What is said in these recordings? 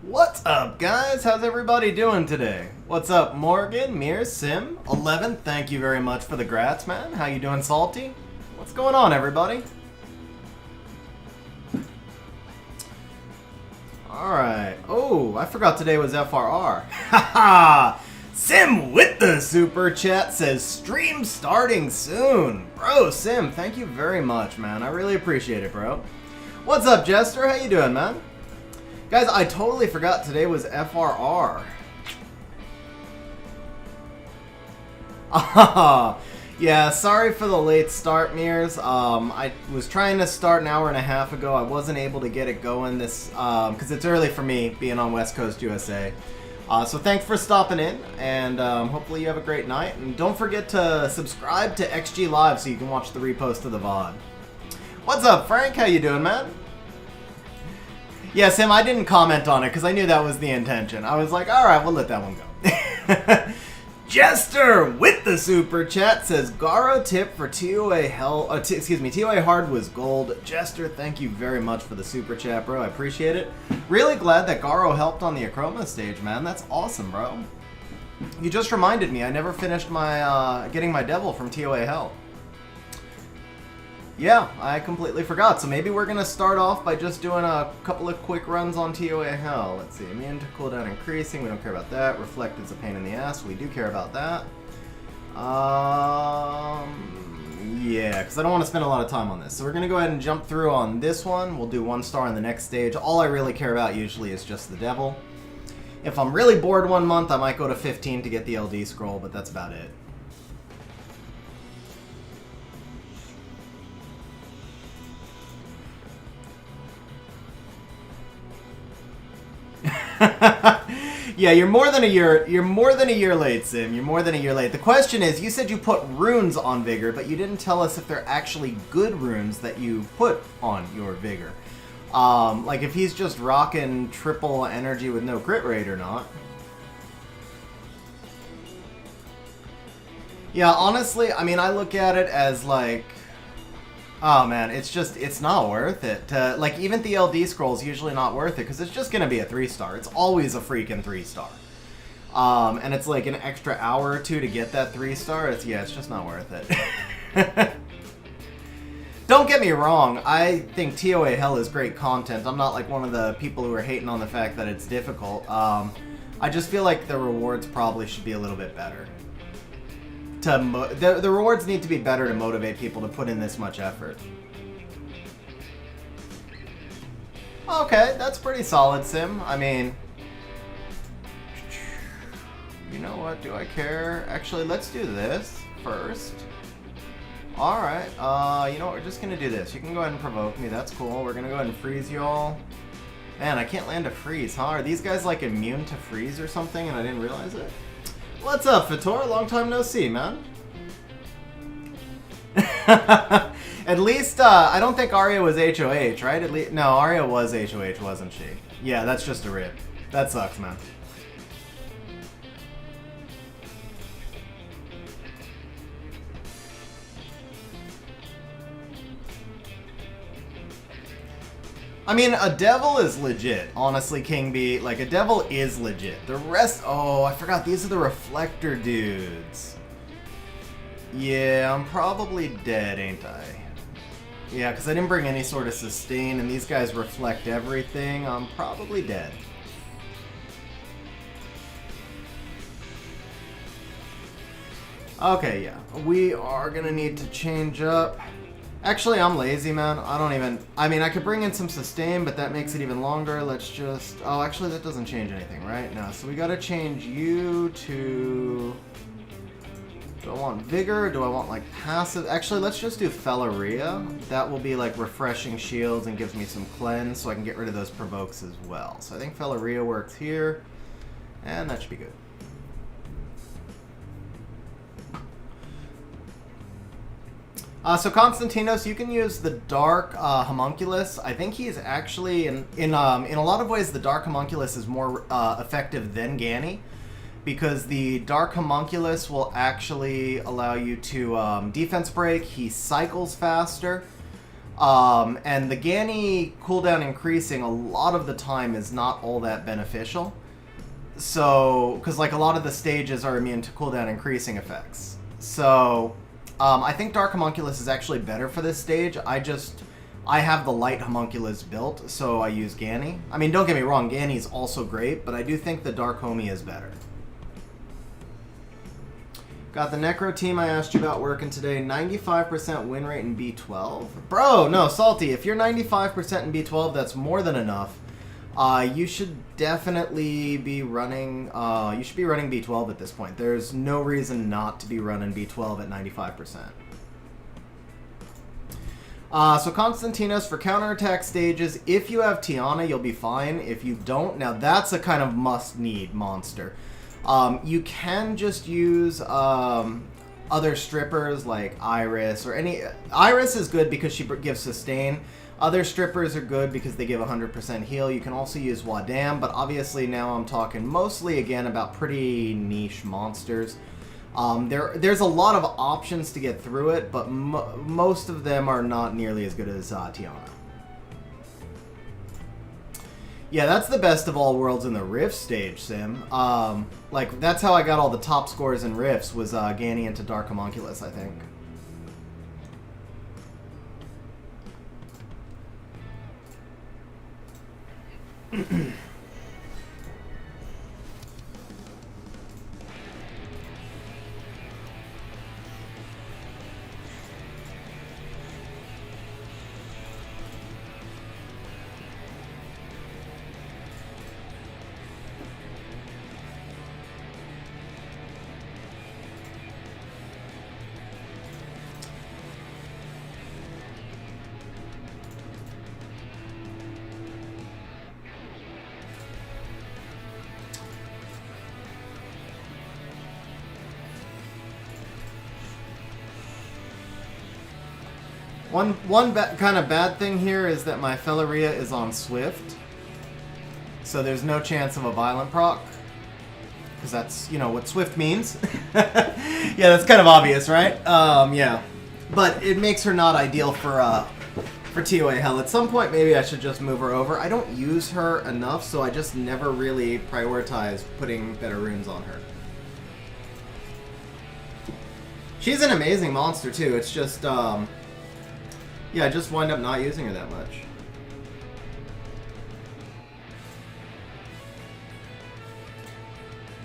What's up, guys? How's everybody doing today? What's up, Morgan, Mir, Sim, 11? Thank you very much for the grats, man. How you doing, Salty? What's going on, everybody? Alright. Oh, I forgot today was FRR. Haha! Sim with the super chat says stream starting soon. Bro, Sim, thank you very much, man. I really appreciate it, bro. What's up, Jester? How you doing, man? Guys, I totally forgot today was FRR. Yeah, sorry for the late start, Mears. I was trying to start an hour and a half ago. I wasn't able to get it going this, because it's early for me being on West Coast USA. So thanks for stopping in, and hopefully you have a great night. And don't forget to subscribe to XG Live so you can watch the repost of the VOD. What's up, Frank? How you doing, man? Yeah, Sam, I didn't comment on it because I knew that was the intention. I was like, alright, we'll let that one go. Jester with the super chat says, Garo tip for TOA TOA hard was gold. Jester, thank you very much for the super chat, bro. I appreciate it. Really glad that Garo helped on the Achroma stage, man. That's awesome, bro. You just reminded me, I never finished my getting my devil from TOA Hell. Yeah, I completely forgot. So maybe we're going to start off by just doing a couple of quick runs on TOA Hell. Let's see. Immune to cooldown increasing. We don't care about that. Reflect is a pain in the ass. We do care about that. Yeah, because I don't want to spend a lot of time on this. So we're going to go ahead and jump through on this one. We'll do 1 star on the next stage. All I really care about usually is just the devil. If I'm really bored one month, I might go to 15 to get the LD scroll, but that's about it. Yeah, you're more than a year late, Sim. You're more than a year late. The question is, you said you put runes on Vigor, but you didn't tell us if they're actually good runes that you put on your Vigor. Like if he's just rocking triple energy with no crit rate or not. Yeah, honestly, I mean, I look at it as like, oh man, it's not worth it. Like, even the LD scroll is usually not worth it, because it's just going to be a 3-star. It's always a freaking 3-star. And it's like an extra hour or two to get that 3-star. It's just not worth it. Don't get me wrong, I think TOA Hell is great content. I'm not like one of the people who are hating on the fact that it's difficult. I just feel like the rewards probably should be a little bit better. The rewards need to be better to motivate people to put in this much effort. Okay, that's pretty solid, Sim. I mean, you know what? Do I care? Actually, let's do this first. Alright, you know what? We're just gonna do this. You can go ahead and provoke me. That's cool. We're gonna go ahead and freeze y'all. Man, I can't land a freeze, huh? Are these guys like immune to freeze or something and I didn't realize it? What's up, Fator? Long time no see, man. At least, I don't think Arya was HOH, right? At least, no, Arya was HOH, wasn't she? Yeah, that's just a rip. That sucks, man. I mean, a devil is legit. Honestly, King B, like, a devil is legit. The rest, oh, I forgot, these are the reflector dudes. Yeah, I'm probably dead, ain't I? Yeah, because I didn't bring any sort of sustain, and these guys reflect everything. I'm probably dead. Okay, yeah. We are gonna need to change up. Actually, I'm lazy, man. I mean, I could bring in some sustain, but that makes it even longer. Let's just... Oh, actually, that doesn't change anything, right? No, so we gotta change you to... Do I want Vigor? Do I want, like, passive? Actually, let's just do Felleria. That will be, like, refreshing shields and gives me some cleanse, so I can get rid of those provokes as well. So I think Felleria works here, and that should be good. So Constantinos, you can use the Dark Homunculus. I think he's actually, in a lot of ways, the Dark Homunculus is more effective than Ganny, because the Dark Homunculus will actually allow you to defense break. He cycles faster. And the Ganny cooldown increasing a lot of the time is not all that beneficial. So, because like a lot of the stages are immune to cooldown increasing effects. So, I think Dark Homunculus is actually better for this stage. I have the Light Homunculus built, so I use Ganny. I mean, don't get me wrong, Ganny's also great, but I do think the Dark Homie is better. Got the Necro team I asked you about working today. 95% win rate in B12. Bro, no, Salty, if you're 95% in B12, that's more than enough. You should definitely be running, you should be running B12 at this point. There's no reason not to be running B12 at 95%. So Constantinos, for counterattack stages, if you have Tiana, you'll be fine. If you don't, now that's a kind of must-need monster. You can just use other strippers like Iris or any... Iris is good because she gives sustain. Other strippers are good because they give 100% heal. You can also use Wadam, but obviously now I'm talking mostly, again, about pretty niche monsters. There's a lot of options to get through it, but most of them are not nearly as good as Tiana. Yeah, that's the best of all worlds in the Rift stage, Sim. Like, that's how I got all the top scores in Rifts, was Ganny into Dark Homunculus, I think. One kind of bad thing here is that my Felleria is on Swift, so there's no chance of a violent proc, because that's, you know, what Swift means. Yeah, that's kind of obvious, right? Yeah, but it makes her not ideal for TOA Hell. At some point, maybe I should just move her over. I don't use her enough, so I just never really prioritize putting better runes on her. She's an amazing monster, too. It's just, yeah, I just wind up not using her that much.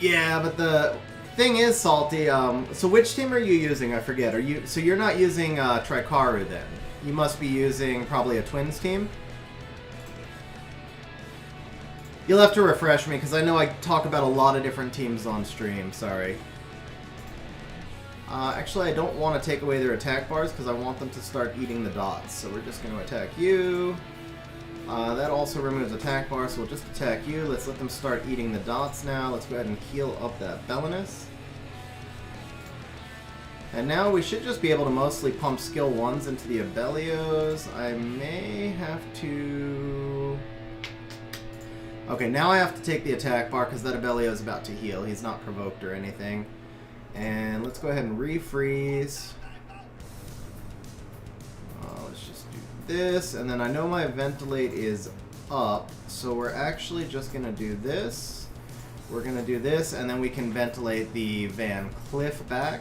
Yeah, but the thing is, Salty, so which team are you using? I forget. So you're not using Trikaru then? You must be using probably a Twins team? You'll have to refresh me, because I know I talk about a lot of different teams on stream. Sorry. Actually, I don't want to take away their attack bars because I want them to start eating the dots. So we're just going to attack you. That also removes attack bars, so we'll just attack you. Let's let them start eating the dots now. Let's go ahead and heal up that Belinus. And now we should just be able to mostly pump skill 1s into the Abelios. I may have to... Okay, now I have to take the attack bar because that Abelio is about to heal. He's not provoked or anything. And let's go ahead and refreeze. Let's just do this. And then I know my ventilate is up, so we're actually just going to do this. We're going to do this, and then we can ventilate the Van Cliff back.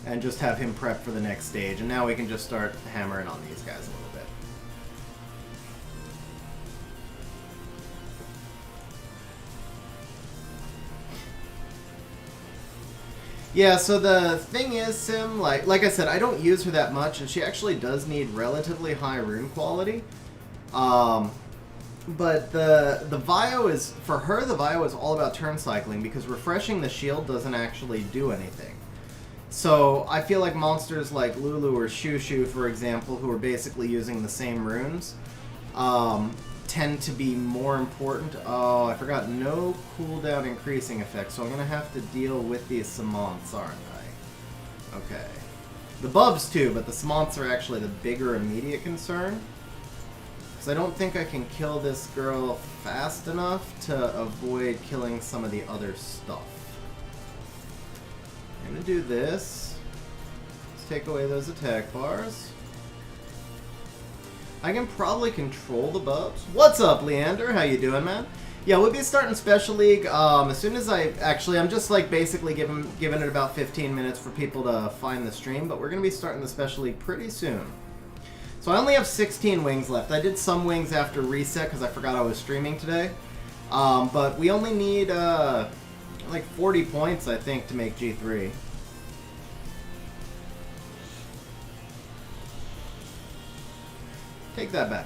And just have him prep for the next stage. And now we can just start hammering on these guys a little bit. Yeah, so the thing is, Sim, like I said, I don't use her that much, and she actually does need relatively high rune quality. But the Vio is, for her, the Vio is all about turn cycling, because refreshing the shield doesn't actually do anything. So I feel like monsters like Lulu or Shushu, for example, who are basically using the same runes, tend to be more important. Oh, I forgot, no cooldown increasing effect, so I'm going to have to deal with these Samants, aren't I? Okay. The Bubs too, but the Samants are actually the bigger immediate concern. Because I don't think I can kill this girl fast enough to avoid killing some of the other stuff. I'm going to do this. Let's take away those attack bars. I can probably control the buffs. What's up, Leander? How you doing, man? Yeah, we'll be starting Special League as soon as I'm just like basically giving it about 15 minutes for people to find the stream, but we're going to be starting the Special League pretty soon. So I only have 16 wings left. I did some wings after reset because I forgot I was streaming today. But we only need like 40 points, I think, to make G3. Take that back.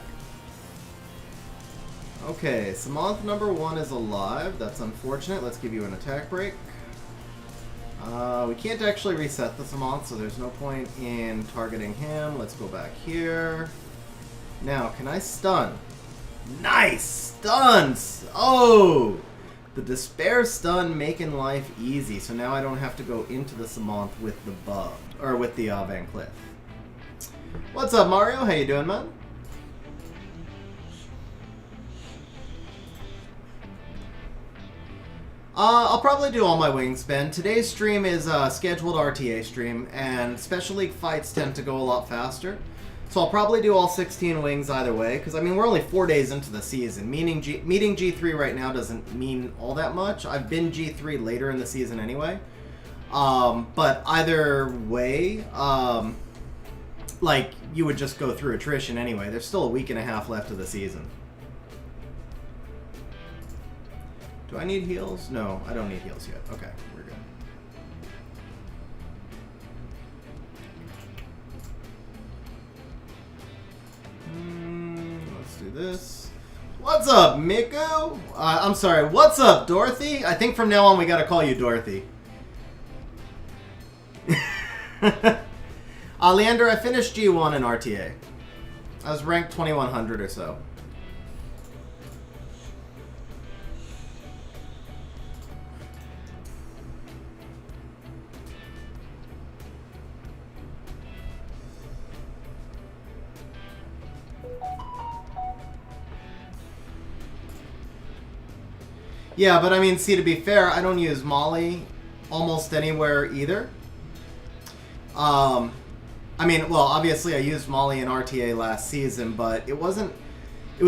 Okay, Samanth number 1 is alive. That's unfortunate. Let's give you an attack break. We can't actually reset the Samanth, so there's no point in targeting him. Let's go back here. Now, can I stun? Nice! Stuns! Oh! The Despair stun making life easy, so now I don't have to go into the Samanth with the buff, or with the Van Cliff. What's up, Mario? How you doing, man? I'll probably do all my wings, Ben. Today's stream is a scheduled RTA stream, and Special League fights tend to go a lot faster. So I'll probably do all 16 wings either way, because I mean, we're only 4 days into the season. Meeting G3 right now doesn't mean all that much. I've been G3 later in the season anyway. But either way, like, you would just go through attrition anyway. There's still a week and a half left of the season. Do I need heals? No, I don't need heals yet. Okay, we're good. Let's do this. What's up, Miku? I'm sorry, what's up, Dorothy? I think from now on we gotta call you Dorothy. Leander, I finished G1 in RTA. I was ranked 2100 or so. Yeah, but I mean, see, to be fair, I don't use Molly almost anywhere either. I mean, well, obviously I used Molly in RTA last season, but it was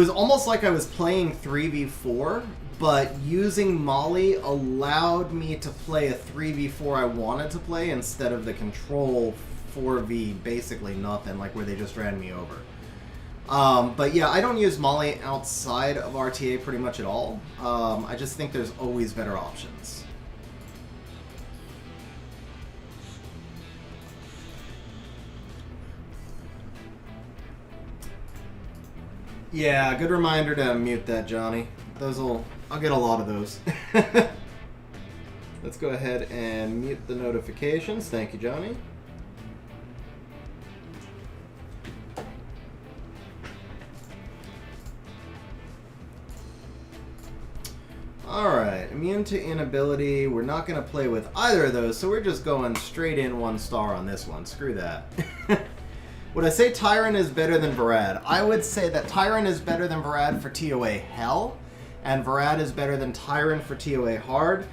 almost like I was playing 3v4, but using Molly allowed me to play a 3v4 I wanted to play instead of the control 4v basically nothing, like where they just ran me over. But yeah, I don't use Molly outside of RTA pretty much at all. I just think there's always better options. Yeah, good reminder to mute that, Johnny. I'll get a lot of those. Let's go ahead and mute the notifications. Thank you, Johnny. Alright, immune to inability. We're not going to play with either of those, so we're just going straight in 1 star on this one. Screw that. Would I say Tyrant is better than Varad? I would say that Tyrant is better than Varad for TOA Hell, and Varad is better than Tyrant for TOA Hard,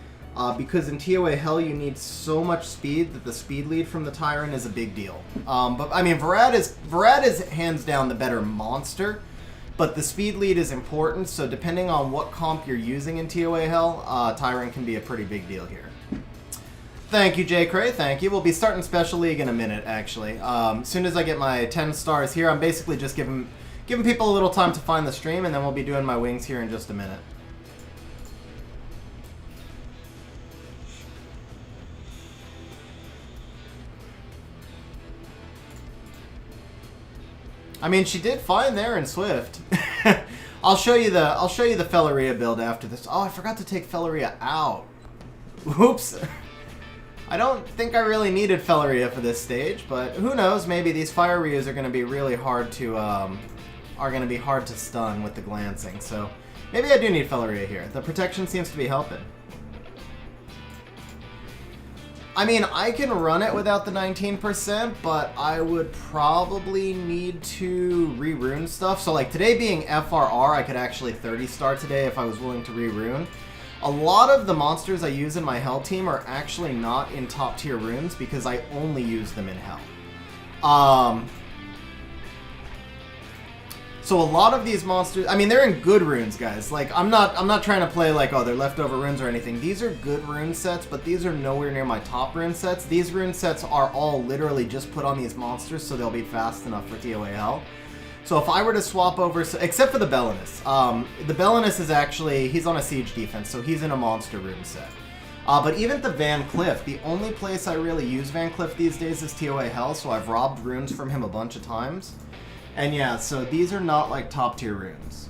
because in TOA Hell you need so much speed that the speed lead from the Tyrant is a big deal. But I mean, Varad is hands down the better monster, but the speed lead is important, so depending on what comp you're using in TOA Hell, Tyrant can be a pretty big deal here. Thank you, J. Cray. Thank you. We'll be starting Special League in a minute, actually. As soon as I get my 10 stars here, I'm basically just giving people a little time to find the stream, and then we'll be doing my wings here in just a minute. I mean, she did fine there in Swift. I'll show you the Felleria build after this. Oh, I forgot to take Felleria out. Oops. I don't think I really needed Felleria for this stage, but who knows? Maybe these Fire Ryus are going to be really hard to stun with the glancing. So maybe I do need Felleria here. The protection seems to be helping. I mean, I can run it without the 19%, but I would probably need to re-rune stuff. So like today being FRR, I could actually 30 star today if I was willing to re-rune. A lot of the monsters I use in my Hell team are actually not in top tier runes because I only use them in Hell. So a lot of these monsters, I mean, they're in good runes, guys. Like, I'm not trying to play like, oh, they're leftover runes or anything. These are good rune sets, but these are nowhere near my top rune sets. These rune sets are all literally just put on these monsters so they'll be fast enough for TOA hell. So if I were to swap over, except for the Belinus. The Belinus is actually, he's on a siege defense, so he's in a monster rune set. But even the Van Cliff, the only place I really use Van Cliff these days is TOA hell, so I've robbed runes from him a bunch of times. And yeah, so these are not like top tier runes.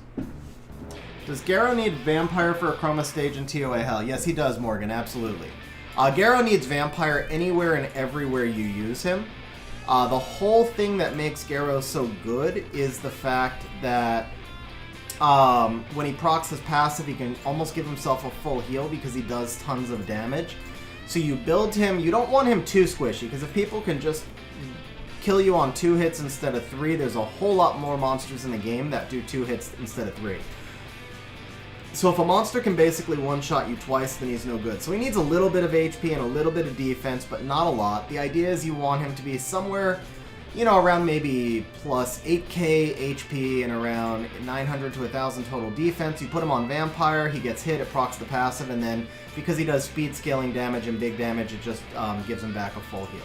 Does Garrow need Vampire for a Chroma stage in TOA hell? Yes, he does, Morgan, absolutely. Garrow needs Vampire anywhere and everywhere you use him. The whole thing that makes Garrow so good is the fact that when he procs his passive, he can almost give himself a full heal because he does tons of damage. So you build him, you don't want him too squishy, because if people can just kill you on 2 hits instead of 3, there's a whole lot more monsters in the game that do 2 hits instead of 3. So if a monster can basically one-shot you twice, then he's no good. So he needs a little bit of HP and a little bit of defense, but not a lot. The idea is you want him to be somewhere, you know, around maybe plus 8k HP and around 900 to 1000 total defense. You put him on Vampire, he gets hit, it procs the passive, and then because he does speed scaling damage and big damage, it just gives him back a full heal.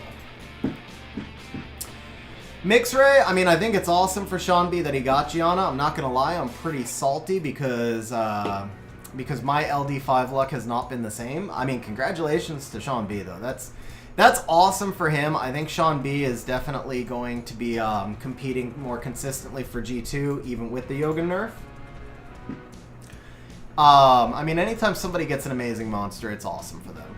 Mixray, I mean, I think it's awesome for Sean B that he got Gianna. I'm not gonna lie, I'm pretty salty because my LD5 luck has not been the same. I mean, congratulations to Sean B though. That's awesome for him. I think Sean B is definitely going to be competing more consistently for G2, even with the Yoga nerf. I mean, anytime somebody gets an amazing monster, it's awesome for them.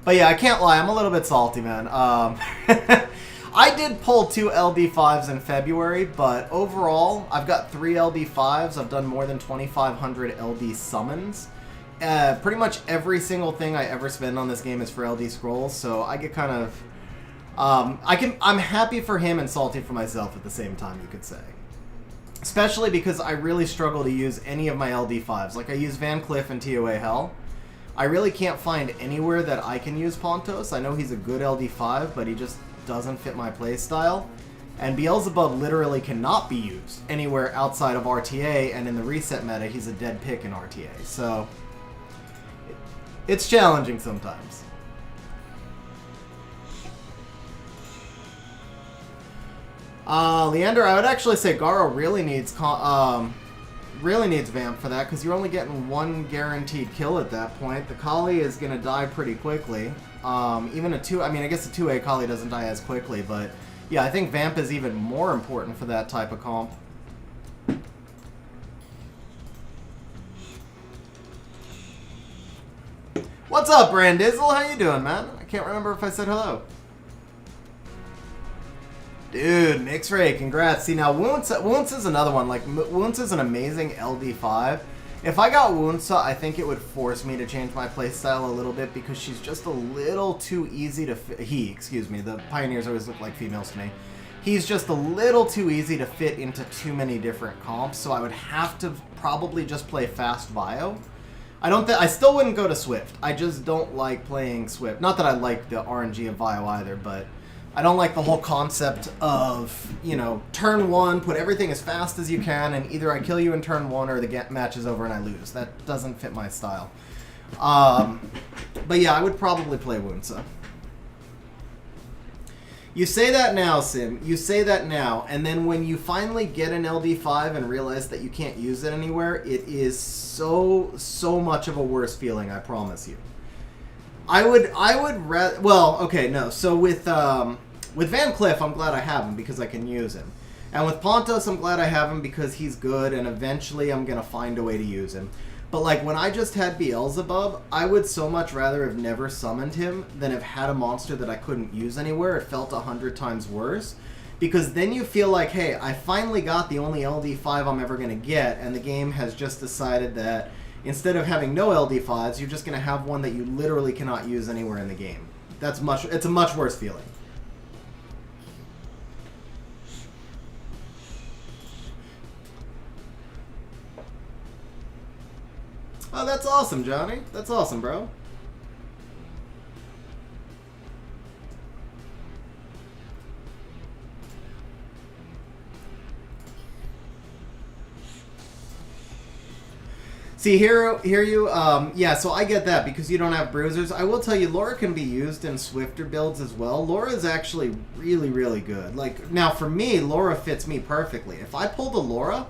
But yeah, I can't lie, I'm a little bit salty, man. I did pull 2 LD5s in February, but overall, I've got 3 LD5s. I've done more than 2,500 LD summons. Pretty much every single thing I ever spend on this game is for LD scrolls, so I get kind of... I'm happy for him and salty for myself at the same time, you could say. Especially because I really struggle to use any of my LD5s. Like, I use Van Cliff and TOA Hell. I really can't find anywhere that I can use Pontos. I know he's a good LD5, but he just doesn't fit my playstyle. And Beelzebub literally cannot be used anywhere outside of RTA, and in the reset meta, he's a dead pick in RTA. So, it's challenging sometimes. Leander, I would actually say Garo really needs Vamp for that, because you're only getting 1 guaranteed kill at that point. The Kali is going to die pretty quickly. Even a 2, I mean, I guess a 2A Kali doesn't die as quickly, but yeah, I think Vamp is even more important for that type of comp. What's up, Brandizzle? How you doing, man? I can't remember if I said hello. Dude, Mixray, congrats. See, now, Wounds is another one. Like, Wounds is an amazing LD5. If I got Wounsa, I think it would force me to change my playstyle a little bit because she's just a little too easy to fit. Excuse me, the Pioneers always look like females to me. He's just a little too easy to fit into too many different comps, so I would have to probably just play Fast Bio. I still wouldn't go to Swift. I just don't like playing Swift. Not that I like the RNG of Bio either, but I don't like the whole concept of, you know, turn 1, put everything as fast as you can, and either I kill you in turn 1 or the match is over and I lose. That doesn't fit my style. But yeah, I would probably play Wounsa. You say that now, Sim. You say that now, and then when you finally get an LD5 and realize that you can't use it anywhere, it is so much of a worse feeling, I promise you. I would rather, well, okay, no. So with Van Cliff, I'm glad I have him because I can use him. And with Pontos, I'm glad I have him because he's good and eventually I'm going to find a way to use him. But like when I just had Beelzebub, I would so much rather have never summoned him than have had a monster that I couldn't use anywhere. It felt 100 times worse. Because then you feel like, hey, I finally got the only LD5 I'm ever going to get, and the game has just decided that instead of having no LD5s, you're just going to have one that you literally cannot use anywhere in the game. It's a much worse feeling. Oh, that's awesome, Johnny. That's awesome, bro. See, here you, yeah, so I get that because you don't have bruisers. I will tell you, Laura can be used in swifter builds as well. Laura is actually really, really good. Like, now for me, Laura fits me perfectly. If I pulled a Laura,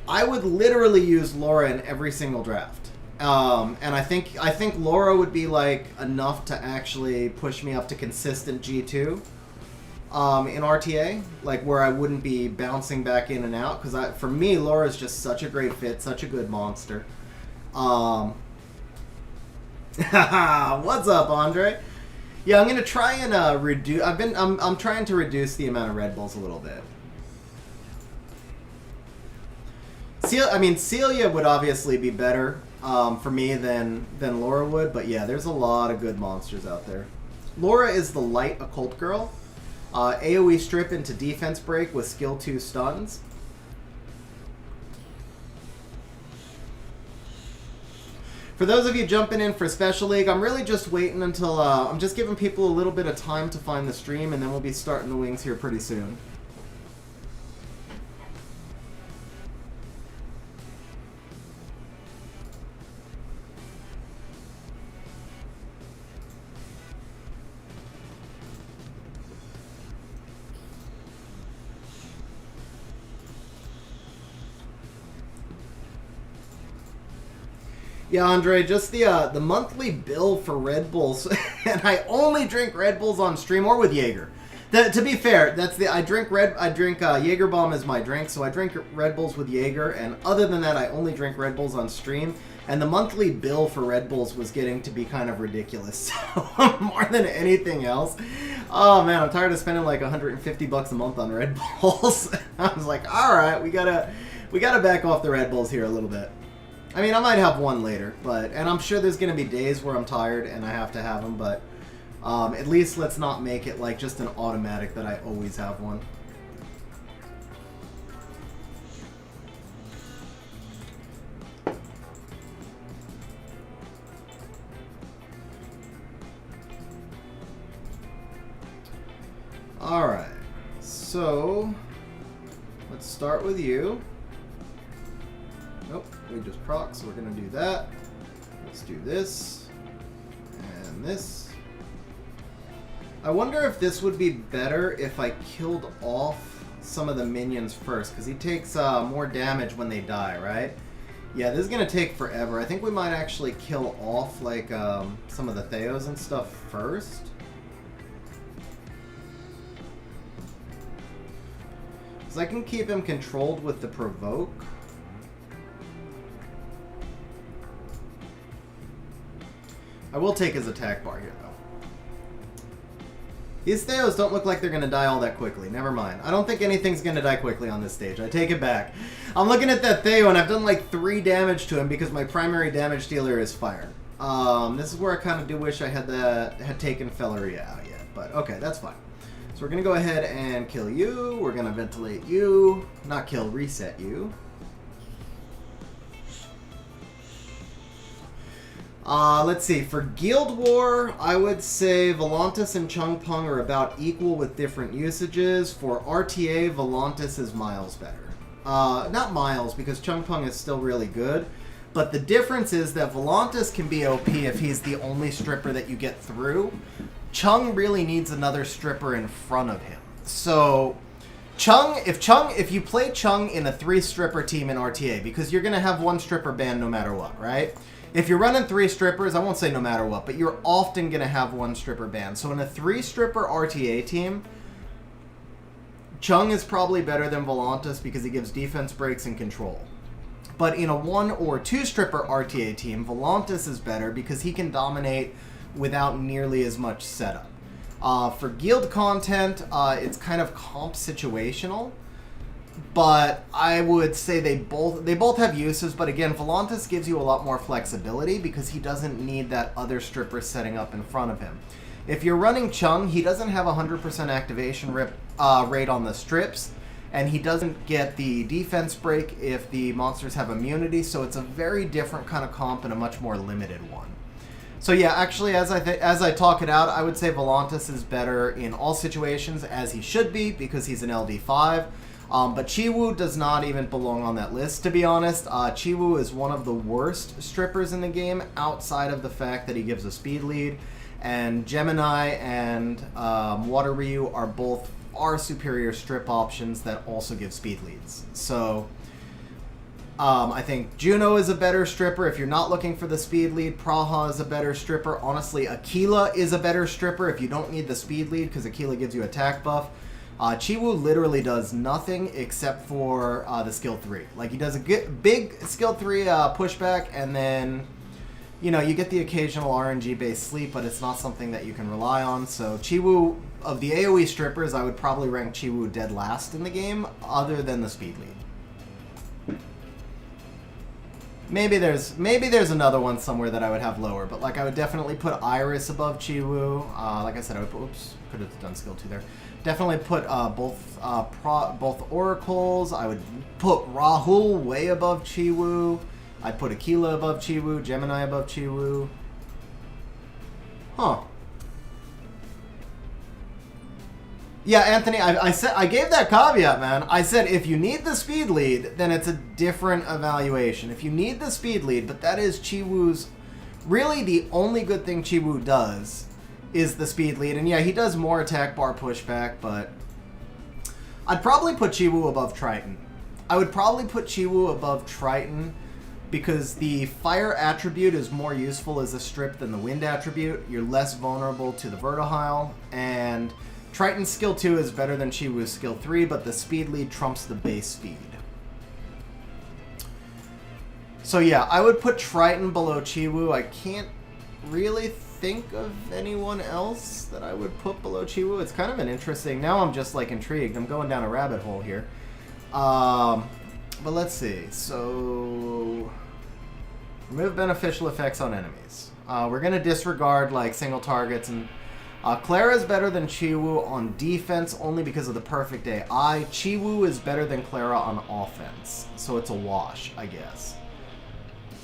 I would literally use Laura in every single draft. And I think Laura would be, like, enough to actually push me up to consistent G2. In RTA, like where I wouldn't be bouncing back in and out, because for me, Laura's just such a great fit, such a good monster. What's up, Andre? Yeah, I'm gonna try and reduce. I'm trying to reduce the amount of Red Bulls a little bit. Celia would obviously be better for me than Laura would, but yeah, there's a lot of good monsters out there. Laura is the light occult girl. AoE strip into defense break with skill 2 stuns. For those of you jumping in for Special League, I'm really just waiting until, I'm just giving people a little bit of time to find the stream, and then we'll be starting the wings here pretty soon. Yeah, Andre, just the monthly bill for Red Bulls, and I only drink Red Bulls on stream or with Jaeger. To be fair, that's I drink Jaeger Bomb as my drink, so I drink Red Bulls with Jaeger, and other than that, I only drink Red Bulls on stream. And the monthly bill for Red Bulls was getting to be kind of ridiculous, so more than anything else. Oh man, I'm tired of spending like $150 a month on Red Bulls. I was like, all right, we gotta back off the Red Bulls here a little bit. I mean, I might have one later, and I'm sure there's going to be days where I'm tired and I have to have them, but at least let's not make it like just an automatic that I always have one. Alright, so let's start with you. Nope, we just proc, so we're going to do that. Let's do this. And this. I wonder if this would be better if I killed off some of the minions first, because he takes more damage when they die, right? Yeah, this is going to take forever. I think we might actually kill off like some of the Theos and stuff first. Because I can keep him controlled with the provoke. I will take his attack bar here, though. These Theos don't look like they're going to die all that quickly. Never mind. I don't think anything's going to die quickly on this stage. I take it back. I'm looking at that Theo, and I've done like 3 damage to him because my primary damage dealer is fire. This is where I kind of do wish I had taken Felleria out yet. But okay, that's fine. So we're going to go ahead and kill you. We're going to ventilate you. Not kill, reset you. Let's see. For Guild War, I would say Volantis and Chung Pung are about equal with different usages. For RTA, Volantis is miles better. Not miles, because Chung Pung is still really good. But the difference is that Volantis can be OP if he's the only stripper that you get through. Chung really needs another stripper in front of him. So, if you play Chung in a 3-stripper team in RTA, because you're going to have 1 stripper banned no matter what, right? If you're running 3 strippers, I won't say no matter what, but you're often going to have 1 stripper banned. So in a 3-stripper RTA team, Chung is probably better than Volantis because he gives defense breaks and control. But in a 1 or 2-stripper RTA team, Volantis is better because he can dominate without nearly as much setup. For guild content, it's kind of comp situational. But I would say they both have uses, but again, Volantis gives you a lot more flexibility because he doesn't need that other stripper setting up in front of him. If you're running Chung, he doesn't have 100% activation rate on the strips, and he doesn't get the defense break if the monsters have immunity, so it's a very different kind of comp and a much more limited one. So yeah, actually, as I talk it out, I would say Volantis is better in all situations, as he should be, because he's an LD5. But Chiwu does not even belong on that list, to be honest. Chiwu is one of the worst strippers in the game, outside of the fact that he gives a speed lead. And Gemini and Water Ryu are both far superior strip options that also give speed leads. So I think Juno is a better stripper if you're not looking for the speed lead. Praha is a better stripper. Honestly, Aquila is a better stripper if you don't need the speed lead, because Aquila gives you attack buff. Chiwu literally does nothing except for the skill 3. Like, he does a big skill 3 pushback, and then, you know, you get the occasional RNG-based sleep, but it's not something that you can rely on. So Chiwu, of the AoE strippers, I would probably rank Chiwu dead last in the game, other than the speed lead. Maybe there's another one somewhere that I would have lower, but like I would definitely put Iris above Chiwu. Like I said, I would put, oops, could have done skill 2 there. Definitely put both Oracles. I would put Rahul way above Chiwu. I'd put Aquila above Chiwu, Gemini above Chiwu. Huh. Yeah, Anthony, I gave that caveat, man. I said if you need the speed lead, then it's a different evaluation. If you need the speed lead, but that is Chiwu's... Really, the only good thing Chiwu does is the speed lead. And yeah, he does more attack bar pushback, but... I'd probably put Chiwu above Triton. I would probably put Chiwu above Triton because the fire attribute is more useful as a strip than the wind attribute. You're less vulnerable to the Vertihile, and Triton's skill 2 is better than Chiwu's skill 3, but the speed lead trumps the base speed. So yeah, I would put Triton below Chiwu. I can't really think of anyone else that I would put below Chiwu. It's kind of an interesting... Now I'm just like intrigued. I'm going down a rabbit hole here. But let's see. So... remove beneficial effects on enemies. We're going to disregard like single targets, and Clara's better than Chiwu on defense only because of the perfect AI. Chiwu is better than Clara on offense, so it's a wash, I guess.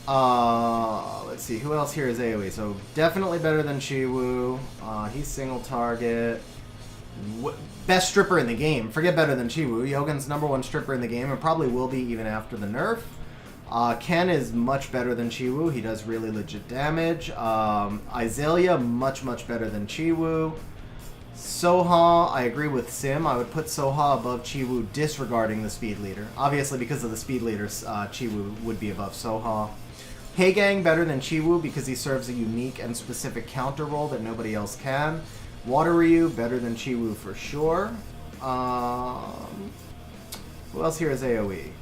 Let's see, who else here is AoE? So definitely better than Chiwu. He's single target. Best stripper in the game. Forget better than Chiwu. Yogan's #1 stripper in the game, and probably will be even after the nerf. Ken is much better than Chiwu. He does really legit damage. Iselia, much better than Chiwu. Soha, I agree with Sim. I would put Soha above Chiwu, disregarding the speed leader. Obviously, because of the speed leaders, Chiwu would be above Soha. Heigang, better than Chiwu because he serves a unique and specific counter role that nobody else can. Water Ryu, better than Chiwu for sure. Who else here is AoE?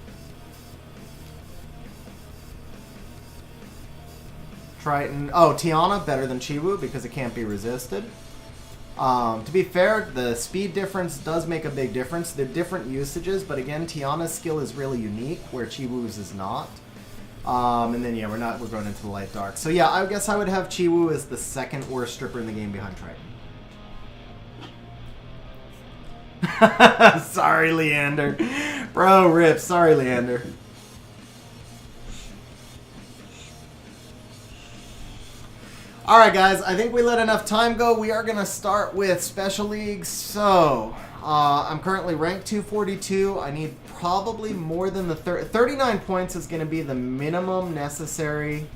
Triton. Oh, Tiana, better than Chiwu because it can't be resisted. To be fair, the speed difference does make a big difference. They're different usages, but again, Tiana's skill is really unique, where Chiwu's is not. And then, yeah, we're going into the light dark. So yeah, I guess I would have Chiwu as the second worst stripper in the game behind Triton. Sorry, Leander. Bro, rip. Sorry, Leander. Alright guys, I think we let enough time go. We are going to start with Special Leagues. So, I'm currently ranked 242. I need probably more than the 39 points is going to be the minimum necessary.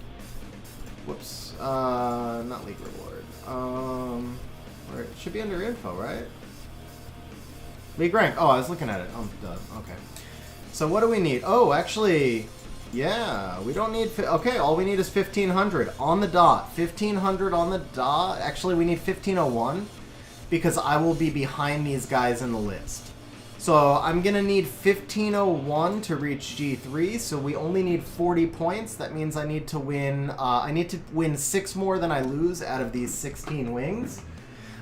Whoops. Not League Reward. It should be under info, right? League rank. Oh, I was looking at it. Oh, duh. Okay. So what do we need? Oh, actually... yeah, we don't need... okay, all we need is 1,500 on the dot. 1,500 on the dot. Actually, we need 1,501 because I will be behind these guys in the list. So I'm going to need 1,501 to reach G3, so we only need 40 points. That means I need to win... I need to win 6 more than I lose out of these 16 wings.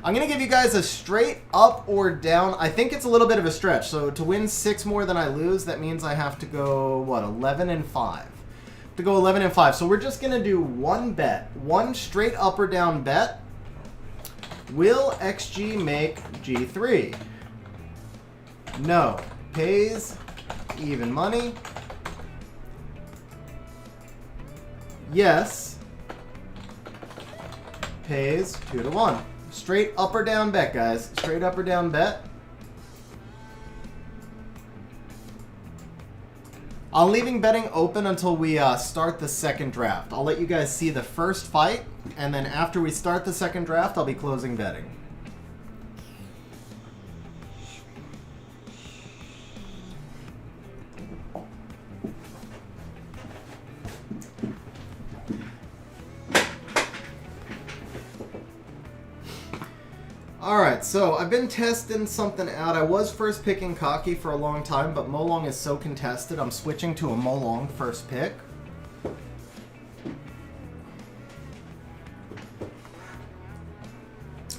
I'm going to give you guys a straight up or down. I think it's a little bit of a stretch. So to win 6 more than I lose, that means I have to go, what, 11-5. To go 11-5. So we're just going to do one bet. One straight up or down bet. Will XG make G3? No. Pays even money. Yes. Pays 2-1. Straight up or down bet, guys. Straight up or down bet. I'm leaving betting open until we start the second draft. I'll let you guys see the first fight, and then after we start the second draft, I'll be closing betting. Alright, so I've been testing something out. I was first picking Kaki for a long time, but Molong is so contested, I'm switching to a Molong first pick.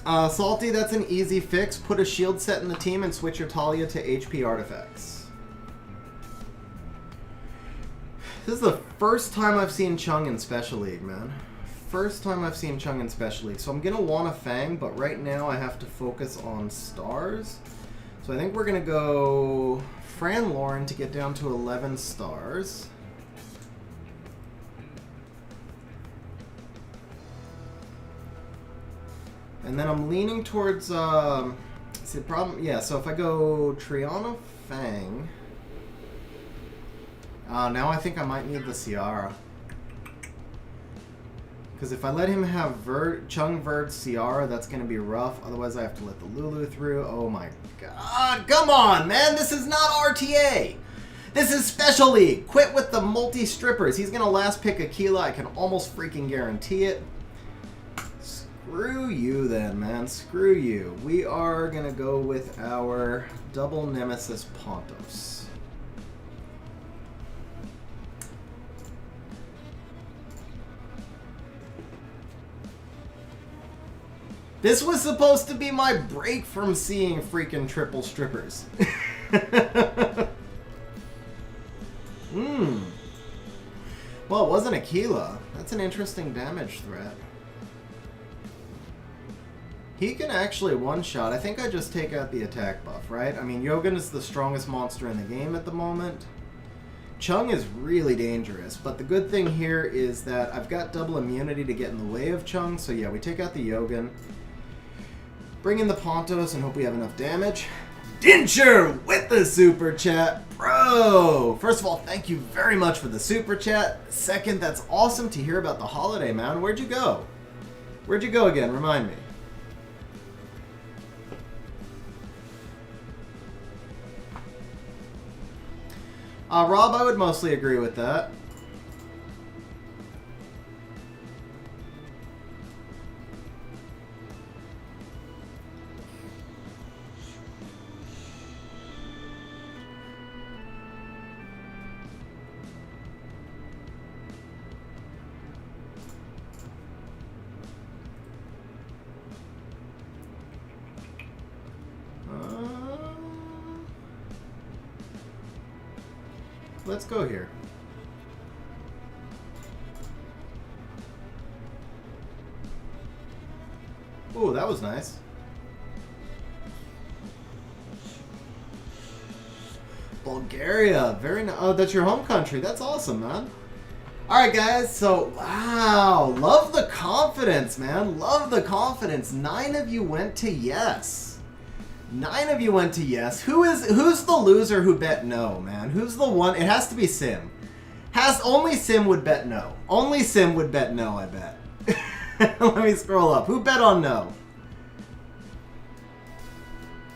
Salty, that's an easy fix. Put a shield set in the team and switch your Talia to HP artifacts. This is the first time I've seen Chung in Special League, man. First time I've seen Chung in Special League. So I'm going to want a Fang, but right now I have to focus on stars. So I think we're going to go Fran Lauren to get down to 11 stars. And then I'm leaning towards, see the problem, yeah, so if I go Triana Fang, now I think I might need the Ciara. Because if I let him have Chung, Verd, Ciara, that's going to be rough. Otherwise, I have to let the Lulu through. Oh my god. Come on, man. This is not RTA. This is Special League. Quit with the multi-strippers. He's going to last pick Aquila. I can almost freaking guarantee it. Screw you then, man. Screw you. We are going to go with our double Nemesis Pontos. This was supposed to be my break from seeing freaking triple strippers. Well, it wasn't Aquila. That's an interesting damage threat. He can actually one-shot. I think I just take out the attack buff, right? I mean, Yogan is the strongest monster in the game at the moment. Chung is really dangerous, but the good thing here is that I've got double immunity to get in the way of Chung, so yeah, we take out the Yogan. Bring in the Pontos and hope we have enough damage. Dincher with the super chat. Bro! First of all, thank you very much for the super chat. Second, that's awesome to hear about the holiday, man. Where'd you go? Where'd you go again? Remind me. Rob, I would mostly agree with that. Let's go here. Ooh, that was nice. Bulgaria, very nice. Oh, that's your home country. That's awesome, man. Alright, guys, so, wow. Love the confidence, man. Love the confidence. 9 of you went to yes. 9 of you went to yes. Who's the loser who bet no, man? Who's the one? It has to be Sim. Only Sim would bet no. Only Sim would bet no, I bet. Let me scroll up. Who bet on no?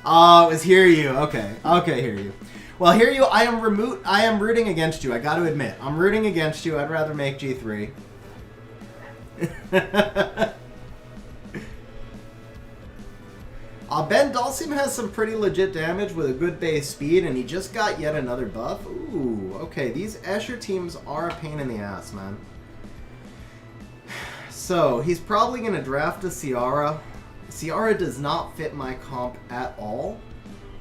Oh, it was Hear You. Okay. Okay, Hear You. Well, Hear You, I am rooting against you, I gotta admit. I'm rooting against you. I'd rather make G3. Ben Dalsim has some pretty legit damage with a good base speed, and he just got yet another buff. Ooh, okay, these Escher teams are a pain in the ass, man. So, he's probably going to draft a Ciara. Ciara does not fit my comp at all,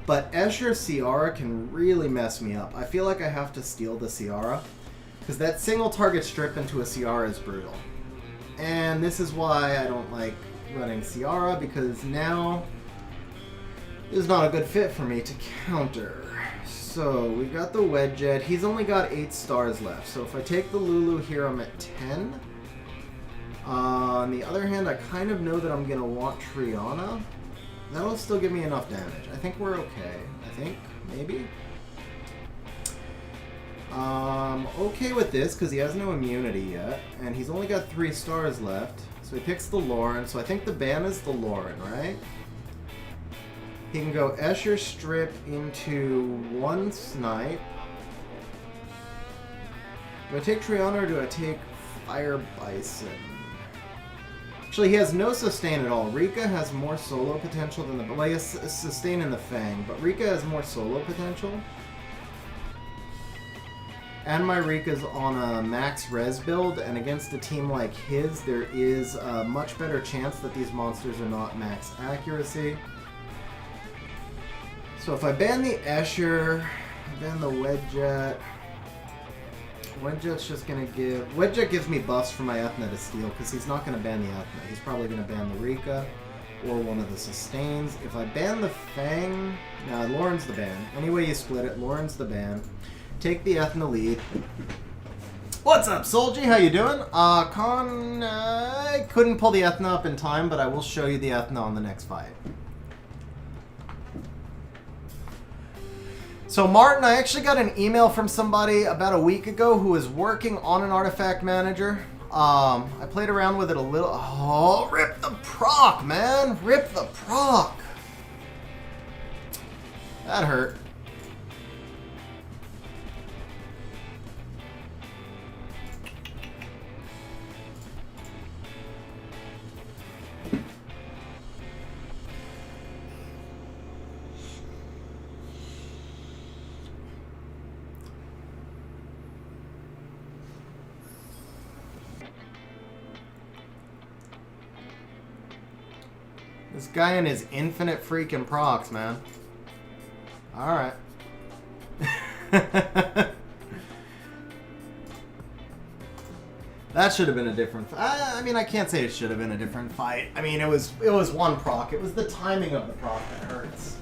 but Escher Ciara can really mess me up. I feel like I have to steal the Ciara, because that single target strip into a Ciara is brutal. And this is why I don't like running Ciara, because now is not a good fit for me to counter. So we got the Wedjet. He's only got 8 stars left. So if I take the Lulu here, I'm at 10. On the other hand, I kind of know that I'm going to want Triana. That'll still give me enough damage. I think we're okay. I think, maybe. Okay with this, because he has no immunity yet, and he's only got 3 stars left. So he picks the Lauren, so I think the ban is the Lauren, right? He can go Escher Strip into 1 Snipe. Do I take Triana or do I take Fire Bison? Actually, he has no sustain at all. Rika has more solo potential than the... Well, he has sustain in the Fang, but Rika has more solo potential. And my Rika's on a max res build, and against a team like his, there is a much better chance that these monsters are not max accuracy. So if I ban the Escher, I ban the Wedjet. Wedjet's just gonna give... Wedjet gives me buffs for my Ethna to steal, because he's not gonna ban the Ethna. He's probably gonna ban the Rika, or one of the sustains. If I ban the Fang... Nah, Lauren's the ban. Any way you split it, Lauren's the ban. Take the Ethna lead. What's up, Solji? How you doing? I couldn't pull the Ethna up in time, but I will show you the Ethna on the next fight. So Martin, I actually got an email from somebody about a week ago who was working on an artifact manager. I played around with it a little. Oh, rip the proc, man! Rip the proc! That hurt. This guy and his infinite freaking procs, man. Alright. That should have been a different I mean, I can't say it should have been a different fight. I mean, it was one proc. It was the timing of the proc that hurts.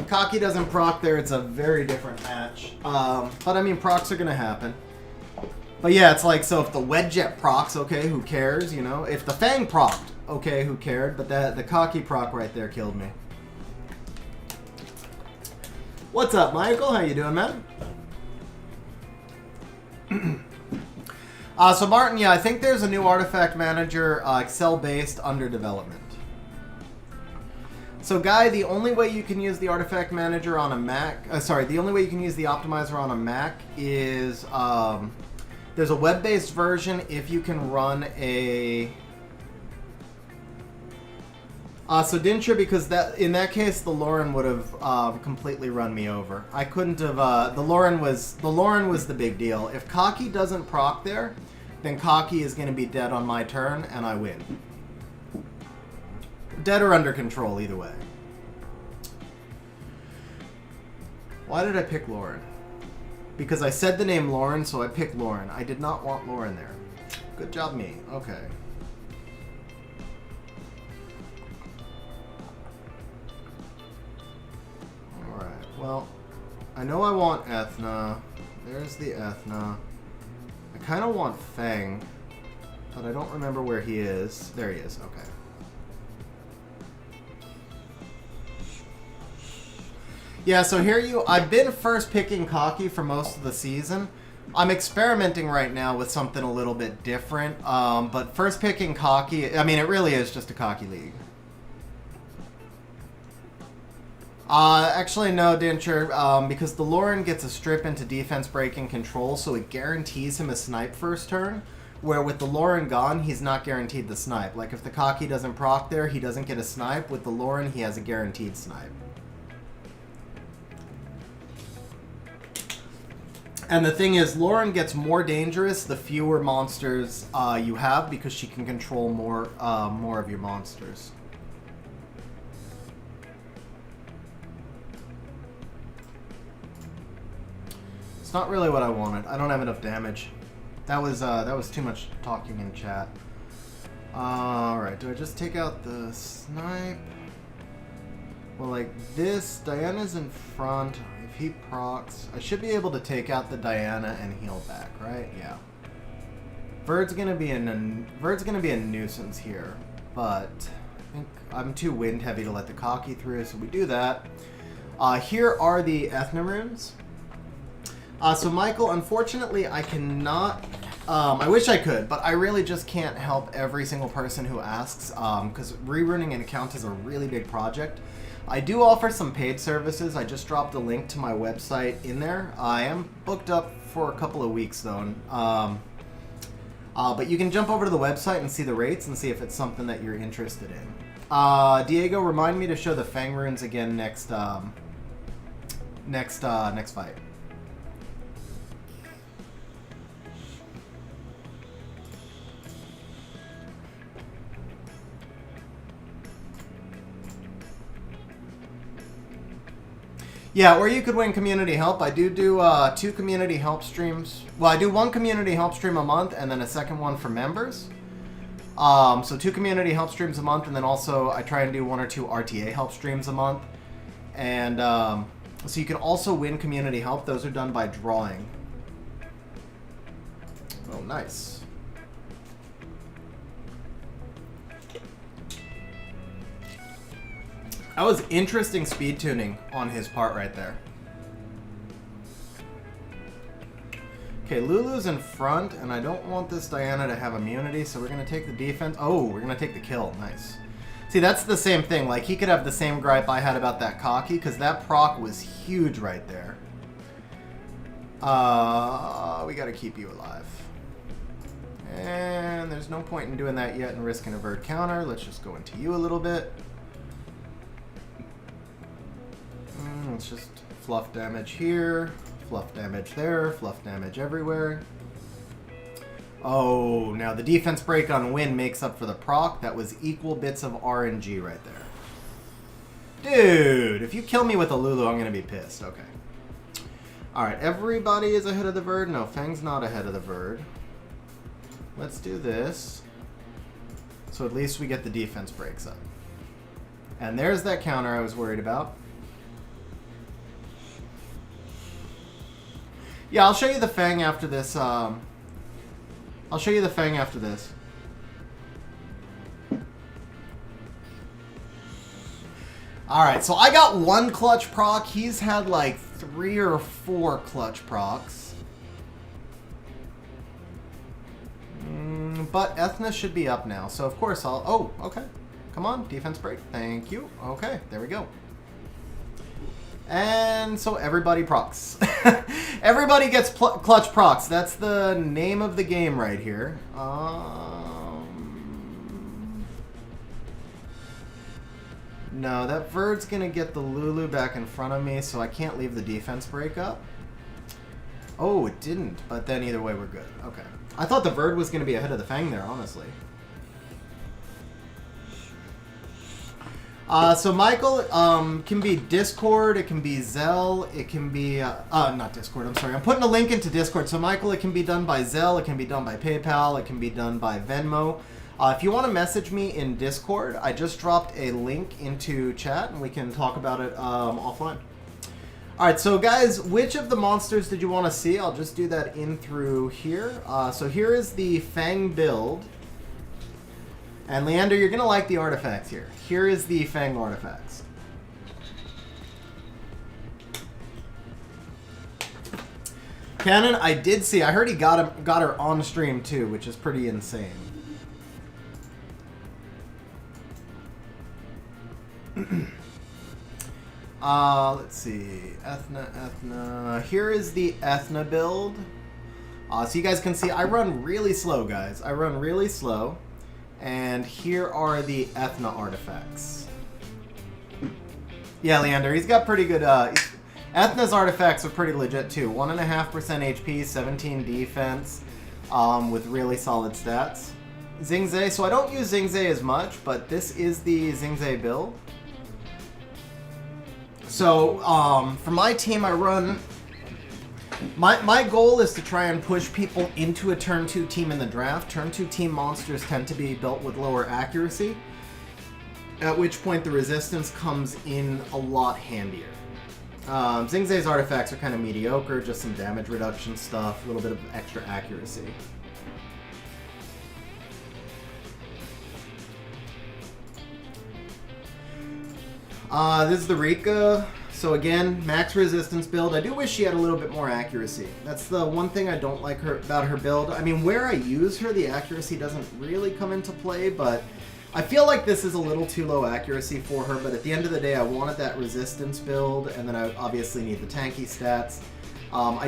Cocky doesn't proc there, it's a very different match. But I mean, procs are gonna happen. But yeah, it's like, so if the Wedjet procs, okay, who cares, you know? If the Fang procced, okay, who cared? But the Cocky proc right there killed me. What's up, Michael? How you doing, man? So Martin, yeah, I think there's a new artifact manager, Excel-based, under development. So Guy, the only way you can use the artifact manager on a Mac, the only way you can use the optimizer on a Mac is, there's a web-based version if you can run a... so didn't you? Because in that case, the Lauren would have completely run me over. I couldn't have... the Lauren was the big deal. If Cocky doesn't proc there, then Cocky is going to be dead on my turn, and I win. Dead or under control, either way. Why did I pick Lauren? Because I said the name Lauren, so I picked Lauren. I did not want Lauren there. Good job, me. Okay. Alright, well, I know I want Ethna. There's the Ethna. I kind of want Fang, but I don't remember where he is. There he is, okay. Yeah, so I've been first picking Cocky for most of the season. I'm experimenting right now with something a little bit different, but first picking Cocky, I mean, it really is just a Cocky league. Actually, no, Dincher, because the Lauren gets a strip into defense breaking control, so it guarantees him a snipe first turn, where with the Lauren gone, he's not guaranteed the snipe. Like, if the Cocky doesn't proc there, he doesn't get a snipe. With the Lauren, he has a guaranteed snipe. And the thing is, Lauren gets more dangerous the fewer monsters you have, because she can control more of your monsters. It's not really what I wanted. I don't have enough damage. That was too much talking in chat. Alright, do I just take out the snipe? Well, like this, Diana's in front. If he procs, I should be able to take out the Diana and heal back, right? Yeah. Verd's gonna be a nuisance here, but I think I'm too wind heavy to let the Cocky through, so we do that. Here are the Ethna runes. So Michael, unfortunately, I cannot. I wish I could, but I really just can't help every single person who asks, because rerunning an account is a really big project. I do offer some paid services. I just dropped a link to my website in there. I am booked up for a couple of weeks, though. But you can jump over to the website and see the rates and see if it's something that you're interested in. Diego, remind me to show the Fang runes again next fight. Yeah, or you could win community help. I do 2 community help streams. Well, I do 1 community help stream a month and then a second one for members. So 2 community help streams a month, and then also I try and do 1 or 2 RTA help streams a month. And so you can also win community help. Those are done by drawing. Oh, nice. That was interesting speed tuning on his part right there. Okay, Lulu's in front, and I don't want this Diana to have immunity, so we're going to take the defense. Oh, we're going to take the kill. Nice. See, that's the same thing. Like, he could have the same gripe I had about that cocky, because that proc was huge right there. We got to keep you alive. And there's no point in doing that yet and risking a vert counter. Let's just go into you a little bit. Let's just fluff damage here, fluff damage there, fluff damage everywhere. Oh, now the defense break on win makes up for the proc. That was equal bits of RNG right there. Dude, if you kill me with a Lulu, I'm going to be pissed. Okay. Alright, everybody is ahead of the Verd. No, Fang's not ahead of the Verd. Let's do this. So at least we get the defense breaks up. And there's that counter I was worried about. Yeah, I'll show you the Fang after this. I'll show you the Fang after this. Alright, so I got 1 clutch proc. He's had like 3 or 4 clutch procs. But Ethna should be up now. So of course I'll... Oh, okay. Come on, defense break. Thank you. Okay, there we go. And so everybody procs. Everybody gets clutch procs. That's the name of the game right here. No, that Verd's going to get the Lulu back in front of me, so I can't leave the defense break up. Oh, it didn't. But then either way, we're good. Okay. I thought the Verd was going to be ahead of the Fang there, honestly. So Michael can be Discord, it can be Zelle, it can be, not Discord, I'm sorry. I'm putting a link into Discord. So Michael, it can be done by Zelle, it can be done by PayPal, it can be done by Venmo. If you want to message me in Discord, I just dropped a link into chat and we can talk about it offline. Alright, so guys, which of the monsters did you want to see? I'll just do that in through here. So here is the Fang build. And Leander, you're going to like the artifacts here. Here is the Fang artifacts. Cannon, I did see. I heard he got her on stream too, which is pretty insane. Let's see. Ethna. Here is the Ethna build. So you guys can see I run really slow, guys. I run really slow. And here are the Ethna artifacts. Yeah, Leander, he's got pretty good... Ethna's artifacts are pretty legit, too. 1.5% HP, 17 defense, with really solid stats. Xingzhe, so I don't use Xingzhe as much, but this is the Xingzhe build. So, for my team, I run... My goal is to try and push people into a turn 2 team in the draft. Turn 2 team monsters tend to be built with lower accuracy, at which point the resistance comes in a lot handier. Xingzhe's artifacts are kind of mediocre, just some damage reduction stuff, a little bit of extra accuracy. This is the Rika. So again, max resistance build. I do wish she had a little bit more accuracy. That's the one thing I don't like about her build. I mean, where I use her, the accuracy doesn't really come into play, but I feel like this is a little too low accuracy for her, but at the end of the day, I wanted that resistance build, and then I obviously need the tanky stats. I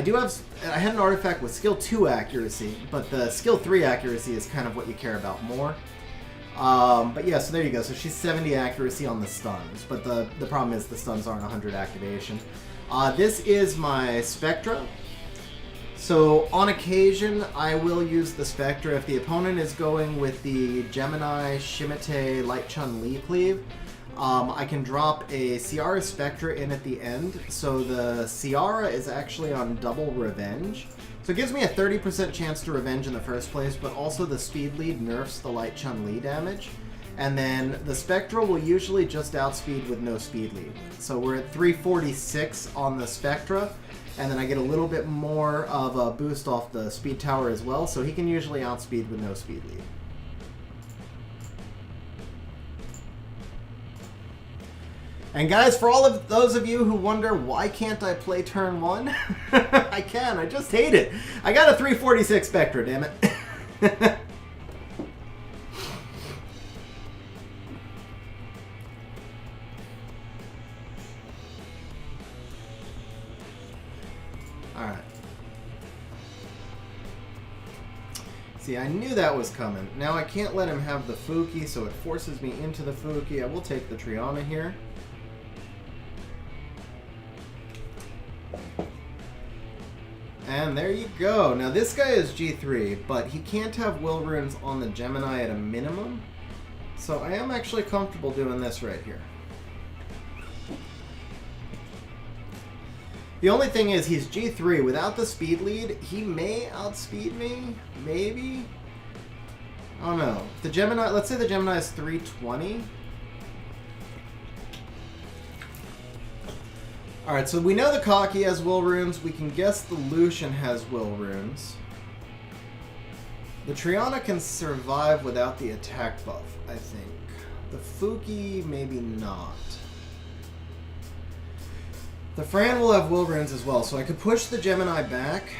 had an artifact with skill 2 accuracy, but the skill 3 accuracy is kind of what you care about more. But yeah, so there you go. So she's 70 accuracy on the stuns, but the problem is the stuns aren't 100 activation. This is my Spectra. So on occasion, I will use the Spectra if the opponent is going with the Gemini, Shimite, Light Chun-Li cleave. I can drop a Ciara Spectra in at the end, so the Ciara is actually on double revenge. So it gives me a 30% chance to revenge in the first place, but also the speed lead nerfs the Light Chun-Li damage. And then the Spectra will usually just outspeed with no speed lead. So we're at 346 on the Spectra, and then I get a little bit more of a boost off the speed tower as well, so he can usually outspeed with no speed lead. And guys, for all of those of you who wonder why can't I play turn 1, I can. I just hate it. I got a 346 Spectra, damn it. Alright. See, I knew that was coming. Now I can't let him have the Fuki, so it forces me into the Fuki. I will take the Triana here. And there you go. Now this guy is G3, but he can't have will runes on the Gemini at a minimum. So I am actually comfortable doing this right here. The only thing is he's G3. Without the speed lead, he may outspeed me. Maybe. I don't know. The Gemini, let's say the Gemini is 320. Alright, so we know the Kaki has will runes. We can guess the Lucian has will runes. The Triana can survive without the attack buff, I think. The Fuki, maybe not. The Fran will have will runes as well, so I could push the Gemini back.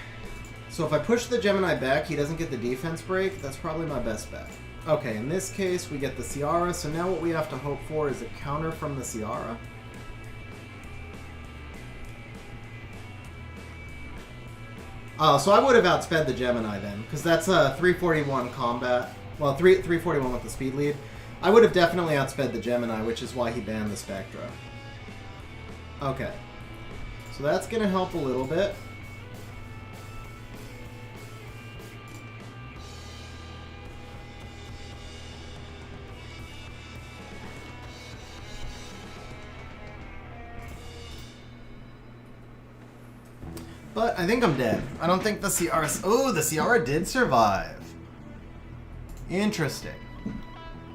So if I push the Gemini back, he doesn't get the defense break. That's probably my best bet. Okay, in this case, we get the Ciara, so now what we have to hope for is a counter from the Ciara. Oh, so I would have outsped the Gemini then, because that's a 341 combat. Well, 341 with the speed lead. I would have definitely outsped the Gemini, which is why he banned the Spectra. Okay. So that's going to help a little bit. But I think I'm dead. I don't think the Ciara... Oh, the Ciara did survive. Interesting.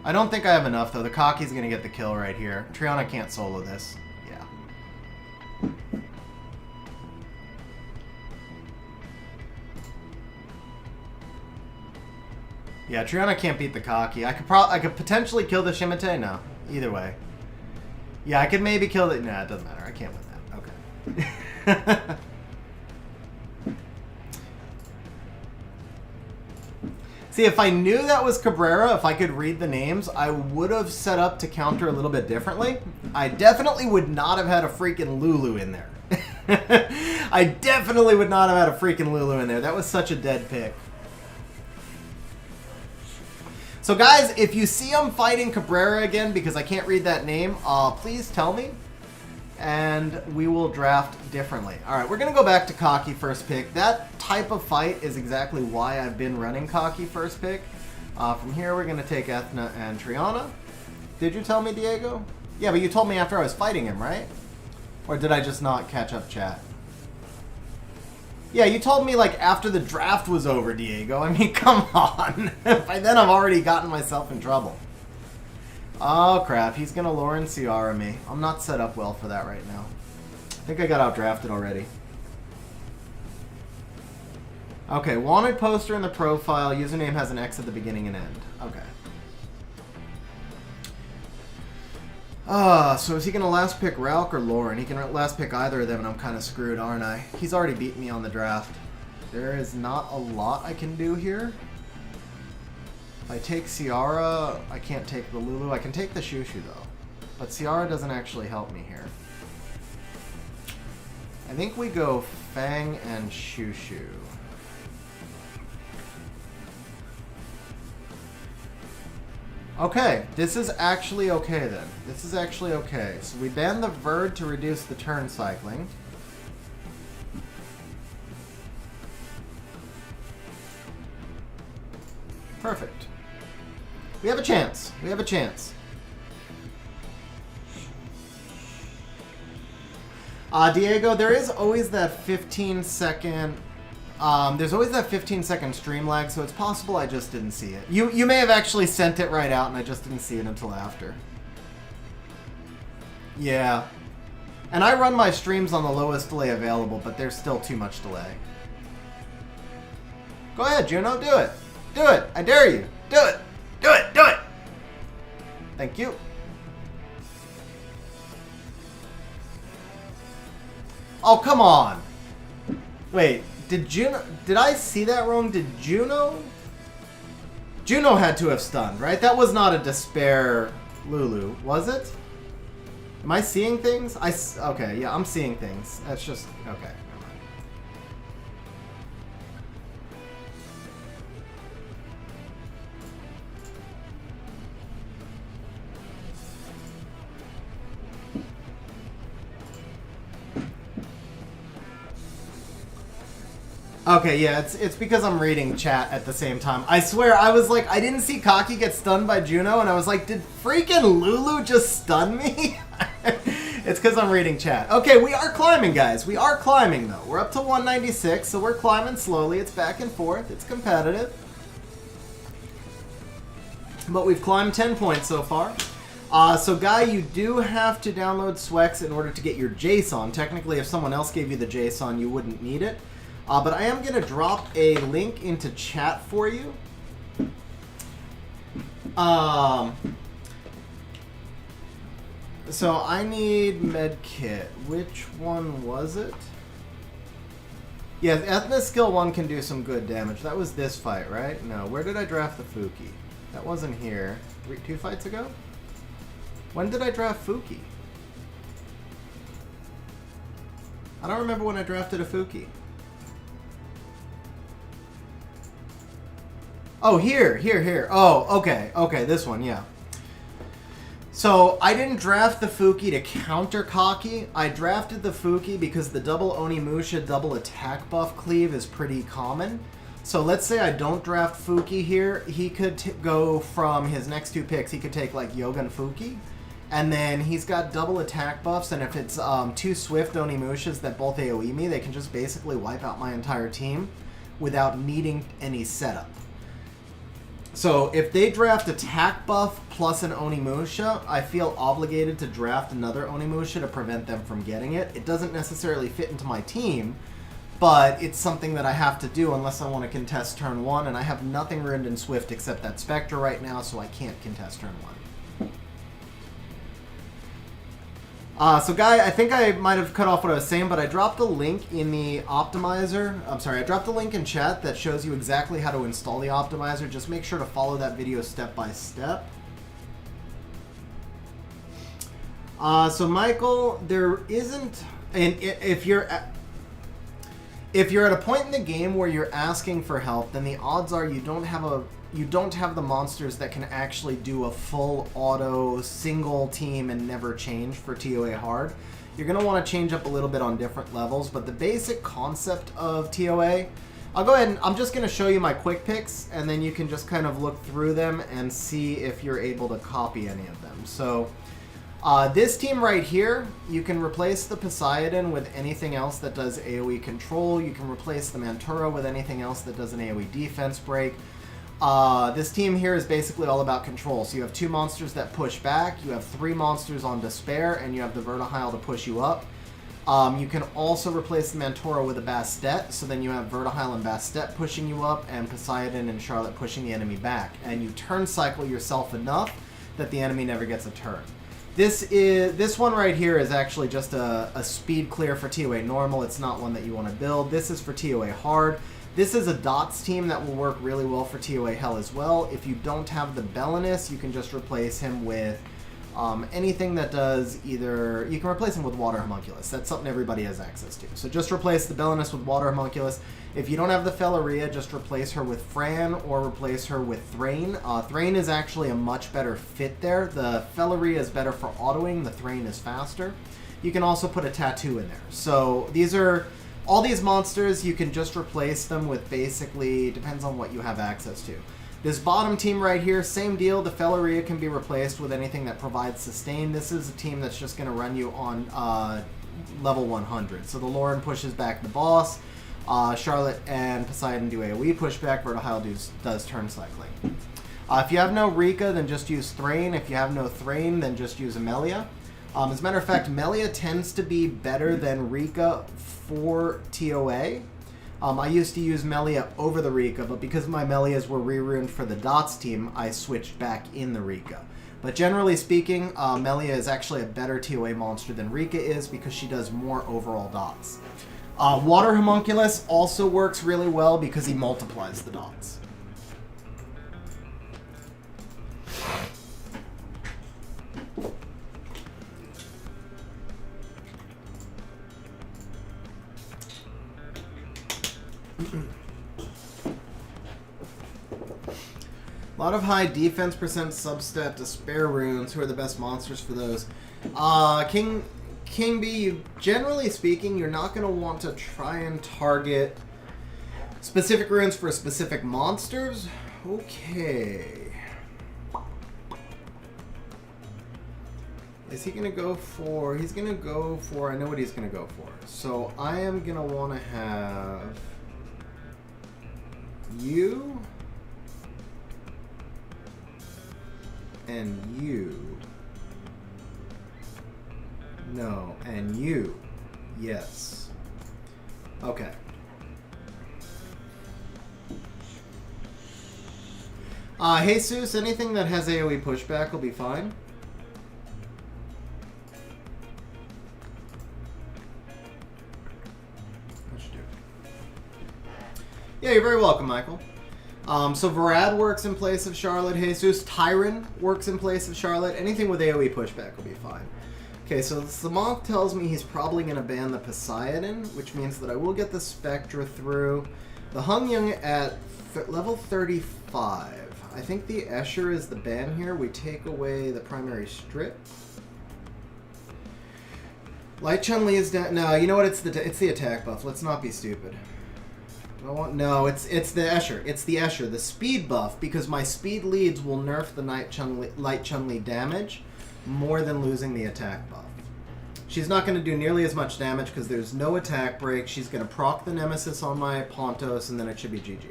I don't think I have enough, though. The Kaki's going to get the kill right here. Triana can't solo this. Yeah. Yeah, Triana can't beat the Kaki. I could potentially kill the Shimite. No. Either way. Yeah, I could maybe kill the... Nah, it doesn't matter. I can't win that. Okay. See, if I knew that was Cabrera, if I could read the names, I would have set up to counter a little bit differently. I definitely would not have had a freaking Lulu in there. I definitely would not have had a freaking Lulu in there. That was such a dead pick. So guys, if you see him fighting Cabrera again, because I can't read that name, please tell me. And we will draft differently. Alright, we're going to go back to Kaki first pick. That type of fight is exactly why I've been running Kaki first pick. From here, we're going to take Ethna and Triana. Did you tell me, Diego? Yeah, but you told me after I was fighting him, right? Or did I just not catch up chat? Yeah, you told me like after the draft was over, Diego. I mean, come on. By then I've already gotten myself in trouble. Oh crap, he's gonna Lauren Ciara me. I'm not set up well for that right now. I think I got outdrafted already. Okay, wanted poster in the profile. Username has an X at the beginning and end. Okay. So is he gonna last pick Ralk or Lauren? He can last pick either of them, and I'm kind of screwed, aren't I? He's already beaten me on the draft. There is not a lot I can do here. If I take Ciara, I can't take the Lulu. I can take the Shushu, though. But Ciara doesn't actually help me here. I think we go Fang and Shushu. Okay, this is actually okay then. This is actually okay. So we ban the Verd to reduce the turn cycling. Perfect. We have a chance. We have a chance. Diego, there is always that 15-second... there's always that 15-second stream lag, so it's possible I just didn't see it. You may have actually sent it right out, and I just didn't see it until after. Yeah. And I run my streams on the lowest delay available, but there's still too much delay. Go ahead, Juno, do it. Do it. I dare you. Do it. Do it. Do it. Thank you. Oh, come on. Wait. Did I see that wrong? Did Juno had to have stunned, right? That was not a Despair Lulu, was it? Am I seeing things? Okay, yeah, I'm seeing things. That's just, okay. Okay, yeah, it's because I'm reading chat at the same time. I swear, I was like, I didn't see Kaki get stunned by Juno, and I was like, did freaking Lulu just stun me? It's because I'm reading chat. Okay, we are climbing, guys. We are climbing, though. We're up to 196, so we're climbing slowly. It's back and forth. It's competitive. But we've climbed 10 points so far. So, Guy, you do have to download Swex in order to get your JSON. Technically, if someone else gave you the JSON, you wouldn't need it. But I am going to drop a link into chat for you. So I need medkit. Which one was it? Yeah, Ethnic Skill 1 can do some good damage. That was this fight, right? No, where did I draft the Fuki? That wasn't here. 2 fights ago? When did I draft Fuki? I don't remember when I drafted a Fuki. Oh, here. Oh, okay, this one, yeah. So, I didn't draft the Fuki to counter Kaki. I drafted the Fuki because the double Onimusha double attack buff cleave is pretty common. So, let's say I don't draft Fuki here. He could go from his next 2 picks, he could take, like, Yogan Fuki. And then he's got double attack buffs, and if it's 2 swift Onimushas that both AoE me, they can just basically wipe out my entire team without needing any setup. So if they draft attack buff plus an Onimusha, I feel obligated to draft another Onimusha to prevent them from getting it. It doesn't necessarily fit into my team, but it's something that I have to do unless I want to contest turn 1, and I have nothing ruined in Swift except that Spectre right now, so I can't contest turn 1. So Guy, I think I might have cut off what I was saying, but I dropped a link in the optimizer. I'm sorry, I dropped a link in chat that shows you exactly how to install the optimizer. Just make sure to follow that video step by step. So Michael, there isn't, and if you're at a point in the game where you're asking for help, then the odds are you don't have the monsters that can actually do a full auto single team and never change for TOA hard. You're going to want to change up a little bit on different levels, but the basic concept of TOA, I'll go ahead and I'm just going to show you my quick picks, and then you can just kind of look through them and see if you're able to copy any of them. So this team right here, you can replace the Poseidon with anything else that does AoE control. You can replace the Mantura with anything else that does an AoE defense break. This team here is basically all about control. So you have 2 monsters that push back, you have 3 monsters on Despair, and you have the Vertihile to push you up. You can also replace the Mantora with a Bastet, so then you have Vertihile and Bastet pushing you up, and Poseidon and Charlotte pushing the enemy back. And you turn cycle yourself enough that the enemy never gets a turn. This one right here is actually just a speed clear for TOA normal. It's not one that you want to build. This is for TOA hard. This is a dots team that will work really well for TOA hell as well. If you don't have the Belinus, you can just replace him with anything that does either... You can replace him with Water Homunculus. That's something everybody has access to. So just replace the Belinus with Water Homunculus. If you don't have the Felleria, just replace her with Fran or replace her with Thrain. Thrain is actually a much better fit there. The Felleria is better for autoing. The Thrain is faster. You can also put a Tattoo in there. So these are... All these monsters, you can just replace them with basically... Depends on what you have access to. This bottom team right here, same deal. The Felleria can be replaced with anything that provides sustain. This is a team that's just going to run you on level 100. So the Lauren pushes back the boss. Charlotte and Poseidon do AoE pushback. Vertihile does turn cycling. If you have no Rika, then just use Thrain. If you have no Thrain, then just use Amelia. As a matter of fact, Melia tends to be better than Rika for TOA. I used to use Melia over the Rika, but because my Melias were re-runed for the Dots team, I switched back in the Rika. But generally speaking, Melia is actually a better TOA monster than Rika is because she does more overall dots. Water Homunculus also works really well because he multiplies the dots. A lot of high defense percent substat to spare runes. Who are the best monsters for those? King B, generally speaking, you're not going to want to try and target specific runes for specific monsters. Okay. Is he going to go for... He's going to go for... I know what he's going to go for. So I am going to want to have... You... And you. No. And you. Yes. Okay. Jesus, anything that has AoE pushback will be fine. That should do it. Yeah, you're very welcome, Michael. So Varad works in place of Charlotte. Jesus. Tyron works in place of Charlotte. Anything with AoE pushback will be fine. Okay, so the monk tells me he's probably going to ban the Poseidon, which means that I will get the Spectra through. The Hungyung at level 35. I think the Escher is the ban here. We take away the primary strip. Light Chun-Li is down. No, you know what? It's the attack buff. Let's not be stupid. No, it's the Escher. It's the Escher. The speed buff, because my speed leads will nerf the Light Chun-Li damage more than losing the attack buff. She's not going to do nearly as much damage because there's no attack break. She's going to proc the Nemesis on my Pontos, and then it should be GG.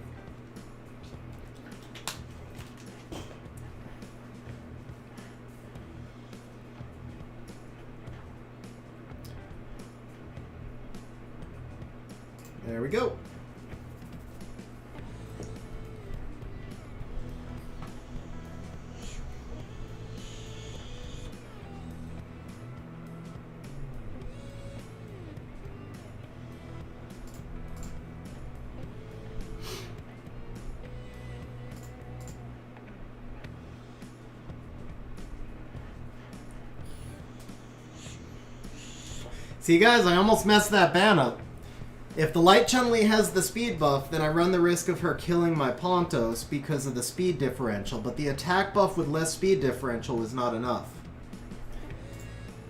There we go. See, guys, I almost messed that ban up. If the Light Chun-Li has the speed buff, then I run the risk of her killing my Pontos because of the speed differential, but the attack buff with less speed differential is not enough.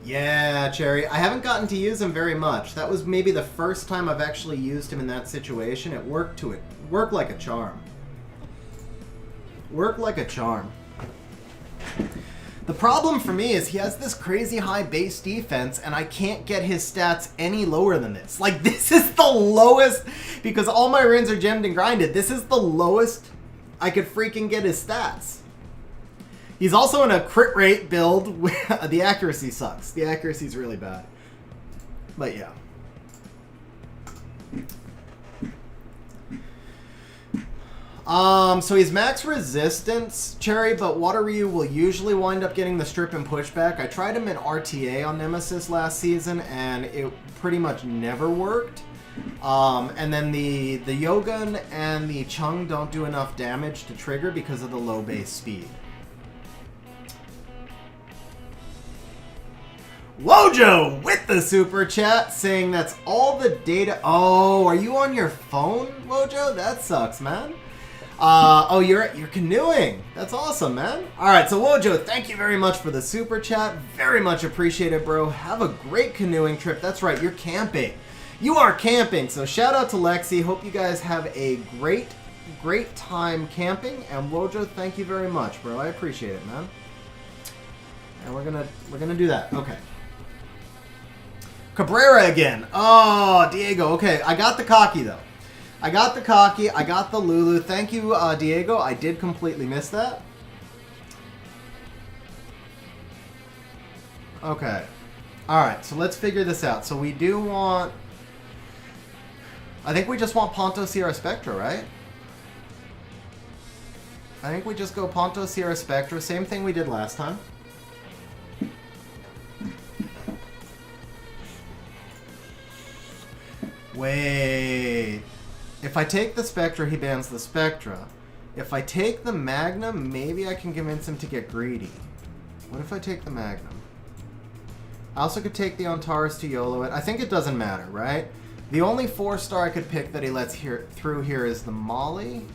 Yeah, Cherry. I haven't gotten to use him very much. That was maybe the first time I've actually used him in that situation. It worked like a charm. Worked like a charm. The problem for me is he has this crazy high base defense, and I can't get his stats any lower than this. Like, this is the lowest, because all my runes are gemmed and grinded. This is the lowest I could freaking get his stats. He's also in a crit rate build. The accuracy sucks. The accuracy is really bad. But yeah. So he's max resistance, Cherry, but Water Ryu will usually wind up getting the strip and pushback. I tried him in RTA on Nemesis last season, and it pretty much never worked. And then the Yogun and the Chung don't do enough damage to trigger because of the low base speed. Wojo with the super chat saying that's all the data. Oh, are you on your phone, Wojo? That sucks, man. Oh, you're canoeing. That's awesome, man. All right, so Wojo, thank you very much for the super chat. Very much appreciated, bro. Have a great canoeing trip. That's right, you're camping. You are camping. So shout out to Lexi. Hope you guys have a great time camping. And Wojo, thank you very much, bro. I appreciate it, man. And we're gonna do that. Okay. Cabrera again. Oh, Diego. Okay, I got the cocky, though. I got the cocky. I got the Lulu. Thank you, Diego. I did completely miss that. Okay. Alright, so let's figure this out. So we do want... I think we just want Ponto Sierra Spectra, right? I think we just go Ponto Sierra Spectra. Same thing we did last time. Wait. If I take the Spectra, he bans the Spectra. If I take the Magnum, maybe I can convince him to get greedy. What if I take the Magnum? I also could take the Antares to YOLO it. I think it doesn't matter, right? The only 4-star I could pick that he lets through here is the Molly.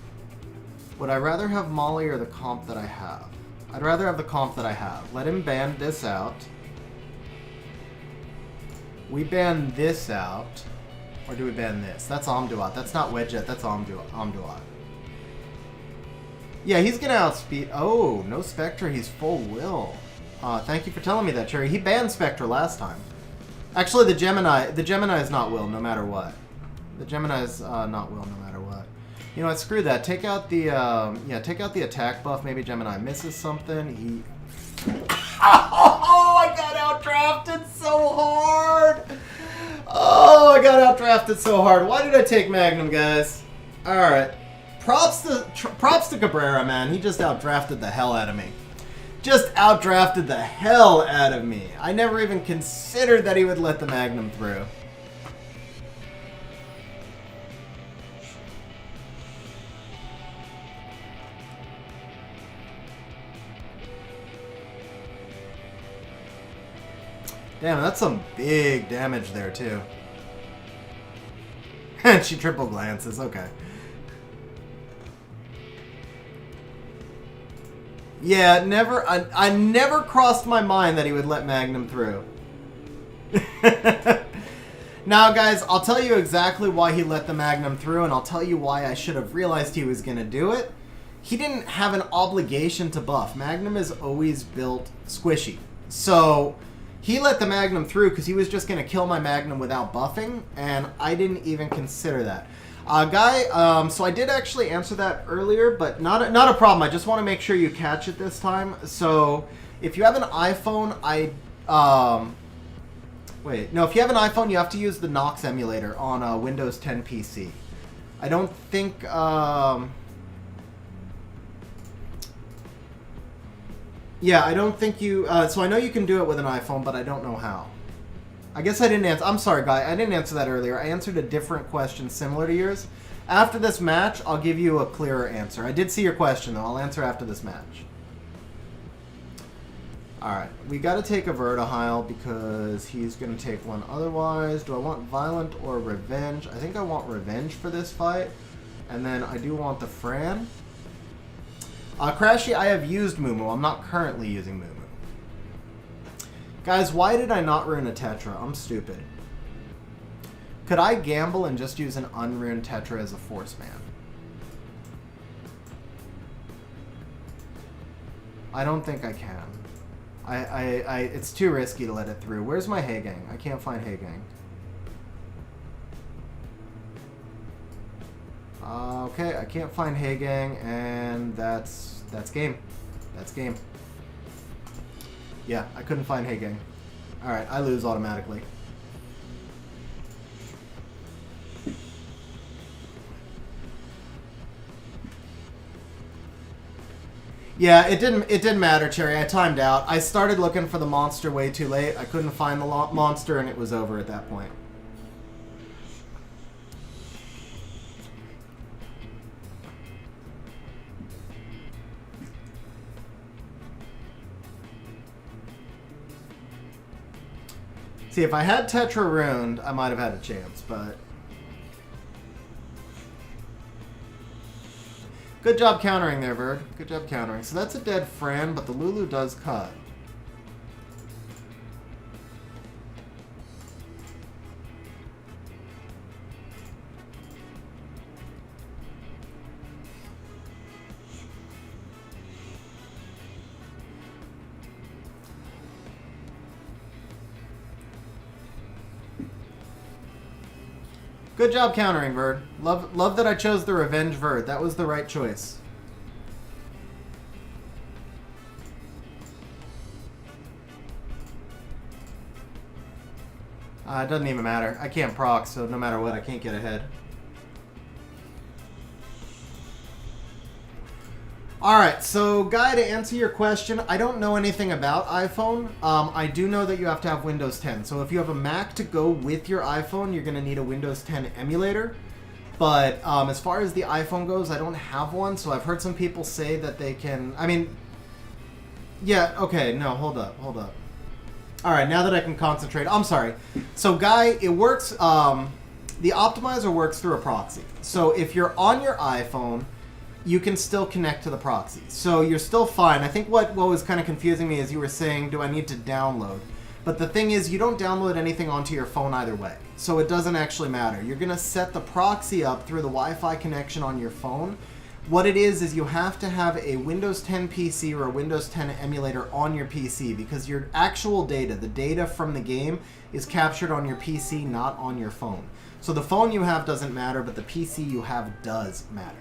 Would I rather have Molly or the comp that I have? I'd rather have the comp that I have. Let him ban this out. We ban this out. Or do we ban this? That's Amduat. That's not Wedget. That's Amduat. Yeah, he's going to outspeed... Oh, no Spectra. He's full will. Thank you for telling me that, Cherry. He banned Spectra last time. Actually, the Gemini is not will no matter what. The Gemini is not will no matter what. You know what? Screw that. Take out the... take out the attack buff. Maybe Gemini misses something. Oh, I got outdrafted so hard! Oh, I got outdrafted so hard. Why did I take Magnum, guys? Alright. Props to Cabrera, man. He just outdrafted the hell out of me. Just outdrafted the hell out of me. I never even considered that he would let the Magnum through. Damn, that's some big damage there, too. And she triple glances, okay. Yeah, I never crossed my mind that he would let Magnum through. Now, guys, I'll tell you exactly why he let the Magnum through, and I'll tell you why I should have realized he was going to do it. He didn't have an obligation to buff. Magnum is always built squishy. So... he let the Magnum through because he was just going to kill my Magnum without buffing, and I didn't even consider that. So I did actually answer that earlier, but not a problem. I just want to make sure you catch it this time. So if you have an iPhone, if you have an iPhone, you have to use the Nox emulator on Windows 10 PC. I don't think... yeah, I don't think you... so I know you can do it with an iPhone, but I don't know how. I guess I didn't answer... I'm sorry, Guy. I didn't answer that earlier. I answered a different question similar to yours. After this match, I'll give you a clearer answer. I did see your question, though. I'll answer after this match. Alright. We got to take a Vertihile because he's going to take one otherwise. Do I want Violent or Revenge? I think I want Revenge for this fight. And then I do want the Fran. Crashy, I have used Mumu. I'm not currently using Mumu. Guys, why did I not rune a Tetra? I'm stupid. Could I gamble and just use an unruined Tetra as a Force Man? I don't think I can. It's too risky to let it through. Where's my Heigang? I can't find Heigang. Okay, I can't find Heigang, and that's game. That's game. Yeah, I couldn't find Heigang. Alright, I lose automatically. Yeah, it didn't matter, Cherry. I timed out. I started looking for the monster way too late. I couldn't find the monster, and it was over at that point. See, if I had Tetra ruined, I might have had a chance, but... Good job countering there, Verd. Good job countering. So that's a dead Fran, but the Lulu does cut. Good job countering, Verd. Love that I chose the Revenge Verd. That was the right choice. It doesn't even matter. I can't proc, so no matter what, I can't get ahead. Alright, so Guy, to answer your question, I don't know anything about iPhone. I do know that you have to have Windows 10. So if you have a Mac to go with your iPhone, you're going to need a Windows 10 emulator. But as far as the iPhone goes, I don't have one. So I've heard some people say that they can... I mean... Yeah, okay, no, hold up. Alright, now that I can concentrate... I'm sorry. So Guy, it works... the optimizer works through a proxy. So if you're on your iPhone... you can still connect to the proxy. So you're still fine. I think what was kind of confusing me is you were saying, do I need to download? But the thing is, you don't download anything onto your phone either way. So it doesn't actually matter. You're going to set the proxy up through the Wi-Fi connection on your phone. What it is you have to have a Windows 10 PC or a Windows 10 emulator on your PC because your actual data, the data from the game, is captured on your PC, not on your phone. So the phone you have doesn't matter, but the PC you have does matter.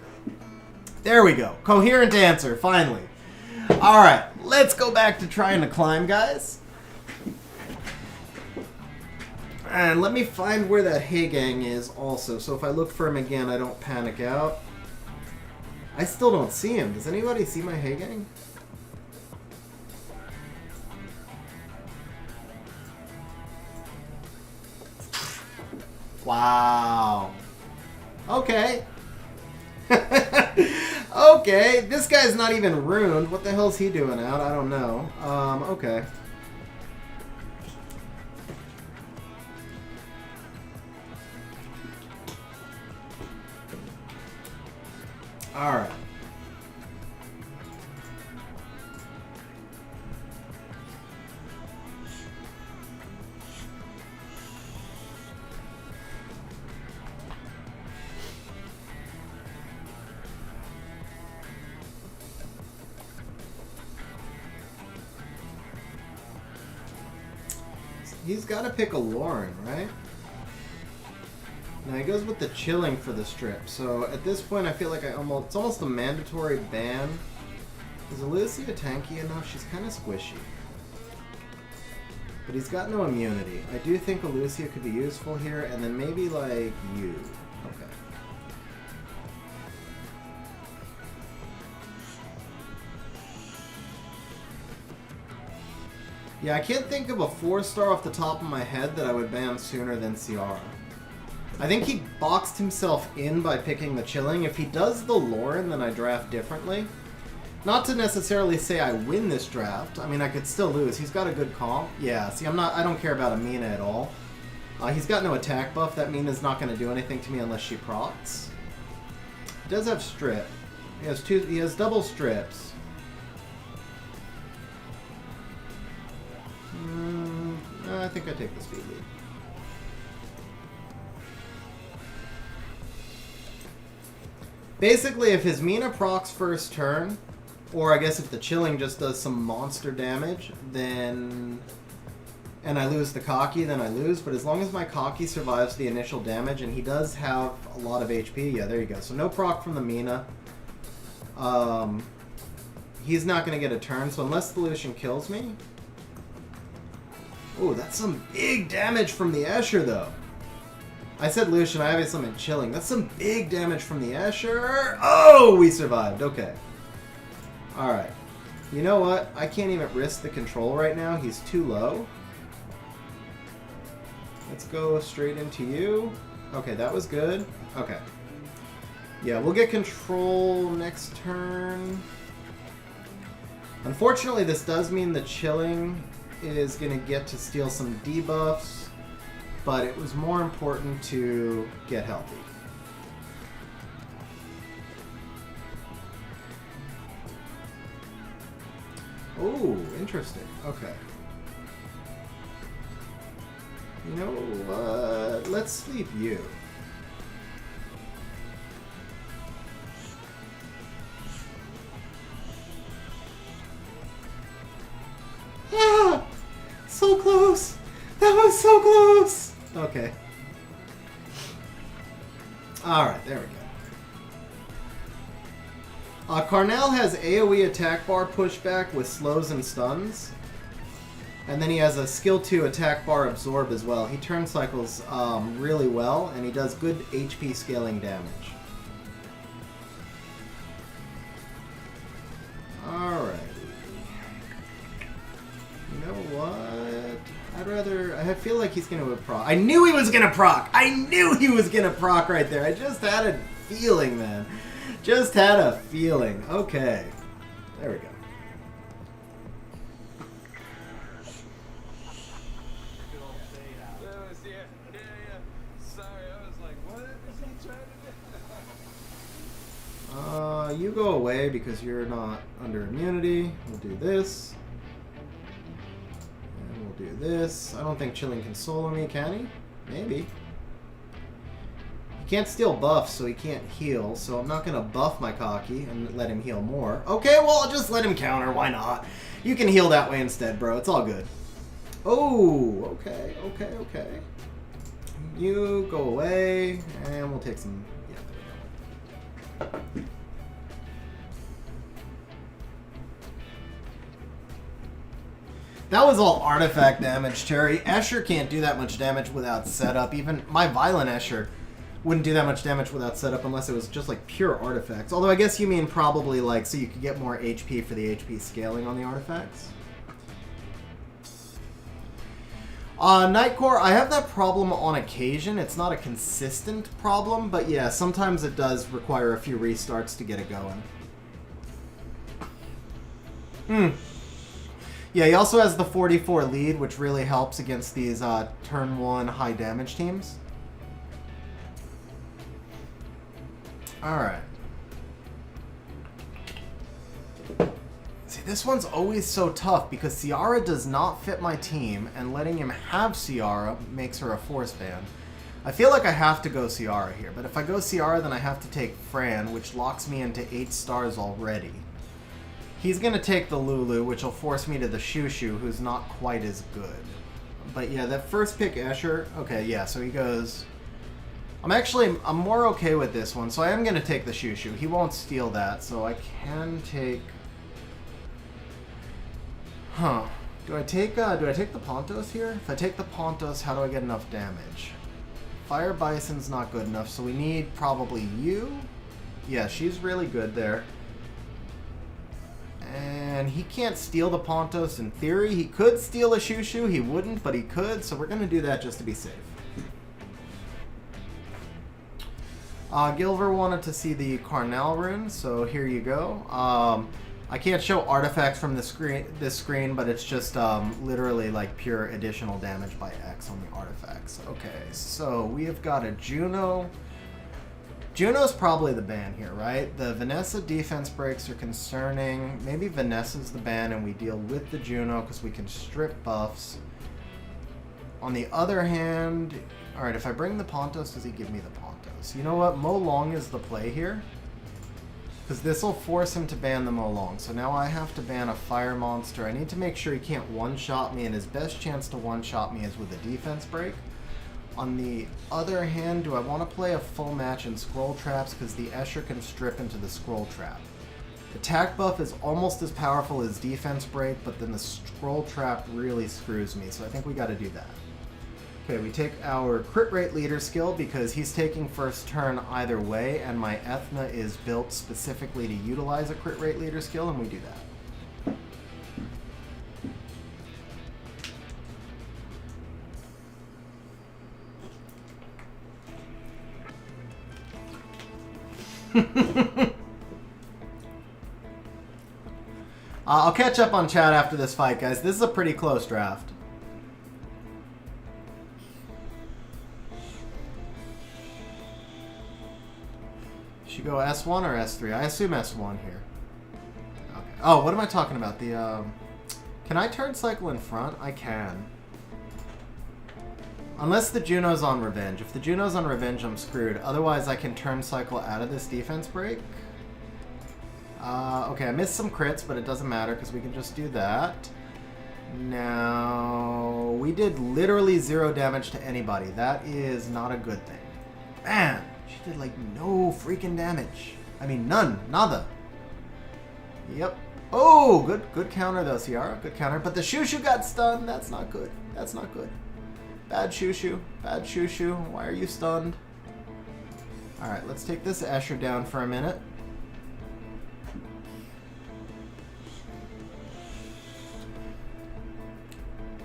There we go. Coherent answer, finally. Alright, let's go back to trying to climb, guys. And let me find where that Hey Gang is also, so if I look for him again, I don't panic out. I still don't see him. Does anybody see my Hey Gang? Wow. Okay. Okay, this guy's not even ruined. What the hell's he doing out? I don't know. Okay. Alright. He's got to pick a Lauren, right? Now he goes with the chilling for the strip. So at this point, I feel like it's almost a mandatory ban. Is Alicia tanky enough? She's kind of squishy. But he's got no immunity. I do think Alicia could be useful here, and then maybe like you. Okay. Yeah, I can't think of a 4-star off the top of my head that I would ban sooner than Ciara. I think he boxed himself in by picking the chilling. If he does the Lauren, then I draft differently. Not to necessarily say I win this draft. I mean, I could still lose. He's got a good comp. Yeah, see, I don't care about Amina at all. He's got no attack buff. That Mina's not going to do anything to me unless she procs. He does have strip. He has double strips. I think I take the speed lead. Basically, if his Mina procs first turn, or I guess if the chilling just does some monster damage, then... and I lose the cocky, then I lose. But as long as my cocky survives the initial damage, and he does have a lot of HP, yeah, there you go. So no proc from the Mina. He's not going to get a turn, so unless the Lucian kills me... Oh, that's some big damage from the Escher, though. I said Lucian, I obviously meant chilling. That's some big damage from the Escher. Oh, we survived. Okay. Alright. You know what? I can't even risk the control right now. He's too low. Let's go straight into you. Okay, that was good. Okay. Yeah, we'll get control next turn. Unfortunately, this does mean the chilling is going to get to steal some debuffs, but it was more important to get healthy. Oh, interesting. Okay. You know what? Let's sleep you. Ah! So close! That was so close! Okay. Alright, there we go. Carnell has AoE attack bar pushback with slows and stuns. And then he has a skill 2 attack bar absorb as well. He turn cycles really well, and he does good HP scaling damage. Alright. You know what? I feel like he's going to proc. I knew he was going to proc! I knew he was going to proc right there! I just had a feeling, man. Just had a feeling. Okay. There we go. You go away because you're not under immunity. We'll do this. And we'll do this. I don't think Chilling can solo me, can he? Maybe. He can't steal buffs, so he can't heal, so I'm not going to buff my cocky and let him heal more. Okay, well, I'll just let him counter. Why not? You can heal that way instead, bro. It's all good. Oh, okay, okay, okay. You go away, and we'll take some... Yeah, there we go. That was all artifact damage, Terry. Escher can't do that much damage without setup. Even my Violent Escher wouldn't do that much damage without setup unless it was just like pure artifacts. Although I guess you mean probably like so you could get more HP for the HP scaling on the artifacts. Nightcore, I have that problem on occasion. It's not a consistent problem, but yeah, sometimes it does require a few restarts to get it going. Yeah, he also has the 44 lead, which really helps against these turn 1 high damage teams. Alright. See, this one's always so tough because Ciara does not fit my team, and letting him have Ciara makes her a force ban. I feel like I have to go Ciara here, but if I go Ciara, then I have to take Fran, which locks me into 8 stars already. He's going to take the Lulu, which will force me to the Shushu, who's not quite as good. But yeah, that first pick Escher, okay, yeah, so he goes... I'm more okay with this one, so I am going to take the Shushu. He won't steal that, so I can take... Huh. Do I take the Pontos here? If I take the Pontos, how do I get enough damage? Fire Bison's not good enough, so we need probably you. Yeah, she's really good there. And he can't steal the Pontos in theory. He could steal a Shushu. He wouldn't, but he could. So we're going to do that just to be safe. Gilver wanted to see the Carnell rune, so here you go. I can't show artifacts from this screen, but it's just literally like pure additional damage by X on the artifacts. Okay, so we have got a Juno. Juno's probably the ban here, right? The Vanessa defense breaks are concerning. Maybe Vanessa's the ban and we deal with the Juno because we can strip buffs. On the other hand, alright, if I bring the Pontos, does he give me the Pontos? You know what? Mo Long is the play here. Because this will force him to ban the Mo Long. So now I have to ban a fire monster. I need to make sure he can't one-shot me, and his best chance to one-shot me is with a defense break. On the other hand, do I want to play a full match in Scroll Traps because the Escher can strip into the Scroll Trap. Attack buff is almost as powerful as defense break, but then the Scroll Trap really screws me, so I think we got to do that. Okay, we take our crit rate leader skill because he's taking first turn either way, and my Ethna is built specifically to utilize a crit rate leader skill, and we do that. I'll catch up on chat after this fight, guys. This is a pretty close draft. Should go S1 or S3? I assume S1 here. Okay. Oh, what am I talking about? The can I turn cycle in front? I can. Unless the Juno's on revenge. If the Juno's on revenge, I'm screwed. Otherwise, I can turn cycle out of this defense break. Okay, I missed some crits, but it doesn't matter because we can just do that. Now, we did literally 0 damage to anybody. That is not a good thing. Man, she did like no freaking damage. I mean, none. Nada. Yep. Oh, good counter though, Ciara. Good counter. But the Shushu got stunned. That's not good. That's not good. Bad Shushu. Bad Shushu. Why are you stunned? Alright, let's take this Escher down for a minute.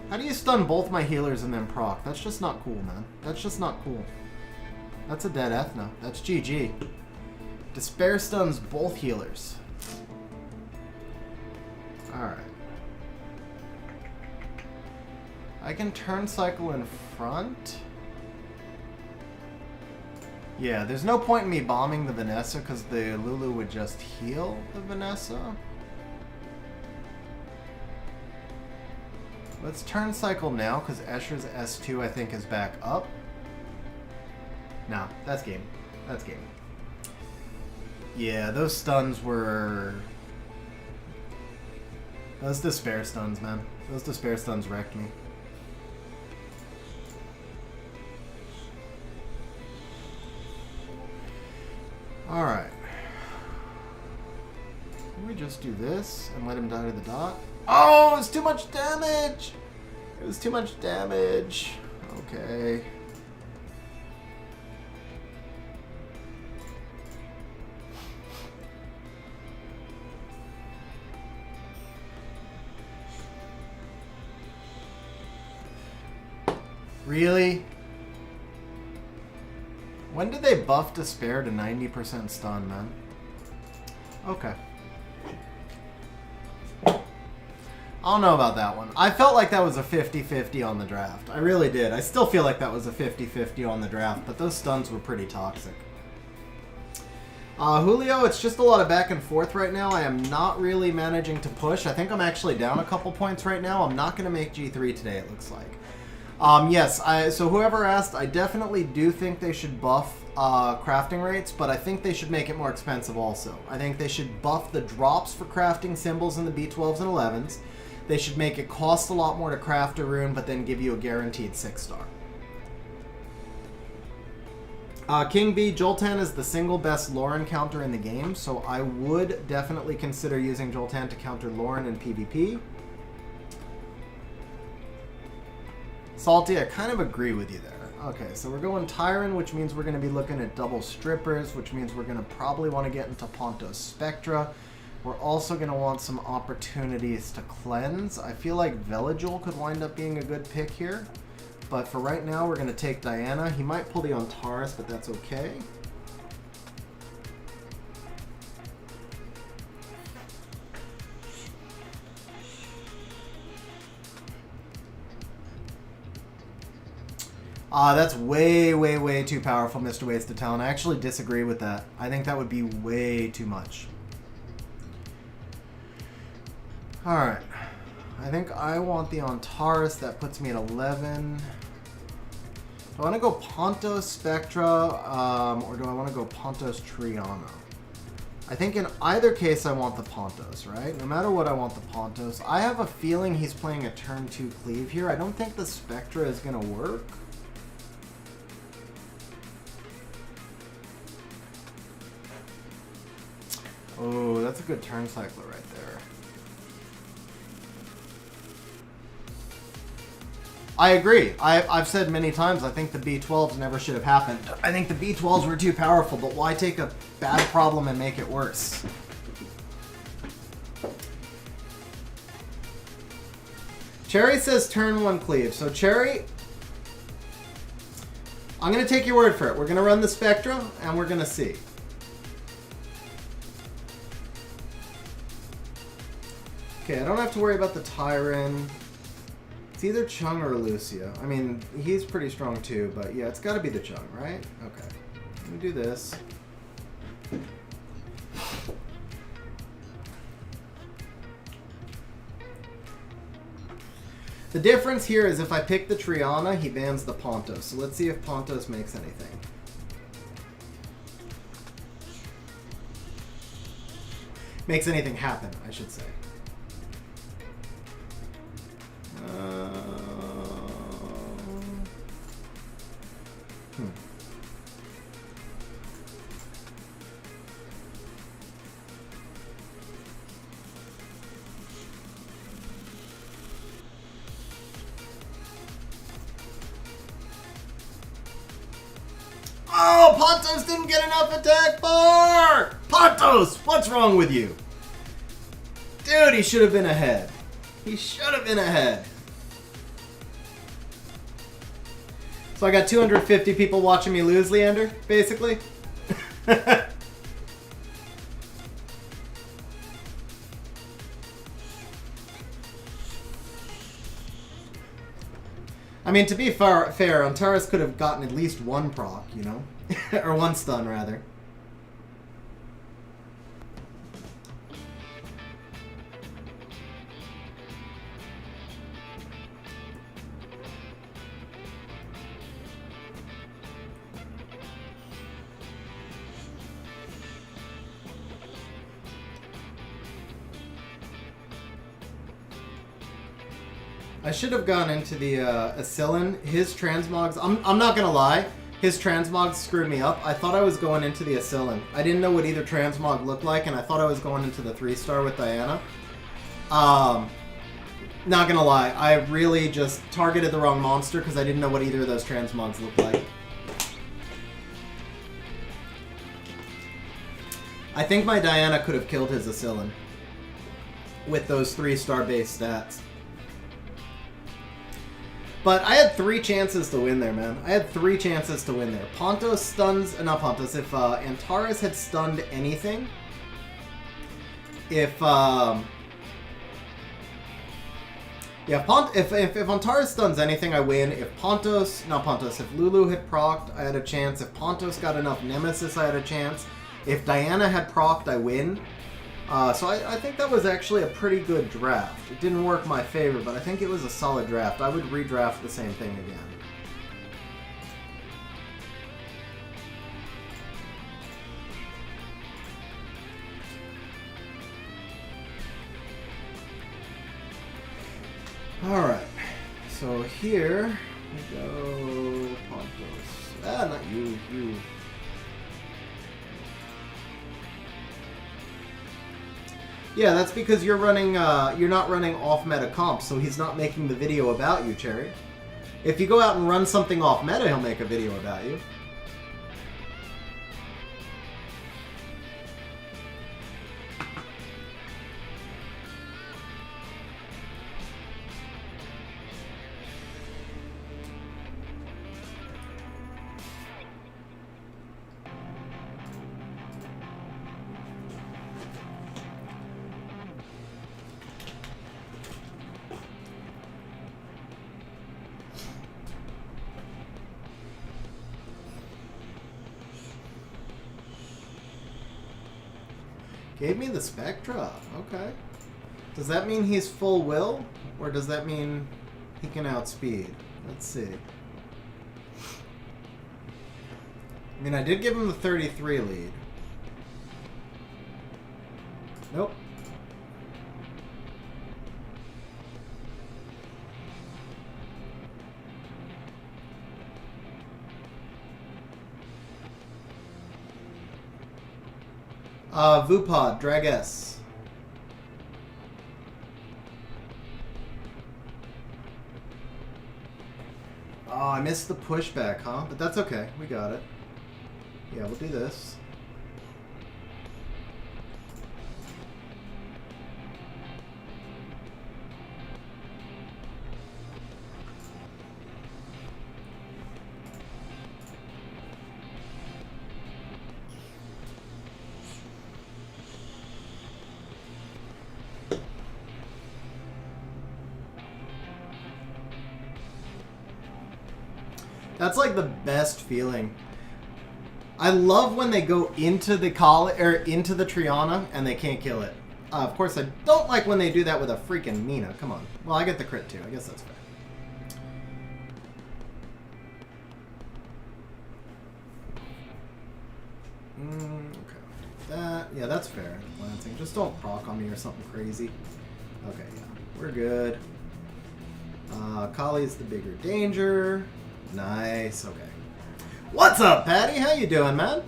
How do you stun both my healers and then proc? That's just not cool, man. That's just not cool. That's a dead Ethna. That's GG. Despair stuns both healers. Alright. I can turn cycle in front. Yeah, there's no point in me bombing the Vanessa because the Lulu would just heal the Vanessa. Let's turn cycle now, because Escher's S2, I think, is back up. No, that's game. That's game. Yeah, those stuns were... Those despair stuns, man. Those despair stuns wrecked me. Alright. Can we just do this and let him die to the dot? Oh, it's too much damage! It was too much damage. Okay. Really? When did they buff Despair to 90% stun, man? Okay. I don't know about that one. I felt like that was a 50-50 on the draft. I really did. I still feel like that was a 50-50 on the draft, but those stuns were pretty toxic. Julio, it's just a lot of back and forth right now. I am not really managing to push. I think I'm actually down a couple points right now. I'm not going to make G3 today, it looks like. Yes, so whoever asked, I definitely do think they should buff crafting rates, but I think they should make it more expensive also. I think they should buff the drops for crafting symbols in the B12s and 11s. They should make it cost a lot more to craft a rune, but then give you a guaranteed 6-star. King B, Joltan is the single best Lauren counter in the game, so I would definitely consider using Joltan to counter Lauren in PvP. Salty, I kind of agree with you there. Okay, so we're going Tyron, which means we're going to be looking at double strippers, which means we're going to probably want to get into Ponto's Spectra. We're also going to want some opportunities to cleanse. I feel like Veligil could wind up being a good pick here. But for right now, we're going to take Diana. He might pull the Antares, but that's okay. That's way, way, way too powerful, Mr. Wasted Talent. I actually disagree with that. I think that would be way too much. Alright. I think I want the Antares. That puts me at 11. Do I want to go Pontos Spectra, or do I want to go Pontos Triana? I think in either case I want the Pontos, right? No matter what, I want the Pontos. I have a feeling he's playing a turn 2 cleave here. I don't think the Spectra is going to work. Oh, that's a good turn cycler right there. I agree. I've said many times, I think the B12s never should have happened. I think the B12s were too powerful, but why take a bad problem and make it worse? Cherry says turn 1 cleave. So Cherry, I'm going to take your word for it. We're going to run the Spectra, and we're going to see. Okay, I don't have to worry about the Tyran. It's either Chung or Lucia. I mean, he's pretty strong too, but yeah, it's got to be the Chung, right? Okay. Let me do this. The difference here is if I pick the Triana, he bans the Pontos. So let's see if Pontos makes anything. Makes anything happen, I should say. Oh, Pontos didn't get enough attack bar! Pontos, what's wrong with you? Dude, he should have been ahead. He should have been ahead. So I got 250 people watching me lose, Leander, basically. I mean, to be fair, Antares could have gotten at least one proc, you know? Or one stun, rather. I should have gone into the Asillin. His transmogs, I'm not gonna lie, his transmogs screwed me up. I thought I was going into the Asillin. I didn't know what either transmog looked like, and I thought I was going into the 3-star with Diana. Not gonna lie, I really just targeted the wrong monster because I didn't know what either of those transmogs looked like. I think my Diana could have killed his Asillin with those 3-star base stats. But I had 3 chances to win there, man. I had 3 chances to win there. Pontos stuns... not Pontos. If Antares had stunned anything... If... yeah, if Antares stuns anything, I win. If Pontos... not Pontos. If Lulu had procced, I had a chance. If Pontos got enough Nemesis, I had a chance. If Diana had procced, I win. So I think that was actually a pretty good draft. It didn't work my favor, but I think it was a solid draft. I would redraft the same thing again. Alright, so here we go, Pontos. Ah, not you, you. Yeah, that's because you're running, you're not running off-meta comps, so he's not making the video about you, Cherry. If you go out and run something off-meta, he'll make a video about you. Gave me the Spectra. Okay. Does that mean he's full will? Or does that mean he can outspeed? Let's see. I mean, I did give him the 33 lead. Nope. Vupod, drag S. Oh, I missed the pushback, huh? But that's okay. We got it. Yeah, we'll do this. That's like the best feeling. I love when they go into the into the Triana and they can't kill it. Of course, I don't like when they do that with a freaking Mina. Come on. Well, I get the crit too. I guess that's fair. Okay. Yeah, that's fair. Lancing. Just don't proc on me or something crazy. Okay, yeah. We're good. Kali's the bigger danger. Nice. Okay. What's up, Patty? How you doing, man?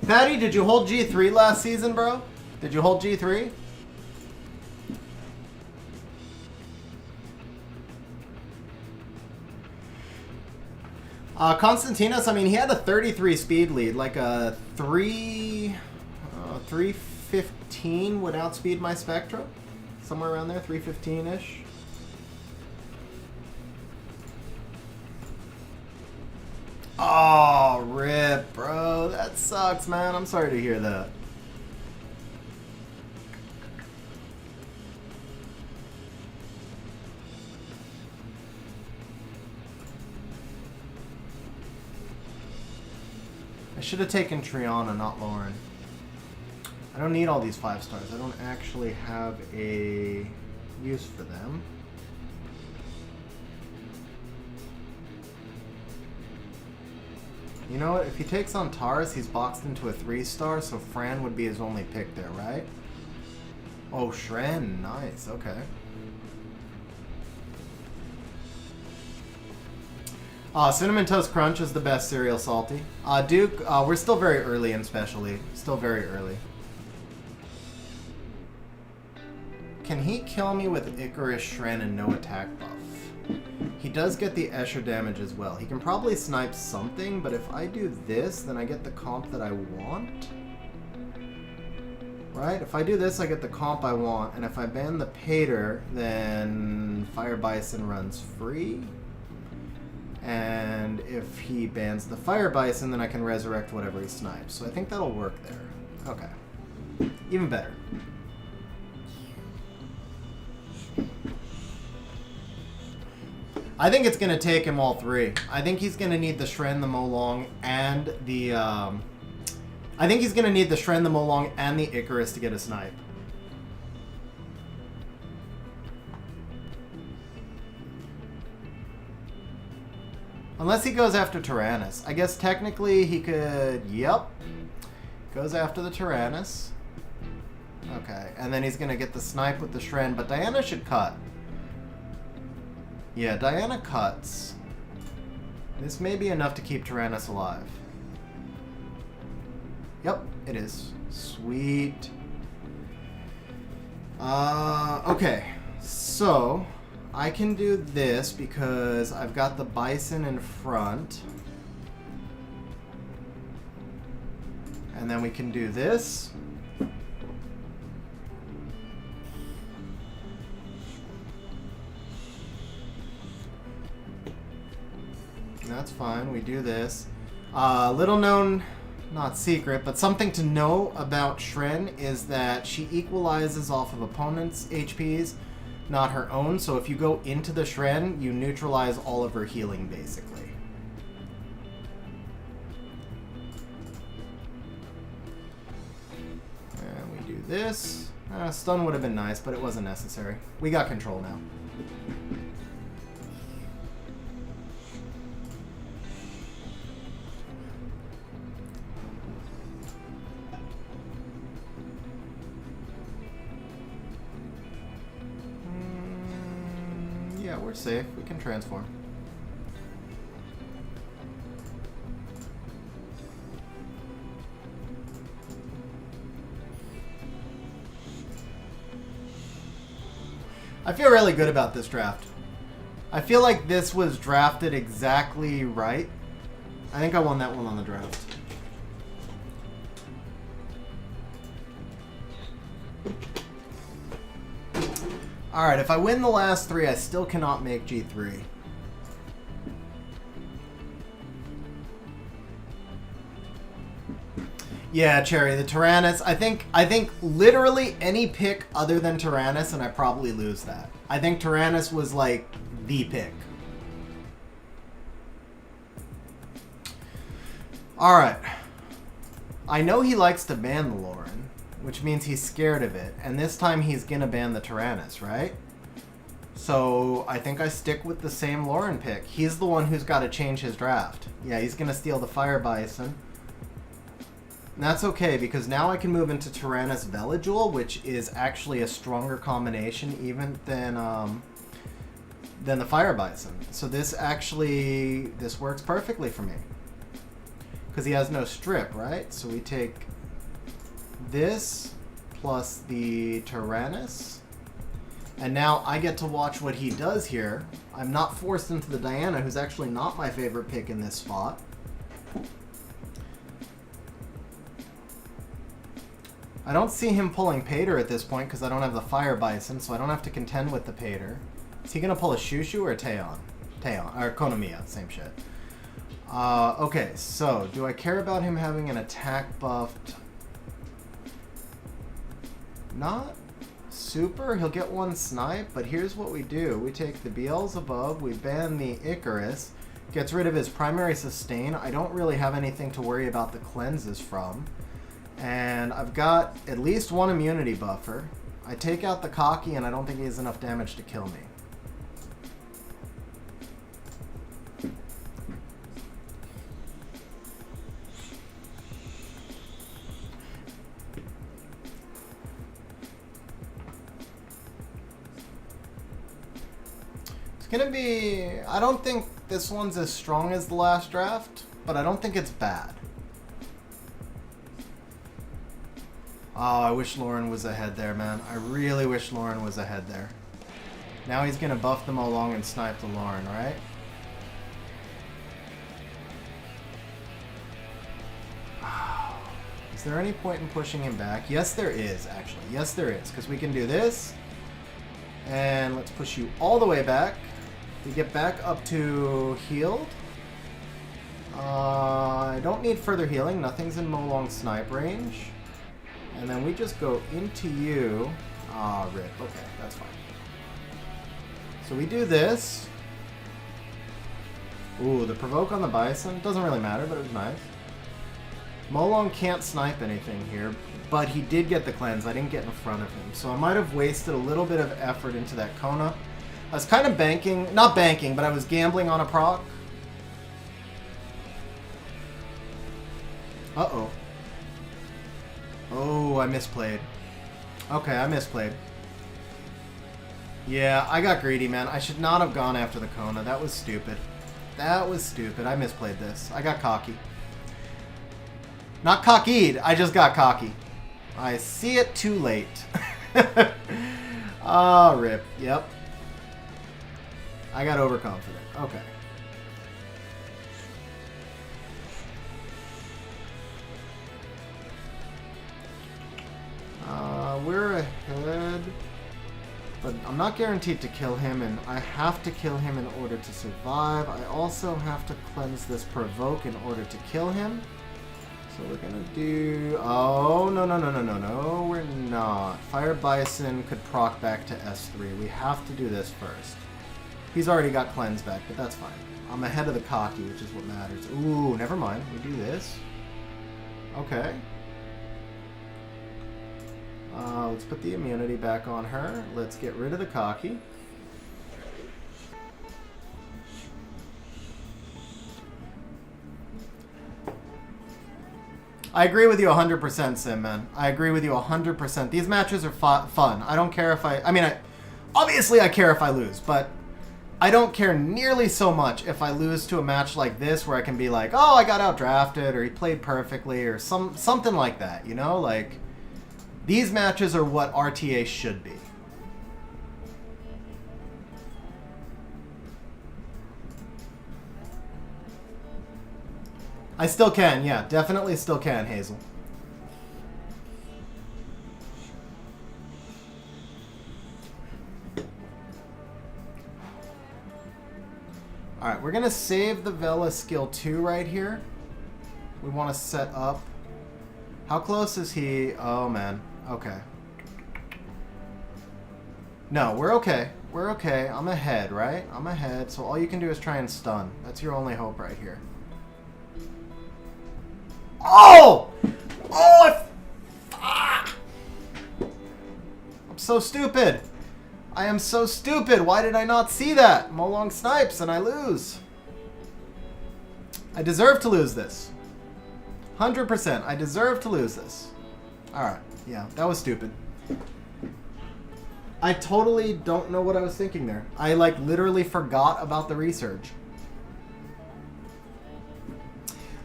Patty, did you hold G3 last season, bro? Did you hold G3? Constantinos, I mean, he had a 33 speed lead, like a 315 would outspeed my Spectra. Somewhere around there, 315-ish. Oh, rip, bro. That sucks, man. I'm sorry to hear that. I should have taken Triana, not Lauren. I don't need all these 5 stars. I don't actually have a use for them. You know what? If he takes on Taurus, he's boxed into a 3-star, so Fran would be his only pick there, right? Oh, Shren. Nice. Okay. Cinnamon Toast Crunch is the best cereal, Salty. Duke, we're still very early in Special League. Still very early. Can he kill me with Icarus, Shren, and no attack buff? He does get the Escher damage as well. He can probably snipe something, but if I do this, then I get the comp that I want. Right? If I do this, I get the comp I want. And if I ban the Pater, then Fire Bison runs free. And if he bans the Fire Bison, then I can resurrect whatever he snipes. So I think that'll work there. Okay. Even better. I think it's going to take him all 3. I think he's going to need the Shren, the Molong, and the... I think he's going to need the Shren, the Molong, and the Icarus to get a snipe. Unless he goes after Tyrannus. I guess technically he could... Yep. Goes after the Tyrannus. Okay. And then he's going to get the snipe with the Shren. But Diana should cut. Yeah, Diana cuts. This may be enough to keep Tyrannus alive. Yep, it is. Sweet. Okay. So... I can do this because I've got the Bison in front. And then we can do this. That's fine, we do this. Little known, not secret, but something to know about Shren is that she equalizes off of opponents' HPs, not her own, so if you go into the Shren, you neutralize all of her healing, basically. And we do this. Stun would have been nice, but it wasn't necessary. We got control now. Yeah, we're safe. We can transform. I feel really good about this draft. I feel like this was drafted exactly right. I think I won that one on the draft. Alright, if I win the last 3, I still cannot make G3. Yeah, Cherry, the Tyrannus. I think literally any pick other than Tyrannus, and I probably lose that. I think Tyrannus was like the pick. Alright. I know he likes to ban the Lauren, which means he's scared of it. And this time he's gonna ban the Tyrannus, right? So I think I stick with the same Lauren pick. He's the one who's got to change his draft. Yeah, he's gonna steal the Fire Bison. And that's okay, because now I can move into Tyrannus Veligul, which is actually a stronger combination even than the Fire Bison. So this works perfectly for me. Because he has no strip, right? So we take this plus the Tyrannus. And now I get to watch what he does here. I'm not forced into the Diana, who's actually not my favorite pick in this spot. I don't see him pulling Pater at this point because I don't have the Fire Bison, so I don't have to contend with the Pater. Is he going to pull a Shushu or a Taeon? Taeon, or Konomiya, same shit. Okay, so do I care about him having an attack buffed? Not super. He'll get one snipe, but here's what we do. We take the Beelzebub, we ban the Icarus, gets rid of his primary sustain. I don't really have anything to worry about the cleanses from. And I've got at least one immunity buffer. I take out the Cocky, and I don't think he has enough damage to kill me. It's gonna be... I don't think this one's as strong as the last draft, but I don't think it's bad. Oh, I wish Lauren was ahead there, man. I really wish Lauren was ahead there. Now he's gonna buff them all along and snipe the Lauren, right? Is there any point in pushing him back? Yes, there is, actually. Yes, there is, because we can do this. And let's push you all the way back. We get back up to healed. I don't need further healing. Nothing's in Molong snipe range. And then we just go into you. Ah, rip. Okay, that's fine. So we do this. Ooh, the provoke on the Bison. Doesn't really matter, but it was nice. Molong can't snipe anything here, but he did get the cleanse. I didn't get in front of him. So I might have wasted a little bit of effort into that Kona. I was kind of banking, not banking, but I was gambling on a proc. Uh-oh. Oh, I misplayed. Okay, I misplayed. Yeah, I got greedy, man. I should not have gone after the Kona. That was stupid. That was stupid. I misplayed this. I got cocky. Not cockeyed. I just got cocky. I see it too late. Oh, rip. Yep. I got overconfident. Okay. We're ahead, but I'm not guaranteed to kill him, and I have to kill him in order to survive. I also have to cleanse this provoke in order to kill him. So we're gonna do... Oh, no, we're not. Fire Bison could proc back to S3. We have to do this first. He's already got cleanse back, but that's fine. I'm ahead of the Cocky, which is what matters. Ooh, never mind. We do this. Okay. Let's put the immunity back on her. Let's get rid of the Cocky. I agree with you 100%, Sim, man. I agree with you 100%. These matches are fun. I don't care if I mean, obviously I care if I lose, but I don't care nearly so much if I lose to a match like this where I can be like, oh, I got outdrafted, or he played perfectly, or something like that, you know? Like, these matches are what RTA should be. I still can, yeah. Definitely still can, Hazel. Alright, we're going to save the Vela skill 2 right here. We want to set up How close is he? Oh, man. Okay. No, we're okay. We're okay. I'm ahead, right? I'm ahead. So all you can do is try and stun. That's your only hope right here. Oh! Oh! I'm so stupid. I am so stupid. Why did I not see that? Molong snipes and I lose. I deserve to lose this. 100%. I deserve to lose this. Alright. Yeah, that was stupid. I totally don't know what I was thinking there. I, like, literally forgot about the research.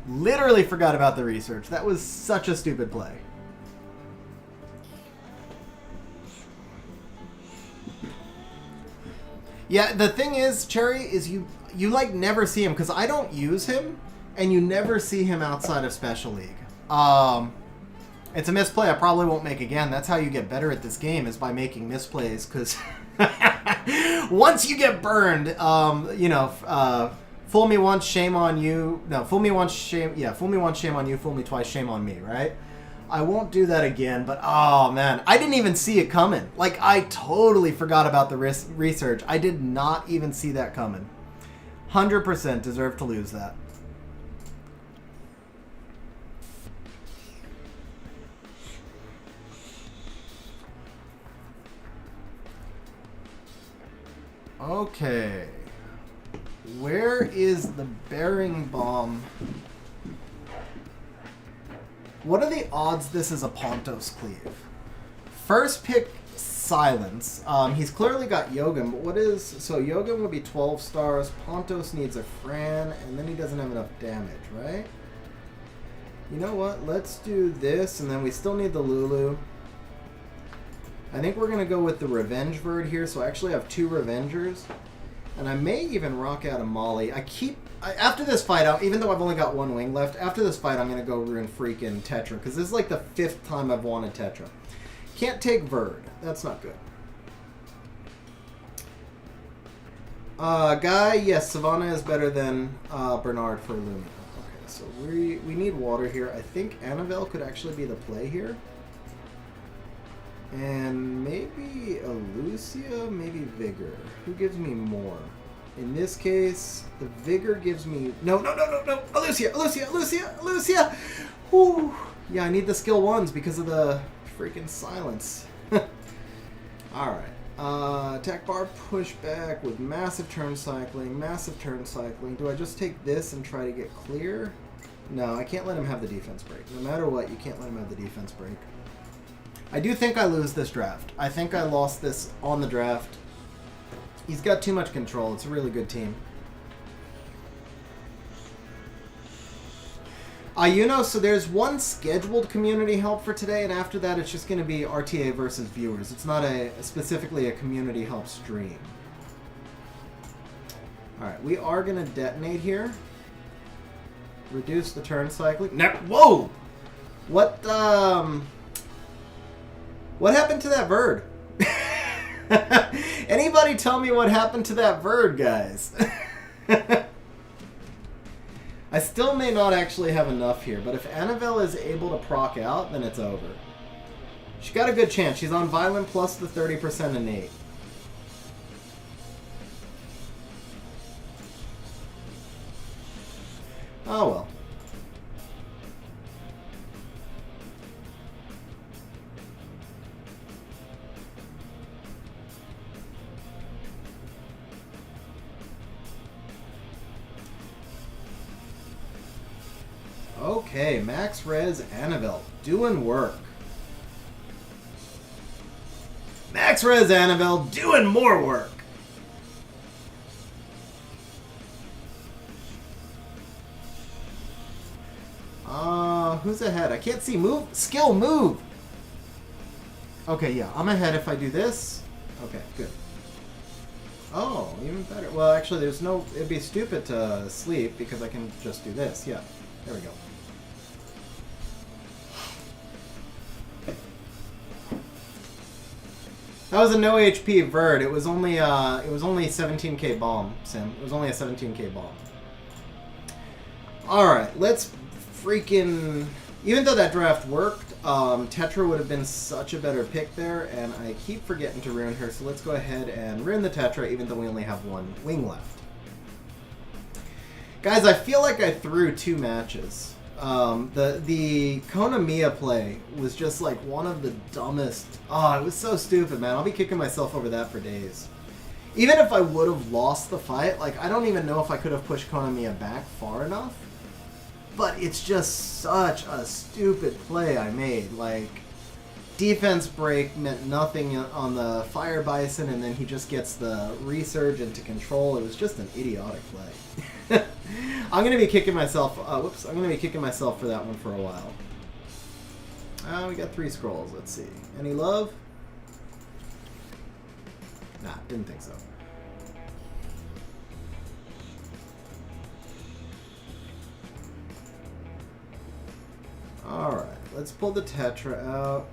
Literally forgot about the research. That was such a stupid play. Yeah, the thing is, Cherry, is you like never see him, because I don't use him, and you never see him outside of Special League. It's a misplay I probably won't make again. That's how you get better at this game, is by making misplays, because once you get burned, you know, fool me once, shame on you. No, fool me once, shame, yeah, fool me once, shame on you, fool me twice, shame on me, right? I won't do that again, but oh man, I didn't even see it coming. Like, I totally forgot about the research. I did not even see that coming. 100% deserve to lose that. Okay. Where is the bearing bomb? What are the odds this is a Pontos cleave? First pick, Silence. He's clearly got Yogin, but what is... So Yogin would be 12 stars. Pontos needs a Fran, and then he doesn't have enough damage, right? You know what? Let's do this, and then we still need the Lulu. I think we're going to go with the Revenge Bird here, so I actually have 2 Revengers. And I may even rock out a Molly. After this fight, even though I've only got 1 wing left, after this fight I'm going to go ruin freaking Tetra, because this is like the 5th time I've wanted Tetra. Can't take Verd. That's not good. Guy, yes, Savannah is better than Bernard for Lumina. Okay, so we need water here. I think Annabelle could actually be the play here. And maybe a Lucia, maybe Vigor. Who gives me more? In this case, the Vigor gives me... No. Lucia! Whew. Yeah, I need the skill 1s because of the freaking silence. Alright. Attack bar pushback with massive turn cycling. Do I just take this and try to get clear? No, I can't let him have the defense break. No matter what, you can't let him have the defense break. I do think I lose this draft. I think I lost this on the draft. He's got too much control. It's a really good team. You know, so there's one scheduled community help for today, and after that it's just going to be RTA versus viewers. It's not specifically a community help stream. Alright, we are going to detonate here. Reduce the turn cycling. Whoa! What happened to that bird? Anybody tell me what happened to that bird, guys? I still may not actually have enough here, but if Annabelle is able to proc out, then it's over. She got a good chance. She's on Violent plus the 30% innate. Oh well. Okay, Max Res Annabelle doing work. Max Res Annabelle doing more work. Who's ahead? I can't see. Move. Skill move. Okay, yeah. I'm ahead if I do this. Okay, good. Oh, even better. Well, actually, there's no... It'd be stupid to sleep because I can just do this. Yeah. There we go. That was a no HP Verd. It was only 17k bomb, Sim. It was only a 17k bomb. All right, let's freaking Even though that draft worked, Tetra would have been such a better pick there, and I keep forgetting to ruin her, so let's go ahead and ruin the Tetra, even though we only have one wing left. Guys, I feel like I threw 2 matches. The Konamiya play was just like one of the dumbest. Oh, it was so stupid, man. I'll be kicking myself over that for days. Even if I would have lost the fight, like, I don't even know if I could have pushed Konamiya back far enough. But it's just such a stupid play I made. Like, defense break meant nothing on the Fire Bison, and then he just gets the resurge into control. It was just an idiotic play. I'm gonna be kicking myself. Whoops! I'm gonna be kicking myself for that one for a while. We got 3 scrolls. Let's see. Any love? Nah, didn't think so. All right, let's pull the Tetra out.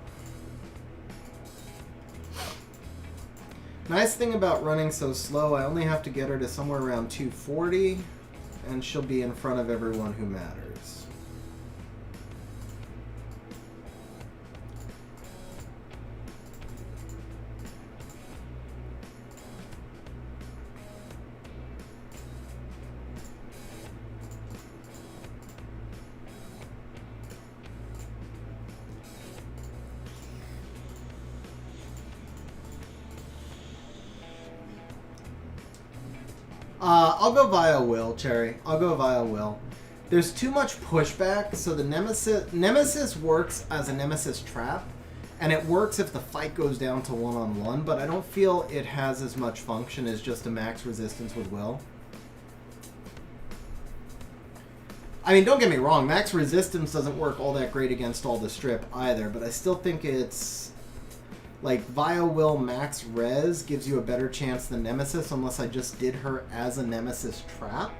Nice thing about running so slow, I only have to get her to somewhere around 240, and she'll be in front of everyone who matters. I'll go via Will, Cherry. I'll go via Will. There's too much pushback, so the Nemesis works as a Nemesis trap, and it works if the fight goes down to 1-on-1, but I don't feel it has as much function as just a max resistance with Will. I mean, don't get me wrong, max resistance doesn't work all that great against all the strip either, but I still think it's... like, via Will max res gives you a better chance than Nemesis, unless I just did her as a Nemesis trap.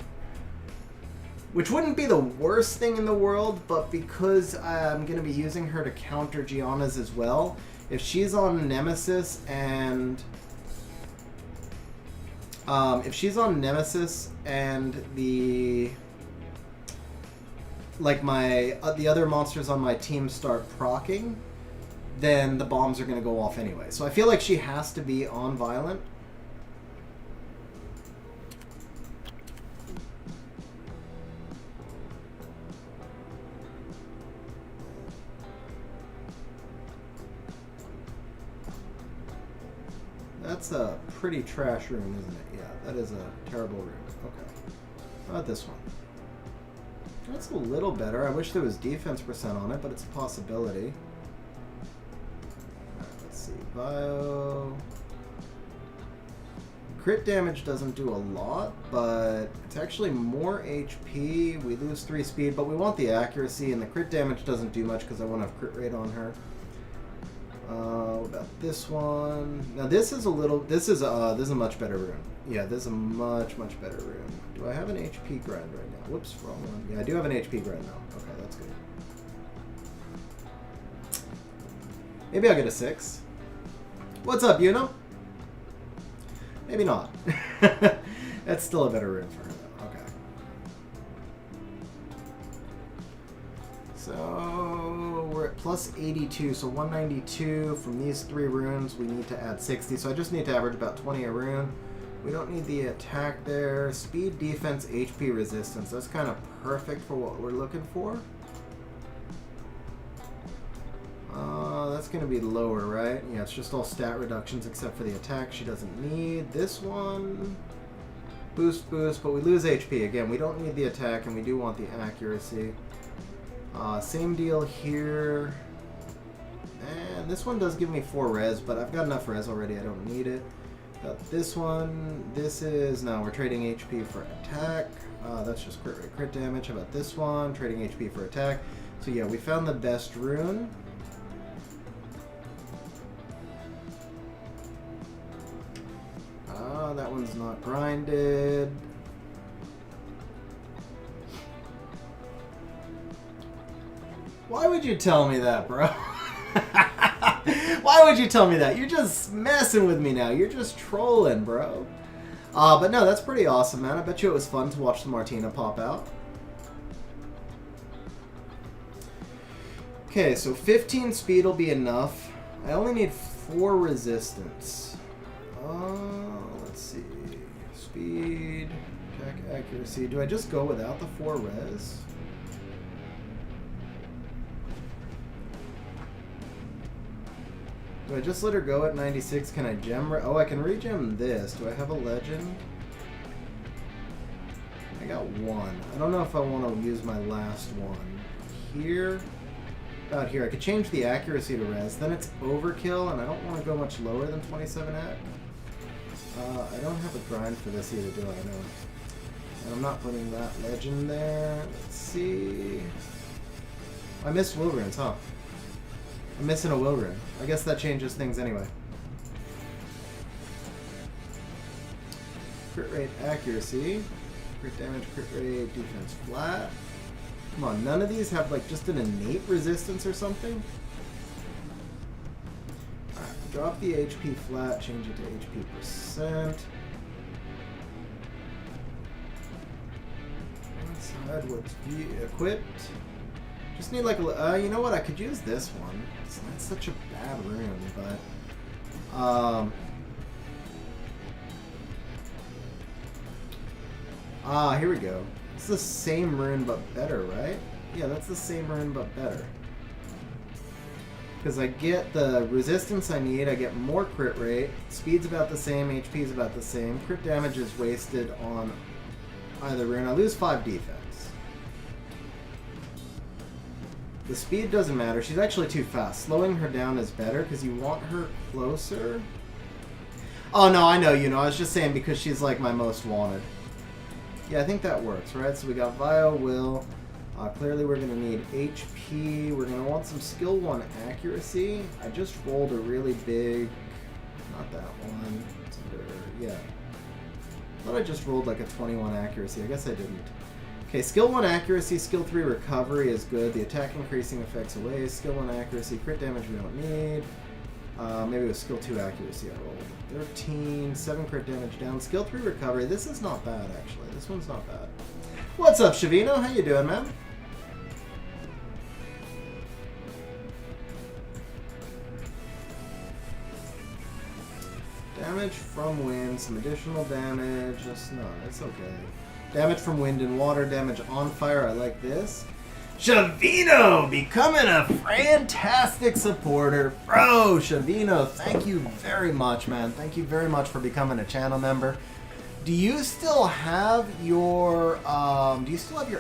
Which wouldn't be the worst thing in the world, but because I'm going to be using her to counter Gianna's as well, if she's on Nemesis and... if she's on Nemesis and the... like, the other monsters on my team start proccing, then the bombs are going to go off anyway. So I feel like she has to be on Violent. That's a pretty trash room, isn't it? Yeah, that is a terrible room. Okay. How about this one? That's a little better. I wish there was defense percent on it, but it's a possibility. Bio. Crit damage doesn't do a lot, but it's actually more HP. We lose 3 speed, but we want the accuracy, and the crit damage doesn't do much because I want to have crit rate on her. What about this one? Now this is a little. This is a much better rune. Yeah, this is a much better rune. Do I have an HP grind right now? Whoops, wrong one. Yeah, I do have an HP grind now. Okay, that's good. Maybe I'll get a 6. What's up, Yuno? Maybe not. That's still a better rune for her, though. Okay. So we're at plus 82, so 192. From these 3 runes, we need to add 60. So I just need to average about 20 a rune. We don't need the attack there. Speed, defense, HP, resistance. That's kind of perfect for what we're looking for. That's going to be lower, right? Yeah, it's just all stat reductions except for the attack. She doesn't need this one. Boost, but we lose HP. Again, we don't need the attack, and we do want the accuracy. Same deal here. And this one does give me 4 res, but I've got enough res already. I don't need it. Got this one. This is... no, we're trading HP for attack. That's just crit damage. How about this one? Trading HP for attack. So yeah, we found the best rune. That one's not grinded. Why would you tell me that, bro? Why would you tell me that? You're just messing with me now. You're just trolling, bro. But no, that's pretty awesome, man. I bet you it was fun to watch the Martina pop out. Okay, so 15 speed will be enough. I only need 4 resistance. Let's see. Speed, attack accuracy. Do I just go without the 4 res? Do I just let her go at 96? Can I gem? Oh, I can regem this. Do I have a legend? I got 1. I don't know if I want to use my last one. Here. About here. I could change the accuracy to res. Then it's overkill, and I don't want to go much lower than 27 I don't have a grind for this either, do I? No. And I'm not putting that legend there. Let's see. I missed will runes, huh? I'm missing a will rune. I guess that changes things anyway. Crit rate accuracy. Crit damage, crit rate, defense flat. Come on, none of these have like just an innate resistance or something? Alright, drop the HP flat, change it to HP percent. Inside what's equipped. Just need like a, you know what, I could use this one. It's not such a bad rune, but here we go. It's the same rune but better, right? Yeah, that's the same rune but better. Because I get the resistance I need, I get more crit rate, speed's about the same, HP is about the same, crit damage is wasted on either rune. I lose 5 defense. The speed doesn't matter, she's actually too fast. Slowing her down is better because you want her closer. Oh no, I know, you know, I was just saying because she's like my most wanted. Yeah, I think that works, right? So we got Vio, Will. Clearly we're going to need HP. We're going to want some skill 1 accuracy. I just rolled a really big... Not that one. It's under... Yeah. I thought I just rolled like a 21 accuracy. I guess I didn't. Okay, skill 1 accuracy, skill 3 recovery is good. The attack increasing effects away. Skill 1 accuracy, crit damage we don't need. Maybe it was skill 2 accuracy I rolled. 13, 7 crit damage down. Skill 3 recovery. This is not bad, actually. This one's not bad. What's up, Shavino? How you doing, man? Damage from wind. Some additional damage. Just no, it's okay. Damage from wind and water. Damage on fire. I like this. Shavino becoming a fantastic supporter. Bro, Shavino, thank you very much, man. Thank you very much for becoming a channel member. Do you still have your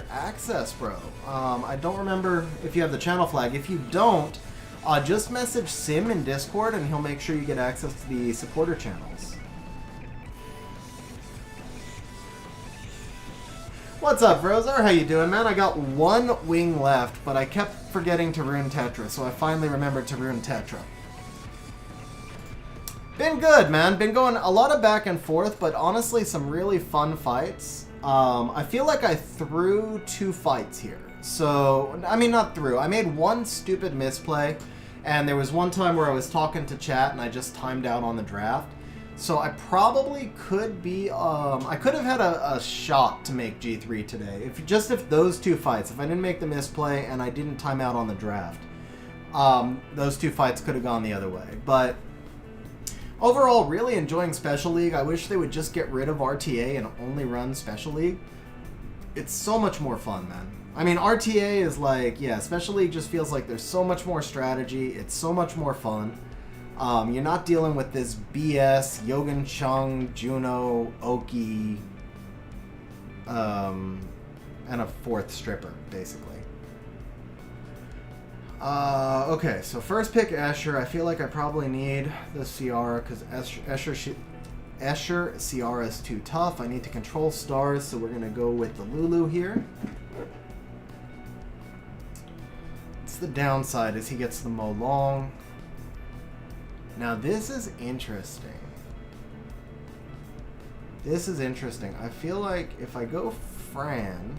access, bro? I don't remember if you have the channel flag. If you don't, just message Sim in Discord and he'll make sure you get access to the supporter channels. What's up, Rosar? How you doing, man? I got 1 wing left, but I kept forgetting to rune Tetra, so I finally remembered to rune Tetra. Been good, man. Been going a lot of back and forth, but honestly, some really fun fights. I feel like I threw 2 fights here. So, I mean, not through. I made 1 stupid misplay, and there was one time where I was talking to chat, and I just timed out on the draft. So I probably could be, I could have had a shot to make G3 today. If those 2 fights, if I didn't make the misplay and I didn't time out on the draft, those 2 fights could have gone the other way. But overall, really enjoying Special League. I wish they would just get rid of RTA and only run Special League. It's so much more fun, man. I mean, RTA is like, yeah, Special League just feels like there's so much more strategy. It's so much more fun. You're not dealing with this BS, Yogan Chung, Juno, Oki, and a 4th stripper, basically. Okay, so first pick Escher. I feel like I probably need the Ciara because Escher Ciara is too tough. I need to control stars, so we're going to go with the Lulu here. It's the downside is he gets the Mo Long. Now this is interesting. This is interesting. I feel like if I go Fran...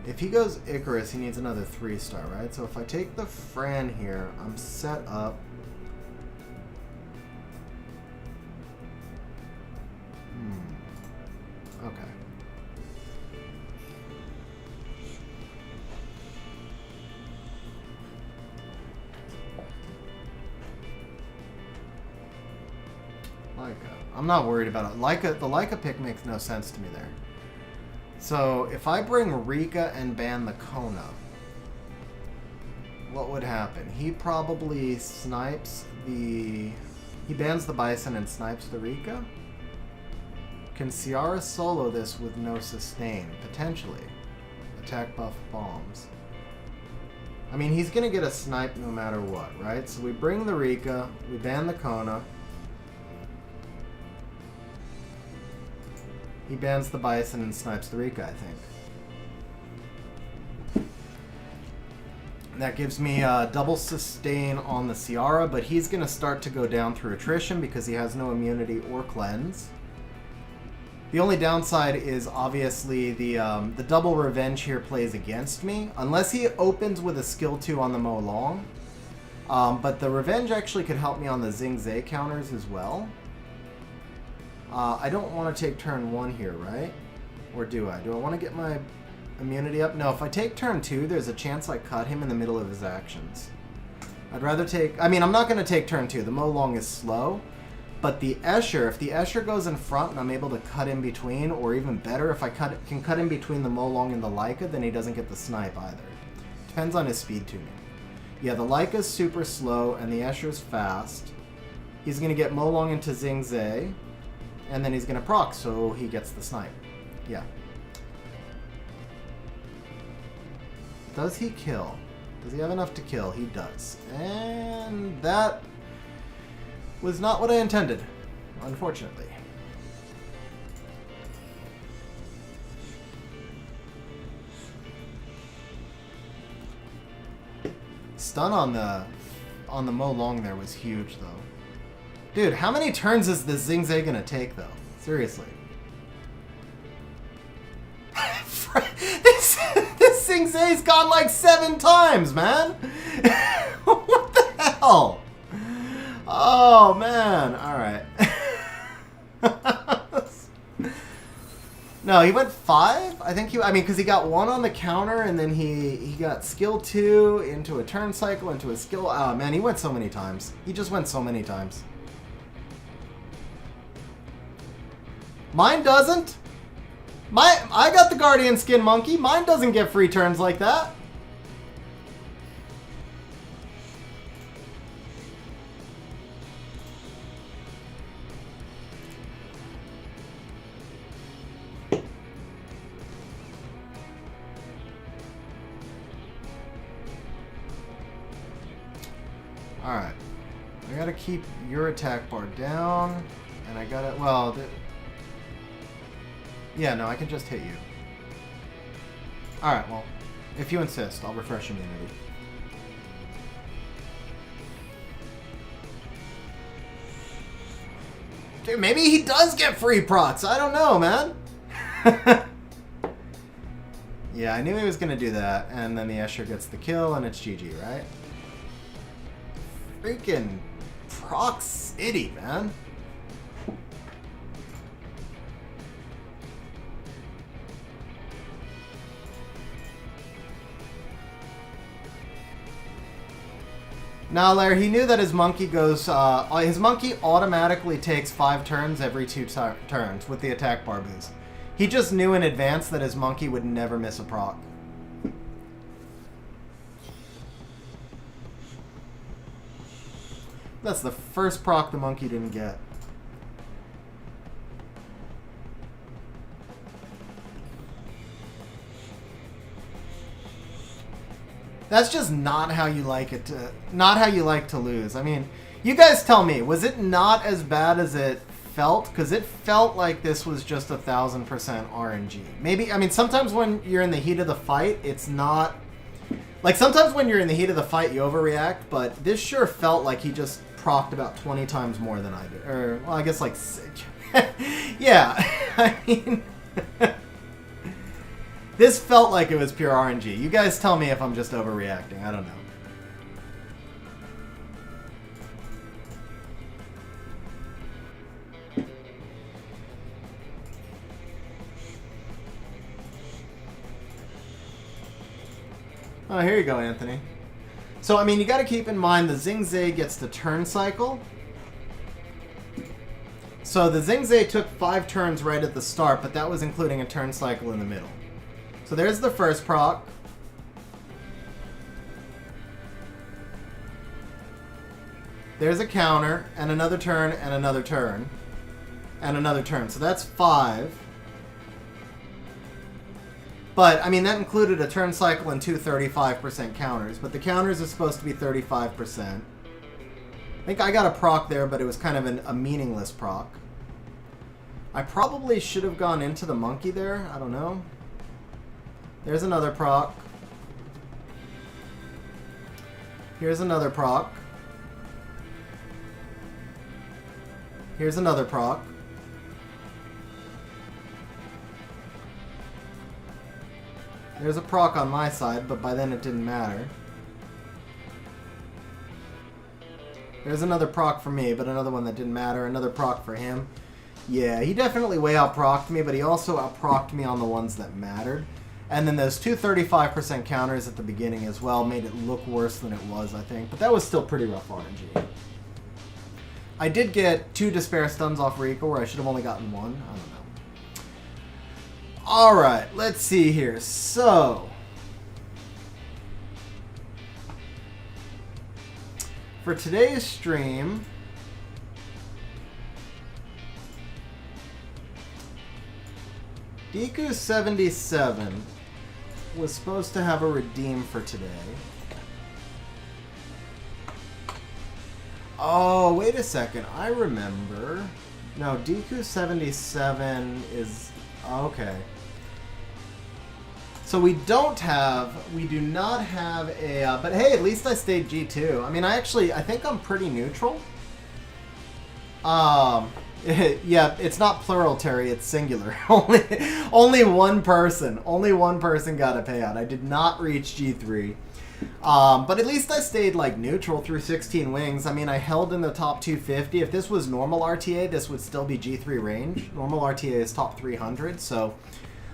If he goes Icarus, he needs another 3-star, right? So if I take the Fran here, I'm set up. Okay. I'm not worried about it. The Leica pick makes no sense to me there. So if I bring Rika and ban the Kona, what would happen? He probably snipes the... He bans the Bison and snipes the Rika? Can Ciara solo this with no sustain? Potentially. Attack buff bombs. I mean, he's going to get a snipe no matter what, right? So we bring the Rika, we ban the Kona. He bans the Bison and snipes the Rika, I think. That gives me double sustain on the Ciara, but he's going to start to go down through attrition because he has no immunity or cleanse. The only downside is obviously the double revenge here plays against me, unless he opens with a skill 2 on the Mo Long. But the revenge actually could help me on the Xing Zhe counters as well. I don't want to take turn 1 here, right? Or do I? Do I want to get my immunity up? No, if I take turn 2, there's a chance I cut him in the middle of his actions. I'd rather take... I mean, I'm not going to take turn 2. The Mo Long is slow. But the Escher, if the Escher goes in front and I'm able to cut in between, or even better, if I can cut in between the Mo Long and the Leica, then he doesn't get the snipe either. Depends on his speed tuning. Yeah, the Leica's super slow and the Escher's fast. He's going to get Mo Long into Xing Zhe, and then he's going to proc, so he gets the snipe. Yeah. Does he kill? Does he have enough to kill? He does. And that was not what I intended, unfortunately. Stun on the Mo Long there was huge, though. Dude, how many turns is this Xing Zhe gonna take, though? Seriously. this Xing Ze's gone like 7 times, man! What the hell? Oh, man. Alright. No, he went 5? I think I mean, because he got 1 on the counter, and then he got skill 2 into a turn cycle, into a skill... Oh, man, he went so many times. He just went so many times. Mine doesn't. I got the Guardian Skin Monkey. Mine doesn't get free turns like that. Alright. I gotta keep your attack bar down. And I gotta... Well... Yeah, no, I can just hit you. Alright, well, if you insist, I'll refresh immunity. Dude, maybe he does get free procs. I don't know, man. Yeah, I knew he was going to do that. And then the Escher gets the kill, and it's GG, right? Freaking proc city, man. Now, Larry, he knew that his monkey goes... his monkey automatically takes 5 turns every 2 turns with the attack bar boost. He just knew in advance that his monkey would never miss a proc. That's the first proc the monkey didn't get. That's just not how you like it to... Not how you like to lose. I mean, you guys tell me, was it not as bad as it felt? Because it felt like this was just 1000% RNG. Maybe, I mean, sometimes when you're in the heat of the fight, it's not... Like, sometimes when you're in the heat of the fight, you overreact, but this sure felt like he just procced about 20 times more than I did. Or, well, I guess like... Yeah, I mean... This felt like it was pure RNG. You guys tell me if I'm just overreacting. I don't know. Oh, here you go, Anthony. So, I mean, you got to keep in mind the Xing Zhe gets the turn cycle. So the Xingzhe took 5 turns right at the start, but that was including a turn cycle in the middle. So there's the first proc. There's a counter, and another turn, and another turn, and another turn. So that's 5. But, I mean, that included a turn cycle and 2 35% counters. But the counters are supposed to be 35%. I think I got a proc there, but it was kind of a meaningless proc. I probably should have gone into the monkey there. I don't know. There's another proc. Here's another proc. Here's another proc. There's a proc on my side, but by then it didn't matter. There's another proc for me, but another one that didn't matter. Another proc for him. Yeah, he definitely way out-proc'd me, but he also out-proc'd me on the ones that mattered. And then those 2 35% counters at the beginning as well made it look worse than it was, I think. But that was still pretty rough RNG. I did get 2 Despair Stuns off Rico, where I should have only gotten 1. I don't know. Alright, let's see here. So, for today's stream, Deku77 was supposed to have a redeem for today. Oh, wait a second. I remember. No, Deku77 is... Okay. So we do not have a... but hey, at least I stayed G2. I mean, I think I'm pretty neutral. Yeah, it's not plural, Terry. It's singular. only one person got a payout. I did not reach G3. But at least I stayed like neutral through 16 wings. I mean, I held in the top 250. If this was normal RTA, this would still be G3 range. Normal RTA is top 300, so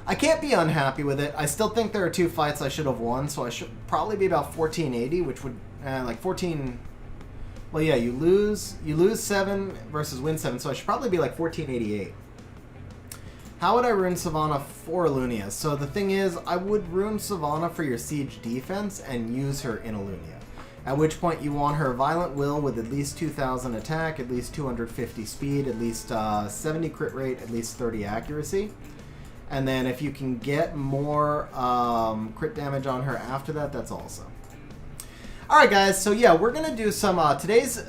I can't be unhappy with it. I still think there are 2 fights I should have won, so I should probably be about 1480, which would like 14. Well, yeah, you lose 7 versus win 7, so I should probably be like 1488. How would I rune Savannah for Lunia? So the thing is, I would rune Savannah for your siege defense and use her in Lunia. At which point you want her Violent Will with at least 2000 attack, at least 250 speed, at least 70 crit rate, at least 30 accuracy. And then if you can get more crit damage on her after that, that's awesome. Alright guys, so yeah, we're going to do some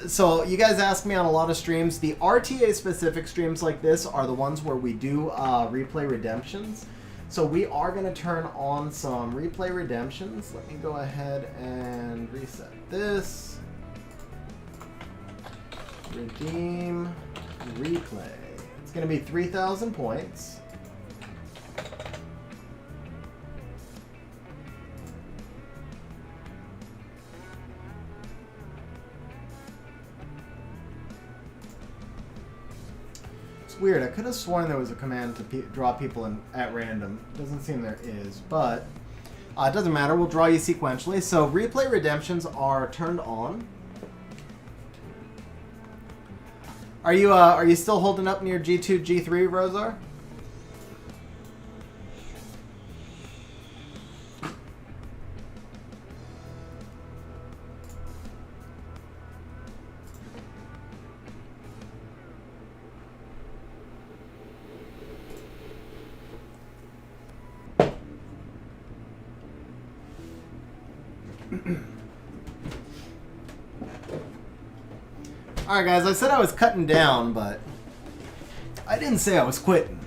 so you guys ask me on a lot of streams, the RTA specific streams like this are the ones where we do replay redemptions. So we are going to turn on some replay redemptions. Let me go ahead and reset this. Redeem, replay. It's going to be 3,000 points. Weird, I could have sworn there was a command to draw people in at random. Doesn't seem there is, but it doesn't matter. We'll draw you sequentially. So replay redemptions are turned on. Are you still holding up near G2, G3, Rosar? Alright guys, I said I was cutting down, but I didn't say I was quitting.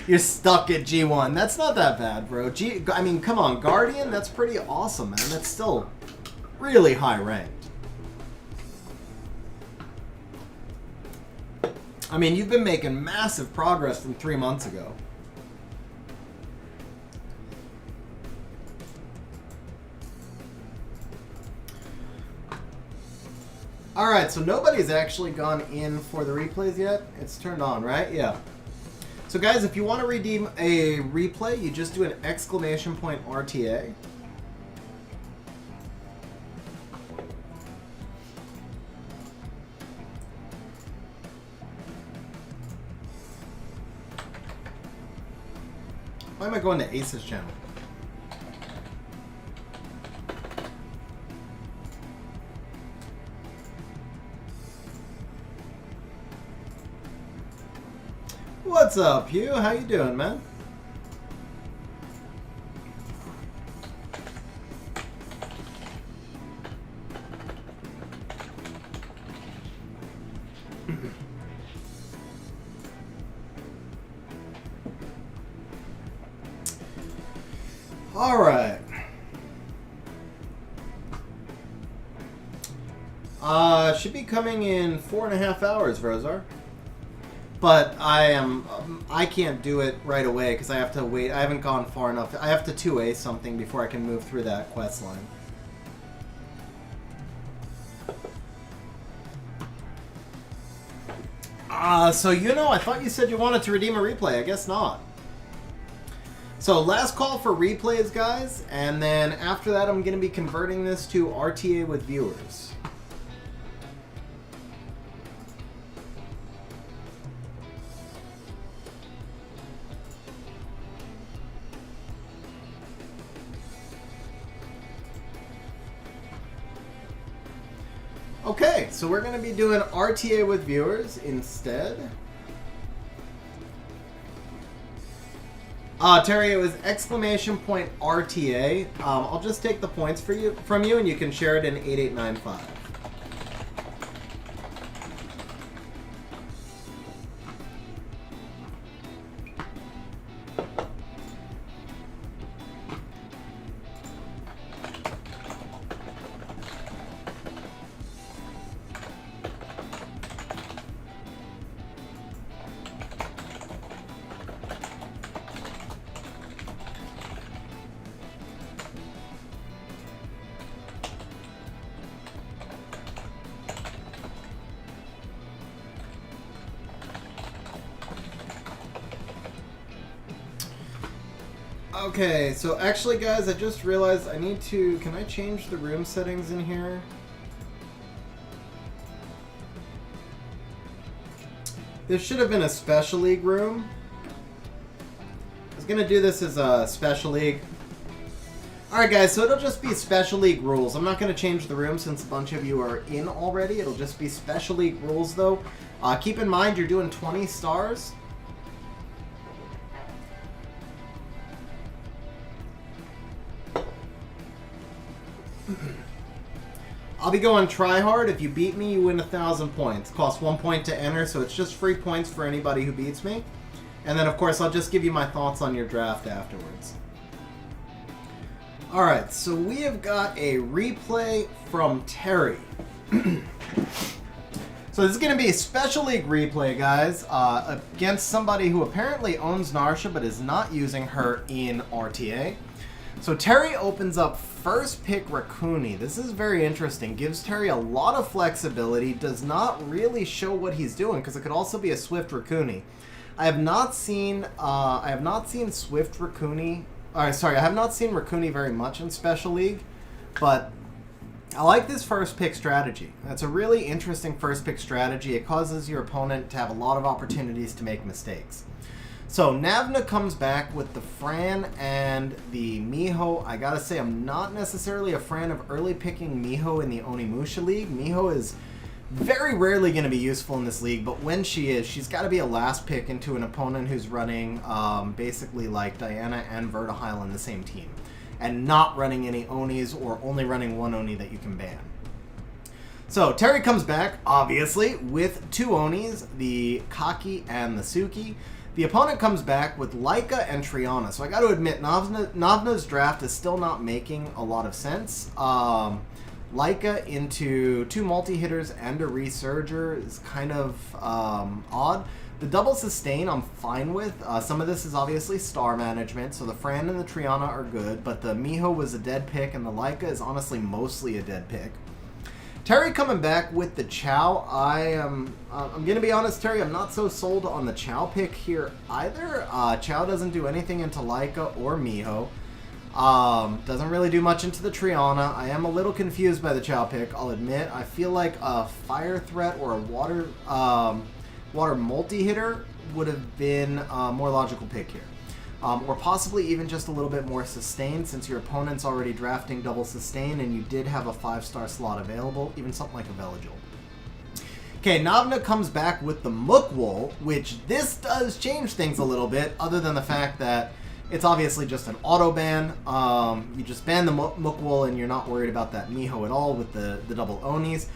You're stuck at G1. That's not that bad, bro. I mean, come on, Guardian, that's pretty awesome, man. That's still really high ranked. I mean, you've been making massive progress from 3 months ago. Alright, so nobody's actually gone in for the replays yet. It's turned on, right? Yeah. So guys, if you want to redeem a replay, you just do an exclamation point RTA. Why am I going to Ace's channel? What's up, Hugh? How you doing, man? All right. Should be coming in 4.5 hours, Rosar. But I can't do it right away because I have to wait. I haven't gone far enough. I have to 2A something before I can move through that quest line. So I thought you said you wanted to redeem a replay. I guess not. So last call for replays, guys, and then after that I'm going to be converting this to RTA with viewers. Okay, so we're going to be doing RTA with viewers instead. Terry, it was !RTA. I'll just take the points from you, and you can share it in 8895. Okay, so actually, guys, I just realized I need to... Can I change the room settings in here? This should have been a Special League room. I was going to do this as a Special League. Alright, guys, so it'll just be Special League rules. I'm not going to change the room since a bunch of you are in already. It'll just be Special League rules, though. Keep in mind, you're doing 20 stars. I'll be going try hard. If you beat me, you win 1,000 points. Costs 1 point to enter, so it's just free points for anybody who beats me. And then, of course, I'll just give you my thoughts on your draft afterwards. Alright, so we have got a replay from Terry. So this is going to be a Special League replay, guys, against somebody who apparently owns Narsha but is not using her in RTA. So Terry opens up first pick Rakuni. This is very interesting. Gives Terry a lot of flexibility. Does not really show what he's doing because it could also be a Swift Rakuni. I have not seen Swift Rakuni. Sorry, I have not seen Rakuni very much in Special League, but I like this first pick strategy. That's a really interesting first pick strategy. It causes your opponent to have a lot of opportunities to make mistakes. So Navna comes back with the Fran and the Miho. I gotta say, I'm not necessarily a fan of early picking Miho in the Onimusha League. Miho is very rarely going to be useful in this league, but when she is, she's got to be a last pick into an opponent who's running basically like Diana and Vertihile in the same team, and not running any Onis or only running one Oni that you can ban. So Terry comes back, obviously, with two Onis, the Kaki and the Suki. The opponent comes back with Laika and Triana. So I got to admit, Navna's draft is still not making a lot of sense. Laika into two multi-hitters and a Resurger is kind of odd. The double sustain I'm fine with. Some of this is obviously star management, so the Fran and the Triana are good, but the Miho was a dead pick, and the Laika is honestly mostly a dead pick. Terry coming back with the Chow. I'm going to be honest, Terry, I'm not so sold on the Chow pick here either. Chow doesn't do anything into Laika or Miho. Doesn't really do much into the Triana. I am a little confused by the Chow pick, I'll admit. I feel like a Fire Threat or a Water multi-hitter would have been a more logical pick here. or possibly even just a little bit more sustain since your opponent's already drafting double sustain and you did have a 5-star slot available, even something like a Veligil. Okay, Navna comes back with the Mookwool, which this does change things a little bit, other than the fact that it's obviously just an auto ban. You just ban the Mookwool and you're not worried about that Miho at all with the double Onis.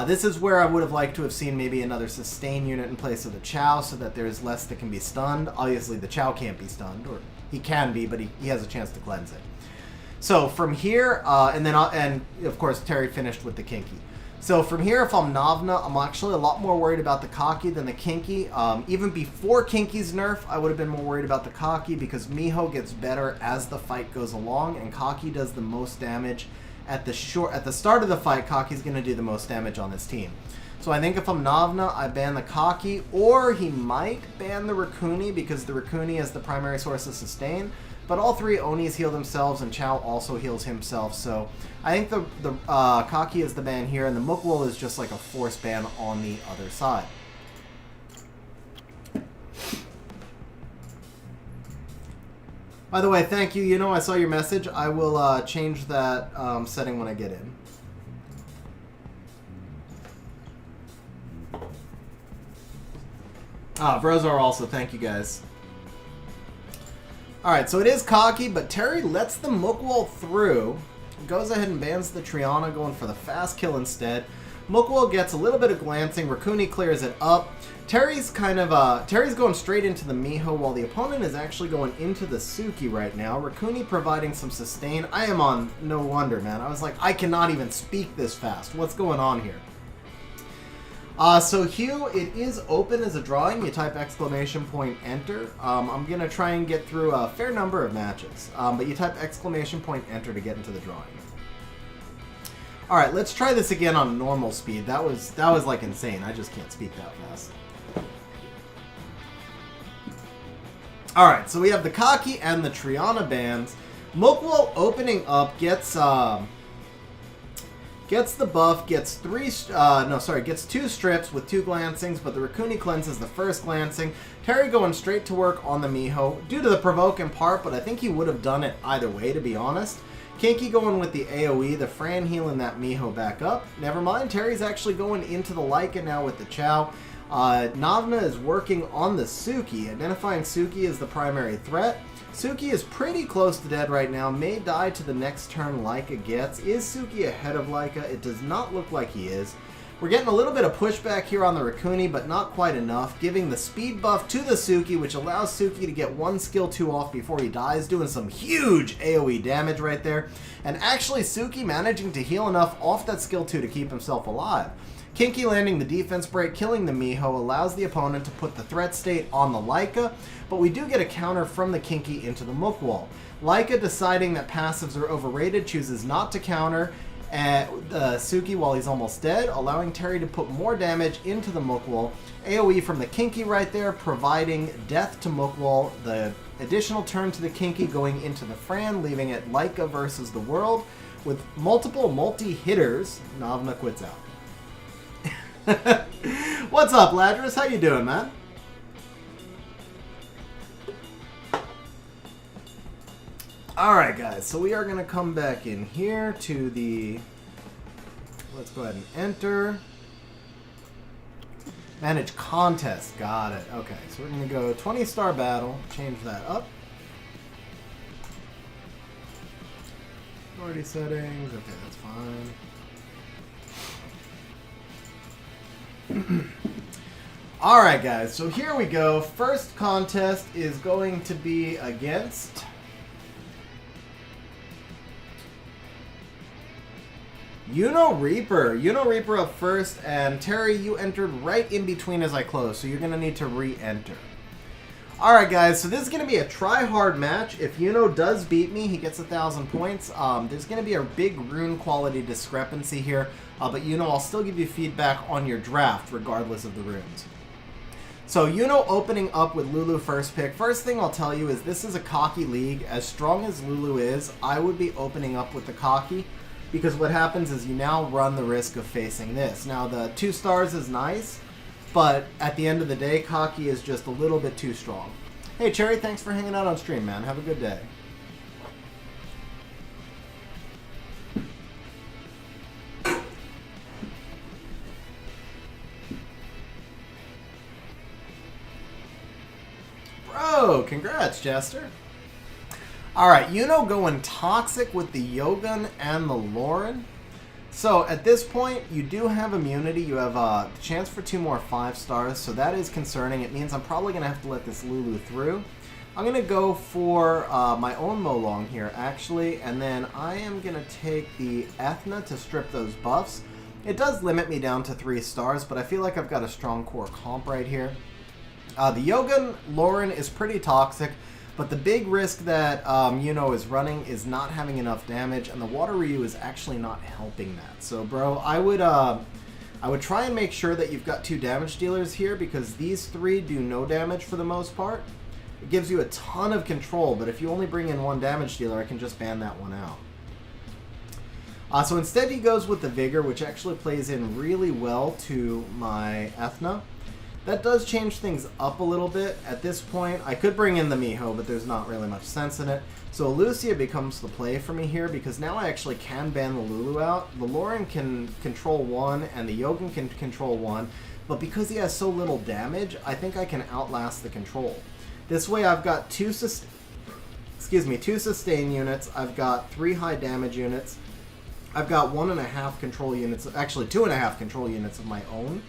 This is where I would have liked to have seen maybe another sustain unit in place of the Chow so that there's less that can be stunned. Obviously the Chow can't be stunned, or he can be, but he has a chance to cleanse it. So from here, and of course Terry finished with the Kinky. So from here, if I'm Navna, I'm actually a lot more worried about the Kaki than the Kinky. Even before Kinky's nerf, I would have been more worried about the Kaki because Miho gets better as the fight goes along, and Kaki does the most damage at the start of the fight. Kaki's going to do the most damage on this team. So I think if I'm Navna, I ban the Kaki, or he might ban the Raccoony because the Raccoony is the primary source of sustain. But all 3 Onis heal themselves, and Chow also heals himself. So I think the Kaki is the ban here, and the Mookwool is just like a force ban on the other side. By the way, thank you. You know, I saw your message. I will change that setting when I get in. Vrozar also, thank you guys. Alright, so it is Kaki, but Terry lets the Mookwool through. Goes ahead and bans the Triana, going for the fast kill instead. Mookwool gets a little bit of glancing. Raccoony clears it up. Terry's going straight into the Miho while the opponent is actually going into the Suki right now. Raccoony providing some sustain. I am on no wonder, man. I was like, I cannot even speak this fast. What's going on here? So Hugh, it is open as a drawing. You type !enter. I'm going to try and get through a fair number of matches. But you type !enter to get into the drawing. Alright, let's try this again on normal speed. That was like insane. I just can't speak that fast. Alright, so we have the Kaki and the Triana bans. Mookwool opening up gets the buff, gets 2 strips with 2 glancings, but the Raccoony cleanses the first glancing. Terry going straight to work on the Miho due to the provoke in part, but I think he would have done it either way, to be honest. Kinky going with the AoE, the Fran healing that Miho back up. Never mind, Terry's actually going into the Leica now with the Chow. Navna is working on the Suki, identifying Suki as the primary threat. Suki is pretty close to dead right now, may die to the next turn Leica gets. Is Suki ahead of Leica? It does not look like he is. We're getting a little bit of pushback here on the Raccoony, but not quite enough, giving the speed buff to the Suki, which allows Suki to get 1 skill 2 off before he dies, doing some huge AoE damage right there. And actually Suki managing to heal enough off that skill 2 to keep himself alive. Kinky landing the defense break, killing the Miho, allows the opponent to put the threat state on the Leica, but we do get a counter from the Kinky into the Mookwool. Leica, deciding that passives are overrated, chooses not to counter Suki while he's almost dead, allowing Terry to put more damage into the Mookwool. AoE from the Kinky right there, providing death to Mookwool. The additional turn to the Kinky going into the Fran, leaving it Leica versus the world. With multiple multi-hitters, Navna quits out. What's up, Ladris? How you doing, man? Alright, guys. So we are going to come back in here to the... Let's go ahead and enter. Manage contest. Got it. Okay, so we're going to go 20-star battle. Change that up. Authority settings. Okay, that's fine. Alright guys, so here we go. First contest is going to be against Reaper. Reaper up first, and Terry, you entered right in between as I closed, so you're going to need to re-enter. Alright guys, so this is going to be a try-hard match. If does beat me, he gets 1,000 points. There's going to be a big rune quality discrepancy here, but I'll still give you feedback on your draft regardless of the runes. So opening up with Lulu first pick. First thing I'll tell you is this is a Kaki league. As strong as Lulu is, I would be opening up with the Kaki, because what happens is you now run the risk of facing this. Now the 2 stars is nice, but at the end of the day, Kaki is just a little bit too strong. Hey, Cherry, thanks for hanging out on stream, man. Have a good day. Bro, congrats, Jester. Alright, Yuno going toxic with the Yogun and the Lauren. So, at this point, you do have immunity. You have a chance for 2 more 5 stars, so that is concerning. It means I'm probably going to have to let this Lulu through. I'm going to go for my own Molong here, actually, and then I am going to take the Ethna to strip those buffs. It does limit me down to 3 stars, but I feel like I've got a strong core comp right here. The Yogun Lauren is pretty toxic, but the big risk that Yuno is running is not having enough damage, and the Water Ryu is actually not helping that. So, bro, I would try and make sure that you've got 2 damage dealers here, because these 3 do no damage for the most part. It gives you a ton of control, but if you only bring in 1 damage dealer, I can just ban that one out. So instead he goes with the Vigor, which actually plays in really well to my Ethna. That does change things up a little bit. At this point, I could bring in the Miho, but there's not really much sense in it. So Lucia becomes the play for me here, because now I actually can ban the Lulu out. The Lauren can control 1, and the Yogun can control 1, but because he has so little damage, I think I can outlast the control. This way I've got 2 sustain units, I've got 3 high damage units, I've got 1.5 control units, actually 2.5 control units of my own.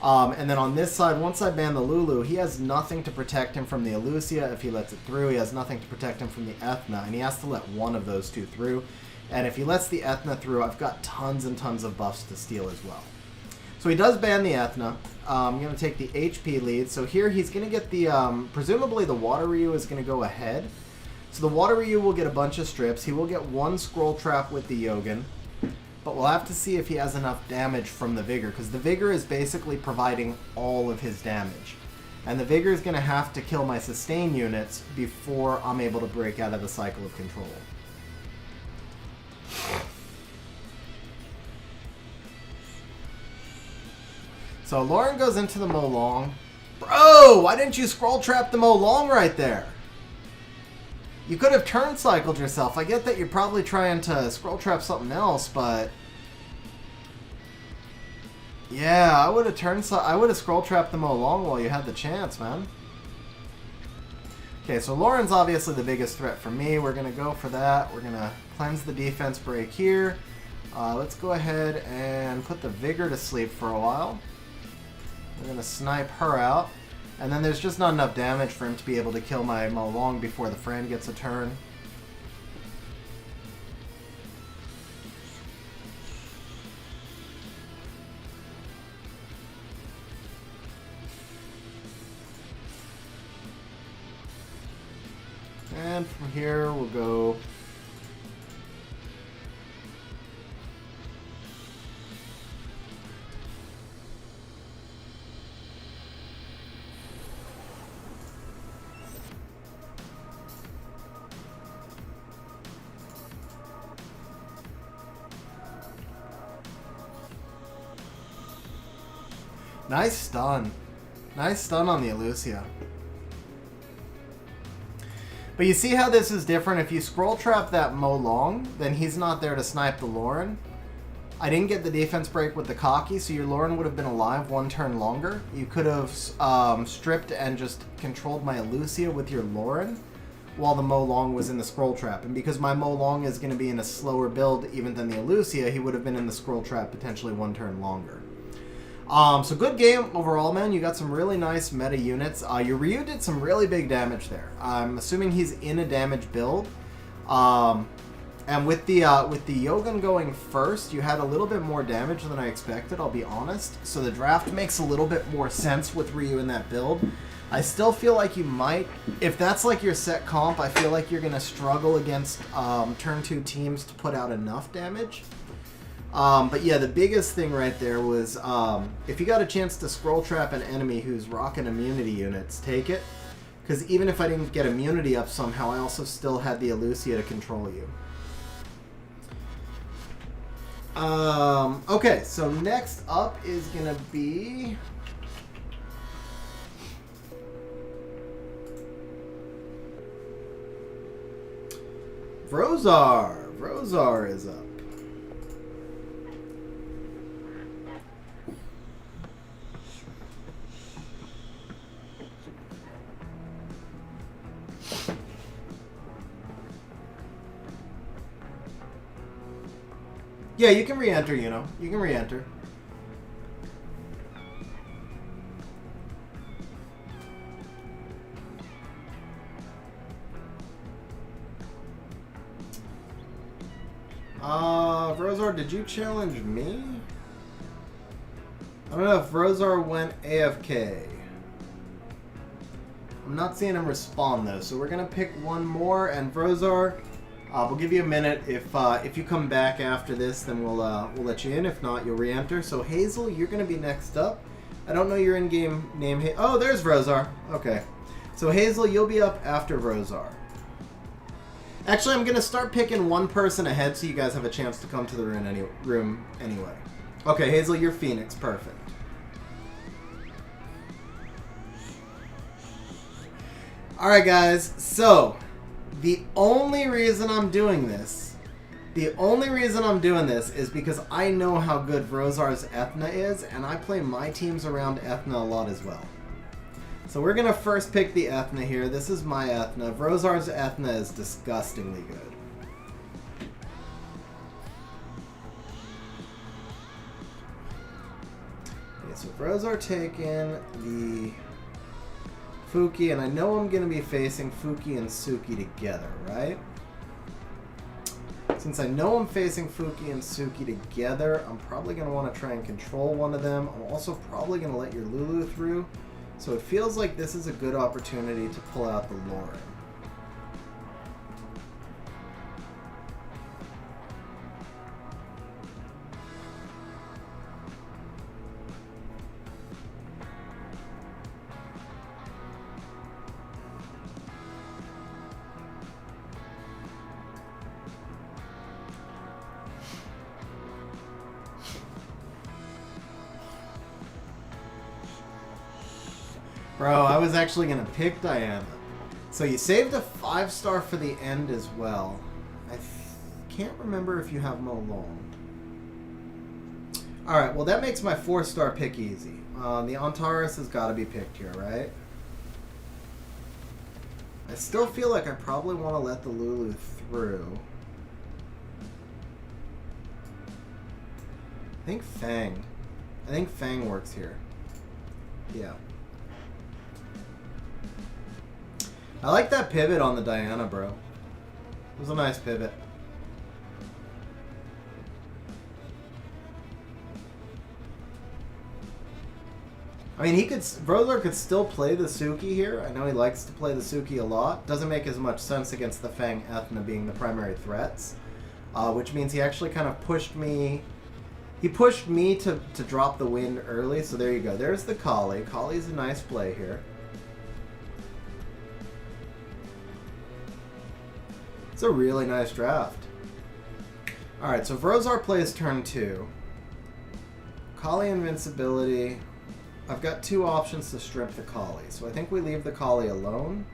And then on this side, once I ban the Lulu, he has nothing to protect him from the Elucia if he lets it through. He has nothing to protect him from the Ethna, and he has to let one of those 2 through. And if he lets the Ethna through, I've got tons and tons of buffs to steal as well. So he does ban the Ethna. I'm going to take the HP lead. So here he's going to get the, presumably the Water Ryu is going to go ahead. So the Water Ryu will get a bunch of strips. He will get 1 Scroll Trap with the Yogun. But we'll have to see if he has enough damage from the Vigor, because the Vigor is basically providing all of his damage. And the Vigor is going to have to kill my sustain units before I'm able to break out of the cycle of control. So Lauren goes into the Molong. Bro, why didn't you scroll trap the Molong right there? You could have turn cycled yourself. I get that you're probably trying to scroll trap something else, but yeah, I would have scroll trapped the Molong while you had the chance, man. Okay, so Lauren's obviously the biggest threat for me. We're gonna go for that. We're gonna cleanse the defense break here. Let's go ahead and put the Vigor to sleep for a while. We're gonna snipe her out. And then there's just not enough damage for him to be able to kill my Molong before the friend gets a turn. And from here we'll go nice stun. Nice stun on the Elucia. But you see how this is different? If you scroll trap that Molong, then he's not there to snipe the Lauren. I didn't get the defense break with the Cocky, so your Lauren would have been alive 1 turn longer. You could have stripped and just controlled my Elucia with your Lauren while the Molong was in the scroll trap. And because my Molong is going to be in a slower build even than the Elucia, he would have been in the scroll trap potentially 1 turn longer. So good game overall, man. You got some really nice meta units. Your Ryu did some really big damage there. I'm assuming he's in a damage build. And with the Yogun going first, you had a little bit more damage than I expected, I'll be honest. So the draft makes a little bit more sense with Ryu in that build. I still feel like you might, if that's like your set comp, I feel like you're going to struggle against turn 2 teams to put out enough damage. But yeah, the biggest thing right there was if you got a chance to scroll trap an enemy who's rocking immunity units, take it. Because even if I didn't get immunity up somehow, I also still had the Elucia to control you. Okay, so next up is going to be Vrozar. Vrozar is up. Yeah, you can re-enter, you know. You can re-enter. Vrozar, did you challenge me? I don't know if Vrozar went AFK. I'm not seeing him respond though, so we're gonna pick one more, and Vrozar, we'll give you a minute. If you come back after this, then we'll let you in. If not, you'll re-enter. So Hazel, you're gonna be next up. I don't know your in-game name. Oh, there's Vrozar. Okay, so Hazel, you'll be up after Vrozar. Actually, I'm gonna start picking one person ahead, so you guys have a chance to come to the room anyway. Okay, Hazel, you're Phoenix. Perfect. All right, guys. So the only reason I'm doing this is because I know how good Vrozar's Ethna is, and I play my teams around Ethna a lot as well. So we're going to first pick the Ethna here. This is my Ethna. Vrozar's Ethna is disgustingly good. Okay, so Vrozar taking the Fuki, and I know I'm going to be facing Fuki and Suki together, right? Since I know I'm facing Fuki and Suki together, I'm probably going to want to try and control one of them. I'm also probably going to let your Lulu through. So it feels like this is a good opportunity to pull out the Lauren. Bro, I was actually going to pick Diana. So you saved a 5-star for the end as well. I can't remember if you have Molong. Alright, well that makes my 4-star pick easy. The Antares has got to be picked here, right? I still feel like I probably want to let the Lulu through. I think Fang works here. Yeah. I like that pivot on the Diana, bro. It was a nice pivot. I mean, Vrozar could still play the Suki here. I know he likes to play the Suki a lot. Doesn't make as much sense against the Fang Ethna being the primary threats. Which means he actually kind of pushed me... He pushed me to drop the wind early, so there you go. There's the Kali. Kali's a nice play here. It's a really nice draft. Alright, so Vrozar plays turn 2. Kali invincibility. I've got 2 options to strip the Kali. So I think we leave the Kali alone.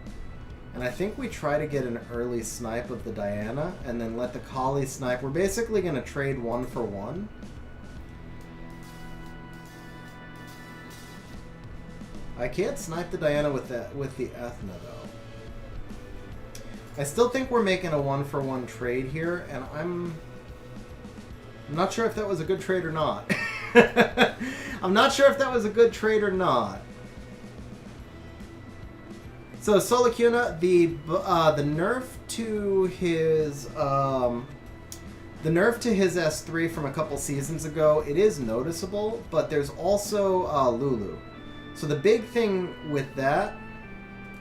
And I think we try to get an early snipe of the Diana and then let the Kali snipe. We're basically going to trade 1 for 1. I can't snipe the Diana with the Ethna though. I still think we're making a 1-for-1 trade here, and I'm not sure if that was a good trade or not. I'm not sure if that was a good trade or not. So Solacuna, the nerf to his S3 from a couple seasons ago, it is noticeable, but there's also Lulu. So the big thing with that.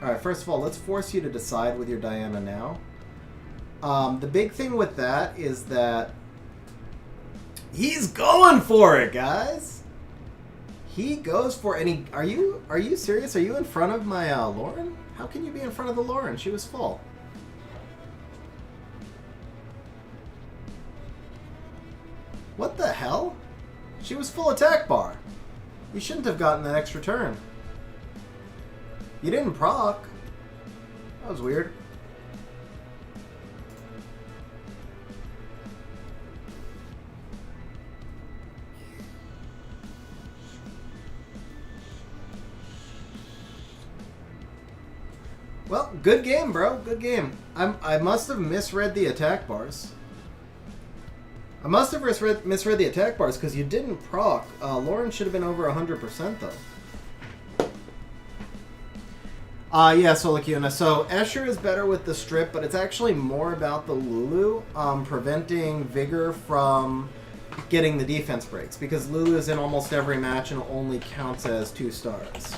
Alright, first of all, let's force you to decide with your Diana now. The big thing with that is that he's going for it, guys. He goes for it. And are you serious? Are you in front of my Lauren? How can you be in front of the Lauren? She was full. What the hell? She was full attack bar. You shouldn't have gotten that extra turn. You didn't proc. That was weird. Well, good game, bro. Good game. I must have misread the attack bars. I must have misread the attack bars because you didn't proc. Lauren should have been over 100% though. Yeah, Solakuna. So Escher is better with the strip, but it's actually more about the Lulu preventing Vigor from getting the defense breaks because Lulu is in almost every match and only counts as 2 stars.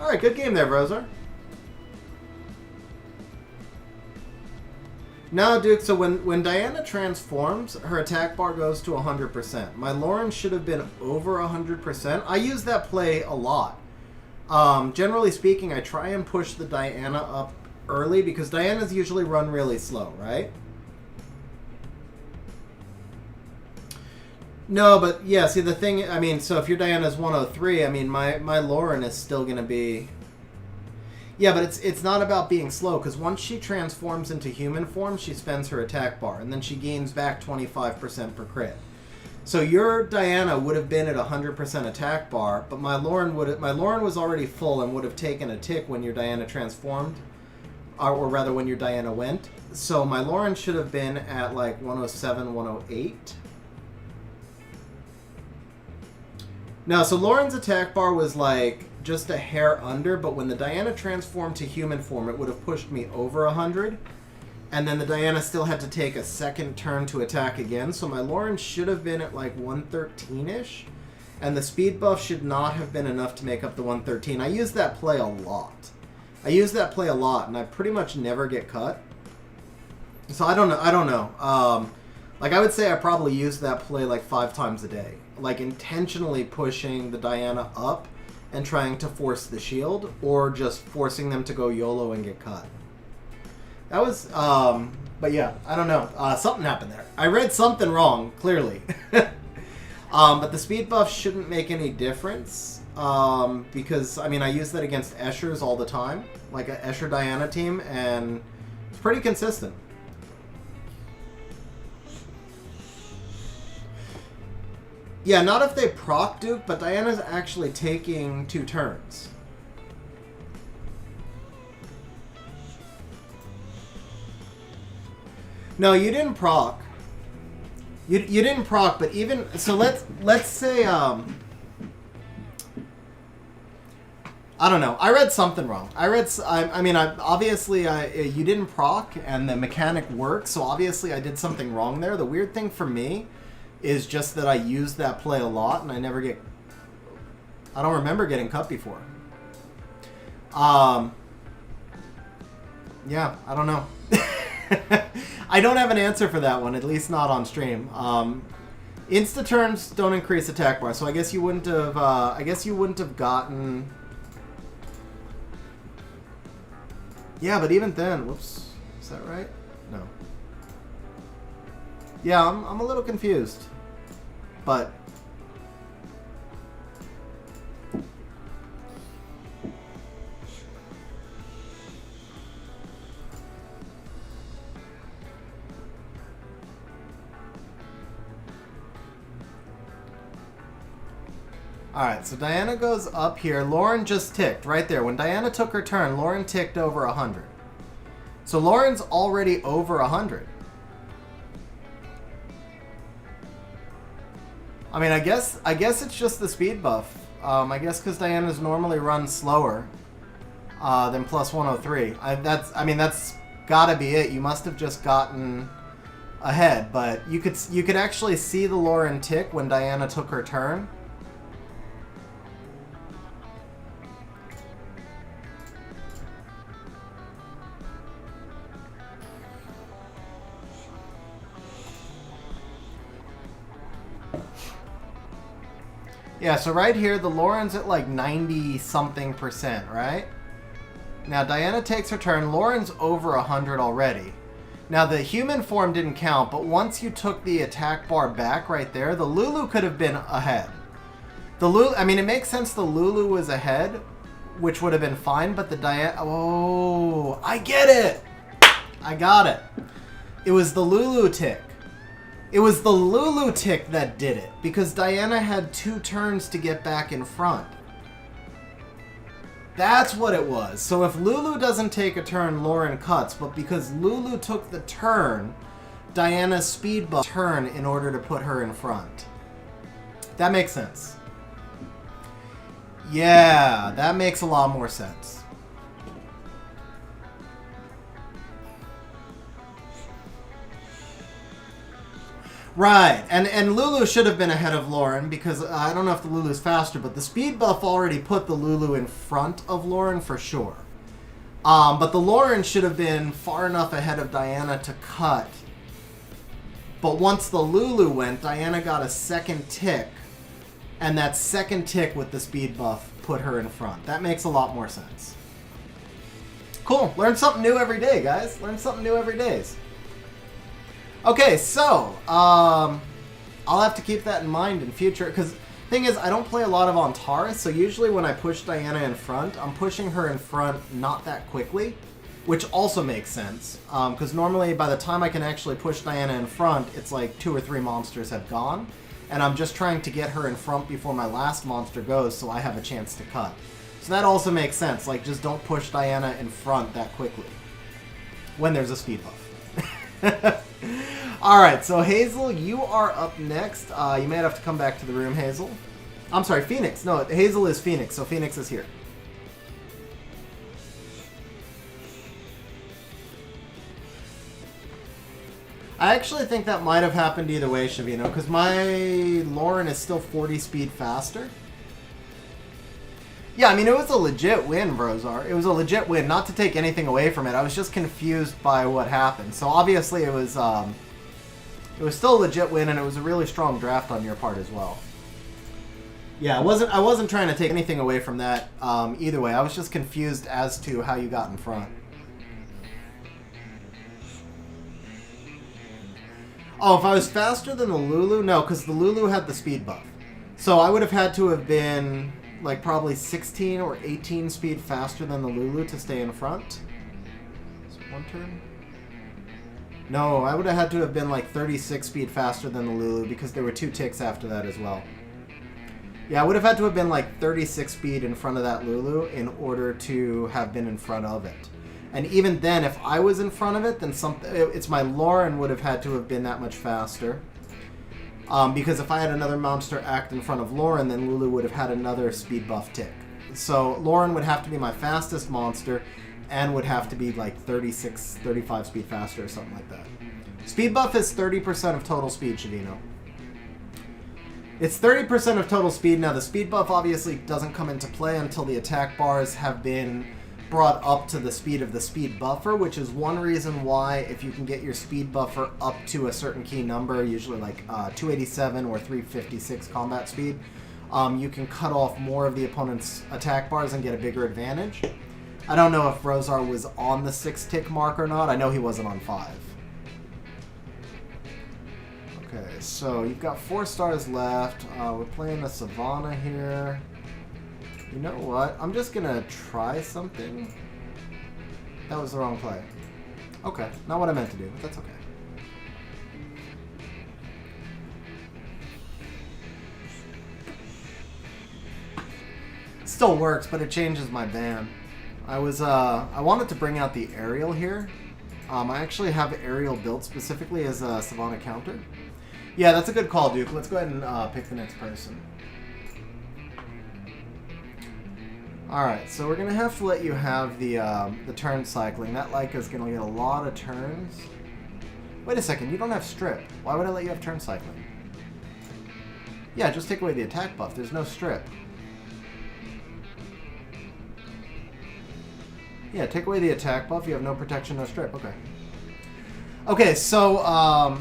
Alright, good game there, Brozar. No, Duke, so when Diana transforms, her attack bar goes to 100%. My Lauren should have been over 100%. I use that play a lot. Generally speaking, I try and push the Diana up early because Diana's usually run really slow, right? No, but yeah, see the thing, I mean, so if your Diana's 103, I mean, my Lauren is still going to be... Yeah, but it's not about being slow, because once she transforms into human form, she spends her attack bar, and then she gains back 25% per crit. So your Diana would have been at 100% attack bar, but my Lauren was already full and would have taken a tick when your Diana transformed, or rather when your Diana went. So my Lauren should have been at like 107, 108. No, so Lauren's attack bar was like just a hair under, but when the Diana transformed to human form, it would have pushed me over 100. And then the Diana still had to take a second turn to attack again. So my Lauren should have been at like 113-ish. And the speed buff should not have been enough to make up the 113. I use that play a lot. And I pretty much never get cut. So I don't know. Like I would say I probably use that play like 5 times a day. Like intentionally pushing the Diana up and trying to force the shield, or just forcing them to go YOLO and get cut. That was, but yeah, I don't know. Something happened there. I read something wrong, clearly. But the speed buff shouldn't make any difference, because, I mean, I use that against Eschers all the time, like an Escher Diana team, and it's pretty consistent. Yeah, not if they proc Duke, but Diana's actually taking 2 turns. No, you didn't proc. You didn't proc, but even so, let's say I don't know. I read something wrong. I mean, obviously you didn't proc, and the mechanic works, so obviously I did something wrong there. The weird thing for me is just that I use that play a lot, and I don't remember getting cut before. Yeah, I don't know. I don't have an answer for that one, at least not on stream. Insta turns don't increase attack bar, so I guess you wouldn't have gotten. Yeah, but even then, whoops, is that right? No. Yeah, I'm a little confused, but. Alright, so Diana goes up here. Lauren just ticked right there. When Diana took her turn, Lauren ticked over 100. So Lauren's already over 100. I mean, I guess it's just the speed buff. I guess because Diana's normally run slower than plus 103. That's gotta be it. You must have just gotten ahead, but you could actually see the Lauren tick when Diana took her turn. Yeah, so right here, the Lauren's at like 90-something%, right? Now, Diana takes her turn. Lauren's over 100 already. Now, the human form didn't count, but once you took the attack bar back right there, the Lulu could have been ahead. I mean, it makes sense the Lulu was ahead, which would have been fine, but the Diana... Oh, I get it! I got it. It was the Lulu tick. It was the Lulu tick that did it, because Diana had 2 turns to get back in front. That's what it was. So if Lulu doesn't take a turn, Lauren cuts. But because Lulu took the turn, Diana's speed buff turn in order to put her in front. That makes sense. Yeah, that makes a lot more sense. Right, and Lulu should have been ahead of Lauren because I don't know if the Lulu's faster, but the speed buff already put the Lulu in front of Lauren for sure. But the Lauren should have been far enough ahead of Diana to cut. But once the Lulu went, Diana got a second tick, and that second tick with the speed buff put her in front. That makes a lot more sense. Cool, learn something new every day, guys. Learn something new every day. Okay, so, I'll have to keep that in mind in future, because thing is, I don't play a lot of Antares, so usually when I push Diana in front, I'm pushing her in front not that quickly, which also makes sense, because normally by the time I can actually push Diana in front, it's like 2 or 3 monsters have gone, and I'm just trying to get her in front before my last monster goes, so I have a chance to cut. So that also makes sense, like, just don't push Diana in front that quickly, when there's a speed buff. Alright, so Hazel, you are up next. You may have to come back to the room, Hazel. I'm sorry, Phoenix. No, Hazel is Phoenix, so Phoenix is here. I actually think that might have happened either way, Shavino, because my Lauren is still 40 speed faster. Yeah, I mean, it was a legit win, Brozar. It was a legit win, not to take anything away from it. I was just confused by what happened. So obviously it was still a legit win, and it was a really strong draft on your part as well. Yeah, I wasn't trying to take anything away from that either way. I was just confused as to how you got in front. Oh, if I was faster than the Lulu? No, because the Lulu had the speed buff. So I would have had to have been like probably 16 or 18 speed faster than the Lulu to stay in front. Is it one turn? No, I would have had to have been like 36 speed faster than the Lulu because there were 2 ticks after that as well. Yeah, I would have had to have been like 36 speed in front of that Lulu in order to have been in front of it. And even then, if I was in front of it, then it's my Lauren would have had to have been that much faster. Because if I had another monster act in front of Lauren, then Lulu would have had another speed buff tick. So Lauren would have to be my fastest monster and would have to be like 36, 35 speed faster or something like that. Speed buff is 30% of total speed, Shavino. It's 30% of total speed. Now, the speed buff obviously doesn't come into play until the attack bars have been brought up to the speed of the speed buffer, which is one reason why if you can get your speed buffer up to a certain key number, usually like 287 or 356 combat speed, you can cut off more of the opponent's attack bars and get a bigger advantage. I don't know if Rosar was on the 6-tick mark or not. I know he wasn't on 5. Okay, so you've got 4 stars left. We're playing a Savannah here. You know what? I'm just gonna try something. That was the wrong play. Okay, not what I meant to do, but that's okay. Still works, but it changes my ban. I wanted to bring out the aerial here. I actually have aerial built specifically as a Savannah counter. Yeah, that's a good call, Duke. Let's go ahead and pick the next person. Alright, so we're going to have to let you have the turn cycling. That Leica's going to get a lot of turns. Wait a second, you don't have strip. Why would I let you have turn cycling? Yeah, just take away the attack buff. There's no strip. Yeah, take away the attack buff. You have no protection, no strip. Okay. Okay, so,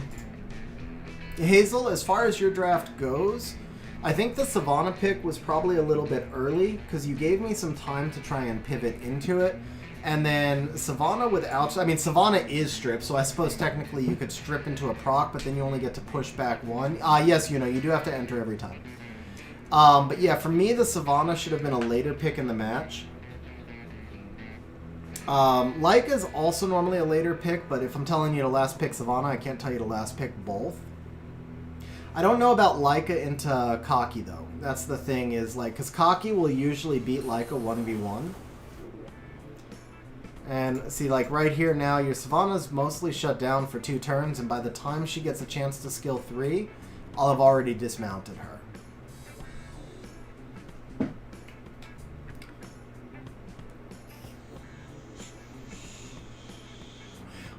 Hazel, as far as your draft goes, I think the Savannah pick was probably a little bit early because you gave me some time to try and pivot into it. And then Savannah without... I mean, Savannah is strip, so I suppose technically you could strip into a proc, but then you only get to push back 1. Yes, you know, you do have to enter every time. But yeah, for me, the Savannah should have been a later pick in the match. Leica's also normally a later pick, but if I'm telling you to last pick Savannah, I can't tell you to last pick both. I don't know about Laika into Kaki, though. That's the thing, is like, because Kaki will usually beat Laika 1v1. And see, like right here now, your Savannah's mostly shut down for 2 turns, and by the time she gets a chance to skill 3, I'll have already dismounted her.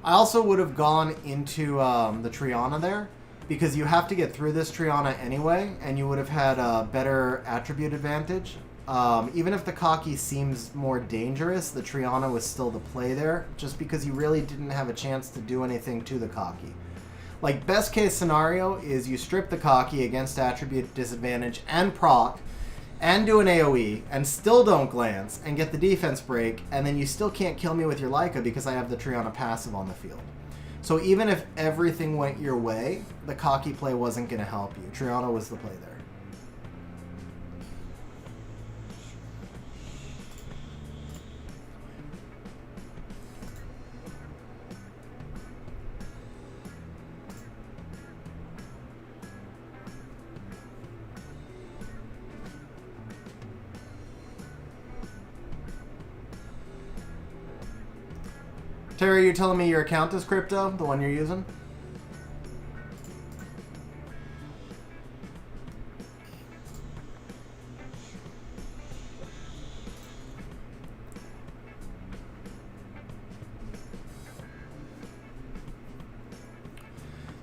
I also would have gone into the Triana there, because you have to get through this Triana anyway, and you would have had a better attribute advantage. Even if the Kaki seems more dangerous, the Triana was still the play there, just because you really didn't have a chance to do anything to the Kaki. Like, best case scenario is you strip the Kaki against attribute disadvantage and proc, and do an AoE, and still don't glance, and get the defense break, and then you still can't kill me with your Laika because I have the Triana passive on the field. So even if everything went your way, the Kaki play wasn't going to help you. Triana was the play there. Terry, you're telling me your account is crypto, the one you're using?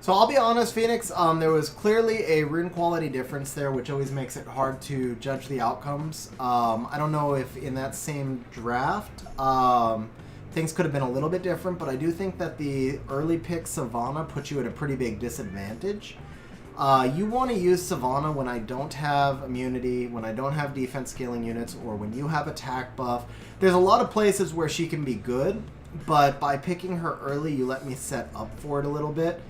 So I'll be honest, Phoenix, there was clearly a rune quality difference there, which always makes it hard to judge the outcomes. I don't know if in that same draft, things could have been a little bit different, but I do think that the early pick Savannah puts you at a pretty big disadvantage. You want to use Savannah when I don't have immunity, when I don't have defense scaling units, or when you have attack buff. There's a lot of places where she can be good, but by picking her early, you let me set up for it a little bit.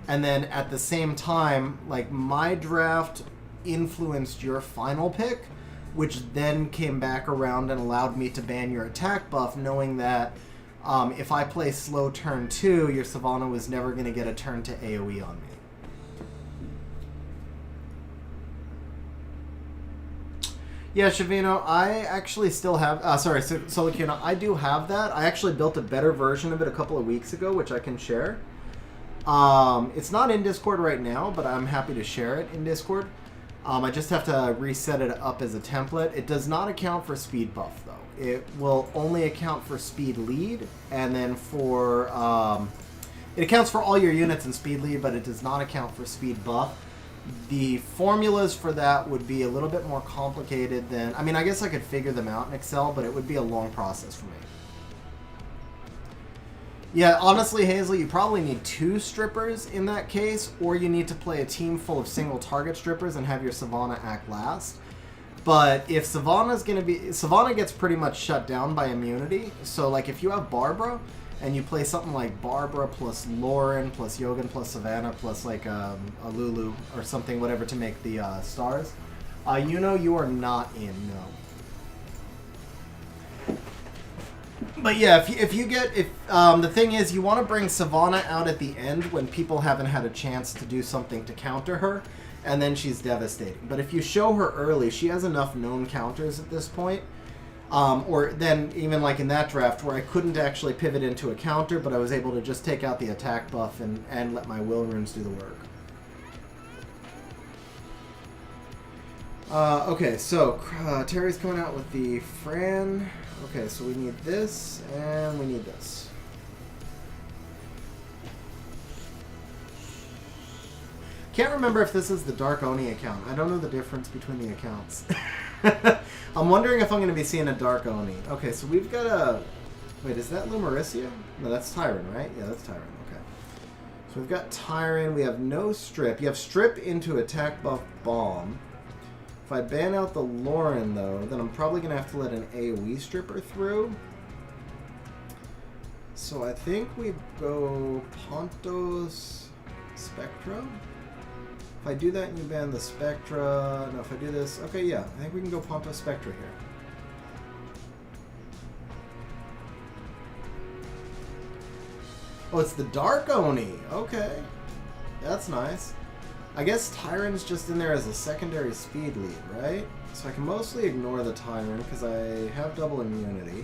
And then at the same time, like, my draft influenced your final pick, which then came back around and allowed me to ban your attack buff, knowing that if I play slow turn 2, your Savannah was never going to get a turn to AoE on me. Yeah, Shavino, I actually still have... sorry, Solacuna, I do have that. I actually built a better version of it a couple of weeks ago, which I can share. It's not in Discord right now, but I'm happy to share it in Discord. I just have to reset it up as a template. It does not account for speed buff, though. It will only account for speed lead, and then for... it accounts for all your units in speed lead, but it does not account for speed buff. The formulas for that would be a little bit more complicated than... I mean, I guess I could figure them out in Excel, but it would be a long process for me. Yeah, honestly, Hazel, you probably need 2 strippers in that case, or you need to play a team full of single target strippers and have your Savannah act last. But if Savannah's going to be... Savannah gets pretty much shut down by immunity, so like if you have Barbara, and you play something like Barbara plus Lauren plus Yogan plus Savannah plus like a Lulu or something, whatever, to make the stars, you know you are not in, no. But yeah, if you get... the thing is, you want to bring Savannah out at the end when people haven't had a chance to do something to counter her, and then she's devastating. But if you show her early, she has enough known counters at this point. Or then, even like in that draft, where I couldn't actually pivot into a counter, but I was able to just take out the attack buff and let my will runes do the work. Okay, so Terry's coming out with the Fran. Okay, so we need this, and we need this. Can't remember if this is the Dark Oni account. I don't know the difference between the accounts. I'm wondering if I'm going to be seeing a Dark Oni. Okay, so we've got a... Wait, is that Lumericia? No, that's Tyron, right? Yeah, that's Tyron. Okay. So we've got Tyron. We have no Strip. You have Strip into attack buff bomb. If I ban out the Lauren, though, then I'm probably going to have to let an AoE stripper through. So I think we go Pontos Spectra. If I do that and you ban the Spectra... No, if I do this... Okay, yeah. I think we can go Pontos Spectra here. Oh, it's the Dark Oni. Okay. That's nice. I guess Tyrant's just in there as a secondary speed lead, right? So I can mostly ignore the Tyrant because I have double immunity.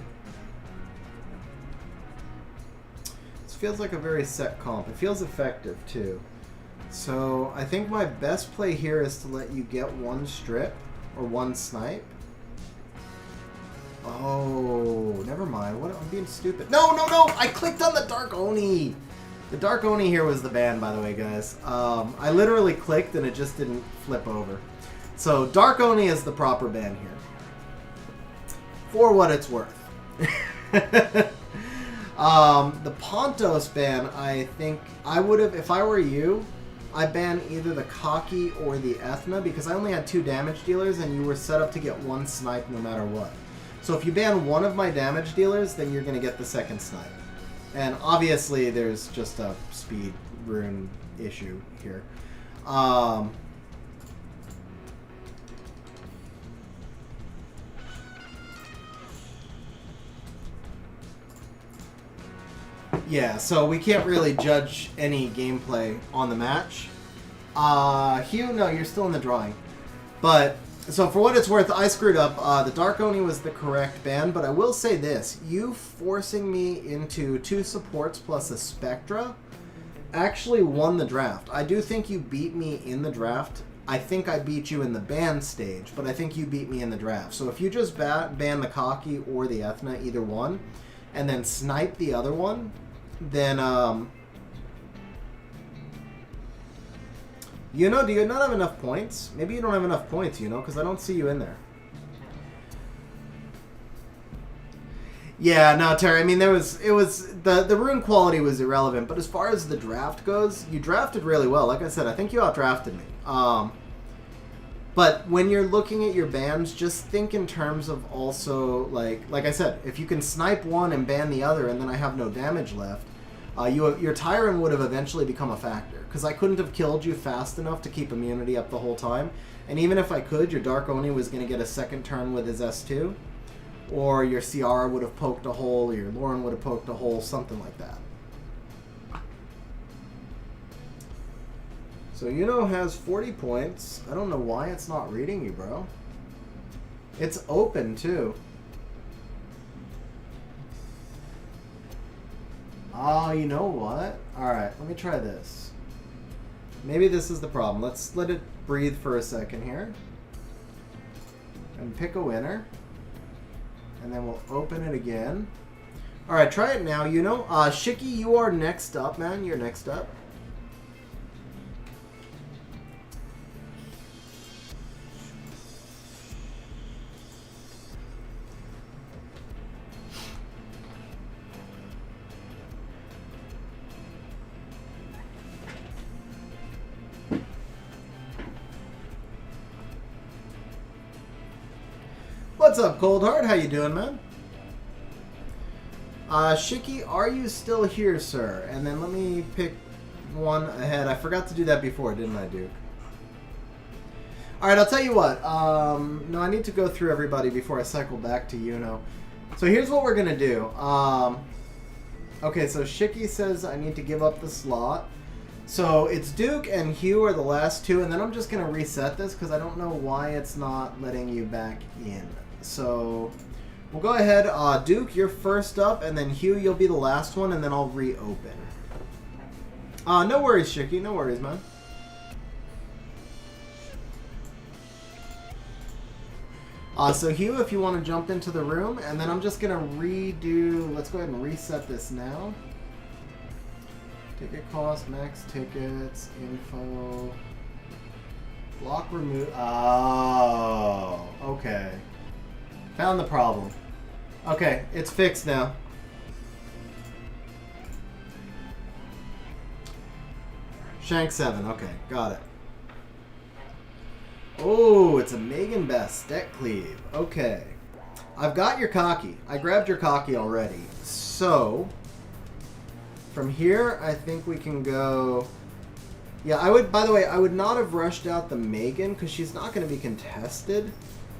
This feels like a very set comp. It feels effective too. So I think my best play here is to let you get one strip or one snipe. Oh, never mind. What? I'm being stupid. No, no, no! I clicked on the Dark Oni! The Dark Oni here was the ban, by the way, guys. I literally clicked and it just didn't flip over. So Dark Oni is the proper ban here. For what it's worth. The Pontos ban, I think I would have, if I were you, I ban either the Kaki or the Ethna because I only had 2 damage dealers and you were set up to get 1 snipe no matter what. So if you ban one of my damage dealers, then you're going to get the second snipe. And obviously there's just a speed rune issue here. Yeah, so we can't really judge any gameplay on the match. Hugh, no, you're still in the drawing. But, so for what it's worth, I screwed up. The Dark Oni was the correct ban, but I will say this. You forcing me into 2 supports plus a Spectra actually won the draft. I do think you beat me in the draft. I think I beat you in the ban stage, but I think you beat me in the draft. So if you just ban the Kaki or the Ethna, either one, and then snipe the other one, then, you know, do you not have enough points? Maybe you don't have enough points, you know, because I don't see you in there. Yeah, no, Terry, I mean, the rune quality was irrelevant, but as far as the draft goes, you drafted really well. Like I said, I think you outdrafted me. But when you're looking at your bans, just think in terms of also, like I said, if you can snipe one and ban the other and then I have no damage left, your Tyrant would have eventually become a factor. Because I couldn't have killed you fast enough to keep immunity up the whole time. And even if I could, your Dark Oni was going to get a second turn with his S2. Or your Ciara would have poked a hole, or your Lauren would have poked a hole, something like that. So Yuno has 40 points. I don't know why it's not reading you, bro. It's open, too. Oh, you know what? Alright, let me try this. Maybe this is the problem. Let's let it breathe for a second here. And pick a winner. And then we'll open it again. Alright, try it now, Yuno. Shiki, you are next up, man. You're next up. What's up, Coldheart? How you doing, man? Shiki, are you still here, sir? And then let me pick one ahead. I forgot to do that before, didn't I, Duke? Alright, I'll tell you what. No, I need to go through everybody before I cycle back to Yuno. So here's what we're going to do. Okay, so Shiki says I need to give up the slot. So it's Duke and Hugh are the last 2, and then I'm just going to reset this because I don't know why it's not letting you back in. So we'll go ahead. Duke, you're first up, and then Hugh, you'll be the last one, and then I'll reopen. No worries, Shiki. No worries, man. So Hugh, if you want to jump into the room, and then I'm just going to redo... Let's go ahead and reset this now. Ticket cost, max tickets, info... Block remove... Oh, okay. Found the problem. Okay, it's fixed now. Shank 7, okay, got it. Oh, it's a Megan Best Deck Cleave. Okay. I've got your Kaki. I grabbed your Kaki already. So, from here, I think we can go... Yeah, I would, by the way, I would not have rushed out the Megan because she's not going to be contested.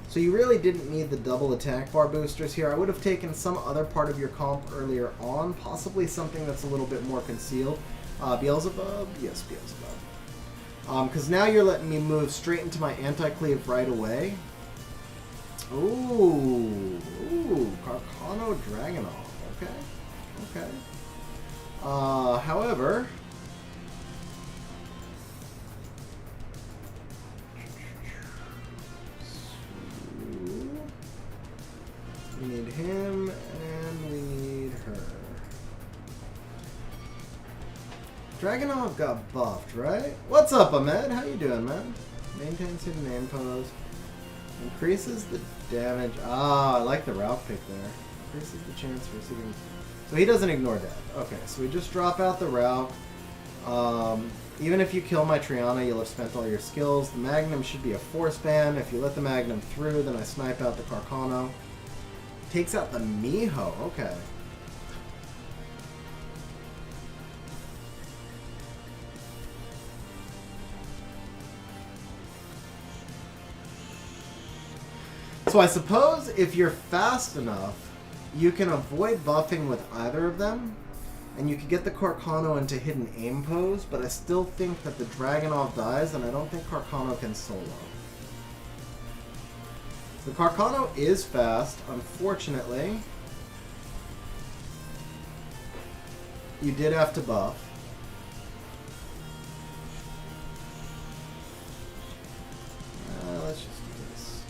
So you really didn't need the double attack bar boosters here. I would have taken some other part of your comp earlier on, possibly something that's a little bit more concealed. Beelzebub? Yes, Beelzebub. Because now you're letting me move straight into my anti-cleave right away. Ooh, Carcano Dragonov. Okay. However, we need him and we need her. Dragonov got buffed, right? What's up, Ahmed? How you doing, man? Maintains hidden aim pose. Increases the damage. Ah, I like the Ralph pick there. Increases the chance for receiving. So he doesn't ignore that. Okay, so we just drop out the Ralph. Even if you kill my Triana, you'll have spent all your skills. The Magnum should be a force ban. If you let the Magnum through, then I snipe out the Carcano. Takes out the Miho. Okay. So I suppose if you're fast enough, you can avoid buffing with either of them, and you could get the Carcano into hidden aim pose, but I still think that the Dragonov dies, and I don't think Carcano can solo. The Carcano is fast, unfortunately. You did have to buff. Let's just do this.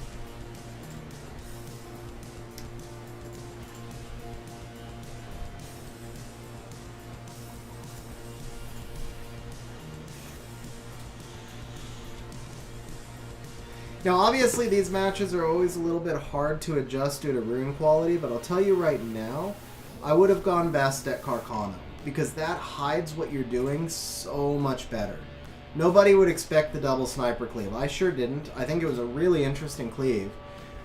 Now, obviously, these matches are always a little bit hard to adjust due to rune quality, but I'll tell you right now, I would have gone Bastet Carcano, because that hides what you're doing so much better. Nobody would expect the double sniper cleave. I sure didn't. I think it was a really interesting cleave.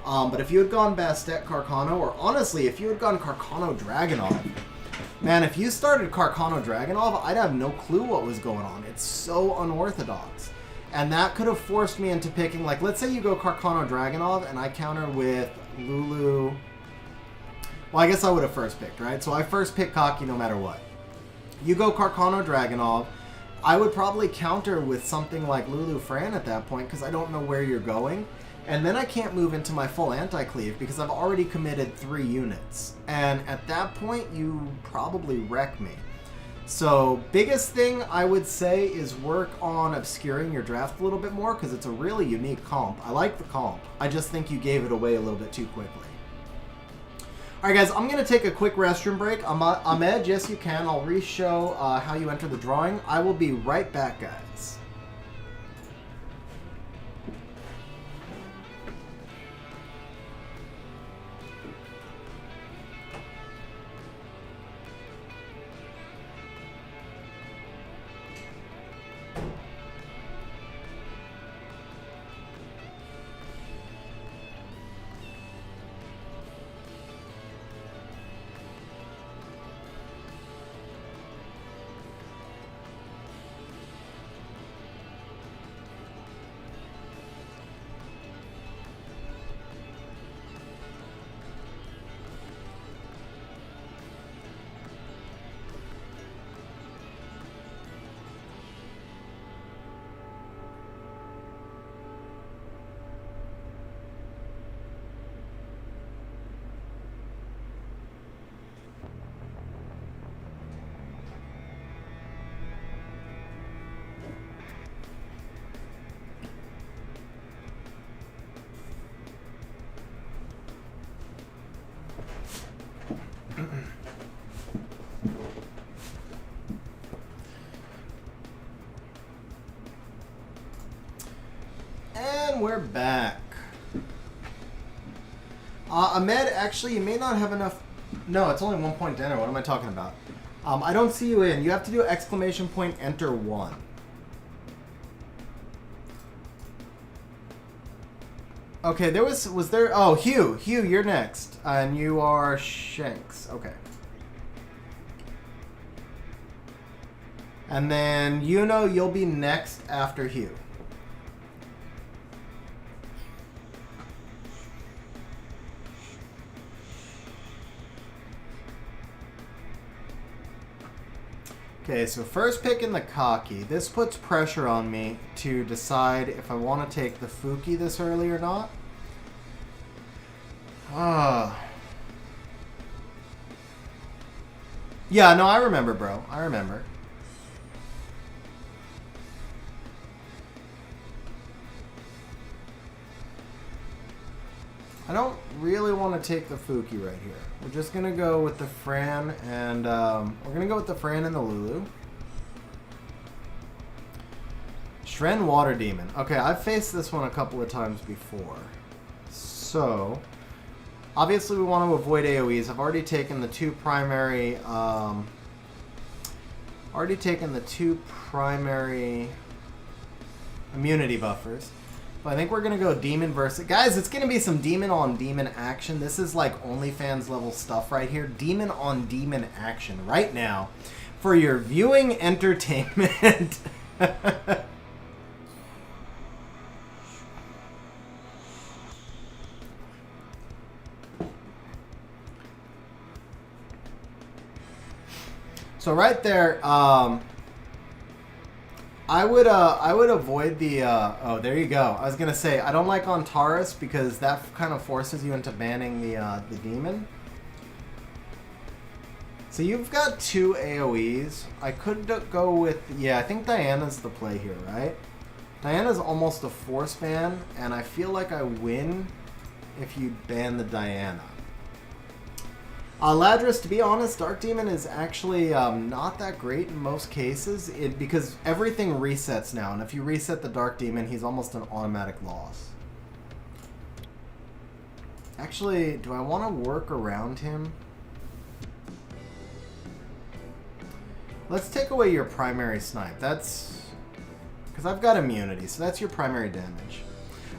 But if you had gone Bastet Carcano, or honestly, if you had gone Carcano Dragonov, man, if you started Carcano Dragonov, I'd have no clue what was going on. It's so unorthodox. And that could have forced me into picking, like, let's say you go Carcano Dragonov and I counter with Lulu. Well, I guess I would have first picked, right? So I first pick Kaki no matter what. You go Carcano Dragonov, I would probably counter with something like Lulu Fran at that point because I don't know where you're going. And then I can't move into my full anti-cleave because I've already committed 3 units. And at that point, you probably wreck me. So, biggest thing I would say is work on obscuring your draft a little bit more because it's a really unique comp. I like the comp. I just think you gave it away a little bit too quickly. Alright guys, I'm going to take a quick restroom break. Ahmed, yes you can. I'll re-show how you enter the drawing. I will be right back, guys. And we're back. Ahmed, actually, you may not have enough... No, it's only 1 point dinner. What am I talking about? I don't see you in. You have to do exclamation point enter 1. Okay, there was there... Oh, Hugh. Hugh, you're next. And you are Shanks. Okay. And then, you'll be next after Hugh. Okay, so first pick in the Kaki. This puts pressure on me to decide if I want to take the Fuki this early or not. Yeah, no, I remember, bro. I remember. I don't really want to take the Fuki right here. We're just going to go with the Fran and we're going to go with the Fran and the Lulu. Shren Water Demon. Okay, I've faced this one a couple of times before. So, obviously we want to avoid AoEs. I've already taken the two primary immunity buffers. But I think we're going to go demon versus... Guys, it's going to be some demon on demon action. This is like OnlyFans level stuff right here. Demon on demon action right now for your viewing entertainment. So right there, I would avoid the, oh, there you go. I was going to say, I don't like Antares because that kind of forces you into banning the demon. So you've got two AoEs. I could go with, yeah, I think Diana's the play here, right? Diana's almost a force ban, and I feel like I win if you ban the Diana. Ladris, to be honest, Dark Demon is actually not that great in most cases because everything resets now, and if you reset the Dark Demon, he's almost an automatic loss. Actually, do I want to work around him? Let's take away your primary snipe. That's... because I've got immunity, so that's your primary damage.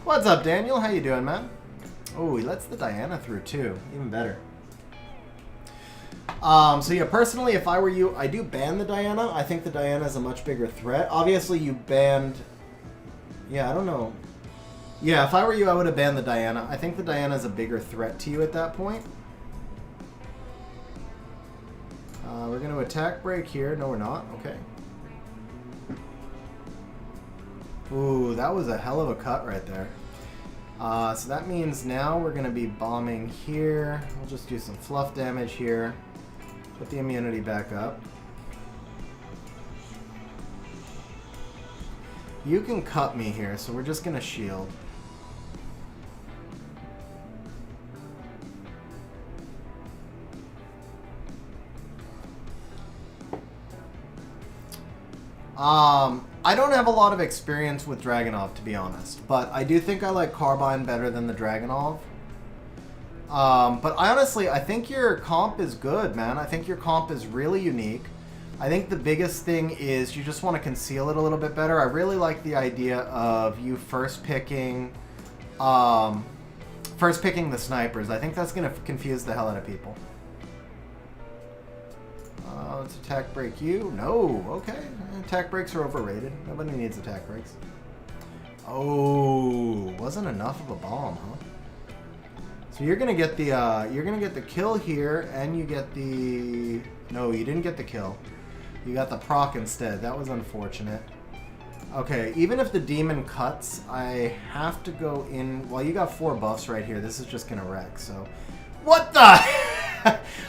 What's up, Daniel? How you doing, man? Oh, he lets the Diana through, too. Even better. So yeah, personally, if I were you, I do ban the Diana. I think the Diana is a much bigger threat. Obviously, you banned... yeah, I don't know. Yeah, if I were you, I would have banned the Diana. I think the Diana is a bigger threat to you at that point. We're going to attack break here. No, we're not. Okay. Ooh, that was a hell of a cut right there. So that means now we're going to be bombing here. We'll just do some fluff damage here. Put the immunity back up. You can cut me here, so we're just going to shield. I don't have a lot of experience with Dragunov, to be honest, but I do think I like Carbine better than the Dragunov. But I think your comp is good, man. I think your comp is really unique. I think the biggest thing is you just want to conceal it a little bit better. I really like the idea of you first picking the snipers. I think that's going to confuse the hell out of people. Let's attack break you. No, okay. Attack breaks are overrated. Nobody needs attack breaks. Oh, wasn't enough of a bomb, huh? So you're gonna get the kill here, and you get the... no, you didn't get the kill. You got the proc instead. That was unfortunate. Okay, even if the demon cuts, I have to go in... well, you got 4 buffs right here. This is just gonna wreck, so... what the...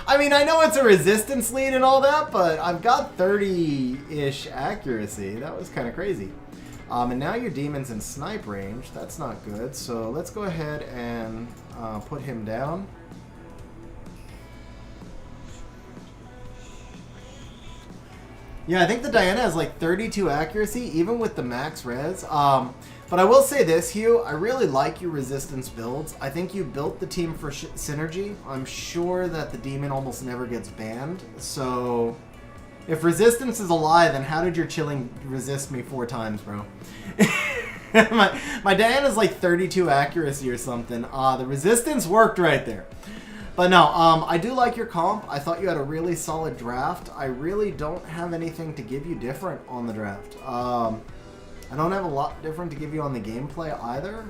I mean, I know it's a resistance lead and all that, but I've got 30-ish accuracy. That was kind of crazy. And now your demon's in snipe range. That's not good. So let's go ahead and put him down. Yeah, I think the Diana has like 32 accuracy, even with the max res. But I will say this, Hugh, I really like your resistance builds. I think you built the team for synergy. I'm sure that the demon almost never gets banned. So if resistance is a lie, then how did your chilling resist me 4 times, bro? my Diana's like 32 accuracy or something. The resistance worked right there. But no, I do like your comp. I thought you had a really solid draft. I really don't have anything to give you different on the draft. I don't have a lot different to give you on the gameplay either.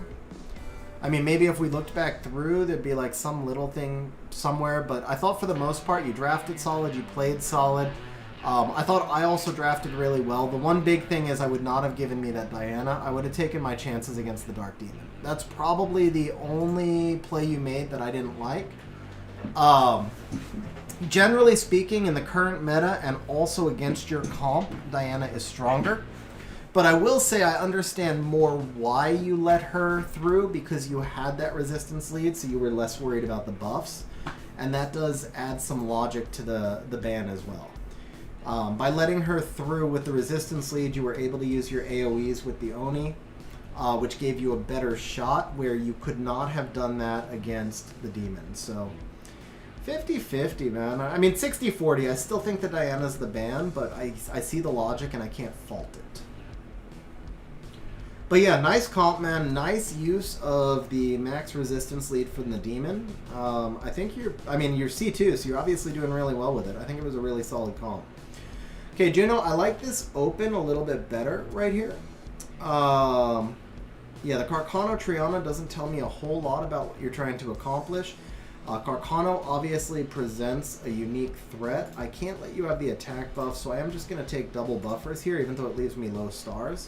I mean, maybe if we looked back through, there'd be like some little thing somewhere, but I thought for the most part you drafted solid, you played solid. I thought I also drafted really well. The one big thing is I would not have given me that Diana. I would have taken my chances against the Dark Demon. That's probably the only play you made that I didn't like. Generally speaking, in the current meta and also against your comp, Diana is stronger. But I will say I understand more why you let her through, because you had that resistance lead, so you were less worried about the buffs. And that does add some logic to the ban as well. By letting her through with the resistance lead, you were able to use your AoEs with the Oni, which gave you a better shot where you could not have done that against the demon. So 50-50, man. I mean, 60-40. I still think that Diana's the ban, but I see the logic and I can't fault it. But yeah, nice comp, man. Nice use of the max resistance lead from the demon. I think you're C2, so you're obviously doing really well with it. I think it was a really solid comp. Okay, Juno, I like this open a little bit better right here. Yeah, the Carcano Triana doesn't tell me a whole lot about what you're trying to accomplish. Carcano obviously presents a unique threat. I can't let you have the attack buff, so I am just going to take double buffers here, even though it leaves me low stars.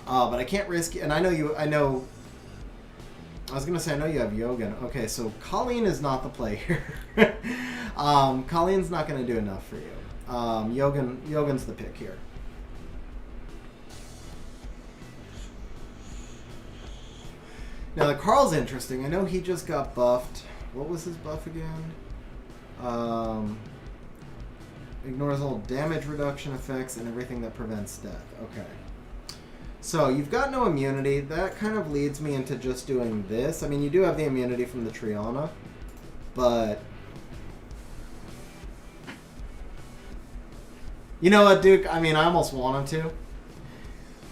But I can't risk it. And I know you have Yogan. Okay, so Colleen is not the play here. Colleen's not going to do enough for you. Yogan's the pick here. Now the Carl's interesting. I know he just got buffed. What was his buff again? Ignores all damage reduction effects and everything that prevents death. Okay. So you've got no immunity. That kind of leads me into just doing this. I mean, you do have the immunity from the Triana, but you know what, Duke? I mean, I almost want him to.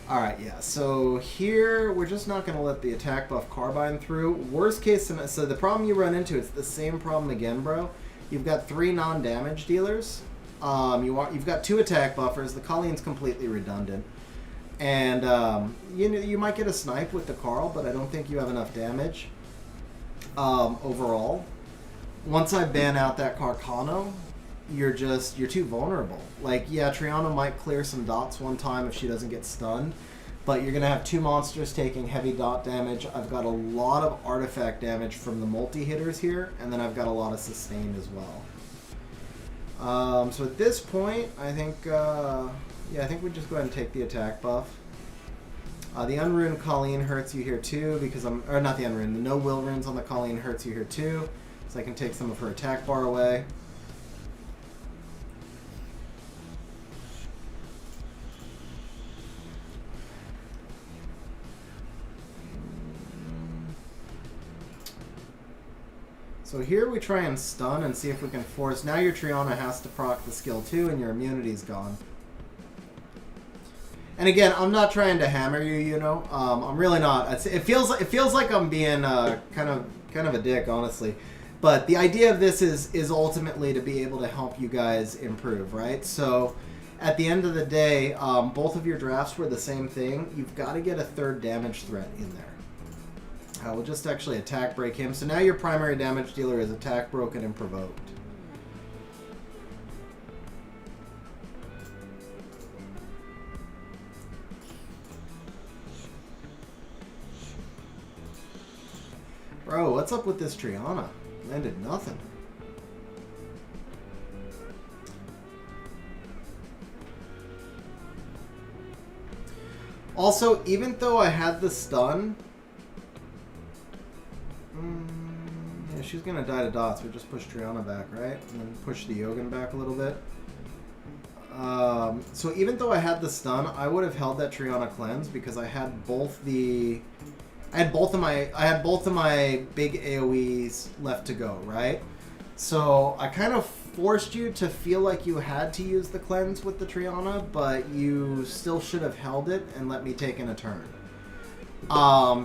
All right, yeah. So here, we're just not going to let the attack buff Carbine through. Worst case scenario, so the problem you run into, it's the same problem again, bro. You've got 3 non-damage dealers. You've got 2 attack buffers. The Colleen's completely redundant. And you might get a snipe with the Carl, but I don't think you have enough damage overall. Once I ban out that Carcano, you're too vulnerable. Like, yeah, Triana might clear some dots one time if she doesn't get stunned, but you're gonna have 2 monsters taking heavy dot damage. I've got a lot of artifact damage from the multi-hitters here, and then I've got a lot of sustain as well. So at this point, I think I think we just go ahead and take the attack buff. The Unruined Colleen hurts you here too, because not the Unruined, the No Will runes on the Colleen hurts you here too, so I can take some of her attack bar away. So here we try and stun and see if we can force. Now your Triana has to proc the skill too, and your immunity's gone. And again, I'm not trying to hammer you, you know. I'm really not. It feels like I'm being kind of a dick, honestly. But the idea of this is ultimately to be able to help you guys improve, right? So at the end of the day, both of your drafts were the same thing. You've got to get a 3rd damage threat in there. We'll just actually attack break him. So now your primary damage dealer is attack broken and provoked. Bro, what's up with this Triana? Landed nothing. Also, even though I had the stun, yeah, she's gonna die to dots. We just push Triana back, right? And then push the Yogan back a little bit. So even though I had the stun, I would have held that Triana cleanse because I had both of my big AoEs left to go, right? So I kind of forced you to feel like you had to use the cleanse with the Triana, but you still should have held it and let me take in a turn.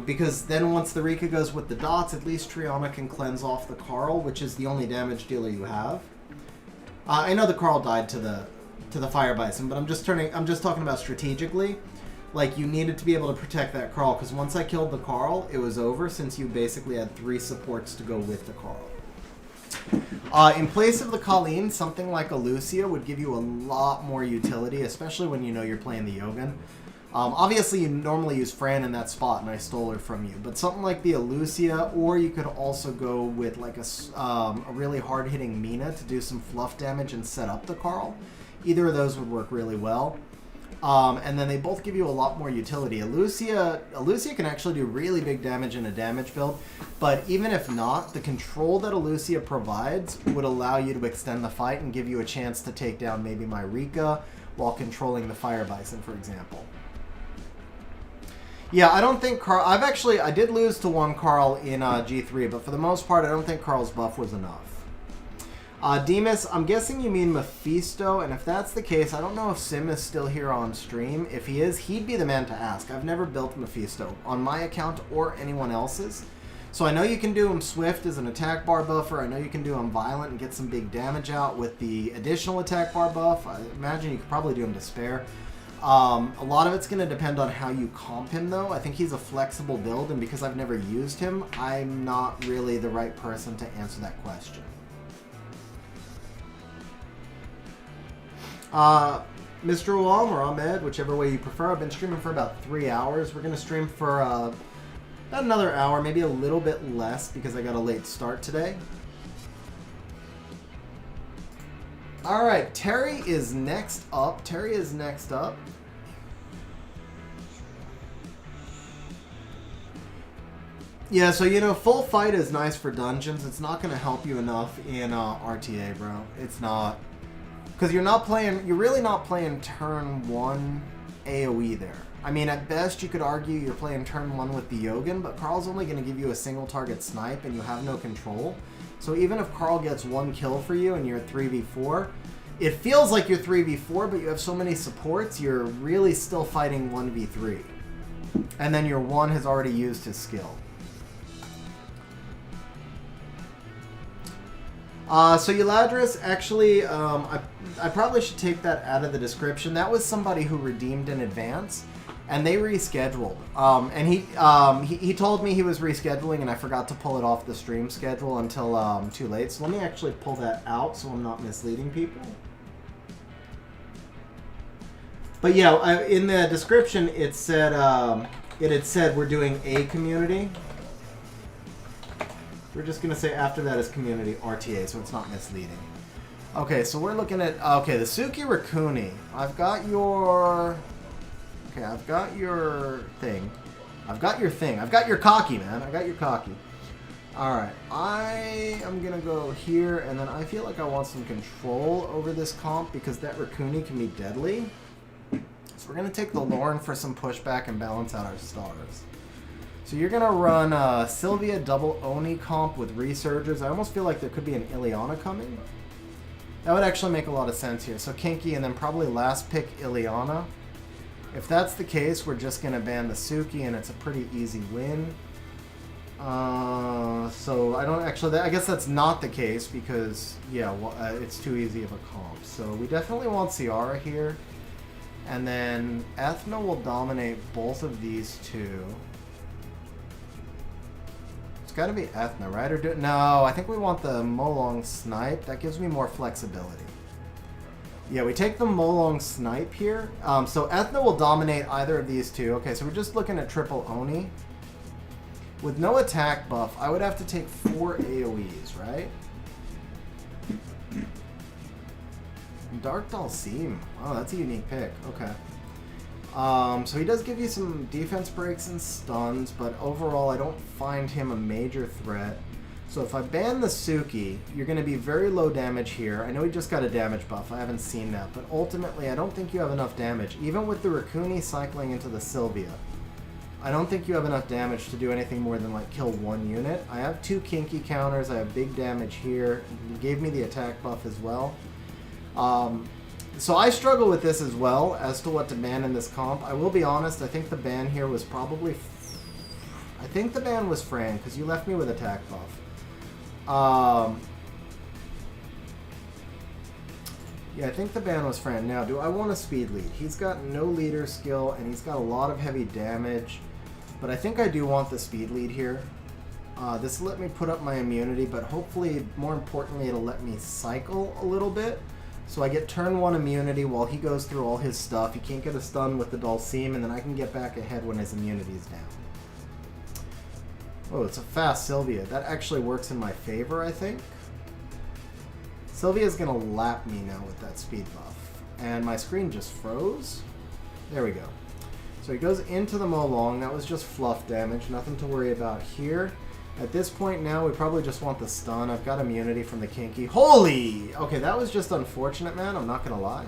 Because then once the Rika goes with the dots, at least Triana can cleanse off the Carl, which is the only damage dealer you have. I know the Carl died to the Fire Bison, but I'm just talking about strategically. Like, you needed to be able to protect that Carl, because once I killed the Carl, it was over, since you basically had 3 supports to go with the Carl. In place of the Colleen, something like a Lucia would give you a lot more utility, especially when you know you're playing the Yogan. Obviously, you normally use Fran in that spot, and I stole her from you. But something like the Elucia, or you could also go with like a really hard-hitting Mina to do some fluff damage and set up the Carl. Either of those would work really well. And then they both give you a lot more utility. Elucia can actually do really big damage in a damage build, but even if not, the control that Elucia provides would allow you to extend the fight and give you a chance to take down maybe my Rika while controlling the Fire Bison, for example. Yeah, I don't think Carl... I did lose to one Carl in G3, but for the most part, I don't think Carl's buff was enough. Demas, I'm guessing you mean Mephisto, and if that's the case, I don't know if Sim is still here on stream. If he is, he'd be the man to ask. I've never built Mephisto on my account or anyone else's. So I know you can do him Swift as an attack bar buffer. I know you can do him Violent and get some big damage out with the additional attack bar buff. I imagine you could probably do him Despair. A lot of it's going to depend on how you comp him, though. I think he's a flexible build, and because I've never used him, I'm not really the right person to answer that question. Mr. Ulam or Ahmed, whichever way you prefer. I've been streaming for about 3 hours. We're going to stream for about another hour, maybe a little bit less because I got a late start today. Alright, Terry is next up. Yeah, so, you know, full fight is nice for dungeons. It's not going to help you enough in RTA, bro. It's not. Because you're really not playing turn 1 AoE there. I mean, at best, you could argue you're playing turn 1 with the Yogan, but Carl's only going to give you a single target snipe and you have no control. So even if Carl gets 1 kill for you and you're at 3v4, it feels like you're 3v4, but you have so many supports, you're really still fighting 1v3. And then your 1 has already used his skill. So Euladris, actually, I probably should take that out of the description. That was somebody who redeemed in advance, and they rescheduled. And he told me he was rescheduling, and I forgot to pull it off the stream schedule until too late. So let me actually pull that out so I'm not misleading people. But yeah, in the description it said it had said we're doing a community. We're just going to say after that is community RTA, so it's not misleading. Okay, so we're looking at... Okay, the Suki Rakuni. I've got your... Okay, I've got your thing. I've got your thing. I've got your cocky, man. I got your cocky. Alright, I am going to go here, and then I feel like I want some control over this comp because that Rakuni can be deadly. So we're going to take the Lorne for some pushback and balance out our stars. So you're going to run Sylvia double Oni comp with Resurgers. I almost feel like there could be an Ileana coming. That would actually make a lot of sense here. So Kinky and then probably last pick Ileana. If that's the case, we're just going to ban the Suki and it's a pretty easy win. So I don't actually... I guess that's not the case because, yeah, well, it's too easy of a comp. So we definitely want Ciara here. And then Ethna will dominate both of these two. It's got to be Ethna, right? Or no, I think we want the Molong Snipe. That gives me more flexibility. Yeah, we take the Molong Snipe here. So Ethna will dominate either of these two. Okay, so we're just looking at triple Oni. With no attack buff, I would have to take 4 AoEs, right? Dark Dalsim. Oh, that's a unique pick. Okay. So he does give you some defense breaks and stuns, but overall I don't find him a major threat. So if I ban the Suki, you're going to be very low damage here. I know he just got a damage buff. I haven't seen that. But ultimately, I don't think you have enough damage. Even with the Rakuni cycling into the Sylvia, I don't think you have enough damage to do anything more than like kill 1 unit. I have 2 Kinky counters. I have big damage here. He gave me the attack buff as well. So I struggle with this as well as to what to ban in this comp. I will be honest, I think the ban here was probably... I think the ban was Fran, because you left me with attack buff. Yeah, I think the ban was Fran. Now, do I want a speed lead? He's got no leader skill, and he's got a lot of heavy damage. But I think I do want the speed lead here. This let me put up my immunity, but hopefully, more importantly, it'll let me cycle a little bit. So I get turn 1 immunity while he goes through all his stuff. He can't get a stun with the Dulcim, and then I can get back ahead when his immunity is down. Oh, it's a fast Sylvia. That actually works in my favor, I think. Sylvia's going to lap me now with that speed buff. And my screen just froze. There we go. So he goes into the Molong. That was just fluff damage. Nothing to worry about here. At this point now, we probably just want the stun. I've got immunity from the Kinky. Holy! Okay, that was just unfortunate, man. I'm not going to lie.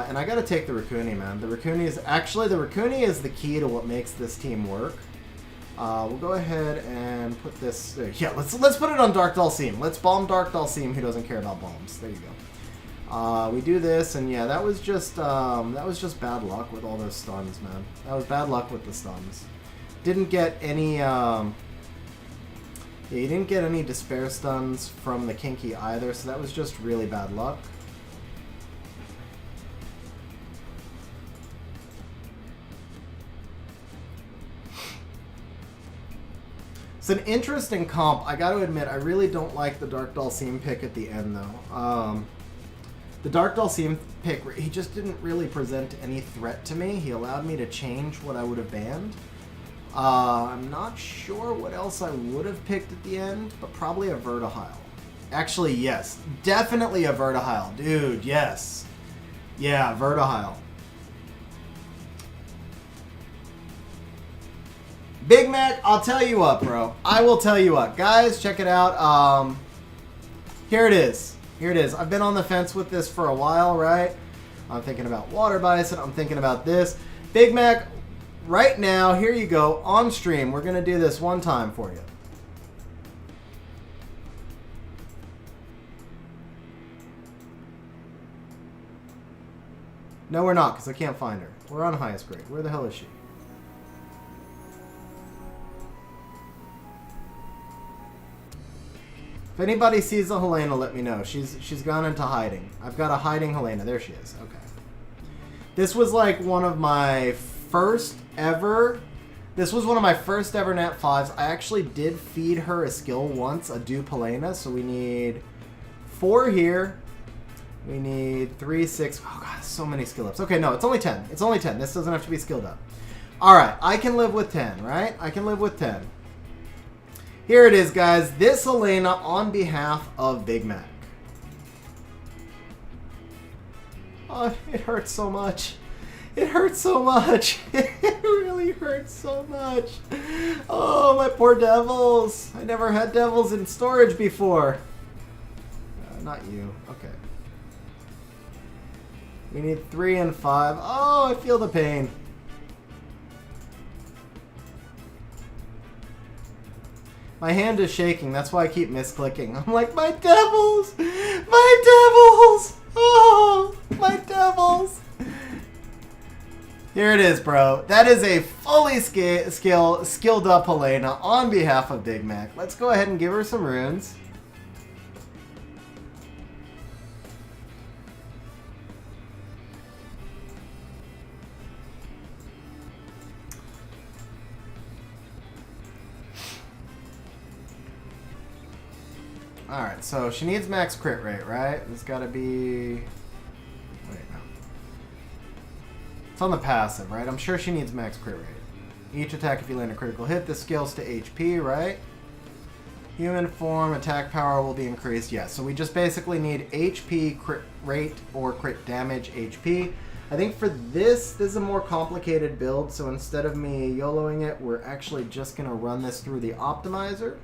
And I got to take the Raccoony, man. The Raccoony is... Actually, the Raccoony is the key to what makes this team work. We'll go ahead and put this... Yeah, let's put it on Dark Dulcim. Let's bomb Dark Dulcim, who doesn't care about bombs. There you go. We do this, and yeah, that was just bad luck with all those stuns, man. That was bad luck with the stuns. Didn't get any... Yeah, you didn't get any despair stuns from the Kinky either, so that was just really bad luck. It's an interesting comp. I gotta admit, I really don't like the Dark Dulcim pick at the end, though. The Dark Dulcim pick, he just didn't really present any threat to me. He allowed me to change what I would have banned. I'm not sure what else I would have picked at the end, but probably a Vertihile. Actually, yes. Definitely a Vertihile. Dude, yes. Yeah, Vertihile. Big Mac, I'll tell you what, bro. I will tell you what. Guys, check it out. Here it is. Here it is. I've been on the fence with this for a while, right? I'm thinking about Water Bison. I'm thinking about this. Big Mac... Right now, here you go, on stream. We're going to do this one time for you. No, we're not, because I can't find her. We're on highest grade. Where the hell is she? If anybody sees the Helena, let me know. She's gone into hiding. I've got a hiding Helena. There she is. Okay. This was like one of my first ever... This was one of my first ever Nat 5s. I actually did feed her a skill once, a dupe Helena. So we need 4 here. We need 3, 6... Oh god, so many skill ups. Okay, no, it's only 10. It's only 10. This doesn't have to be skilled up. Alright, I can live with 10, right? I can live with 10. Here it is, guys. This Helena on behalf of Big Mac. Oh, it hurts so much. It hurts so much. It really hurts so much. Oh, my poor devils. I never had devils in storage before. Not you. Okay. We need 3 and 5. Oh, I feel the pain. My hand is shaking. That's why I keep misclicking. I'm like, my devils! My devils! Oh, my devils! Here it is, bro. That is a fully skilled up Helena on behalf of Big Mac. Let's go ahead and give her some runes. Alright, so she needs max crit rate, right? It's gotta be... Wait, no. It's on the passive, right? I'm sure she needs max crit rate. Each attack if you land a critical hit, this scales to HP, right? Human form, attack power will be increased. Yeah, so we just basically need HP, crit rate, or crit damage HP. I think for this is a more complicated build, so instead of me YOLOing it, we're actually just gonna run this through the optimizer.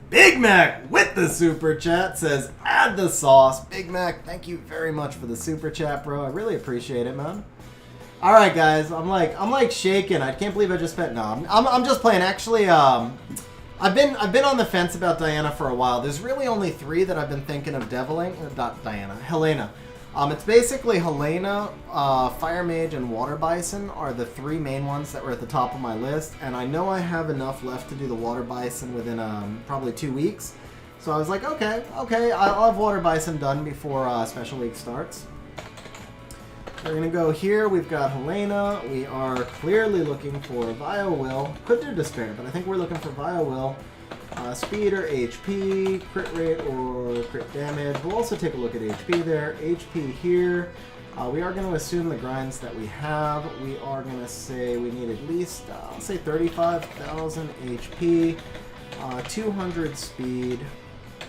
Big Mac with the super chat says, add the sauce. Big Mac, thank you very much for the super chat, bro. I really appreciate it, man. All right, guys, I'm like shaking. I can't believe I just spent. No, I'm just playing. Actually, I've been on the fence about Diana for a while. There's really only 3 that I've been thinking of deviling. Not Diana, Helena. It's basically Helena, Fire Mage, and Water Bison are the 3 main ones that were at the top of my list. And I know I have enough left to do the Water Bison within probably 2 weeks. So I was like, okay, I'll have Water Bison done before Special Week starts. We're going to go here. We've got Helena. We are clearly looking for Vio Will. Could do Despair, but I think we're looking for Vio Will. Speed or HP, crit rate or crit damage. We'll also take a look at HP there. HP here. We are going to assume the grinds that we have. We are going to say we need at least, I'll say 35,000 HP, 200 speed,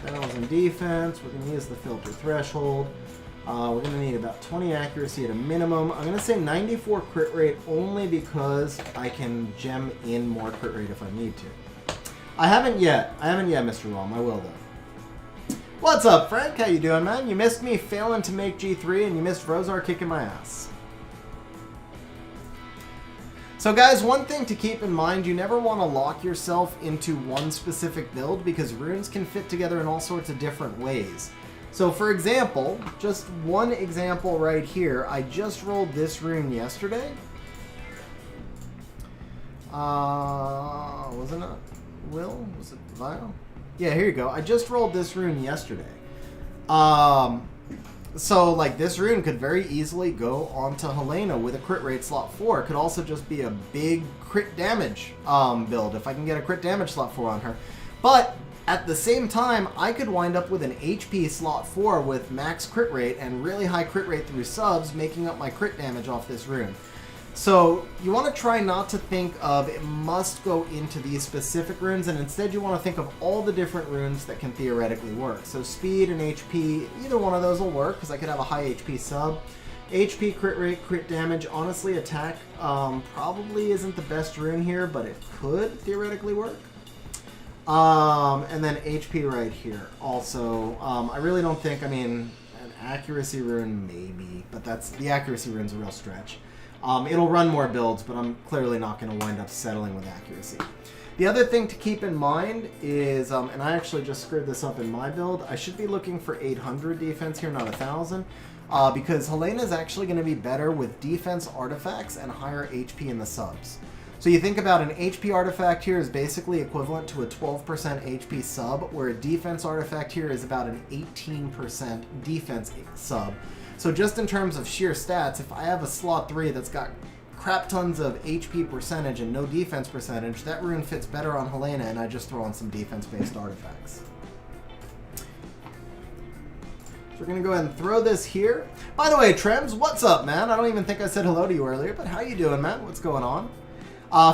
1,000 defense. We're going to use the filter threshold. We're going to need about 20 accuracy at a minimum. I'm going to say 94 crit rate only because I can gem in more crit rate if I need to. I haven't yet, Mr. Rom. I will, though. What's up, Frank? How you doing, man? You missed me failing to make G3, and you missed Rosar kicking my ass. So, guys, one thing to keep in mind, you never want to lock yourself into one specific build because runes can fit together in all sorts of different ways. So, for example, just one example right here, I just rolled this rune yesterday. Wasn't it? Will? Was it Vio? Yeah, here you go. I just rolled this rune yesterday. So, like, this rune could very easily go onto Helena with a crit rate slot 4. It could also just be a big crit damage build if I can get a crit damage slot 4 on her. But at the same time, I could wind up with an HP slot 4 with max crit rate and really high crit rate through subs, making up my crit damage off this rune. So you want to try not to think of it must go into these specific runes, and instead you want to think of all the different runes that can theoretically work. So speed and HP, either one of those will work because I could have a high HP sub. HP, crit rate, crit damage. Honestly, attack probably isn't the best rune here, but it could theoretically work. And then HP right here. Also, I really don't think, I mean, an accuracy rune maybe, but the accuracy rune's a real stretch. It'll run more builds, but I'm clearly not going to wind up settling with accuracy. The other thing to keep in mind is, and I actually just screwed this up in my build, I should be looking for 800 defense here, not 1,000, because Helena is actually going to be better with defense artifacts and higher HP in the subs. So you think about an HP artifact here is basically equivalent to a 12% HP sub, where a defense artifact here is about an 18% defense sub. So just in terms of sheer stats, if I have a slot 3 that's got crap tons of HP percentage and no defense percentage, that rune fits better on Helena, and I just throw on some defense-based artifacts. So we're going to go ahead and throw this here. By the way, Trems, what's up, man? I don't even think I said hello to you earlier, but how you doing, man? What's going on?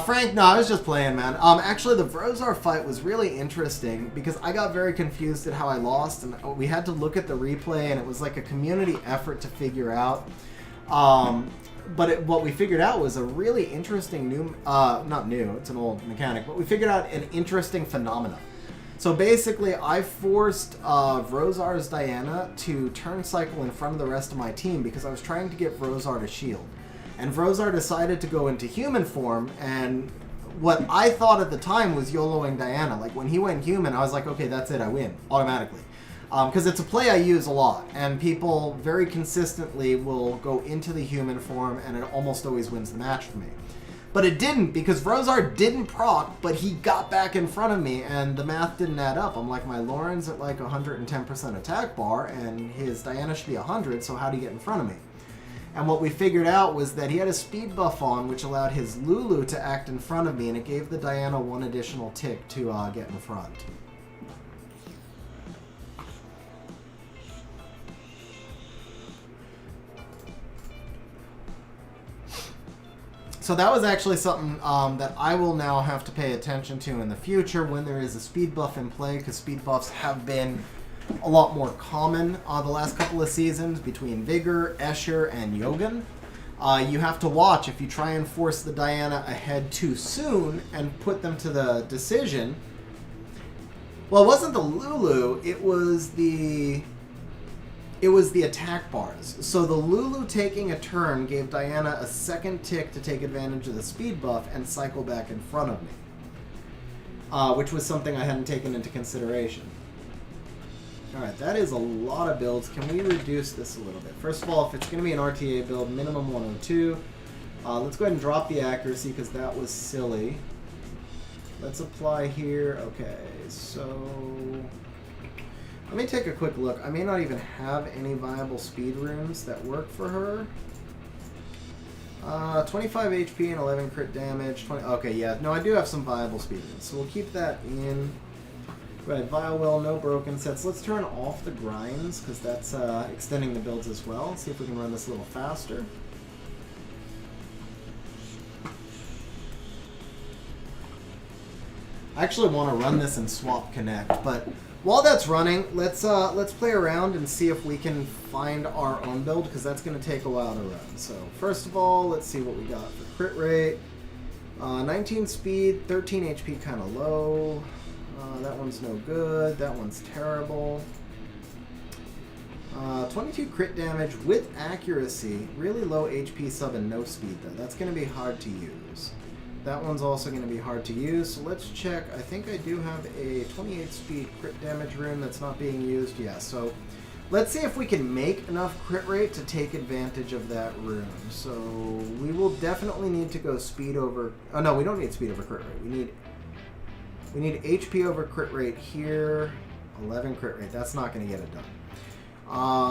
Frank, no, I was just playing, man. Actually, the Vrozar fight was really interesting because I got very confused at how I lost, and we had to look at the replay, and it was like a community effort to figure out. But what we figured out was a really interesting new, not new, it's an old mechanic, but we figured out an interesting phenomena. So basically, I forced Vrozar's Diana to turn cycle in front of the rest of my team because I was trying to get Vrozar to shield. And Vrozar decided to go into human form, and what I thought at the time was YOLOing Diana. Like, when he went human, I was like, okay, that's it, I win, automatically. Because it's a play I use a lot, and people very consistently will go into the human form, and it almost always wins the match for me. But it didn't, because Vrozar didn't proc, but he got back in front of me, and the math didn't add up. I'm like, my Lauren's at like 110% attack bar, and his Diana should be 100, so how'd he get in front of me? And what we figured out was that he had a speed buff on, which allowed his Lulu to act in front of me, and it gave the Diana one additional tick to get in front. So that was actually something that I will now have to pay attention to in the future when there is a speed buff in play, because speed buffs have been a lot more common the last couple of seasons between Vigor, Escher, and Yogan. You have to watch if you try and force the Diana ahead too soon and put them to the decision. Well, it wasn't the Lulu, it was the attack bars. So the Lulu taking a turn gave Diana a second tick to take advantage of the speed buff and cycle back in front of me, which was something I hadn't taken into consideration. Alright, that is a lot of builds. Can we reduce this a little bit? First of all, if it's going to be an RTA build, minimum 102. Let's go ahead and drop the accuracy because that was silly. Let's apply here. Okay, so let me take a quick look. I may not even have any viable speed runes that work for her. 25 HP and 11 crit damage. Okay, yeah. No, I do have some viable speed moves, so we'll keep that in. Right, Vile Will, no broken sets. Let's turn off the grinds, because that's extending the builds as well. See if we can run this a little faster. I actually want to run this in Swap Connect, but while that's running, let's play around and see if we can find our own build, because that's going to take a while to run. So first of all, let's see what we got for crit rate. 19 speed, 13 HP, kind of low. That one's no good. That one's terrible. 22 crit damage with accuracy. Really low HP sub and no speed though. That's going to be hard to use. That one's also going to be hard to use. So let's check. I think I do have a 28 speed crit damage rune that's not being used. Yeah, so let's see if we can make enough crit rate to take advantage of that rune. So we will definitely need to go speed over... Oh no, we don't need speed over crit rate. We need HP over crit rate here. 11 crit rate. That's not going to get it done.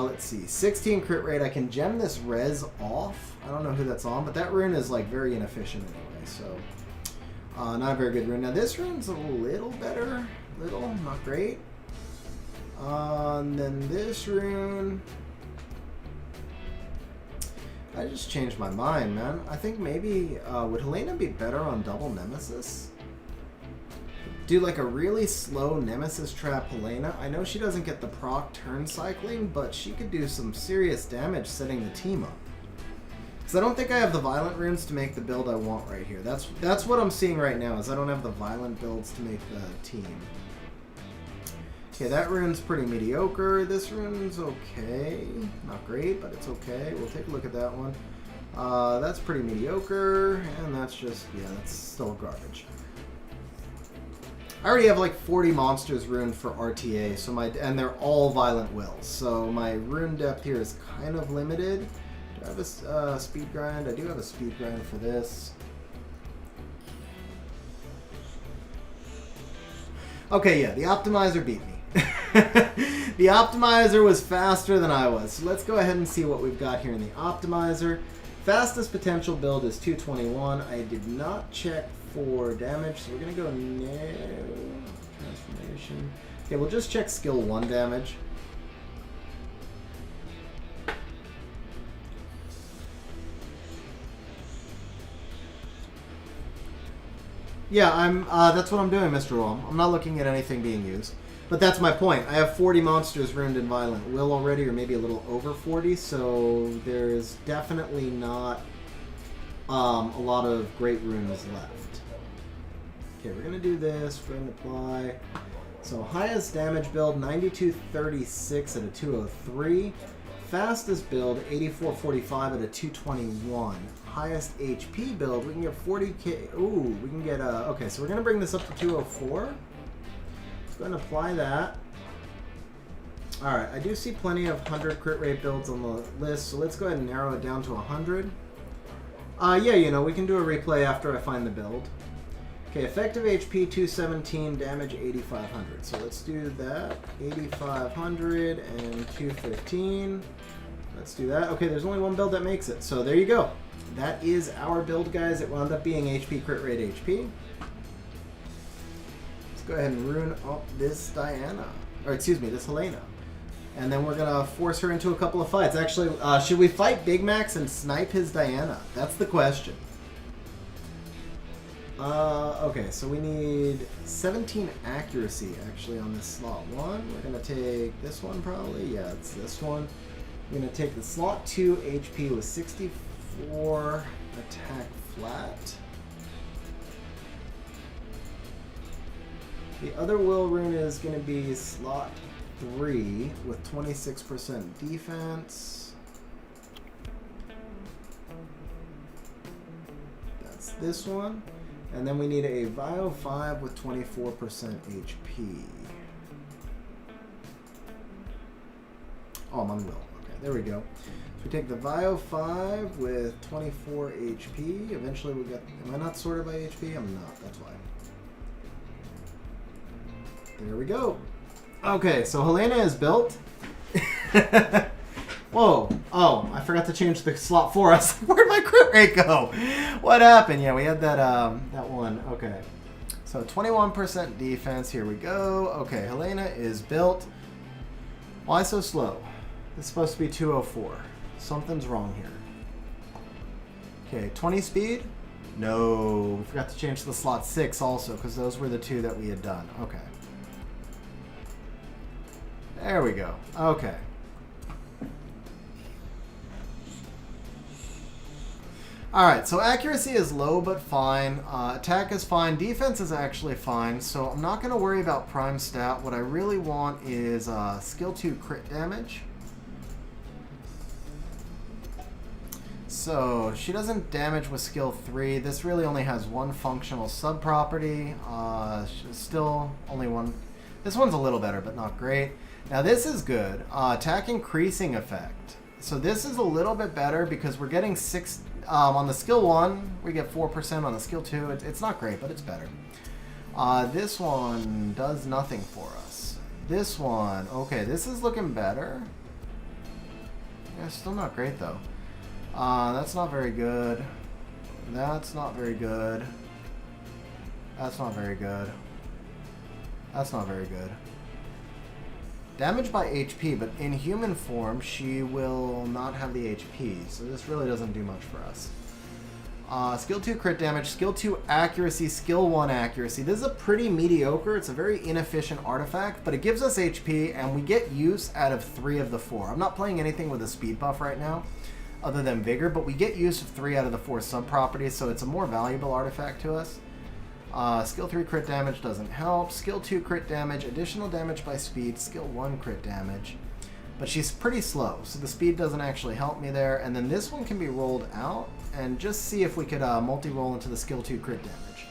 Let's see. 16 crit rate. I can gem this res off. I don't know who that's on, but that rune is like very inefficient anyway. So, not a very good rune. Now this rune's a little better. Little, not great. And then this rune... I just changed my mind, man. I think maybe... would Helena be better on double Nemesis? Do like a really slow Nemesis trap Helena. I know she doesn't get the proc turn cycling, but she could do some serious damage setting the team up. Because I don't think I have the violent runes to make the build I want right here. That's what I'm seeing right now, is I don't have the violent builds to make the team. Okay, that rune's pretty mediocre. This rune's okay. Not great, but it's okay. We'll take a look at that one. That's pretty mediocre, and that's just, yeah, that's still garbage. I already have like 40 monsters runed for RTA, so and they're all violent wills. So my rune depth here is kind of limited. Do I have a speed grind? I do have a speed grind for this. Okay, yeah, the optimizer beat me. The optimizer was faster than I was. So let's go ahead and see what we've got here in the optimizer. Fastest potential build is 221. I did not check for damage, so we're going to go no transformation. Okay, we'll just check skill 1 damage. Yeah, that's what I'm doing, Mr. Wall. I'm not looking at anything being used. But that's my point. I have 40 monsters ruined in Violent Will already, or maybe a little over 40, so there's definitely not a lot of great runes left. Okay, we're going to do this. We're going to apply. So highest damage build, 9236 at a 203. Fastest build, 8445 at a 221. Highest HP build, we can get 40k. Ooh, we can get okay, so we're going to bring this up to 204. Let's go ahead and apply that. Alright, I do see plenty of 100 crit rate builds on the list, so let's go ahead and narrow it down to 100. Yeah, you know, we can do a replay after I find the build. Okay, effective HP 217, damage 8500. So let's do that. 8500 and 215. Let's do that. Okay, there's only one build that makes it. So there you go. That is our build, guys. It wound up being HP crit rate HP. Let's go ahead and rune up this Diana. Or excuse me, this Helena. And then we're going to force her into a couple of fights. Actually, should we fight Big Max and snipe his Diana? That's the question. Okay, so we need 17 accuracy actually on this slot 1. We're going to take this one probably. Yeah, it's this one. We're going to take the slot 2 HP with 64 attack flat. The other will rune is going to be slot 3 with 26% defense. That's this one. And then we need a Vio 5 with 24% HP. Oh, I'm on will. Okay, there we go. So we take the Vio 5 with 24 HP. Eventually we get... Am I not sorted by HP? I'm not. That's why. There we go. Okay, so Helena is built. Whoa. Oh, I forgot to change the slot for us. Where'd my crit rate go? What happened? Yeah, we had that that one. Okay. So 21% defense. Here we go. Okay, Helena is built. Why so slow? It's supposed to be 204. Something's wrong here. Okay, 20 speed? No. We forgot to change the slot 6 also, because those were the two that we had done. Okay. There we go. Okay. Alright, so accuracy is low but fine. Attack is fine. Defense is actually fine. So I'm not going to worry about prime stat. What I really want is skill 2 crit damage. So she doesn't damage with skill 3. This really only has one functional sub-property. Still only one. This one's a little better, but not great. Now this is good. Attack increasing effect. So this is a little bit better because we're getting 6... on the skill 1, we get 4%. On the skill 2, it's not great, but it's better. This one does nothing for us. This one, okay, this is looking better. Yeah, still not great, though. That's not very good. That's not very good. That's not very good. That's not very good. Damage by HP, but in human form, she will not have the HP, so this really doesn't do much for us. Skill 2 crit damage, skill 2 accuracy, skill 1 accuracy. This is a pretty mediocre, it's a very inefficient artifact, but it gives us HP, and we get use out of 3 of the 4. I'm not playing anything with a speed buff right now, other than Vigor, but we get use of 3 out of the 4 sub-properties, so it's a more valuable artifact to us. Skill 3 crit damage doesn't help. Skill 2 crit damage, additional damage by speed, skill 1 crit damage. But she's pretty slow, so the speed doesn't actually help me there. And then this one can be rolled out, and just see if we could multi-roll into the skill 2 crit damage.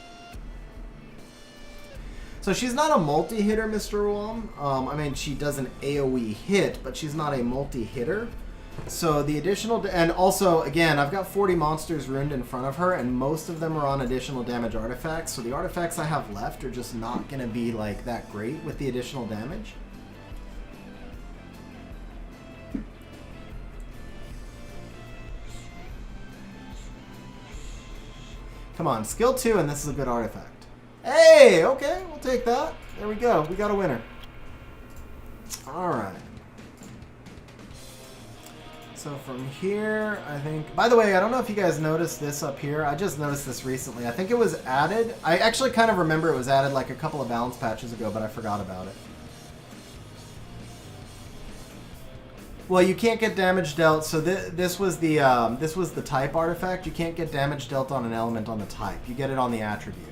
So she's not a multi-hitter, Mr. Wom. I mean, she does an AoE hit, but she's not a multi-hitter. So the additional, and also, again, I've got 40 monsters ruined in front of her, and most of them are on additional damage artifacts, so the artifacts I have left are just not going to be, like, that great with the additional damage. Come on, skill 2, and this is a good artifact. Hey, okay, we'll take that. There we go, we got a winner. Alright. So from here, I think... By the way, I don't know if you guys noticed this up here. I just noticed this recently. I think it was added. I actually kind of remember it was added like a couple of balance patches ago, but I forgot about it. Well, you can't get damage dealt. So this was the type artifact. You can't get damage dealt on an element on the type. You get it on the attribute.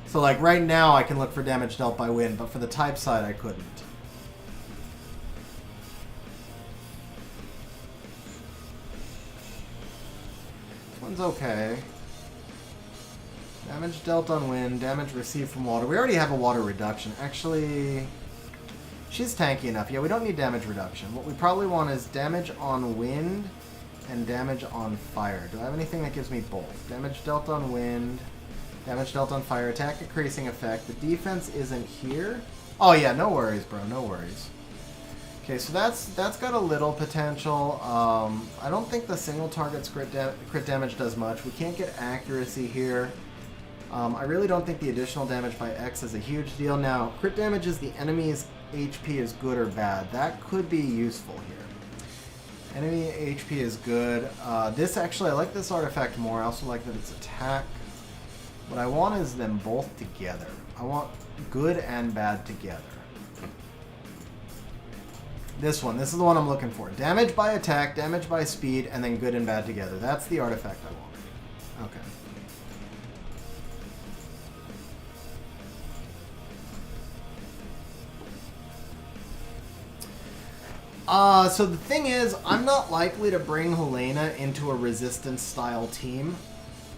So like right now, I can look for damage dealt by wind, but for the type side, I couldn't. One's okay. Damage dealt on wind, damage received from water. We already have a water reduction. Actually, she's tanky enough. Yeah, we don't need damage reduction. What we probably want is damage on wind and damage on fire. Do I have anything that gives me both? Damage dealt on wind, damage dealt on fire, attack increasing effect. The defense isn't here. Oh yeah, no worries, bro. No worries. Okay, so that's got a little potential. I don't think the single target's crit damage does much. We can't get accuracy here. I really don't think the additional damage by X is a huge deal. Now, crit damage is the enemy's HP is good or bad. That could be useful here. Enemy HP is good. This actually, I like this artifact more. I also like that it's attack. What I want is them both together. I want good and bad together. This one. This is the one I'm looking for. Damage by attack, damage by speed, and then good and bad together. That's the artifact I want. Okay. So the thing is, I'm not likely to bring Helena into a resistance style team.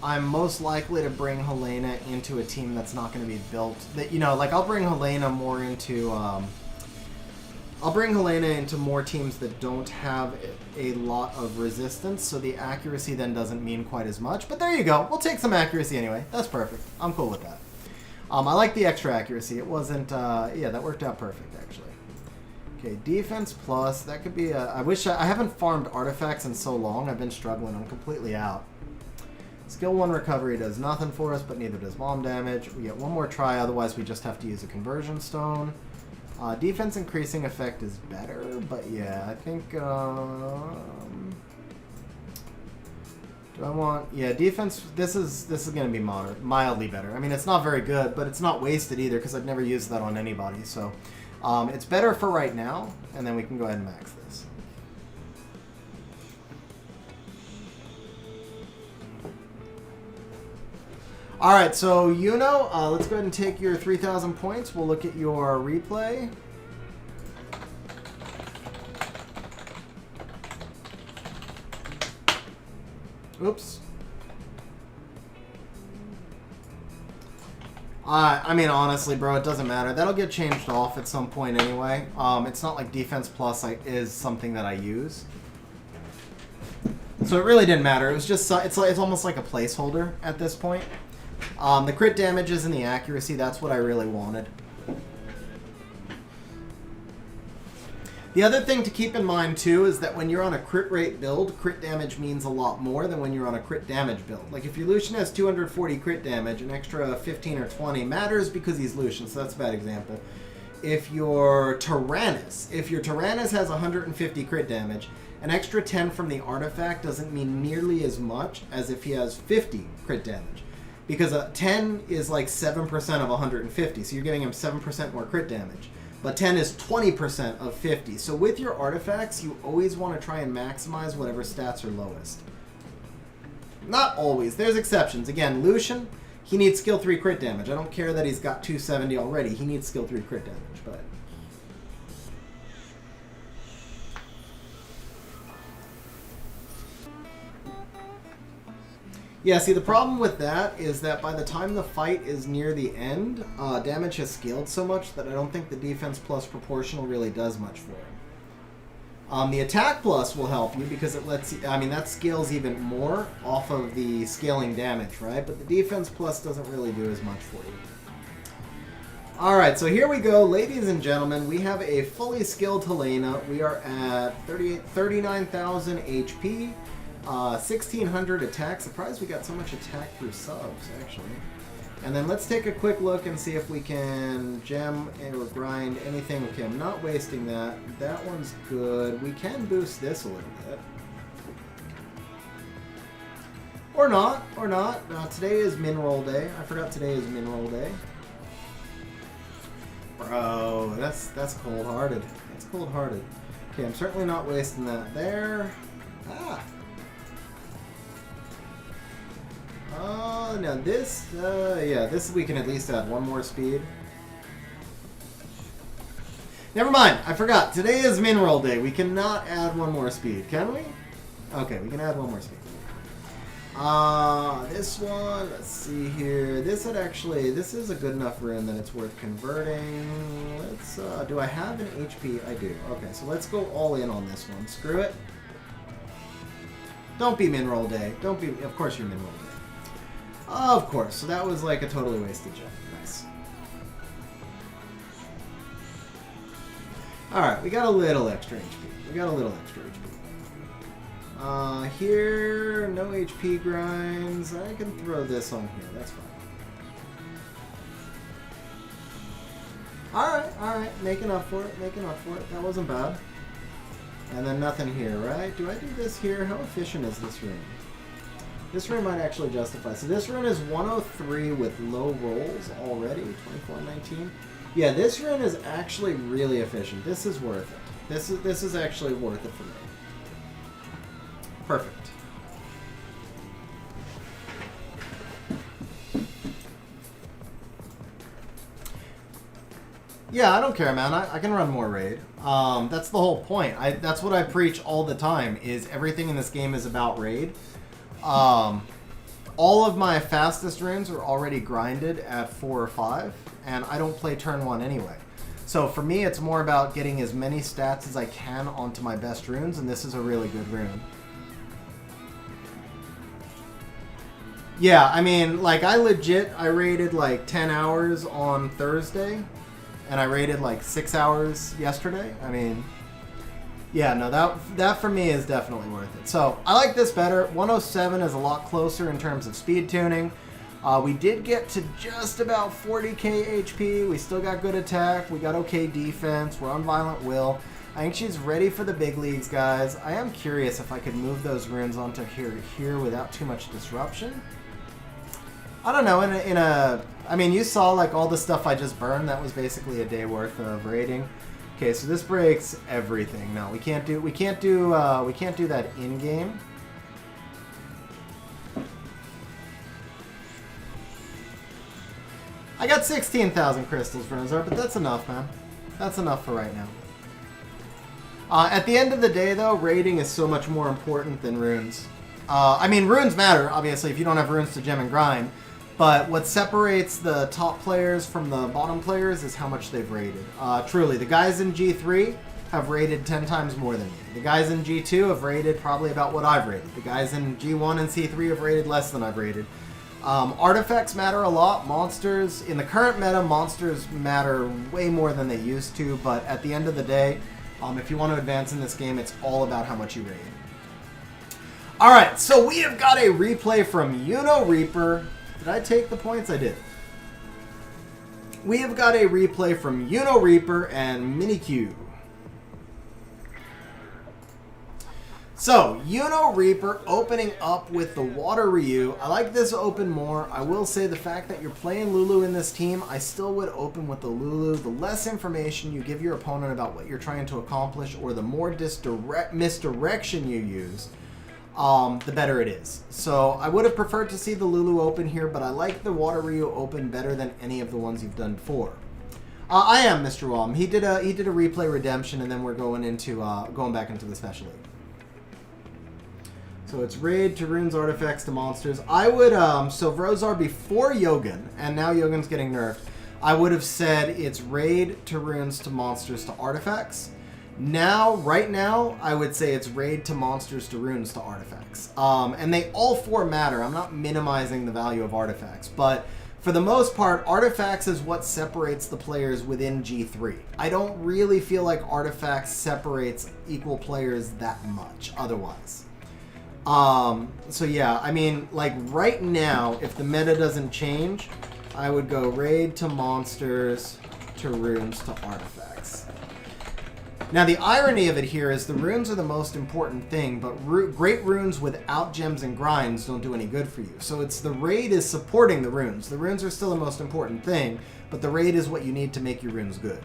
I'm most likely to bring Helena into a team that's not going to be built. That, you know, like I'll bring Helena more into more teams that don't have a lot of resistance, so the accuracy then doesn't mean quite as much. But there you go. We'll take some accuracy anyway. That's perfect. I'm cool with that. I like the extra accuracy. It wasn't, yeah, that worked out perfect, actually. Okay, defense plus. That could be a... I wish I haven't farmed artifacts in so long. I've been struggling. I'm completely out. Skill 1 recovery does nothing for us, but neither does bomb damage. We get one more try, otherwise we just have to use a conversion stone. Defense increasing effect is better, but yeah, I think... do I want... Yeah, defense... This is going to be mildly better. I mean, it's not very good, but it's not wasted either, because I've never used that on anybody, so... it's better for right now, and then we can go ahead and max this. Alright, so Yuno, let's go ahead and take your 3,000 points. We'll look at your replay. Oops. I mean, honestly, bro, it doesn't matter. That'll get changed off at some point anyway. It's not like Defense Plus is something that I use. So it really didn't matter. It was just, it's almost like a placeholder at this point. The crit damages and the accuracy, that's what I really wanted. The other thing to keep in mind, too, is that when you're on a crit rate build, crit damage means a lot more than when you're on a crit damage build. Like, if your Lucian has 240 crit damage, an extra 15 or 20 matters because he's Lucian, so that's a bad example. If your Tyrannus has 150 crit damage, an extra 10 from the artifact doesn't mean nearly as much as if he has 50 crit damage. Because 10 is like 7% of 150, so you're giving him 7% more crit damage. But 10 is 20% of 50. So with your artifacts, you always want to try and maximize whatever stats are lowest. Not always. There's exceptions. Again, Lucian, he needs skill 3 crit damage. I don't care that he's got 270 already. He needs skill 3 crit damage. But yeah, see, the problem with that is that by the time the fight is near the end, damage has scaled so much that I don't think the defense plus proportional really does much for him. The attack plus will help you because it lets you, I mean, that scales even more off of the scaling damage, right? But the defense plus doesn't really do as much for you. Alright, so here we go, ladies and gentlemen. We have a fully skilled Helena. We are at 39,000 HP. 1,600 attack. Surprised we got so much attack through subs, actually. And then let's take a quick look and see if we can gem or grind anything. Okay, I'm not wasting that. That one's good. We can boost this a little bit. Or not, or not. Today is Mineral Day. I forgot today is Mineral Day. Bro, that's cold-hearted. That's cold-hearted. Okay, I'm certainly not wasting that there. Ah! Now this, yeah, this we can at least add one more speed. Never mind, I forgot. Today is Mineral Day. We cannot add one more speed, can we? Okay, we can add one more speed. This one, let's see here. This is a good enough rune that it's worth converting. Let's, do I have an HP? I do. Okay, so let's go all in on this one. Screw it. Don't be Mineral Day. Don't be, of course you're Mineral Day. Of course, so that was like a totally wasted gem. Nice. Alright, we got a little extra HP. Here, no HP grinds. I can throw this on here, that's fine. Alright, making up for it. That wasn't bad. And then nothing here, right? Do I do this here? How efficient is this room? This rune might actually justify. So this rune is 103 with low rolls already, 2419. Yeah, this rune is actually really efficient. This is worth it. This is actually worth it for me. Perfect. Yeah, I don't care, man. I can run more raid. That's the whole point. That's what I preach all the time, is everything in this game is about raid. All of my fastest runes are already grinded at 4 or 5, and I don't play turn 1 anyway. So for me, it's more about getting as many stats as I can onto my best runes, and this is a really good rune. Yeah, I mean, like, I raided like 10 hours on Thursday, and I raided like 6 hours yesterday. I mean, yeah, no, that for me is definitely worth it. So I like this better. 107 is a lot closer in terms of speed tuning. We did get to just about 40k HP. We still got good attack. We got okay defense. We're on Violent Will. I think she's ready for the big leagues, guys. I am curious if I could move those runes onto here without too much disruption. I don't know. I mean, you saw like all the stuff I just burned. That was basically a day worth of raiding. Okay, so this breaks everything. No, we can't do that in game. I got 16,000 crystals, Rosar, but that's enough, man. That's enough for right now. At the end of the day, though, raiding is so much more important than runes. I mean, runes matter, obviously, if you don't have runes to gem and grind. But what separates the top players from the bottom players is how much they've raided. Truly, the guys in G3 have raided 10 times more than me. The guys in G2 have raided probably about what I've raided. The guys in G1 and C3 have raided less than I've raided. Artifacts matter a lot. Monsters, in the current meta, monsters matter way more than they used to. But at the end of the day, if you want to advance in this game, it's all about how much you raid. Alright, so we have got a replay from Reaper. Did I take the points? I did. We have got a replay from Reaper and Minikyu. So, Reaper opening up with the Water Ryu. I like this open more. I will say the fact that you're playing Lulu in this team, I still would open with the Lulu. The less information you give your opponent about what you're trying to accomplish, or the more misdirection you use, the better it is. So I would have preferred to see the Lulu open here, but I like the Water Ryu open better than any of the ones you've done before. I am Mr. Wom. He did a replay redemption, and then we're going back into the special league. So it's raid to runes, artifacts to monsters. I would so Rosar before Yogan, and now Yogan's getting nerfed. I would have said it's raid to runes to monsters to artifacts. Now, right now, I would say it's raid to monsters to runes to artifacts. And they all four matter. I'm not minimizing the value of artifacts, but for the most part, artifacts is what separates the players within G3. I don't really feel like artifacts separates equal players that much otherwise. So yeah, I mean, like right now, if the meta doesn't change, I would go raid to monsters to runes to artifacts. Now, the irony of it here is the runes are the most important thing, but great runes without gems and grinds don't do any good for you. So it's the raid is supporting the runes. The runes are still the most important thing, but the raid is what you need to make your runes good.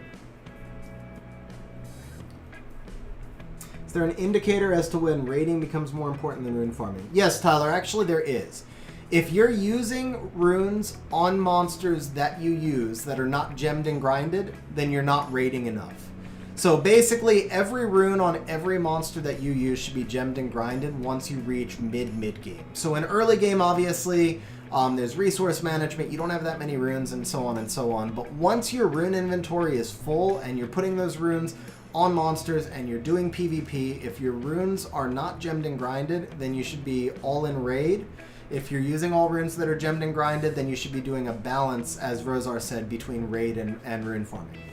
Is there an indicator as to when raiding becomes more important than rune farming? Yes, Tyler, actually there is. If you're using runes on monsters that you use that are not gemmed and grinded, then you're not raiding enough. So basically, every rune on every monster that you use should be gemmed and grinded once you reach mid-game. So in early game, obviously, there's resource management. You don't have that many runes and so on and so on. But once your rune inventory is full and you're putting those runes on monsters and you're doing PvP, if your runes are not gemmed and grinded, then you should be all in raid. If you're using all runes that are gemmed and grinded, then you should be doing a balance, as Rosar said, between raid and rune farming.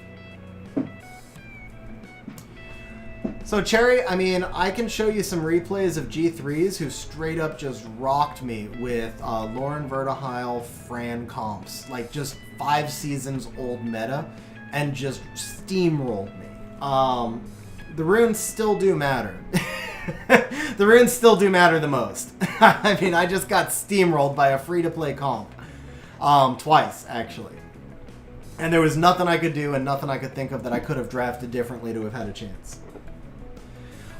So Cherry, I mean, I can show you some replays of G3s who straight up just rocked me with Lauren Vertihile Fran comps, like just 5 seasons old meta, and just steamrolled me. The runes still do matter. The runes still do matter the most. I mean, I just got steamrolled by a free-to-play comp. Twice, actually. And there was nothing I could do and nothing I could think of that I could have drafted differently to have had a chance.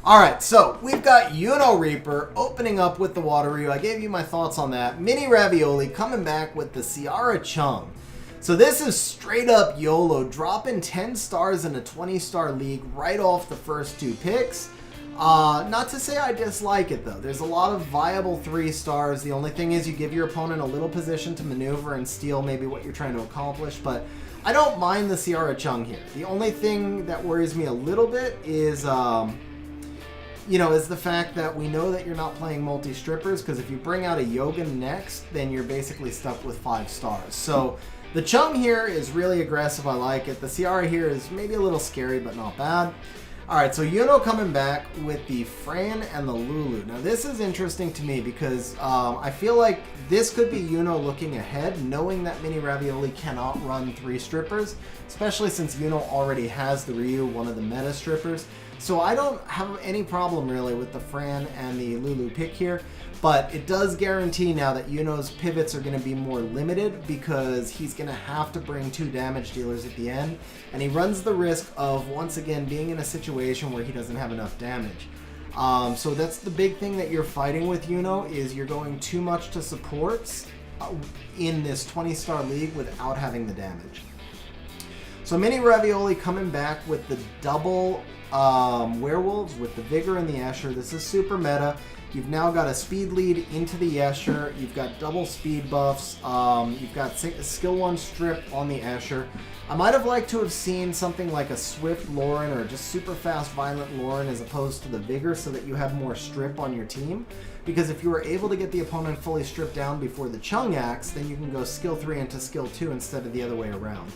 Alright, so we've got Reaper opening up with the Water Ryu. I gave you my thoughts on that. Mini Ravioli coming back with the Ciara Chung. So this is straight up YOLO, dropping 10 stars in a 20-star league right off the first 2 picks. Not to say I dislike it though. There's a lot of viable 3 stars. The only thing is you give your opponent a little position to maneuver and steal maybe what you're trying to accomplish, but I don't mind the Ciara Chung here. The only thing that worries me a little bit is, is the fact that we know that you're not playing multi-strippers, because if you bring out a Yogan next, then you're basically stuck with 5 stars. So The Chung here is really aggressive. I like it. The Ciara here is maybe a little scary, but not bad. Alright, so Yuno coming back with the Fran and the Lulu. Now this is interesting to me because I feel like this could be Yuno looking ahead, knowing that Mini Ravioli cannot run 3 strippers, especially since Yuno already has the Ryu, one of the meta strippers. So I don't have any problem really with the Fran and the Lulu pick here, but it does guarantee now that Yuno's pivots are going to be more limited because he's going to have to bring 2 damage dealers at the end, and he runs the risk of once again being in a situation where he doesn't have enough damage. So that's the big thing that you're fighting with Yuno, is you're going too much to supports in this 20-star league without having the damage. So Mini Ravioli coming back with the double werewolves with the Vigor and the Escher. This is super meta. You've now got a speed lead into the Escher. You've got double speed buffs. You've got skill 1 strip on the Escher. I might have liked to have seen something like a Swift Lauren or just super fast violent Lauren as opposed to the Vigor, so that you have more strip on your team. Because if you were able to get the opponent fully stripped down before the Chung acts, then you can go skill 3 into skill 2 instead of the other way around.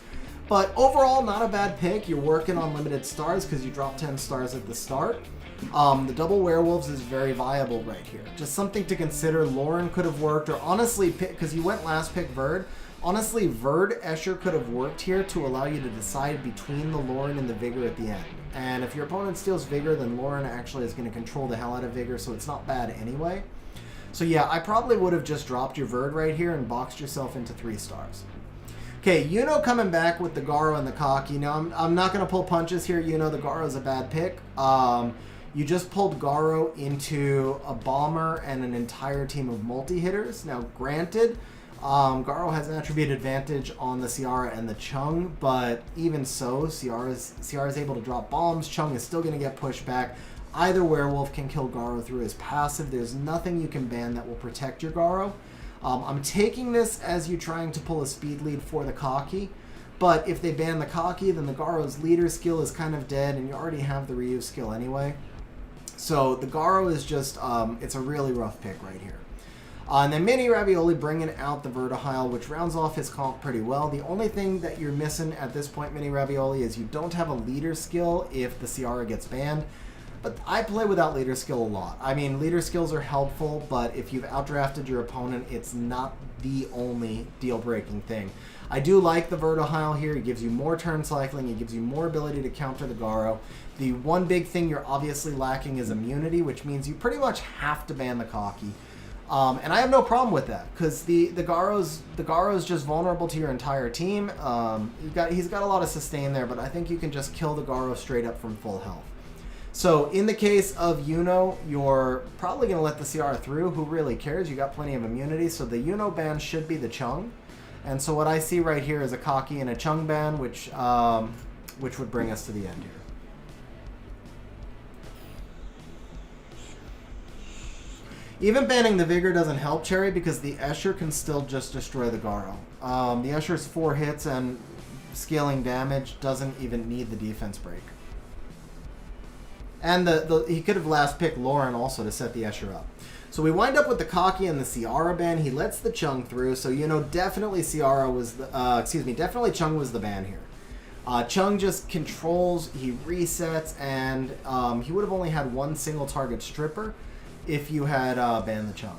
But overall, not a bad pick. You're working on limited stars because you drop 10 stars at the start. The double werewolves is very viable right here. Just something to consider. Lauren could have worked, or honestly, because you went last pick Verd, honestly, Verd Escher could have worked here to allow you to decide between the Lauren and the Vigor at the end. And if your opponent steals Vigor, then Lauren actually is going to control the hell out of Vigor, so it's not bad anyway. So yeah, I probably would have just dropped your Verd right here and boxed yourself into 3 stars. Okay, Yuno coming back with the Garo and the Kaki. Now, I'm not going to pull punches here. Yuno, the Garo is a bad pick. You just pulled Garo into a Bomber and an entire team of multi-hitters. Now, granted, Garo has an attribute advantage on the Ciara and the Chung, but even so, Ciara's able to drop bombs. Chung is still going to get pushed back. Either werewolf can kill Garo through his passive. There's nothing you can ban that will protect your Garo. I'm taking this as you trying to pull a speed lead for the Kaki, but if they ban the Kaki, then the Garo's leader skill is kind of dead, and you already have the Ryu skill anyway. So the Garo is just, it's a really rough pick right here. And then Mini Ravioli bringing out the Vertihile, which rounds off his comp pretty well. The only thing that you're missing at this point, Mini Ravioli, is you don't have a leader skill if the Ciara gets banned. But I play without leader skill a lot. I mean, leader skills are helpful, but if you've outdrafted your opponent, it's not the only deal-breaking thing. I do like the Vertihile here. It gives you more turn cycling. It gives you more ability to counter the Garo. The one big thing you're obviously lacking is immunity, which means you pretty much have to ban the Kaki. And I have no problem with that, because the Garo's just vulnerable to your entire team. He's got a lot of sustain there, but I think you can just kill the Garo straight up from full health. So in the case of Yuno, you're probably going to let the Ciara through. Who really cares? You got plenty of immunity. So the Yuno ban should be the Chung. And so what I see right here is a Kaki and a Chung ban, which would bring us to the end here. Even banning the Vigor doesn't help Cherry because the Escher can still just destroy the Garo. The Escher's 4 hits and scaling damage doesn't even need the defense break. And he could have last picked Lauren also to set the Escher up. So we wind up with the Kaki and the Ciara ban. He lets the Chung through, so you know definitely Ciara was the definitely Chung was the ban here. Chung just controls, he resets, and he would have only had 1 single target stripper if you had banned the Chung.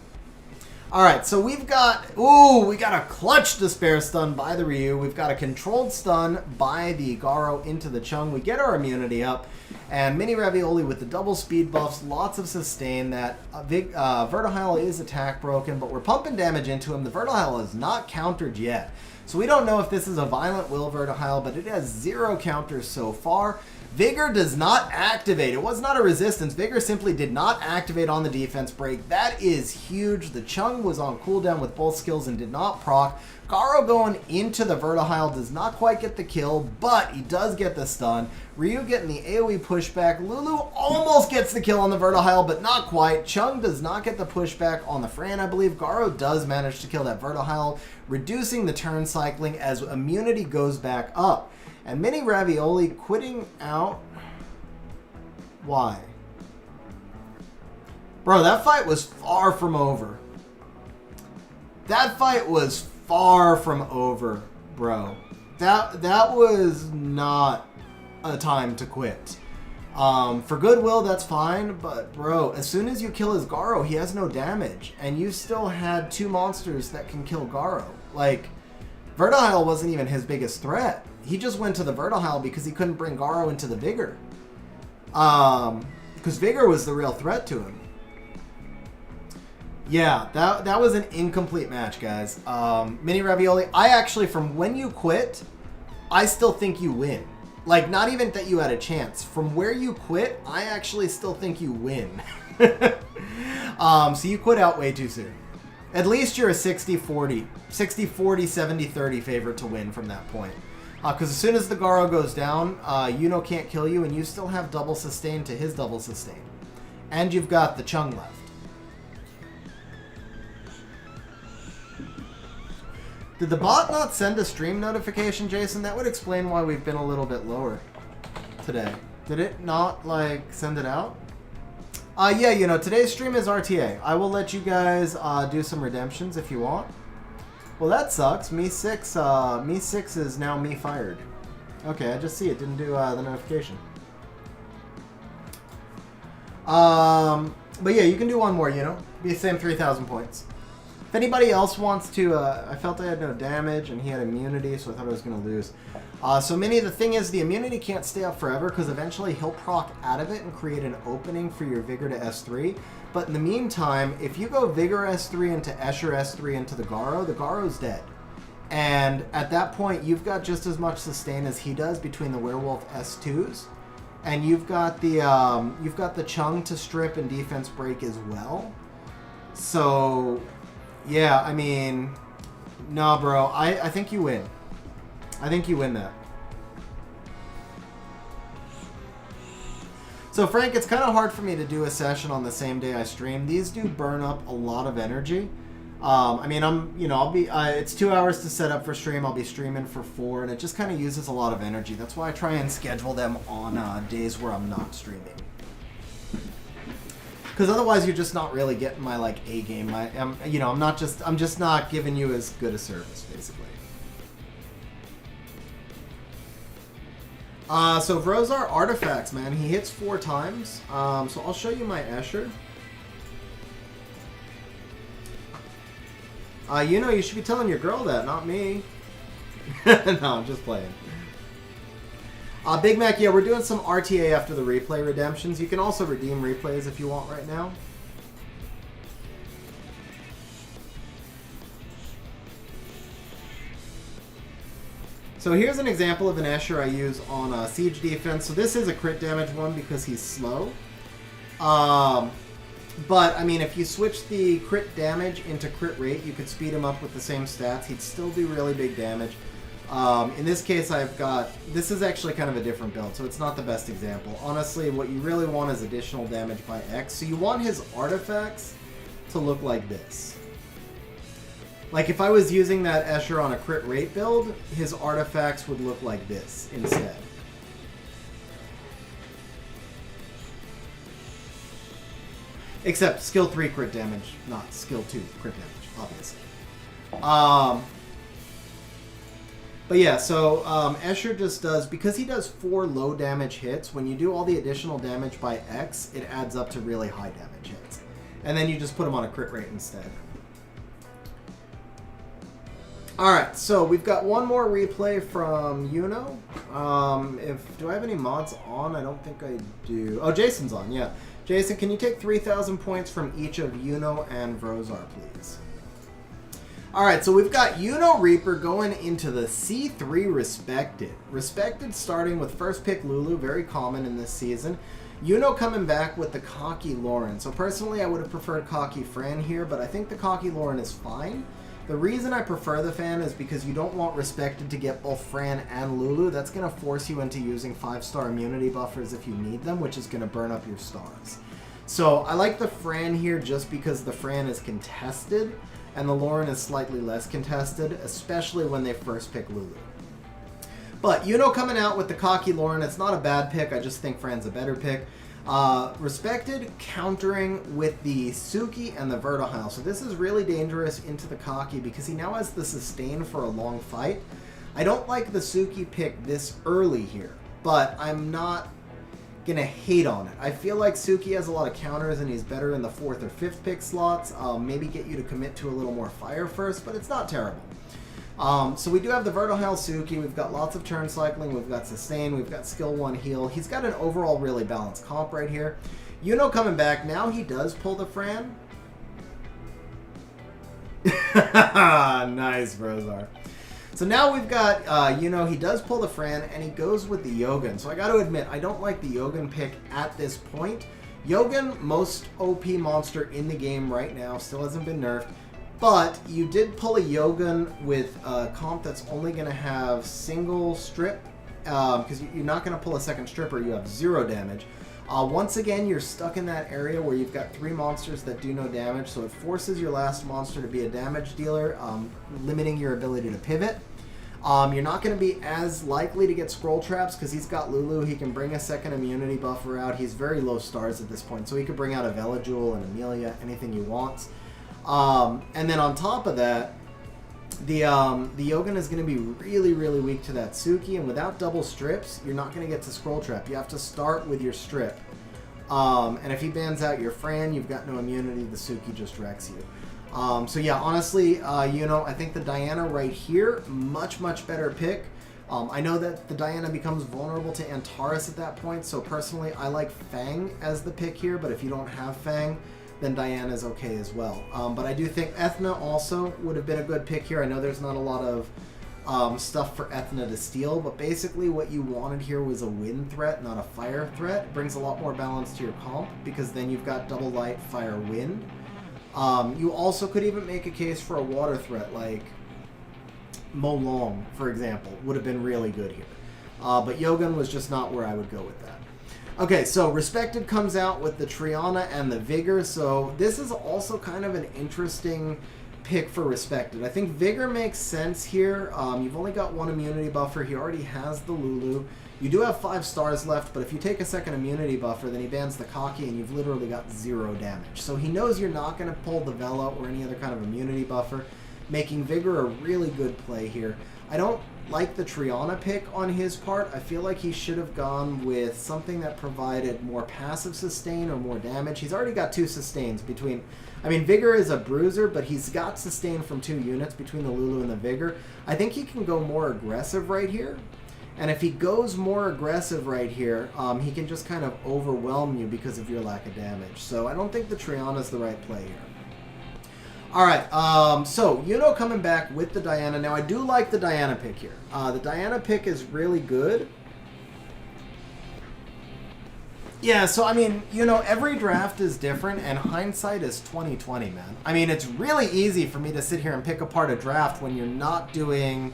Alright, so we got a clutch despair stun by the Ryu. We've got a controlled stun by the Garo into the Chung. We get our immunity up. And Mini Ravioli with the double speed buffs, lots of sustain. That Vertihile is attack broken, but we're pumping damage into him. The Vertihile is not countered yet. So we don't know if this is a Violent Will Vertihile, but it has 0 counters so far. Vigor does not activate. It was not a resistance. Vigor simply did not activate on the defense break. That is huge. The Chung was on cooldown with both skills and did not proc. Garo going into the Vertihile does not quite get the kill, but he does get the stun. Ryu getting the AoE pushback. Lulu almost gets the kill on the Vertihile, but not quite. Chung does not get the pushback on the Fran, I believe. Garo does manage to kill that Vertihile, reducing the turn cycling as immunity goes back up. And Mini Ravioli quitting out. Why? Bro, that fight was far from over. That fight was far from over. bro, that was not a time to quit. For Goodwill, that's fine, but bro, as soon as you kill his Garo, he has no damage, and you still had 2 monsters that can kill Garo. Like, Vertihile wasn't even his biggest threat. He just went to the Vertihile because he couldn't bring Garo into the Vigor. Because Vigor was the real threat to him. Yeah, that was an incomplete match, guys. Mini Ravioli, I actually, from when you quit, I still think you win. Like, not even that you had a chance. From where you quit, I actually still think you win. So you quit out way too soon. At least you're a 60-40, 60-40, 70-30 favorite to win from that point. Because as soon as the Garo goes down, Yuno can't kill you, and you still have double sustain to his double sustain. And you've got the Chung left. Did the bot not send a stream notification, Jason? That would explain why we've been a little bit lower today. Did it not, like, send it out? Yeah, you know, today's stream is RTA. I will let you guys do some redemptions if you want. Well, that sucks. Me6 is now me fired. Okay, I just see it. Didn't do the notification. But yeah, you can do one more, you know. Be the same 3,000 points. If anybody else wants to, I felt I had no damage and he had immunity, so I thought I was going to lose. So Minnie, the thing is, the immunity can't stay up forever because eventually he'll proc out of it and create an opening for your Vigor to S3. But in the meantime, if you go Vigor S3 into Escher S3 into the Garo's dead. And at that point, you've got just as much sustain as he does between the Werewolf S2s. And you've got the Chung to strip and defense break as well. So... yeah, I mean, no, bro. I think you win. I think you win that. So, Frank, it's kind of hard for me to do a session on the same day I stream. These do burn up a lot of energy. I mean, I'll be, it's 2 hours to set up for stream. I'll be streaming for 4, and it just kind of uses a lot of energy. That's why I try and schedule them on days where I'm not streaming. Because otherwise, you're just not really getting my like A game. I'm just not giving you as good a service, basically. So Vrozar artifacts, man, he hits 4 times. So I'll show you my Escher. You know, you should be telling your girl that, not me. No, I'm just playing. Big Mac, yeah, we're doing some RTA after the replay redemptions. You can also redeem replays if you want right now. So here's an example of an Escher I use on Siege Defense. So this is a crit damage one because he's slow. But, I mean, if you switch the crit damage into crit rate, you could speed him up with the same stats. He'd still do really big damage. In this case, I've got... this is actually kind of a different build, so it's not the best example. Honestly, what you really want is additional damage by X. So you want his artifacts to look like this. Like, if I was using that Escher on a crit rate build, his artifacts would look like this instead. Except skill 3 crit damage, not skill 2 crit damage, obviously. But yeah, so Escher just does, because he does 4 low damage hits, when you do all the additional damage by X, it adds up to really high damage hits. And then you just put him on a crit rate instead. Alright, so we've got one more replay from Yuno. Do I have any mods on? I don't think I do. Oh, Jason's on, yeah. Jason, can you take 3,000 points from each of Yuno and Vrozar, please? Alright, so we've got Yuno Reaper going into the C3 Respected. Respected starting with first pick Lulu, very common in this season. Yuno coming back with the Cocky Lauren. So personally, I would have preferred Cocky Fran here, but I think the Cocky Lauren is fine. The reason I prefer the fan is because you don't want Respected to get both Fran and Lulu. That's going to force you into using 5-star immunity buffers if you need them, which is going to burn up your stars. So I like the Fran here just because the Fran is contested, and the Lauren is slightly less contested, especially when they first pick Lulu. But Yuno coming out with the Cocky Lauren, it's not a bad pick, I just think Fran's a better pick. Respected countering with the Suki and the Vertihile. So this is really dangerous into the Cocky because he now has the sustain for a long fight. I don't like the Suki pick this early here, but I'm not gonna hate on it. I feel like Suki has a lot of counters and he's better in the 4th or 5th pick slots. Maybe get you to commit to a little more fire first, but it's not terrible. So we do have the Vertihile Suki. We've got lots of turn cycling. We've got sustain. We've got skill 1 heal. He's got an overall really balanced comp right here. Coming back. Now he does pull the Fran. Nice, Rosar. So now we've got, he does pull the Fran, and he goes with the Yogan. So I got to admit, I don't like the Yogan pick at this point. Yogan, most OP monster in the game right now, still hasn't been nerfed. But you did pull a Yogan with a comp that's only going to have single strip, because you're not going to pull a second stripper. You have 0 damage. Once again, you're stuck in that area where you've got 3 monsters that do no damage, so it forces your last monster to be a damage dealer, limiting your ability to pivot. You're not going to be as likely to get scroll traps because he's got Lulu. He can bring a second immunity buffer out. He's very low stars at this point, so he could bring out a Velajul and Amelia, anything he wants. And then on top of that, the Yogan is going to be really, really weak to that Suki, and without double strips, you're not going to get to scroll trap. You have to start with your strip. And if he bans out your Fran, you've got no immunity. The Suki just wrecks you. So yeah, honestly, I think the Diana right here, much, much better pick. I know that the Diana becomes vulnerable to Antares at that point, so personally, I like Fang as the pick here, but if you don't have Fang, then Diana is okay as well. But I do think Ethna also would have been a good pick here. I know there's not a lot of stuff for Ethna to steal, but basically what you wanted here was a wind threat, not a fire threat. It brings a lot more balance to your comp, because then you've got double light, fire, wind. You also could even make a case for a water threat, like Molong, for example, would have been really good here. But Yogan was just not where I would go with that. Okay, so Respected comes out with the Triana and the Vigor, so this is also kind of an interesting pick for Respected. I think Vigor makes sense here. You've only got 1 immunity buffer. He already has the Lulu. You do have 5 stars left, but if you take a second immunity buffer, then he bans the Kaki, and you've literally got 0 damage. So he knows you're not going to pull the Vela or any other kind of immunity buffer, making Vigor a really good play here. I don't like the Triana pick on his part. I feel like he should have gone with something that provided more passive sustain or more damage. He's already got 2 sustains between... Vigor is a bruiser, but he's got sustain from 2 units between the Lulu and the Vigor. I think he can go more aggressive right here. And if he goes more aggressive right here, he can just kind of overwhelm you because of your lack of damage. So I don't think the Triana is the right play here. Alright, so coming back with the Diana. Now, I do like the Diana pick here. The Diana pick is really good. Yeah, so, every draft is different, and hindsight is 20/20, man. It's really easy for me to sit here and pick apart a draft when you're not doing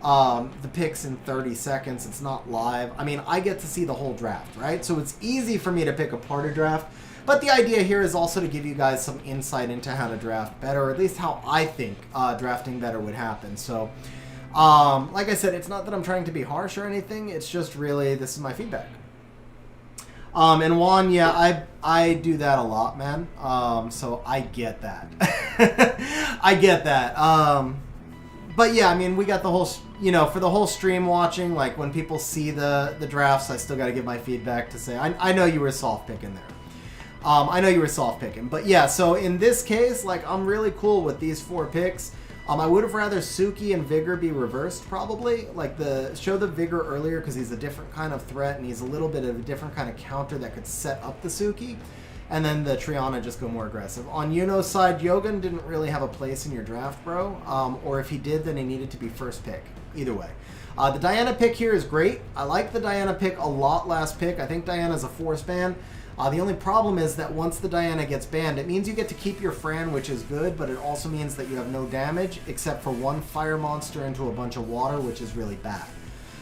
the picks in 30 seconds. It's not live. I get to see the whole draft, right? So it's easy for me to pick apart a draft. But the idea here is also to give you guys some insight into how to draft better, or at least how I think drafting better would happen. So, like I said, it's not that I'm trying to be harsh or anything. It's just really, this is my feedback. And Juan, yeah, I do that a lot, man. So I get that. I get that. But yeah, we got the whole, for the whole stream watching, like when people see the drafts, I still got to give my feedback to say, I know you were soft picking there. I know you were soft picking, but yeah, so in this case, I'm really cool with these 4 picks. I would have rather Suki and Vigor be reversed, probably. Show the Vigor earlier because he's a different kind of threat, and he's a little bit of a different kind of counter that could set up the Suki. And then the Triana just go more aggressive. On Yuno's side, Yogan didn't really have a place in your draft, bro. Or if he did, then he needed to be first pick. Either way. The Diana pick here is great. I like the Diana pick a lot last pick. I think Diana's a force ban. The only problem is that once the Diana gets banned, it means you get to keep your Fran, which is good, but it also means that you have no damage, except for 1 fire monster into a bunch of water, which is really bad.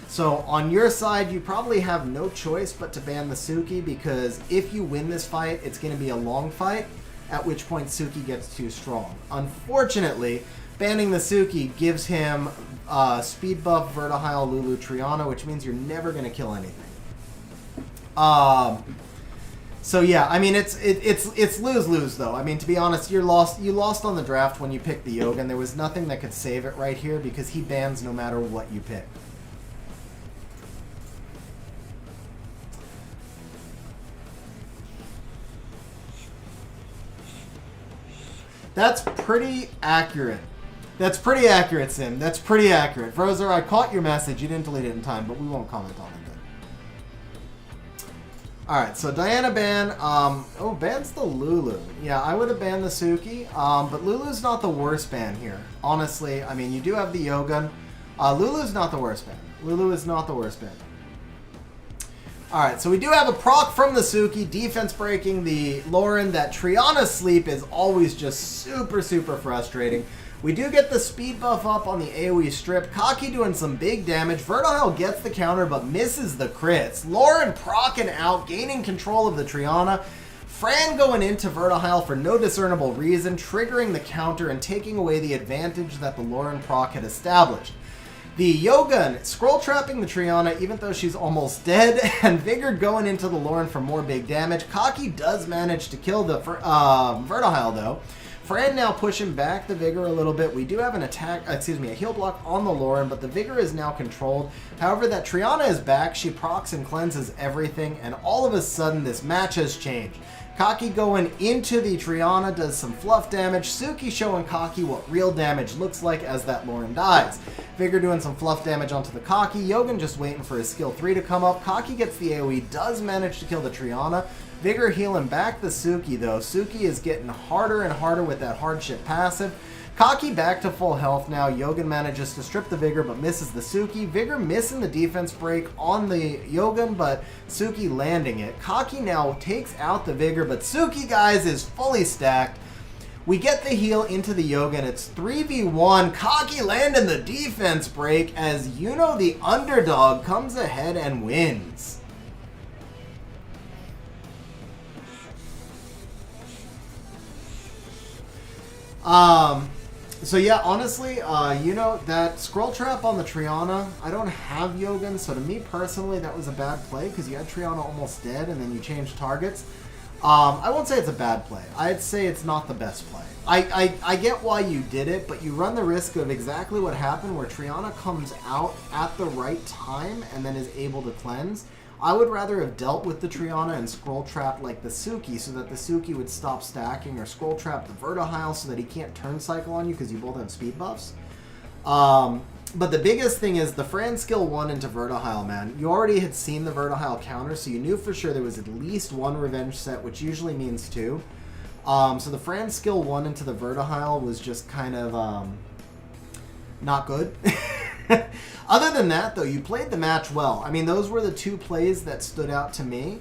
So on your side, you probably have no choice but to ban the Suki, because if you win this fight, it's going to be a long fight, at which point Suki gets too strong. Unfortunately, banning the Suki gives him speed buff, Vertihile, Lulu, Triana, which means you're never going to kill anything. So yeah, I mean it's lose-lose though. I mean, to be honest, you lost on the draft when you picked the Yogan. There was nothing that could save it right here because he bans no matter what you pick. That's pretty accurate. That's pretty accurate, Sim. That's pretty accurate. Frozar, I caught your message. You didn't delete it in time, but we won't comment on it then. Alright, so Diana ban. Oh, bans the Lulu. Yeah, I would have banned the Suki, but Lulu's not the worst ban here. Honestly, I mean, you do have the Yogun. Lulu's not the worst ban. Lulu is not the worst ban. Alright, so we do have a proc from the Suki, defense breaking the Lauren. That Triana sleep is always just super, super frustrating. We do get the speed buff up on the AoE strip. Kaki doing some big damage. Vertihile gets the counter but misses the crits. Lauren procking out, gaining control of the Triana. Fran going into Vertihile for no discernible reason, triggering the counter and taking away the advantage that the Lauren proc had established. The Yogun scroll trapping the Triana even though she's almost dead, and Vigor going into the Lauren for more big damage. Kaki does manage to kill the Vertihile though. Fran now pushing back the Vigor a little bit. We do have an attack, a heal block on the Lauren, but the Vigor is now controlled. However, that Triana is back. She procs and cleanses everything, and all of a sudden this match has changed. Kaki going into the Triana does some fluff damage. Suki showing Kaki what real damage looks like as that Lauren dies. Vigor doing some fluff damage onto the Kaki. Yogan just waiting for his skill 3 to come up. Kaki gets the AoE, does manage to kill the Triana. Vigor healing back the Suki though. Suki is getting harder and harder with that hardship passive. Kaki back to full health now. Yogan manages to strip the Vigor but misses the Suki. Vigor missing the defense break on the Yogan, but Suki landing it. Kaki now takes out the Vigor, but Suki, guys, is fully stacked. We get the heal into the Yogan. It's 3v1. Kaki landing the defense break as Yuno, the underdog, comes ahead and wins. So yeah, honestly, you know, that scroll trap on the Triana, I don't have Yogan, so to me personally, that was a bad play, because you had Triana almost dead, and then you changed targets. I won't say it's a bad play. I'd say it's not the best play. I get why you did it, but you run the risk of exactly what happened, where Triana comes out at the right time, and then is able to cleanse. I would rather have dealt with the Triana and scroll trap like the Suki so that the Suki would stop stacking, or scroll trap the Vertihile so that he can't turn cycle on you because you both have speed buffs. But the biggest thing is the Fran skill 1 into Vertihile, man. You already had seen the Vertihile counter, so you knew for sure there was at least one revenge set, which usually means 2. So the Fran skill 1 into the Vertihile was just kind of not good. Other than that, though, you played the match well. I mean, those were the 2 plays that stood out to me.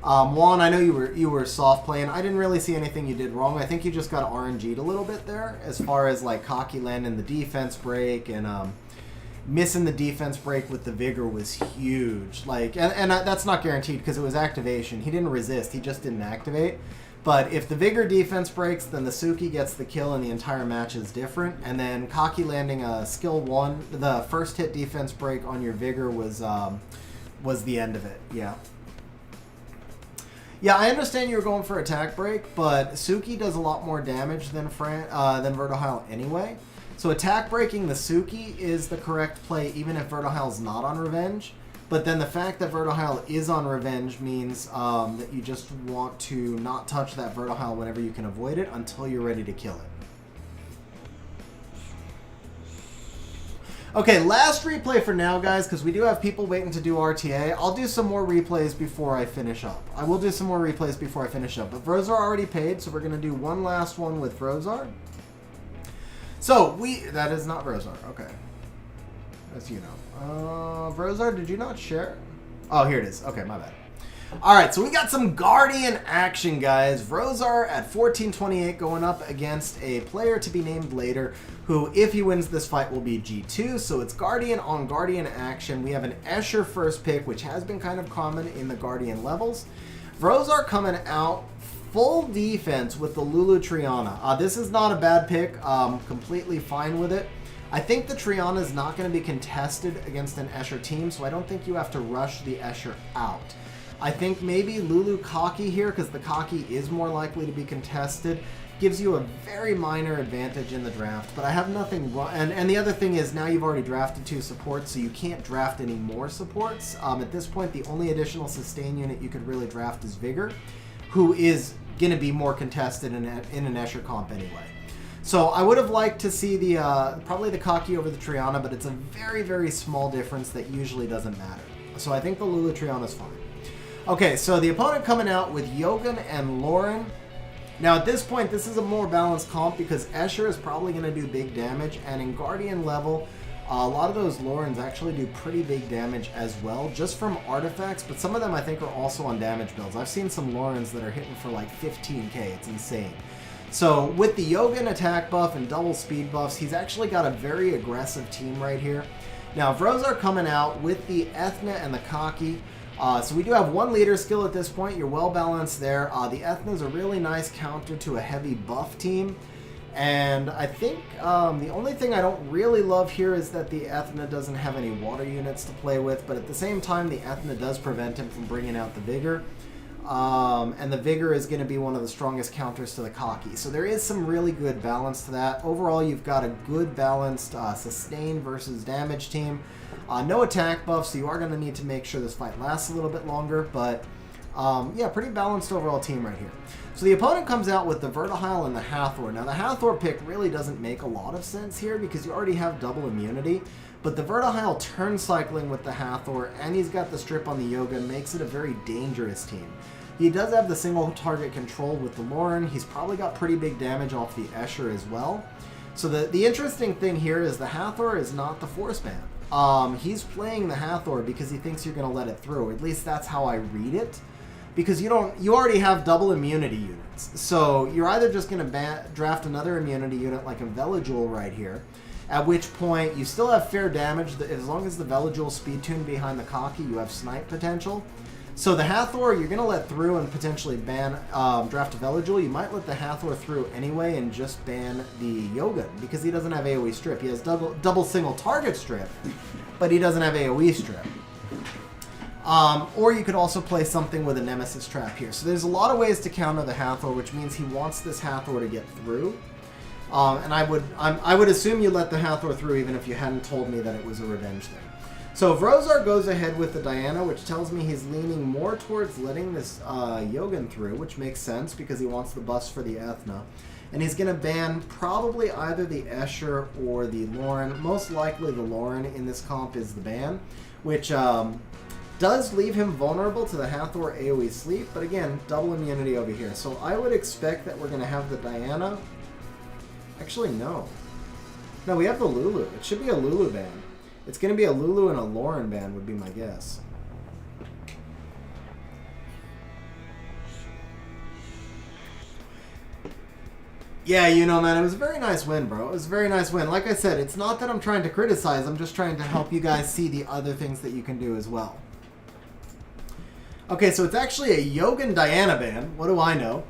One, I know you were soft playing. I didn't really see anything you did wrong. I think you just got RNG'd a little bit there, as far as like Kaki landing the defense break and missing the defense break with the Vigor was huge. Like, and that's not guaranteed because it was activation. He didn't resist. He just didn't activate. But if the Vigor defense breaks, then the Suki gets the kill and the entire match is different. And then Kaki landing a skill 1, the first hit defense break on your Vigor was the end of it. Yeah. Yeah, I understand you were going for attack break, but Suki does a lot more damage than Vertihile anyway. So attack breaking the Suki is the correct play, even if Vertihile's not on revenge. But then the fact that Vertihile is on revenge means that you just want to not touch that Vertihile whenever you can avoid it until you're ready to kill it. Okay, last replay for now, guys, because we do have people waiting to do RTA. I'll do some more replays before I finish up. I will do some more replays before I finish up. But Frozar already paid, so we're going to do one last one with Frozar. So, that is not Frozar. Okay. That's you know. Frozar, did you not share? Oh, here it is. Okay, my bad. Alright, so we got some Guardian action, guys. Frozar at 1428 going up against a player to be named later, who, if he wins this fight, will be G2. So it's Guardian on Guardian action. We have an Escher first pick, which has been kind of common in the Guardian levels. Frozar coming out full defense with the Lulu Triana. This is not a bad pick. Completely fine with it. I think the Triana is not going to be contested against an Escher team, so I don't think you have to rush the Escher out. I think maybe Lulu Kaki here, because the Kaki is more likely to be contested, gives you a very minor advantage in the draft, but I have nothing wrong. And the other thing is, now you've already drafted 2 supports, so you can't draft any more supports. At this point, the only additional sustain unit you could really draft is Vigor, who is going to be more contested in an Escher comp anyway. So I would have liked to see the probably the Kaki over the Triana, but it's a very, very small difference that usually doesn't matter. So I think the Lulu Triana is fine. Okay, so the opponent coming out with Yogan and Lauren. Now at this point, this is a more balanced comp because Escher is probably going to do big damage, and in Guardian level, a lot of those Laurens actually do pretty big damage as well, just from artifacts, but some of them I think are also on damage builds. I've seen some Laurens that are hitting for like 15k, it's insane. So with the Yogan attack buff and double speed buffs, he's actually got a very aggressive team right here. Now Vrozar coming out with the Ethna and the Kaki. So we do have 1 leader skill at this point. You're well balanced there. The Ethna is a really nice counter to a heavy buff team. And I think the only thing I don't really love here is that the Ethna doesn't have any water units to play with. But at the same time, the Ethna does prevent him from bringing out the Vigor. And the Vigor is going to be one of the strongest counters to the Kaki. So there is some really good balance to that. Overall, you've got a good balanced sustain versus damage team. No attack buff, so you are going to need to make sure this fight lasts a little bit longer. But yeah, pretty balanced overall team right here. So the opponent comes out with the Vertihile and the Hathor. Now the Hathor pick really doesn't make a lot of sense here because you already have double immunity. But the Vertihile turn cycling with the Hathor, and he's got the strip on the Yoga, makes it a very dangerous team. He does have the single target control with the Lauren. He's probably got pretty big damage off the Escher as well. So the interesting thing here is the Hathor is not the force ban. He's playing the Hathor because he thinks you're going to let it through. At least that's how I read it. Because you already have double immunity units. So you're either just going to draft another immunity unit like a Veligul right here, at which point you still have fair damage. As long as the Veligul speed tune behind the Kaki, you have snipe potential. So the Hathor, you're going to let through and potentially ban, draft a Veligul. You might let the Hathor through anyway and just ban the Yogan because he doesn't have AoE strip. He has double single target strip, but he doesn't have AoE strip. Or you could also play something with a Nemesis trap here. So there's a lot of ways to counter the Hathor, which means he wants this Hathor to get through. And I would assume you let the Hathor through even if you hadn't told me that it was a revenge thing. So Vrozar goes ahead with the Diana, which tells me he's leaning more towards letting this Yogan through, which makes sense because he wants the bust for the Ethna. And he's going to ban probably either the Escher or the Lauren. Most likely the Lauren in this comp is the ban, which does leave him vulnerable to the Hathor AoE sleep, but again, double immunity over here. So I would expect that we're going to have the Diana. Actually, no. No, we have the Lulu. It should be a Lulu ban. It's going to be a Lulu and a Lauren ban would be my guess. Yeah, you know, man, it was a very nice win, bro. It was a very nice win. Like I said, it's not that I'm trying to criticize. I'm just trying to help you guys see the other things that you can do as well. Okay, so it's actually a Yogan Diana ban. What do I know?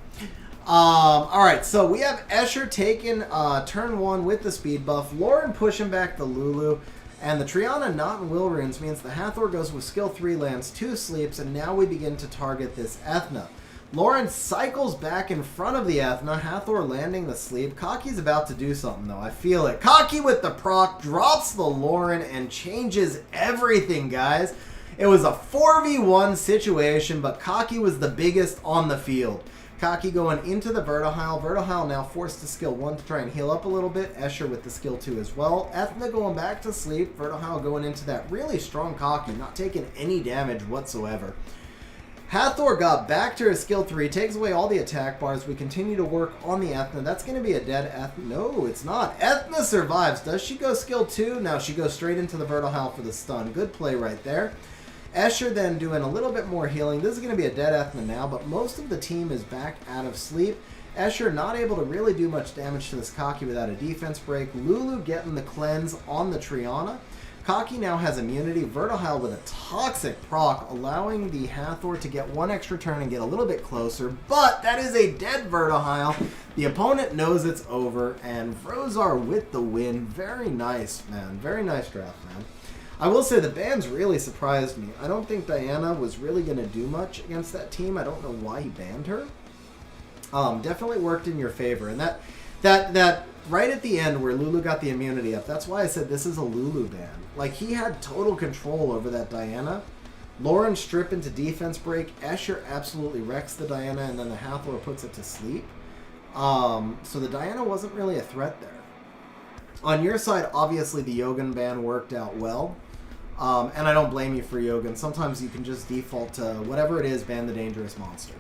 Alright, so we have Escher taking turn 1 with the speed buff. Lauren pushing back the Lulu. And the Triana not in Will Runes means the Hathor goes with skill 3 lands, 2 sleeps, and now we begin to target this Ethna. Lauren cycles back in front of the Ethna, Hathor landing the sleep. Kaki's about to do something though, I feel it. Kaki with the proc, drops the Lauren, and changes everything, guys. It was a 4v1 situation, but Kaki was the biggest on the field. Kaki going into the Vertihile. Vertihile now forced to skill 1 to try and heal up a little bit. Escher with the skill 2 as well. Ethna going back to sleep. Vertihile going into that really strong Kaki, not taking any damage whatsoever. Hathor got back to her skill 3, takes away all the attack bars. We continue to work on the Ethna. That's going to be a dead Ethna. No, it's not. Ethna survives. Does she go skill 2? No, she goes straight into the Vertihile for the stun. Good play right there. Escher then doing a little bit more healing. This is going to be a dead Ethna now, but most of the team is back out of sleep. Escher not able to really do much damage to this Kaki without a defense break. Lulu getting the cleanse on the Triana. Kaki now has immunity. Vertihile with a toxic proc, allowing the Hathor to get 1 extra turn and get a little bit closer, but that is a dead Vertihile. The opponent knows it's over, and Vrozar with the win. Very nice, man. Very nice draft, man. I will say the bans really surprised me. I don't think Diana was really going to do much against that team. I don't know why he banned her. Definitely worked in your favor. And that right at the end where Lulu got the immunity up, that's why I said this is a Lulu ban. Like, he had total control over that Diana. Lauren strip into defense break. Escher absolutely wrecks the Diana, and then the Hathor puts it to sleep. So the Diana wasn't really a threat there. On your side, obviously the Yogan ban worked out well. And I don't blame you for Yogan. Sometimes you can just default to whatever it is, ban the dangerous monster.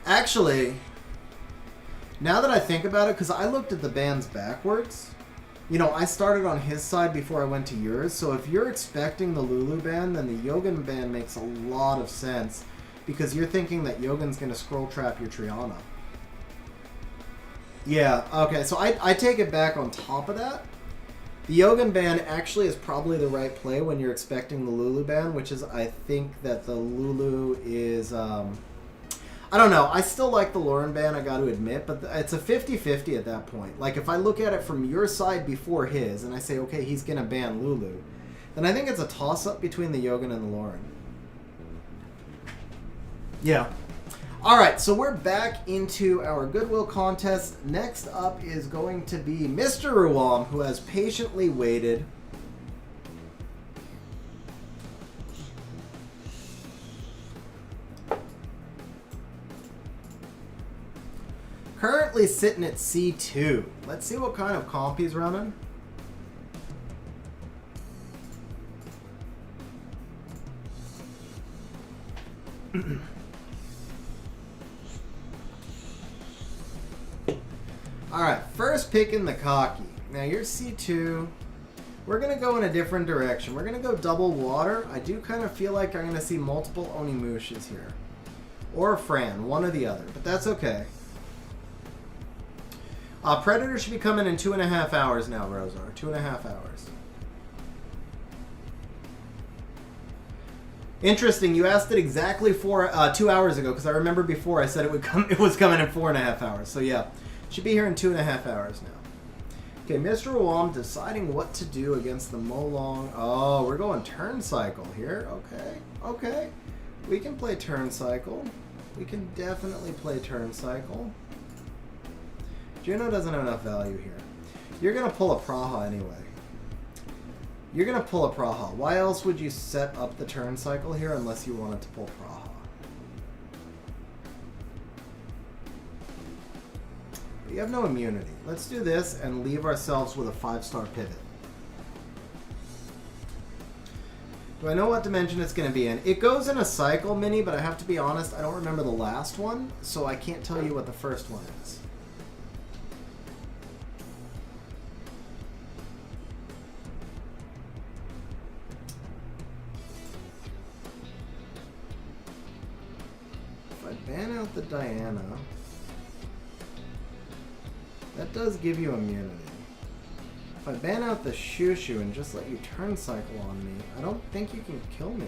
Actually, now that I think about it, because I looked at the bans backwards, you know, I started on his side before I went to yours, so if you're expecting the Lulu ban, then the Yogan ban makes a lot of sense, because you're thinking that Yogan's going to scroll trap your Triana. Yeah, okay, so I take it back on top of that. The Yogan ban actually is probably the right play when you're expecting the Lulu ban, which is, I think that the Lulu is, I don't know, I still like the Lauren ban, I got to admit, but it's a 50-50 at that point. Like, if I look at it from your side before his, and I say, okay, he's going to ban Lulu, then I think it's a toss-up between the Yogan and the Lauren. Yeah. Alright, so we're back into our Goodwill contest. Next up is going to be Mr. Ruam, who has patiently waited. Currently sitting at C2. Let's see what kind of comp he's running. Alright, first pick in the cocky. Now you're C2. We're going to go in a different direction. We're going to go double water. I do kind of feel like I'm going to see multiple Onimushas here. Or Fran, one or the other. But that's okay. Predator should be coming in 2.5 hours now, Rosar. 2.5 hours. Interesting. You asked it exactly 2 hours ago, because I remember before I said it would come. It was coming in 4.5 hours. So yeah. Should be here in 2.5 hours now. Okay, Mr. Ruam deciding what to do against the Molong. Oh, we're going turn cycle here. Okay, okay. We can play turn cycle. We can definitely play turn cycle. Juno doesn't have enough value here. You're going to pull a Praha anyway. You're going to pull a Praha. Why else would you set up the turn cycle here unless you wanted to pull Praha? You have no immunity. Let's do this and leave ourselves with a 5-star pivot. Do I know what dimension it's going to be in? It goes in a cycle, Mini, but I have to be honest, I don't remember the last one, so I can't tell you what the first one is. If I ban out the Diana... that does give you immunity. If I ban out the Shushu and just let you turn cycle on me, I don't think you can kill me.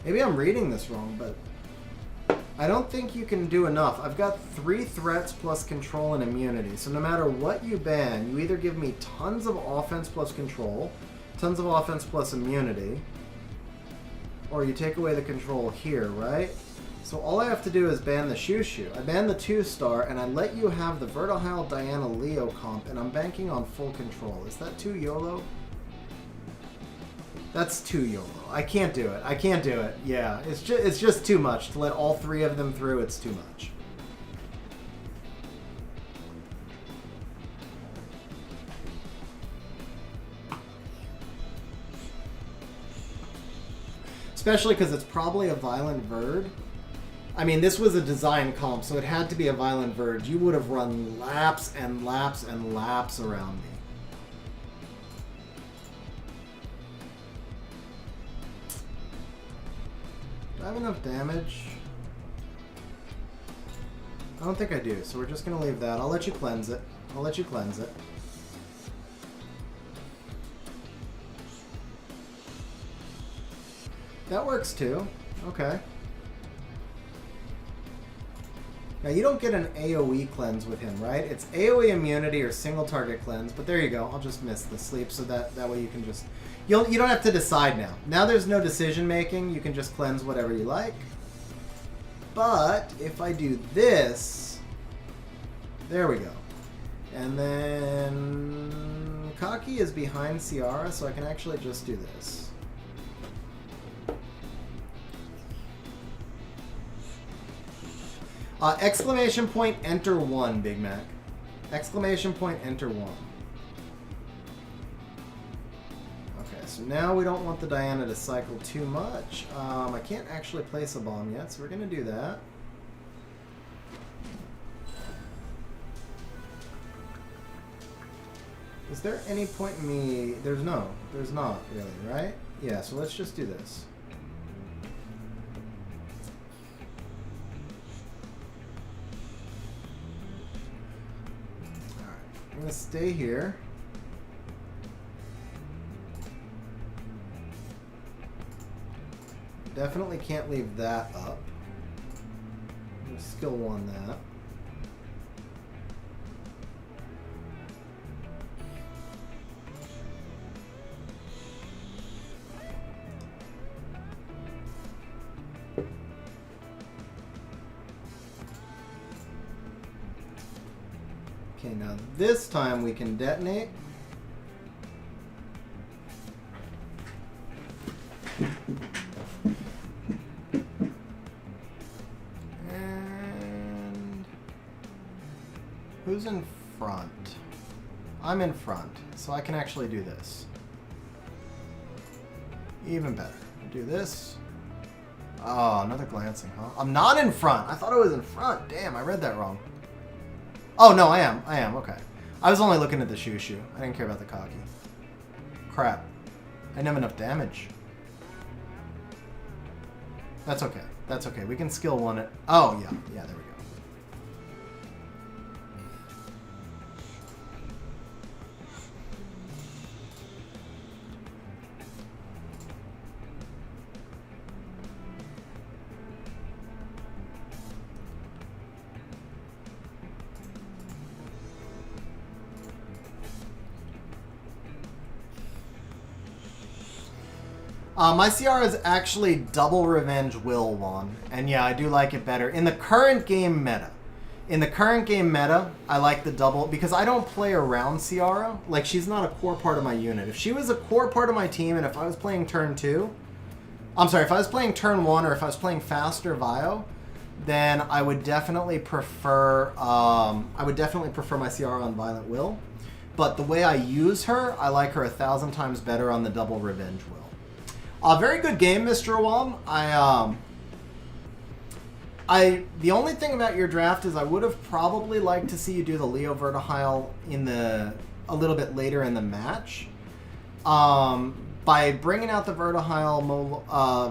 Maybe I'm reading this wrong, but I don't think you can do enough. I've got 3 threats plus control and immunity, so no matter what you ban, you either give me tons of offense plus control, tons of offense plus immunity, or you take away the control here, right? So all I have to do is ban the Shushu. I ban the 2-star, and I let you have the Vertihile Diana Leo comp, and I'm banking on full control. Is that too YOLO? That's too YOLO. I can't do it. I can't do it. Yeah, it's just too much. To let all 3 of them through, it's too much. Especially because it's probably a Violent Verd. I mean, this was a design comp, so it had to be a Violent Verge. You would have run laps and laps and laps around me. Do I have enough damage? I don't think I do, so we're just going to leave that. I'll let you cleanse it. I'll let you cleanse it. That works too. Okay. Now, you don't get an AoE cleanse with him, right? It's AoE immunity or single target cleanse, but there you go. I'll just miss the sleep so that way you can just... You don't have to decide now. Now there's no decision making. You can just cleanse whatever you like. But if I do this... There we go. And then... Kaki is behind Ciara, so I can actually just do this. Exclamation point, enter 1, Big Mac. Exclamation point, enter 1. Okay, so now we don't want the Diana to cycle too much. I can't actually place a bomb yet, so we're going to do that. Is there any point in me... There's not really, right? Yeah, so let's just do this. I'm going to stay here. Definitely can't leave that up. I'm going to skill 1 that. Okay, now this time we can detonate. And who's in front? I'm in front, so I can actually do this. Even better. Do this. Oh, another glancing, huh? I'm not in front. I thought I was in front. Damn, I read that wrong. Oh, no, I am. Okay. I was only looking at the Shushu. I didn't care about the Kaki. Crap. I didn't have enough damage. That's okay. That's okay. We can skill 1 it. Oh, yeah. Yeah, there we go. My CR is actually double Revenge Will one, and yeah, I do like it better. In the current game meta, I like the double, because I don't play around Ciara. Like, she's not a core part of my unit. If she was a core part of my team, and if I was playing turn 2, if I was playing turn 1, or if I was playing faster Vio, then I would definitely prefer, my Ciara on Violent Will. But the way I use her, I like her 1,000 times better on the double Revenge Will. Very good game, Mr. Awam. The only thing about your draft is I would have probably liked to see you do the Leo Vertihile a little bit later in the match. By bringing out the Vertihile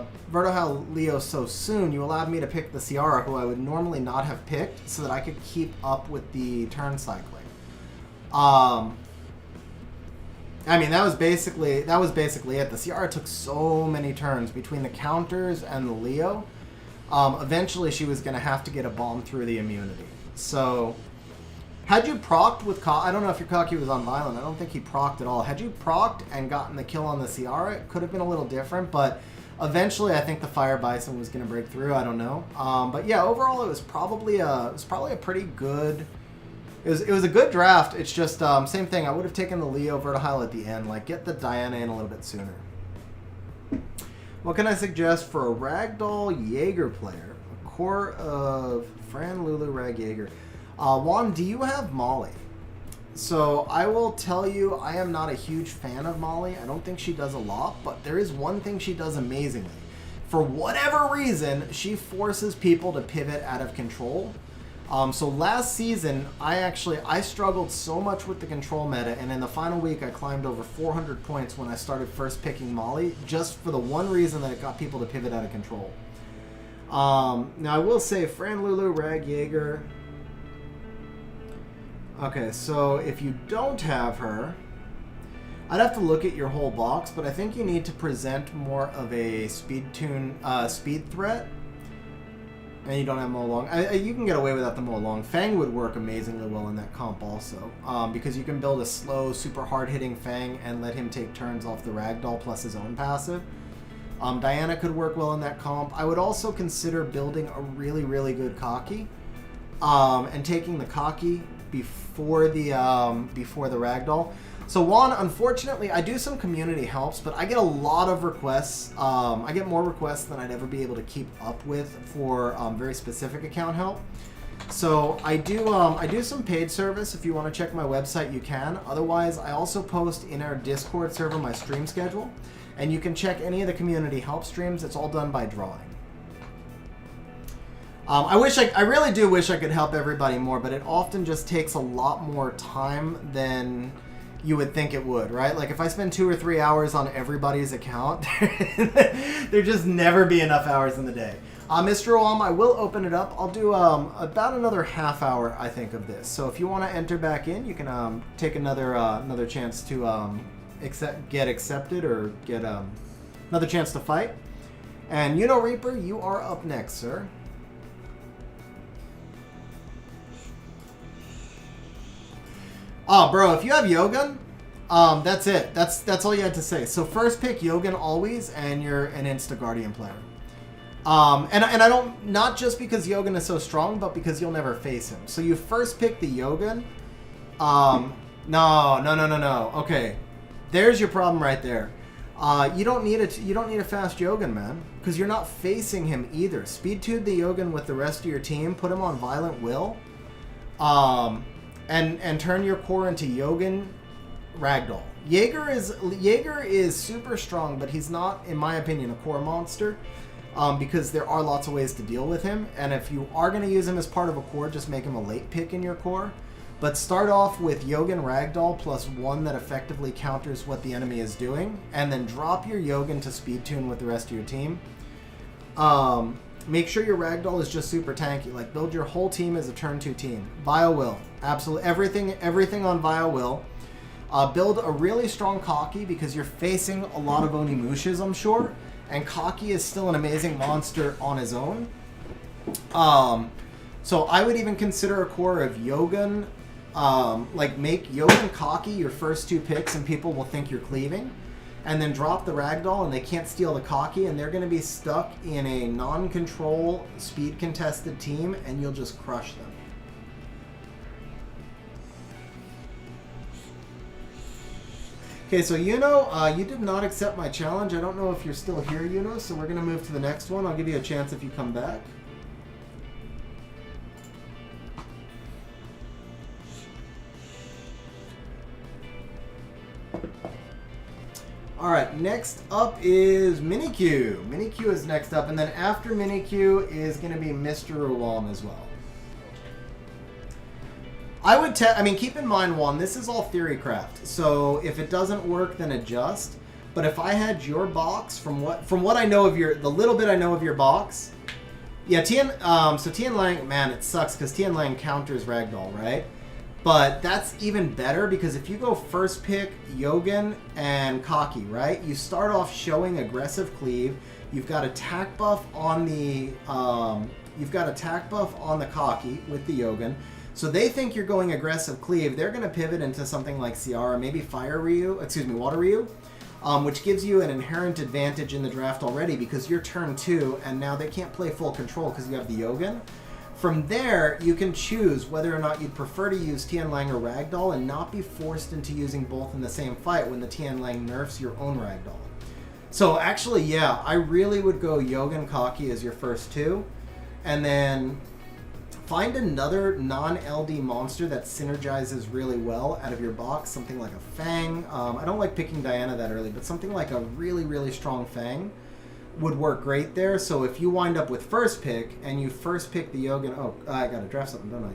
Leo so soon, you allowed me to pick the Ciara, who I would normally not have picked, so that I could keep up with the turn cycling. I mean, that was basically it. The Ciara took so many turns between the counters and the Leo. Eventually, she was going to have to get a bomb through the immunity. So, had you procced with I don't know if your Kaki was on Violent. I don't think he procced at all. Had you procced and gotten the kill on the Ciara, it could have been a little different. But eventually, I think the Fire Bison was going to break through. I don't know. But yeah, overall, it was probably a pretty good. It was a good draft. It's just same thing. I would have taken the Leo Vertihile at the end. Like, get the Diana in a little bit sooner. What can I suggest for a Ragdoll Jaeger player? A core of Fran, Lulu, Rag, Jaeger. Juan, do you have Molly? So I will tell you, I am not a huge fan of Molly. I don't think she does a lot, but there is one thing she does amazingly. For whatever reason, she forces people to pivot out of control. So last season, I struggled so much with the control meta, and in the final week, I climbed over 400 points when I started first picking Molly, just for the one reason that it got people to pivot out of control. Now, I will say, Fran, Lulu, Rag, Jaeger. Okay, so if you don't have her, I'd have to look at your whole box, but I think you need to present more of a speed threat. And you don't have Mo Long. You can get away without the Mo Long. Fang would work amazingly well in that comp also. Because you can build a slow, super hard-hitting Fang and let him take turns off the Ragdoll plus his own passive. Diana could work well in that comp. I would also consider building a really, really good Kaki. And taking the Kaki before the Ragdoll. So Juan, unfortunately, I do some community helps, but I get a lot of requests. I get more requests than I'd ever be able to keep up with for very specific account help. So I do some paid service. If you want to check my website, you can. Otherwise, I also post in our Discord server my stream schedule, and you can check any of the community help streams. It's all done by drawing. I really do wish I could help everybody more, but it often just takes a lot more time than you would think it would, right? Like if I spend 2 or 3 hours on everybody's account, there'd just never be enough hours in the day. Mr. Oam, I will open it up. I'll do about another half hour, I think, of this. So if you want to enter back in, you can take another chance to get accepted or get another chance to fight. And Reaper, you are up next, sir. Oh, bro, if you have Yogun, that's it. That's all you had to say. So first pick Yogun always, and you're an Insta-Guardian player. And I don't, not just because Yogun is so strong, but because you'll never face him. So you first pick the Yogun. No. Okay, there's your problem right there. You don't need a fast Yogun, man, because you're not facing him either. Speed tube the Yogun with the rest of your team. Put him on Violent Will. And turn your core into Yogun Ragdoll. Jaeger is super strong, but he's not, in my opinion, a core monster. Because there are lots of ways to deal with him. And if you are going to use him as part of a core, just make him a late pick in your core. But start off with Yogun Ragdoll plus 1 that effectively counters what the enemy is doing. And then drop your Yogun to speed tune with the rest of your team. Make sure your Ragdoll is just super tanky. Like, build your whole team as a turn 2 team. Bio Will. Absolutely. Everything on Bio Will. Build a really strong Kaki because you're facing a lot of Onimushas, I'm sure. And Kaki is still an amazing monster on his own. So I would even consider a core of Yogun. Like, make Yogun Kaki your first 2 picks and people will think you're cleaving. And then drop the Ragdoll and they can't steal the Kaki and they're going to be stuck in a non-control, speed-contested team and you'll just crush them. Okay, so you did not accept my challenge. I don't know if you're still here, so we're going to move to the next one. I'll give you a chance if you come back. Alright, next up is Minikyu. Minikyu is next up, and then after Minikyu is going to be Mr. Uwam as well. I mean, keep in mind, Juan, this is all theory craft. So if it doesn't work, then adjust. But if I had your box, from what I know of the little bit I know of your box, yeah, so Tian Lang, man, it sucks because Tian Lang counters Ragdoll, right? But that's even better because if you go first pick Yogun and Kaki, right? You start off showing aggressive cleave. You've got attack buff on the Kaki with the Yogun. So they think you're going aggressive cleave. They're going to pivot into something like Ciara, maybe Water Ryu, which gives you an inherent advantage in the draft already because you're turn 2 and now they can't play full control because you have the Yogun. From there, you can choose whether or not you'd prefer to use Tian Lang or Ragdoll and not be forced into using both in the same fight when the Tian Lang nerfs your own Ragdoll. So actually, yeah, I really would go Yogun Kaki as your first 2, and then find another non-LD monster that synergizes really well out of your box, something like a Fang. I don't like picking Diana that early, but something like a really, really strong Fang would work great there. So if you wind up with first pick and you first pick the Yogun, I gotta draft something, don't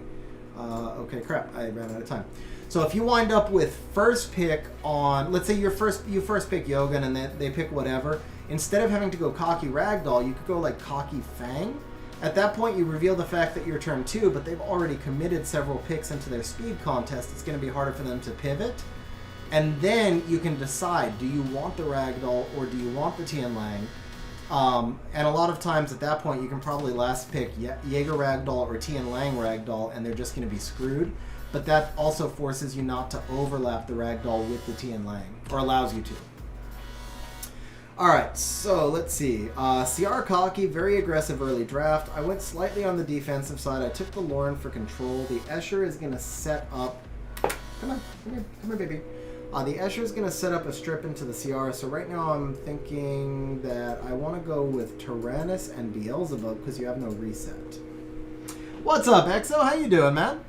I? Okay, crap, I ran out of time. So if you wind up with first pick on, let's say you first pick Yogun and they pick whatever, instead of having to go Kaki Ragdoll, you could go like Kaki Fang. At that point, you reveal the fact that you're turn 2, but they've already committed several picks into their speed contest. It's going to be harder for them to pivot. And then you can decide, do you want the Ragdoll or do you want the Tian Lang? And a lot of times at that point, you can probably last pick Jaeger Ragdoll or Tian Lang Ragdoll, and they're just going to be screwed. But that also forces you not to overlap the Ragdoll with the Tian Lang, or allows you to. Alright, so let's see. CR Cocky, very aggressive early draft. I went slightly on the defensive side. I took the Lauren for control. The Escher is going to set up... Come here, baby. The Escher is going to set up a strip into the CR, so right now I'm thinking that I want to go with Tyrannus and Beelzebub because you have no reset. What's up, Exo? How you doing, man?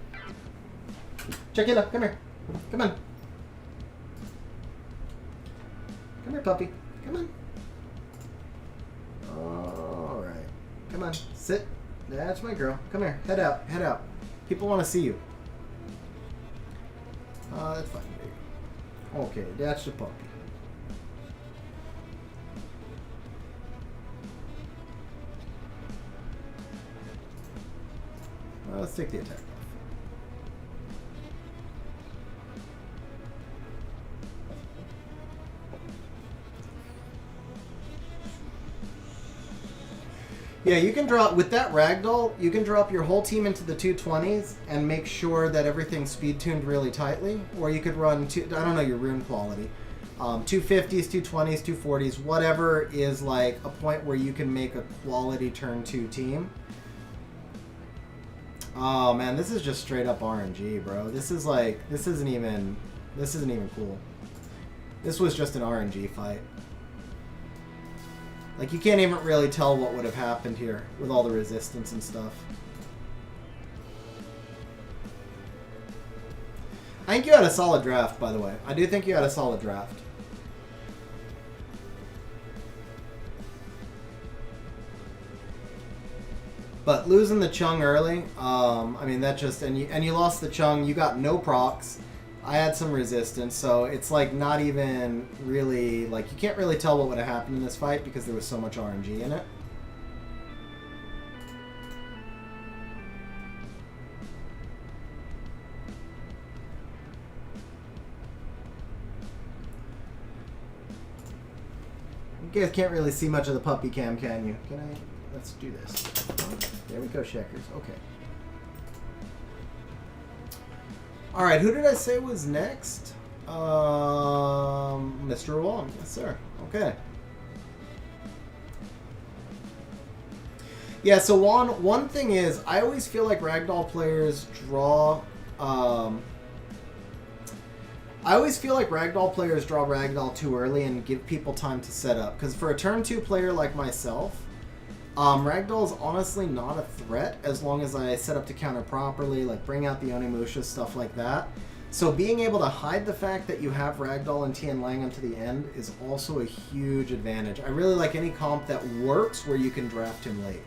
Check it out. Come here. Come on. Come here, puppy. Come on. Alright. Come on. Sit. That's my girl. Come here. Head out. Head out. People want to see you. That's fine, baby. Okay, that's the puppy. Let's take the attack off. Yeah, you can drop, with that Ragdoll, you can drop your whole team into the 220s and make sure that everything's speed tuned really tightly. Or you could run, I don't know your rune quality, 250s, 220s, 240s, whatever is like a point where you can make a quality turn 2 team. Oh man, this is just straight up RNG, bro. This is like, this isn't even cool. This was just an RNG fight. Like, you can't even really tell what would have happened here with all the resistance and stuff. I think you had a solid draft, by the way. I do think you had a solid draft. But losing the Chung early, I mean, that just... And you lost the Chung, you got no procs. I had some resistance, so it's like not even really, like you can't really tell what would have happened in this fight because there was so much RNG in it. You guys can't really see much of the puppy cam, can you? Can I? Let's do this. There we go, Shekers. Okay. Alright, who did I say was next? Mr. Wong. Yes, sir. Okay. Yeah, so one thing is, I always feel like Ragdoll players draw... I always feel like Ragdoll players draw Ragdoll too early and give people time to set up. Because for a turn 2 player like myself, Ragdoll is honestly not a threat as long as I set up to counter properly, like bring out the Onimusha, stuff like that. So being able to hide the fact that you have Ragdoll and Tian Lang until the end is also a huge advantage. I really like any comp that works where you can draft him late.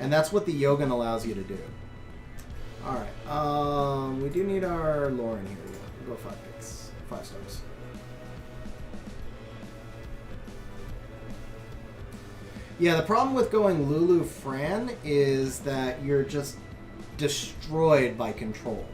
And that's what the Yogan allows you to do. Alright, we do need our Lauren here. Yeah, we'll go 5 picks. 5 stars. Yeah, the problem with going Lulu Fran is that you're just destroyed by control.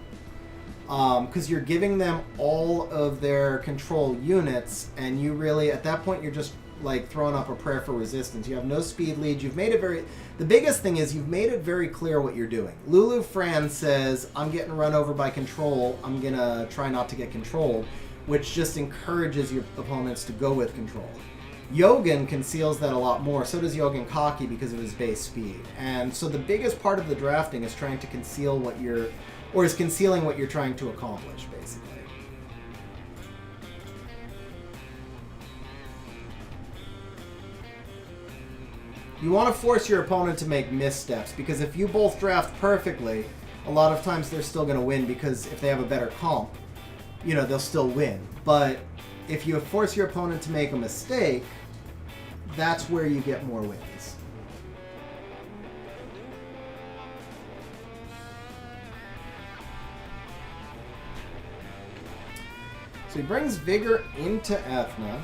Because you're giving them all of their control units, and you really, at that point, you're just like throwing up a prayer for resistance. You have no speed lead. You've made it very... The biggest thing is you've made it very clear what you're doing. Lulu Fran says, I'm getting run over by control. I'm going to try not to get controlled, which just encourages your opponents to go with control. Yogan conceals that a lot more. So does Yogan Kaki because of his base speed. And so the biggest part of the drafting is trying to conceal what you're... Or is concealing what you're trying to accomplish, basically. You want to force your opponent to make missteps, because if you both draft perfectly, a lot of times they're still going to win, because if they have a better comp, you know, they'll still win. But if you force your opponent to make a mistake, that's where you get more wins. So he brings Vigor into Ethna.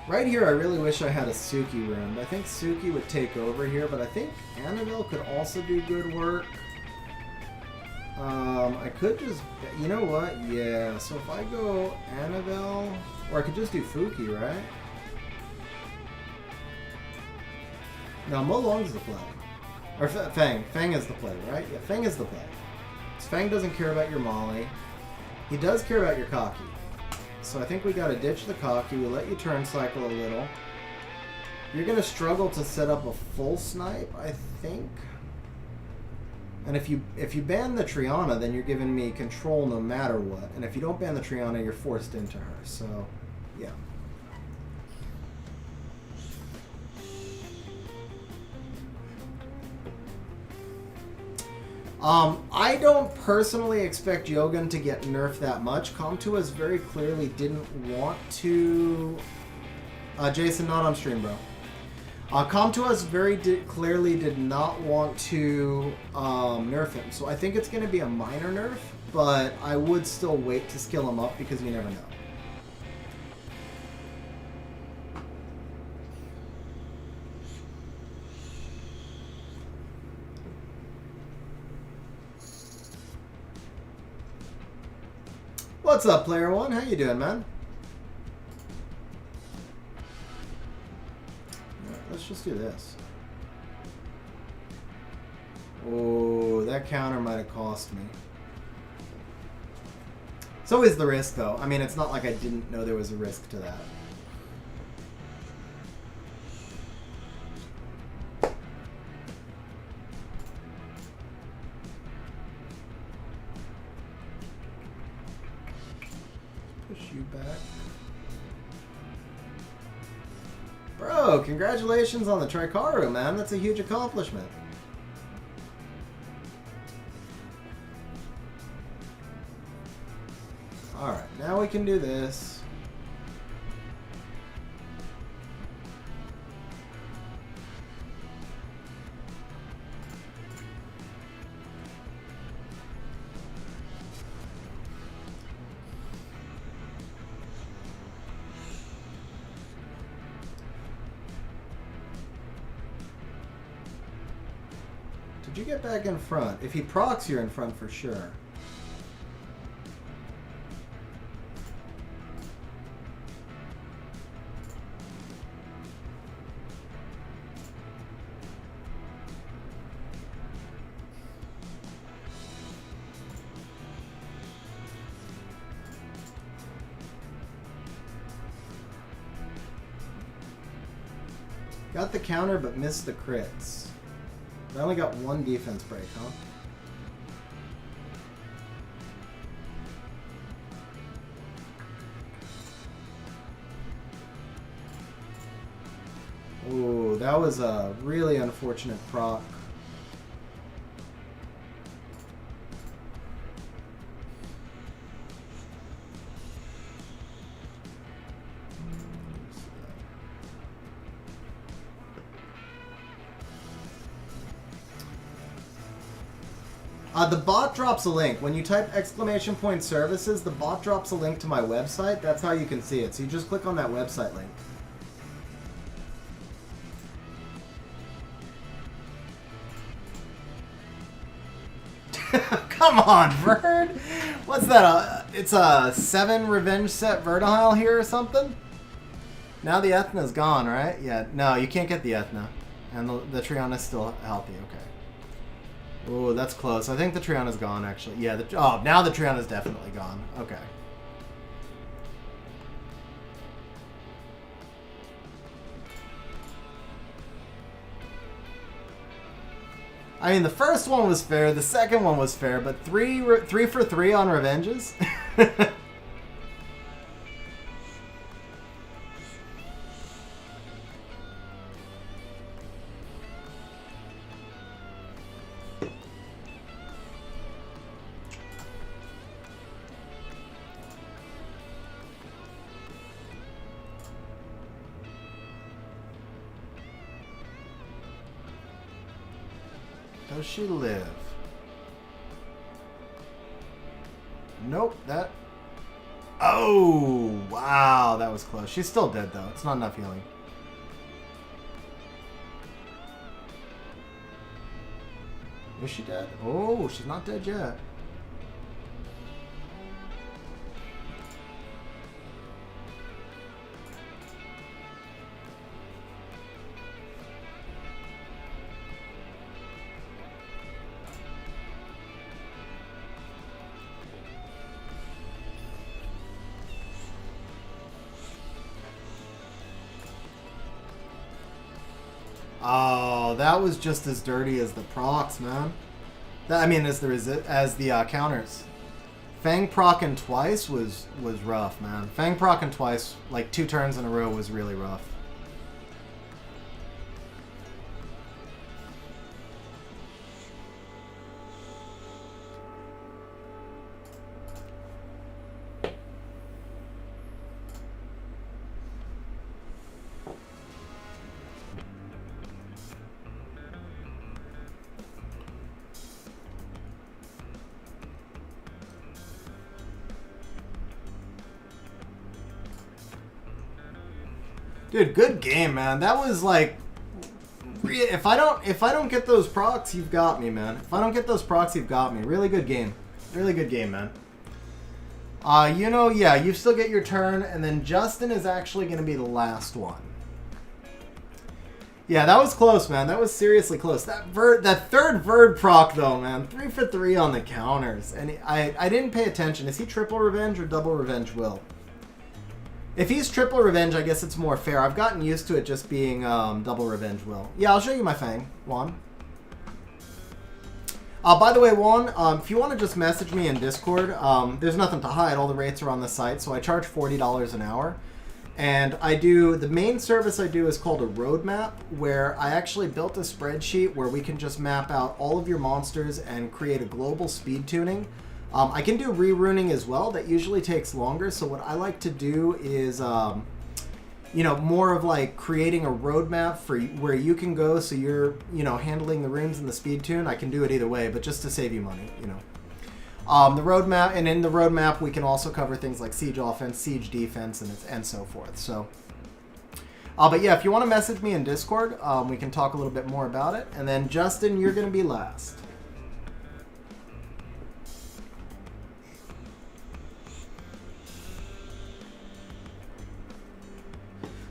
Right here, I really wish I had a Suki rune. I think Suki would take over here, but I think Annabelle could also do good work. I could just... You know what? Yeah, so if I go Annabelle... Or I could just do Fuki, right? No, Mo Long's the play. Or Fang. Fang is the play, right? Yeah, Fang is the play. Fang doesn't care about your Molly. He does care about your Cocky. So I think we gotta ditch the Cocky. We let you turn cycle a little. You're gonna struggle to set up a full snipe, I think. And if you ban the Triana, then you're giving me control no matter what. And if you don't ban the Triana, you're forced into her. So, yeah. I don't personally expect Yogan to get nerfed that much. Comtuas very clearly didn't want to... Jason, not on stream, bro. Comtuas very clearly did not want to nerf him. So I think it's going to be a minor nerf, but I would still wait to skill him up because you never know. What's up, Player One? How you doing, man? Right, let's just do this. Oh, that counter might have cost me. It's always the risk, though. I mean, it's not like I didn't know there was a risk to that. Back. Bro, congratulations on the Tricaru, man. That's a huge accomplishment. Alright, now we can do this. Did you get back in front? If he procs, you're in front for sure. Got the counter, but missed the crits. I only got one defense break, huh? Ooh, that was a really unfortunate proc. The bot drops a link. When you type !services, the bot drops a link to my website. That's how you can see it. So you just click on that website link. Come on, Verd! What's that? It's a 7 revenge set Verdahile here or something? Now the Ethna's gone, right? Yeah, no, you can't get the Ethna. And the Triana's still healthy, okay. Oh, that's close. I think the Triana's gone, actually. Yeah, oh, now the Triana's definitely gone. Okay. I mean, the first one was fair, the second one was fair, but three for 3 on revenges? Does she live? Nope, that... Oh, wow, that was close. She's still dead, though. It's not enough healing. Is she dead? Oh, she's not dead yet. Oh, that was just as dirty as the procs, man. I mean, as the counters. Fang procking twice was rough, man. Fang procking twice, like 2 turns in a row, was really rough. Dude, good game, man. That was like, if I don't get those procs, you've got me, man. If I don't get those procs, you've got me. Really good game. Really good game, man. You know, yeah, you still get your turn, and then Justin is actually going to be the last one. Yeah, that was close, man. That was seriously close. That third Verd proc, though, man. 3 for 3 on the counters. And I didn't pay attention. Is he triple revenge or double revenge will? If he's triple revenge, I guess it's more fair. I've gotten used to it just being double revenge will. Yeah, I'll show you my Fang, Juan. By the way, Juan, if you want to just message me in Discord, there's nothing to hide. All the rates are on the site, so I charge $40 an hour. And the main service I do is called a roadmap, where I actually built a spreadsheet where we can just map out all of your monsters and create a global speed tuning. I can do reruning as well. That usually takes longer. So what I like to do is, you know, more of like creating a roadmap for where you can go. So you're, you know, handling the runes and the speed tune. I can do it either way, but just to save you money, you know. The roadmap, and in the roadmap, we can also cover things like siege offense, siege defense, and so forth. So, but yeah, if you want to message me in Discord, we can talk a little bit more about it. And then Justin, you're going to be last.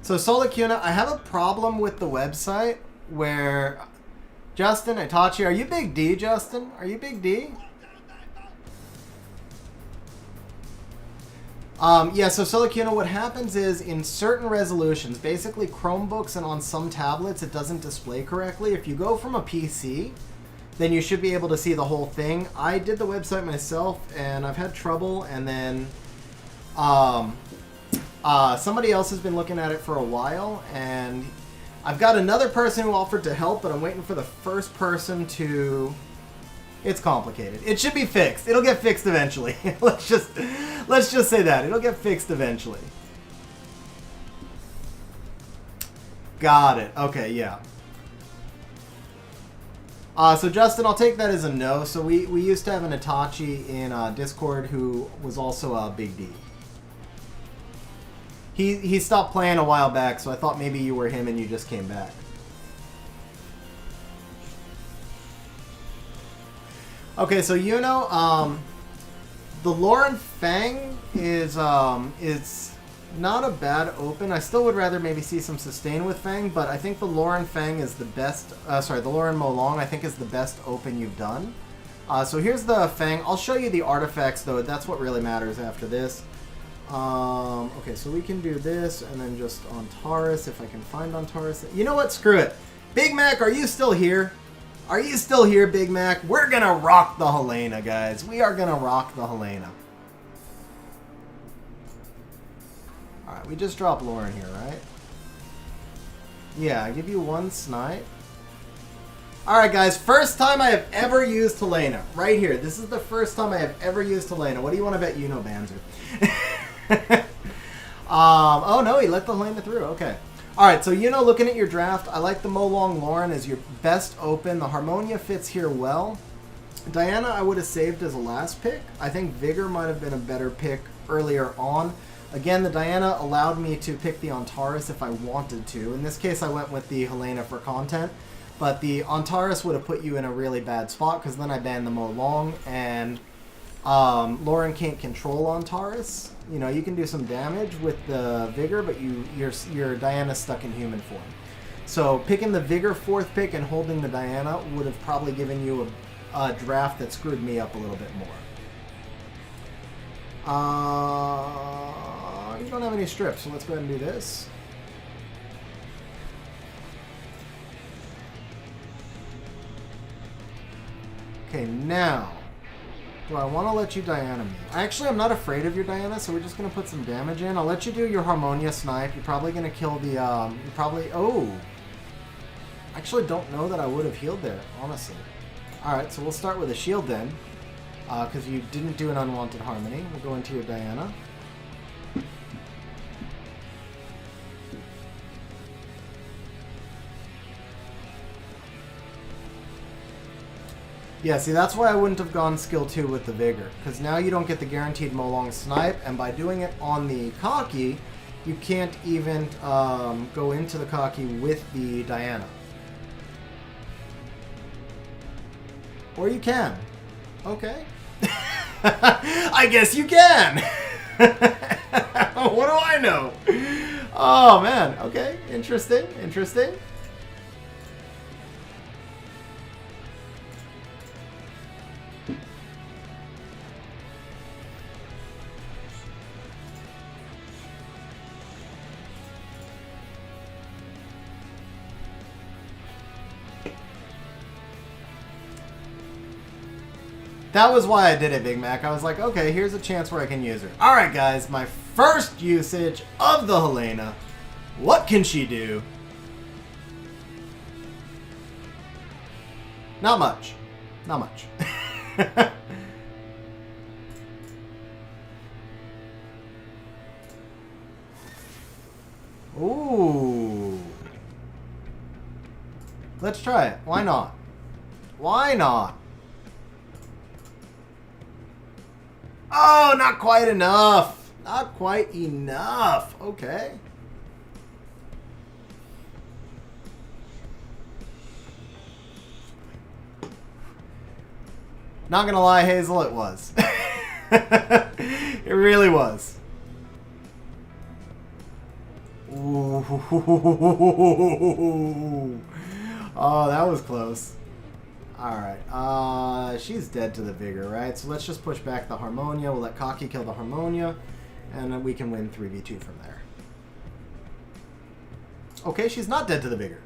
So Solacuna, I have a problem with the website where Justin, Itachi, are you Big D, Justin? Are you Big D? Yeah, so Solacuna, what happens is in certain resolutions, basically Chromebooks and on some tablets, it doesn't display correctly. If you go from a PC, then you should be able to see the whole thing. I did the website myself, and I've had trouble, and then somebody else has been looking at it for a while, and I've got another person who offered to help, but I'm waiting for the first person to... It's complicated. It should be fixed. It'll get fixed eventually. Let's just say that. It'll get fixed eventually. Got it. Okay, yeah. So Justin, I'll take that as a no. So we used to have an Itachi in Discord who was also a Big D. He stopped playing a while back, so I thought maybe you were him and you just came back. Okay, so you know, the Lauren Fang is not a bad open. I still would rather maybe see some sustain with Fang, but I think the Lauren Fang is the best. The Lauren Molong I think is the best open you've done. So here's the Fang. I'll show you the artifacts though. That's what really matters after this. Okay, so we can do this and then just Antares if I can find Antares. You know what? Screw it. Big Mac, are you still here? Are you still here, Big Mac? We're gonna rock the Helena, guys. We are gonna rock the Helena. Alright, we just dropped Lauren here, right? Yeah, I give you one snipe. Alright, guys, first time I have ever used Helena. Right here. This is the first time I have ever used Helena. What do you want to bet you know, Banzer? Oh, no, he let the Helena through. Okay. Alright, so you know, looking at your draft, I like the Molong Lauren as your best open. The Harmonia fits here well. Diana I would have saved as a last pick. I think Vigor might have been a better pick earlier on. Again, the Diana allowed me to pick the Antares if I wanted to. In this case, I went with the Helena for content. But the Antares would have put you in a really bad spot because then I banned the Molong, and Lauren can't control Antares. You know, you can do some damage with the Vigor, but your Diana's stuck in human form. So picking the Vigor 4th pick and holding the Diana would have probably given you a draft that screwed me up a little bit more. You don't have any strips, so let's go ahead and do this. Okay, now, do I want to let you Diana me? Actually, I'm not afraid of your Diana, so we're just going to put some damage in. I'll let you do your Harmonia snipe. You're probably going to kill the, oh. Actually, don't know that I would have healed there, honestly. Alright, so we'll start with a shield then, because you didn't do an unwanted harmony. We'll go into your Diana. Yeah, see, that's why I wouldn't have gone skill 2 with the Vigor, because now you don't get the guaranteed Molong snipe, and by doing it on the Cocky, you can't even go into the Cocky with the Diana. Or you can. Okay. I guess you can! What do I know? Oh, man. Okay, interesting, interesting. That was why I did it, Big Mac. I was like, okay, here's a chance where I can use her. Alright, guys, my first usage of the Helena. What can she do? Not much. Not much. Ooh. Let's try it. Why not? Why not? Oh, not quite enough. Not quite enough. Okay. Not gonna lie, Hazel, it was. It really was. Ooh. Oh, that was close. Alright, she's dead to the Vigor, right? So let's just push back the Harmonia. We'll let Cocky kill the Harmonia, and then we can win 3v2 from there. Okay, she's not dead to the Vigor.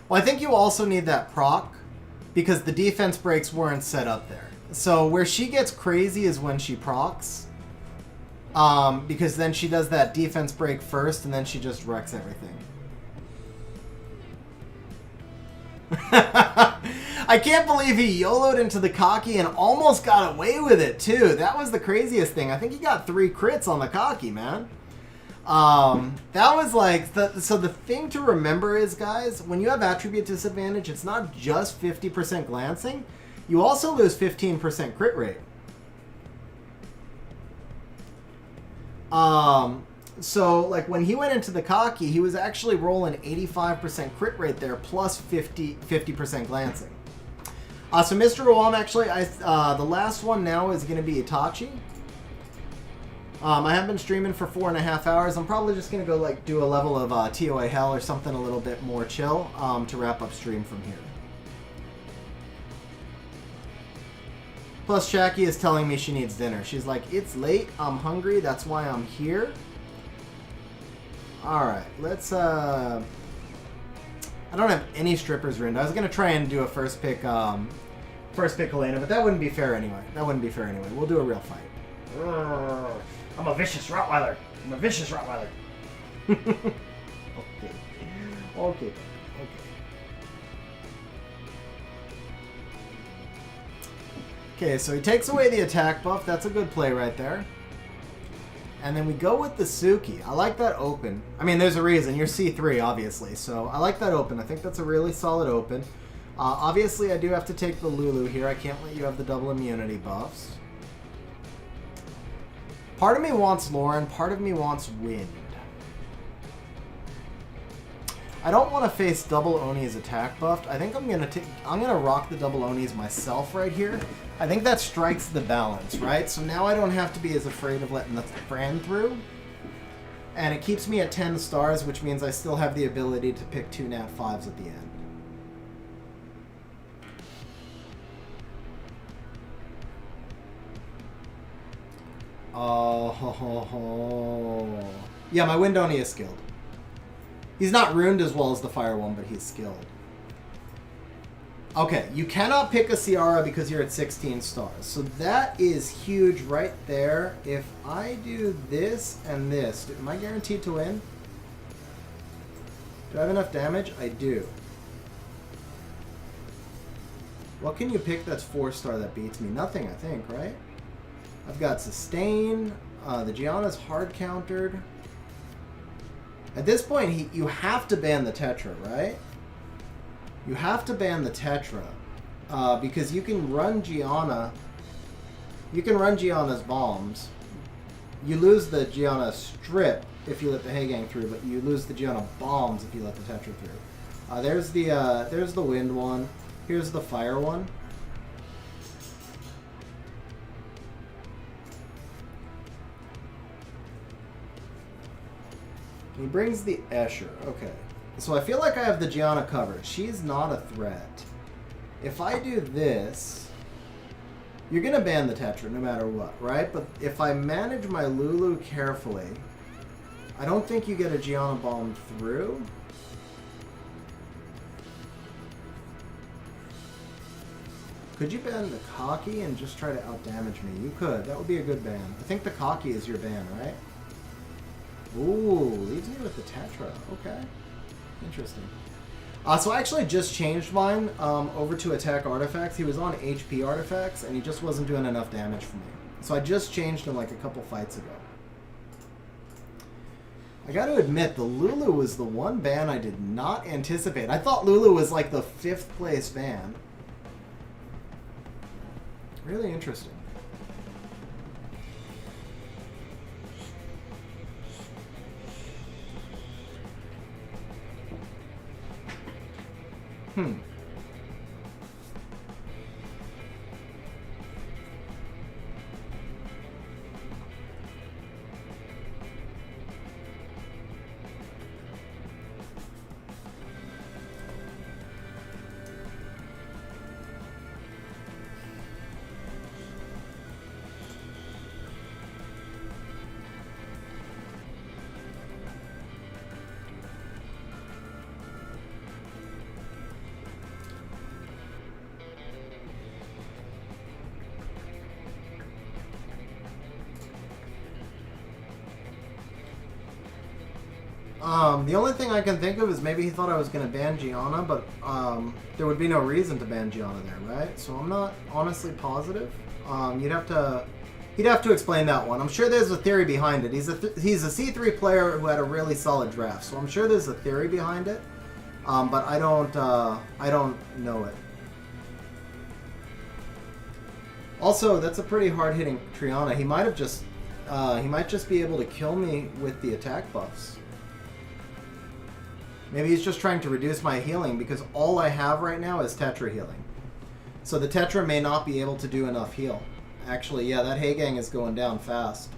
Well, I think you also need that proc, because the defense breaks weren't set up there. So where she gets crazy is when she procs. Because then she does that defense break first, and then she just wrecks everything. I can't believe he YOLO'd into the Cocky and almost got away with it, too. That was the craziest thing. I think he got 3 crits on the Cocky, man. That was like... So the thing to remember is, guys, when you have attribute disadvantage, it's not just 50% glancing. You also lose 15% crit rate. So, like, when he went into the Cocky, he was actually rolling 85% crit rate there, plus 50% glancing. So, Mr. Ruam, actually, the last one now is going to be Itachi. I have been streaming for 4.5 hours. I'm probably just going to go, like, do a level of TOA Hell or something a little bit more chill to wrap up stream from here. Plus, Shaki is telling me she needs dinner. She's like, it's late, I'm hungry, that's why I'm here. Alright, let's, I don't have any strippers ruined. I was going to try and do a first pick Helena, but that wouldn't be fair anyway. That wouldn't be fair anyway. We'll do a real fight. I'm a vicious Rottweiler. I'm a vicious Rottweiler. Okay. Okay. Okay, so he takes away the attack buff. That's a good play right there. And then we go with the Suki. I like that open. I mean, there's a reason. You're C3, obviously. So I like that open. I think that's a really solid open. Obviously, I do have to take the Lulu here. I can't let you have the double immunity buffs. Part of me wants Lauren. Part of me wants Wind. I don't want to face double Oni's attack buffed. I think I'm gonna rock the double Oni's myself right here. I think that strikes the balance, right? So now I don't have to be as afraid of letting the Fran through. And it keeps me at 10 stars, which means I still have the ability to pick 2 nat 5s at the end. Oh. Yeah, my Windoni is skilled. He's not ruined as well as the fire one, but he's skilled. Okay, you cannot pick a Ciara because you're at 16 stars. So that is huge right there. If I do this and this, am I guaranteed to win? Do I have enough damage? I do. What can you pick that's 4-star that beats me? Nothing, I think, right? I've got Sustain. The Gianna's hard countered. At this point, you have to ban the Tetra, right? You have to ban the Tetra. Because you can run Gianna. You can run Gianna's bombs. You lose the Gianna strip if you let the Heigang through, but you lose the Gianna bombs if you let the Tetra through. There's the wind one. Here's the fire one. He brings the Escher. Okay. So I feel like I have the Gianna covered. She's not a threat. If I do this, you're going to ban the Tetra no matter what, right? But if I manage my Lulu carefully, I don't think you get a Gianna bomb through. Could you ban the Cocky and just try to outdamage me? You could. That would be a good ban. I think the Cocky is your ban, right? Ooh, leaves me with the Tetra. Okay. Interesting. So I actually just changed mine over to attack artifacts. He was on HP artifacts, and he just wasn't doing enough damage for me. So I just changed him like a couple fights ago. I got to admit, the Lulu was the one ban I did not anticipate. I thought Lulu was like the 5th place ban. Really interesting. The only thing I can think of is maybe he thought I was going to ban Gianna, but there would be no reason to ban Gianna there, right? So I'm not honestly positive. He'd have to explain that one. I'm sure there's a theory behind it. He's a C3 player who had a really solid draft, so I'm sure there's a theory behind it. But I don't know it. Also, that's a pretty hard-hitting Triana. He might just be able to kill me with the attack buffs. Maybe he's just trying to reduce my healing because all I have right now is Tetra healing. So the Tetra may not be able to do enough heal. Actually, yeah, that Heigang is going down fast.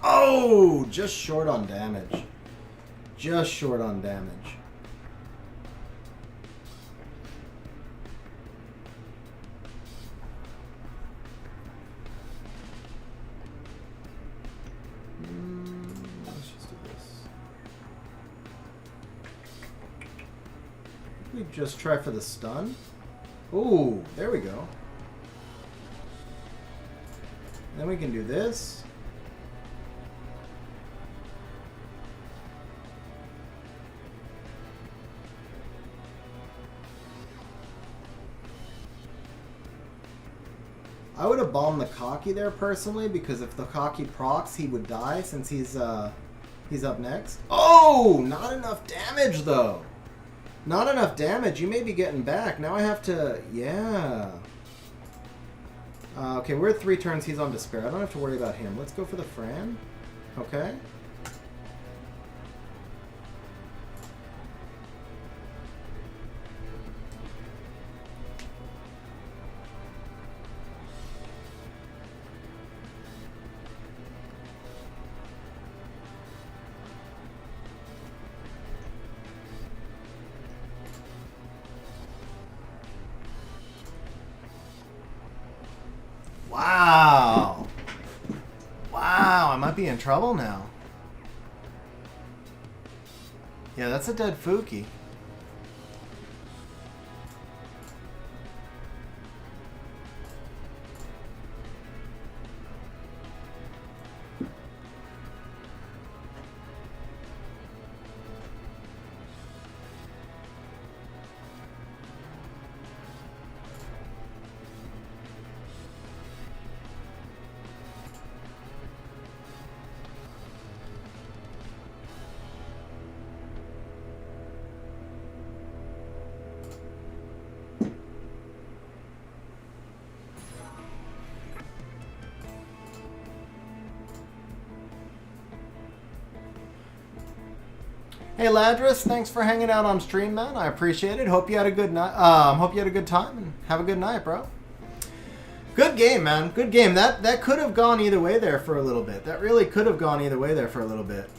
Oh, just short on damage. Just short on damage. Let's just do this. We just try for the stun. Ooh, there we go. Then we can do this. I would have bombed the Cocky there personally, because if the Cocky procs, he would die since he's up next. Oh, not enough damage though. Not enough damage. You may be getting back. Now I have to, yeah. Okay, we're at 3 turns. He's on Despair. I don't have to worry about him. Let's go for the Fran. Okay. might be in trouble now. Yeah, that's a dead Fuki. Hey Ladris, thanks for hanging out on stream, man. I appreciate it. Hope you had a good night. Hope you had a good time and have a good night, bro. Good game, man. Good game. That could have gone either way there for a little bit. That really could have gone either way there for a little bit.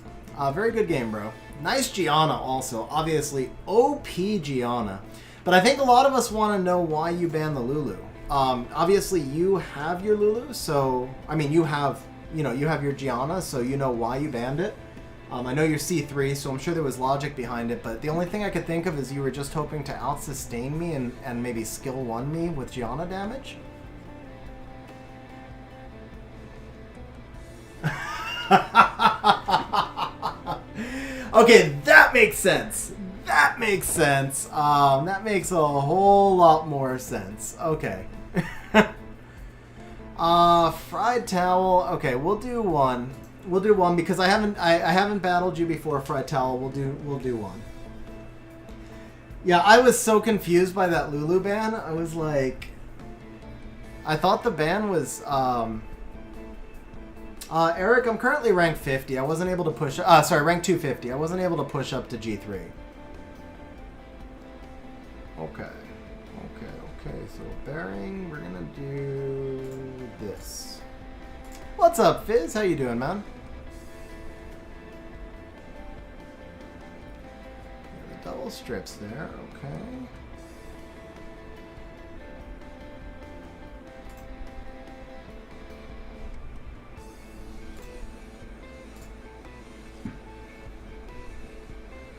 Very good game, bro. Nice Gianna also. Obviously, OP Gianna. But I think a lot of us want to know why you banned the Lulu. Obviously, you have your Lulu, so I mean, you have your Gianna, so you know why you banned it. I know you're C3, so I'm sure there was logic behind it, but the only thing I could think of is you were just hoping to out-sustain me and maybe skill 1 me with Gianna damage? Okay, that makes sense. That makes sense. That makes a whole lot more sense. Okay. Fried towel. Okay, we'll do one. We'll do one because I haven't battled you before, Fried towel. We'll do one. Yeah, I was so confused by that Lulu ban. I was like, I thought the ban was Eric, I'm currently rank 50. I wasn't able to push rank 250. I wasn't able to push up to G3. Okay. So bearing, we're gonna do this. What's up, Fizz? How you doing, man? The double strips there, okay.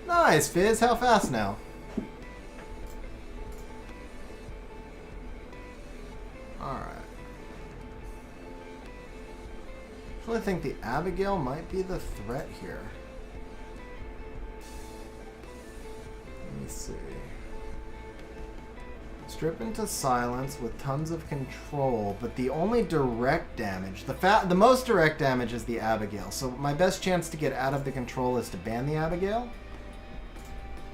Nice, Fizz. How fast now? Alright. I think the Abigail might be the threat here. Let me see. Strip into silence with tons of control, but the only direct damage, the most direct damage is the Abigail. So my best chance to get out of the control is to ban the Abigail.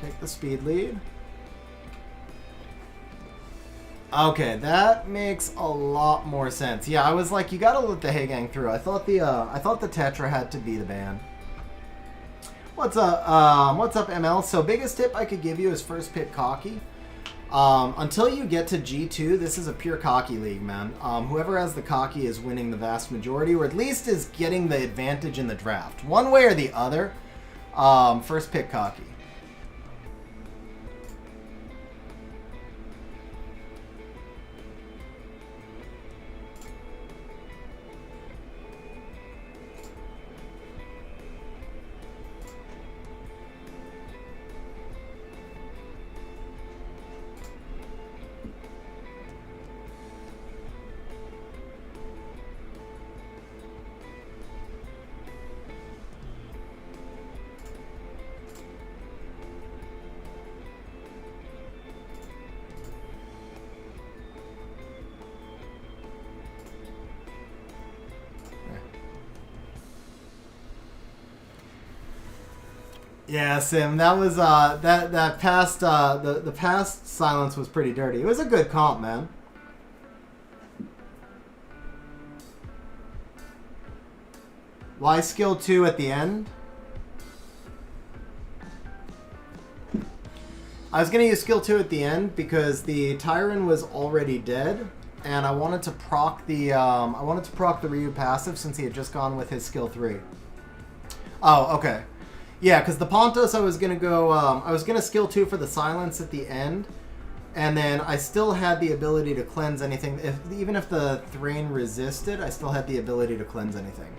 Take the speed lead. Okay, that makes a lot more sense. Yeah, I was like, you gotta let the Heigang through. I thought the Tetra had to be the ban. What's up, ML? So biggest tip I could give you is first pick cocky. Until you get to G2, this is a pure cocky league, man. Whoever has the cocky is winning the vast majority, or at least is getting the advantage in the draft. One way or the other, first pick cocky. Yeah, Sim, that was that past the past silence was pretty dirty. It was a good comp, man. Why skill 2 at the end? I was gonna use skill 2 at the end because the Tyron was already dead, and I wanted to proc the Ryu passive since he had just gone with his skill 3. Oh, okay. Yeah, because the Pontos, I was going to go, I was going to skill 2 for the silence at the end, and then I still had the ability to cleanse anything. Even if the Thrain resisted, I still had the ability to cleanse anything.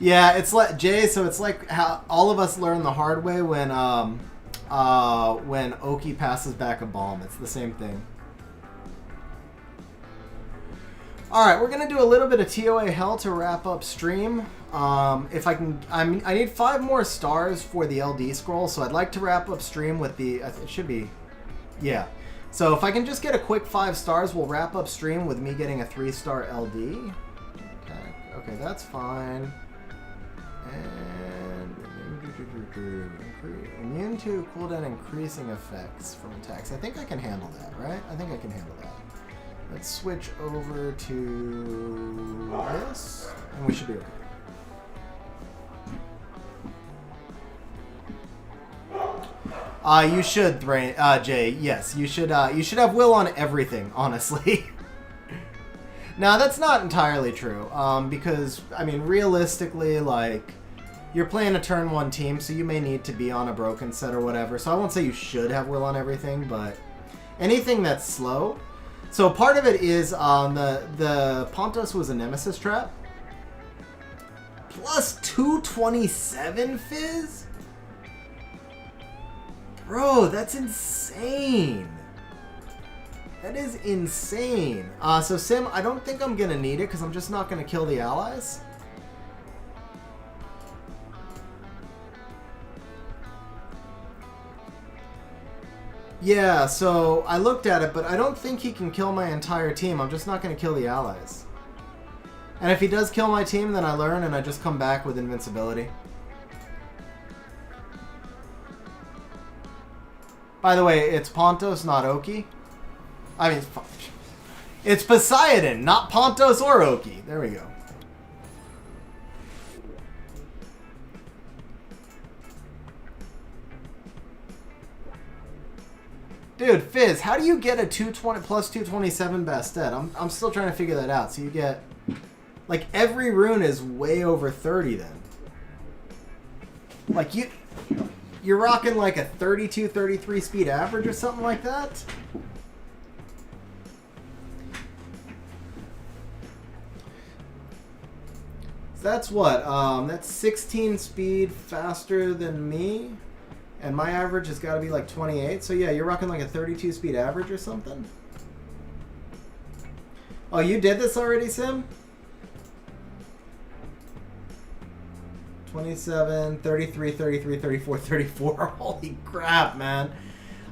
Yeah, it's like Jay. So it's like how all of us learn the hard way when Oki passes back a bomb. It's the same thing. All right, we're gonna do a little bit of TOA hell to wrap up stream. If I can, I need 5 more stars for the LD scroll, so I'd like to wrap up stream with the. It should be, yeah. So if I can just get a quick 5 stars, we'll wrap up stream with me getting a 3-star LD. Okay, that's fine. And immune to cooldown increasing effects from attacks. I think I can handle that, right? I think I can handle that. Let's switch over to this, and we should be okay. You should, Jay. Yes, you should. You should have will on everything, honestly. Now that's not entirely true, because I mean, realistically, like you're playing a turn 1 team, so you may need to be on a broken set or whatever. So I won't say you should have will on everything, but anything that's slow. So part of it is the Pontos was a Nemesis trap. Plus 227 Fizz? Bro, that's insane. That is insane. So Sim, I don't think I'm going to need it because I'm just not going to kill the allies. Yeah, so I looked at it, but I don't think he can kill my entire team. I'm just not going to kill the allies. And if he does kill my team, then I learn and I just come back with invincibility. By the way, it's Pontos, not Oki. I mean, it's Poseidon, not Pontos or Oki. There we go. Dude, Fizz, how do you get a 220 plus 227 Bastet? I'm still trying to figure that out. So you get, like, every rune is way over 30 then. Like, you're rocking like a 32, 33 speed average or something like that? So that's what? That's 16 speed faster than me. And my average has got to be like 28. So yeah, you're rocking like a 32 speed average or something. Oh, you did this already, Sim? 27, 33, 33, 34, 34. Holy crap, man.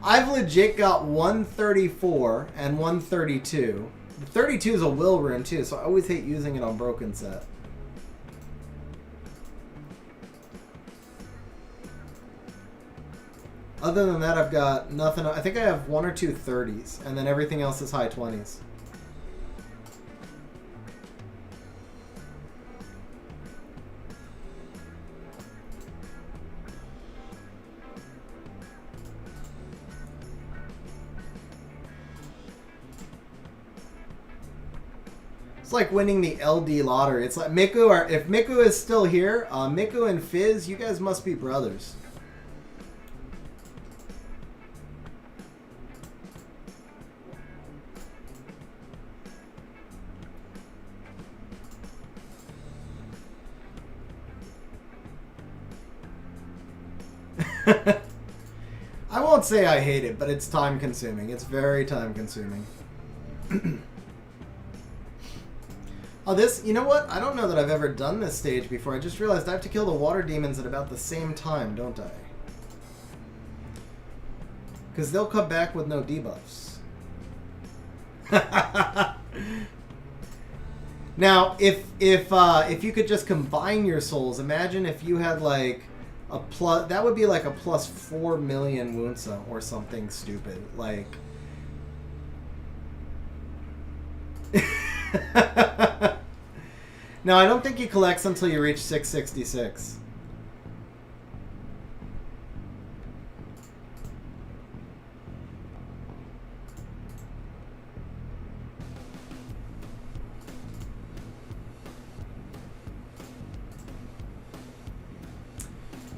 I've legit got 134 and 132. The 32 is a will rune too, so I always hate using it on broken set. Other than that, I've got nothing. I think I have 1 or 2 30s, and then everything else is high 20s. It's like winning the LD lottery. It's like Miku, if Miku is still here, Miku and Fizz, you guys must be brothers. I won't say I hate it, but it's time consuming. It's very time consuming. Oh, this, you know what? I don't know that I've ever done this stage before. I just realized I have to kill the water demons at about the same time, don't I? Because they'll come back with no debuffs. Now, if you could just combine your souls, imagine if you had like a plus, that would be like a plus 4 million Wunsa or something stupid. Like, no, I don't think he collects until you reach 666.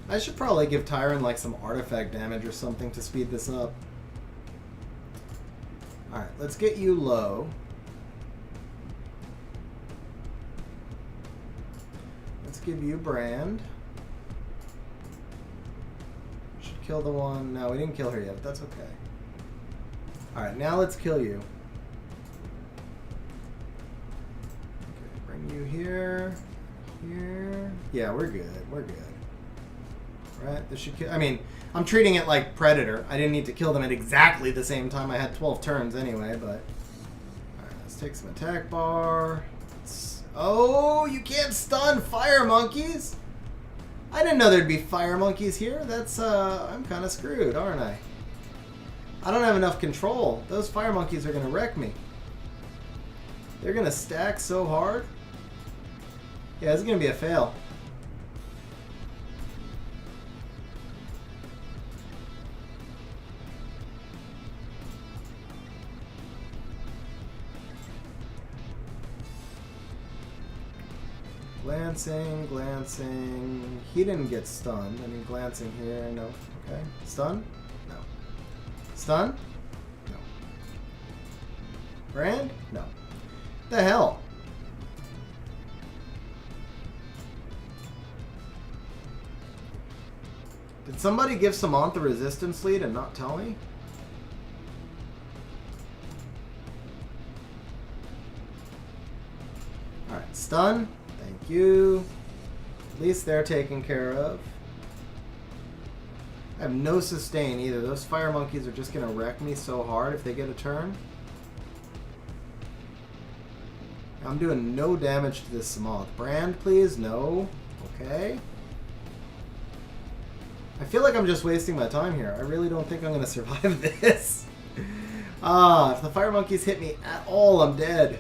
I should probably give Tyron like some artifact damage or something to speed this up. Alright, let's get you low. Let's give you brand. Should kill the one. No, we didn't kill her yet, but that's okay. Alright, now let's kill you. Okay, bring you here. Here. Yeah, we're good. We're good. Right? This should kill. I mean, I'm treating it like Predator. I didn't need to kill them at exactly the same time. I had 12 turns anyway, but. Alright, let's take some attack bar. Oh, you can't stun fire monkeys? I didn't know there'd be fire monkeys here. That's, I'm kind of screwed, aren't I? I don't have enough control. Those fire monkeys are going to wreck me. They're going to stack so hard. Yeah, this is going to be a fail. Glancing, glancing. He didn't get stunned. I mean, glancing here. No. Okay. Stun? No. Stun? No. Brand? No. The hell? Did somebody give Samantha resistance lead and not tell me? Alright, stun. Thank you. At least they're taken care of. I have no sustain either. Those fire monkeys are just going to wreck me so hard if they get a turn. I'm doing no damage to this Samoth. Brand, please? No. Okay. I feel like I'm just wasting my time here. I really don't think I'm going to survive this. If the fire monkeys hit me at all, I'm dead.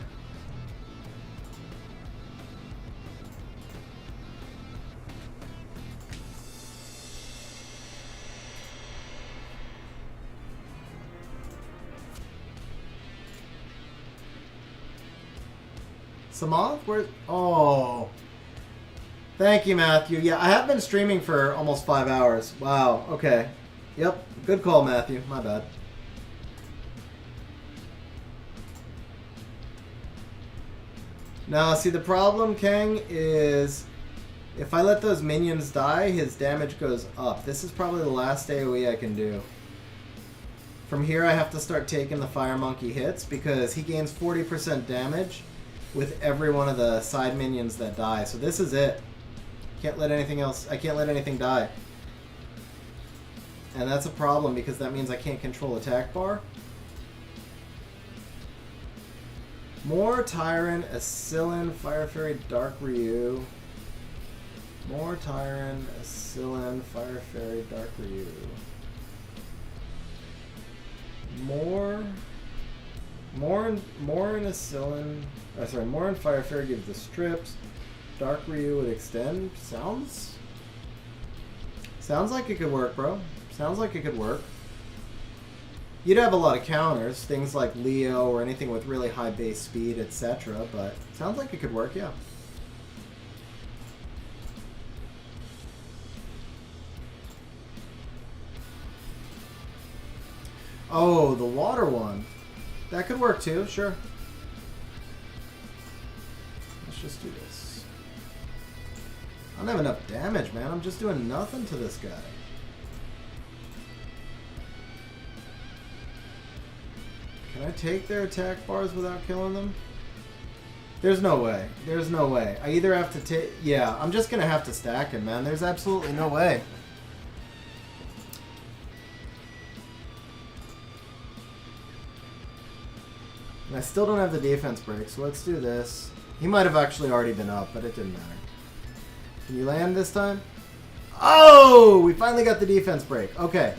Samoth? Where? Oh. Thank you, Matthew. Yeah, I have been streaming for almost 5 hours. Wow. Okay. Yep. Good call, Matthew. My bad. Now, see, the problem, Kang, is if I let those minions die, his damage goes up. This is probably the last AoE I can do. From here, I have to start taking the fire monkey hits because he gains 40% damage with every one of the side minions that die. So this is it. Can't let anything else. I can't let anything die. And that's a problem because that means I can't control attack bar. More Tyrant, Asylin, Fire Fairy, Dark Ryu. More Tyrant, Asylin, Fire Fairy, Dark Ryu. More and Asylin. Sorry, more and Fire Fairy gives the strips. Dark Ryu would extend. Sounds like it could work, bro. Sounds like it could work. You'd have a lot of counters, things like Leo or anything with really high base speed, etc. But sounds like it could work, yeah. Oh, the water one. That could work too, sure. Let's just do this. I don't have enough damage, man. I'm just doing nothing to this guy. Can I take their attack bars without killing them? There's no way. There's no way. I either have to take... Yeah, I'm just going to have to stack him, man. There's absolutely no way. And I still don't have the defense break, so let's do this. He might have actually already been up, but it didn't matter. Can you land this time? Oh! We finally got the defense break. Okay.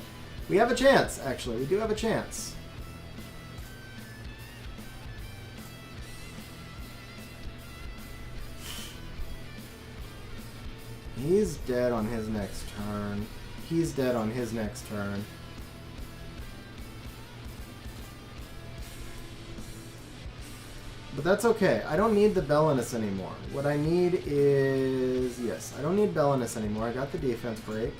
We have a chance, actually. We do have a chance. He's dead on his next turn. He's dead on his next turn. But that's okay. I don't need the Belinus anymore. What I need is... Yes, I don't need Belinus anymore. I got the defense break.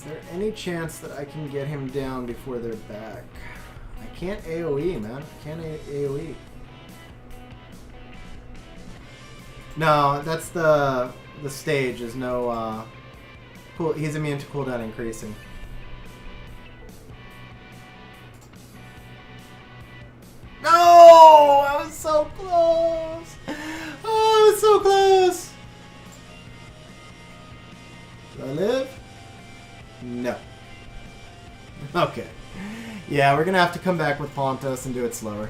there any chance that I can get him down before they're back? I can't AoE, man. I can't AoE. No, that's the stage. Is no cool. He's immune to cooldown increasing. No, I was so close. Oh, I was so close. Do I live? No. Okay. Yeah, we're gonna have to come back with Pontos and do it slower.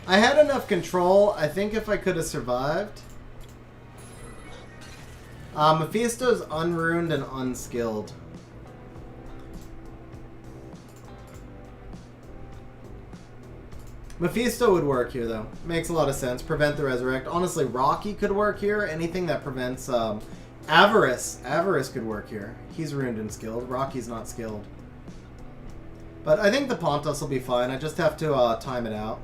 I had enough control. I think if I could have survived. Mephisto's unruined and unskilled. Mephisto would work here, though. Makes a lot of sense. Prevent the resurrect. Honestly, Rocky could work here. Anything that prevents Avarice. Avarice could work here. He's ruined and skilled. Rocky's not skilled. But I think the Pontos will be fine. I just have to time it out.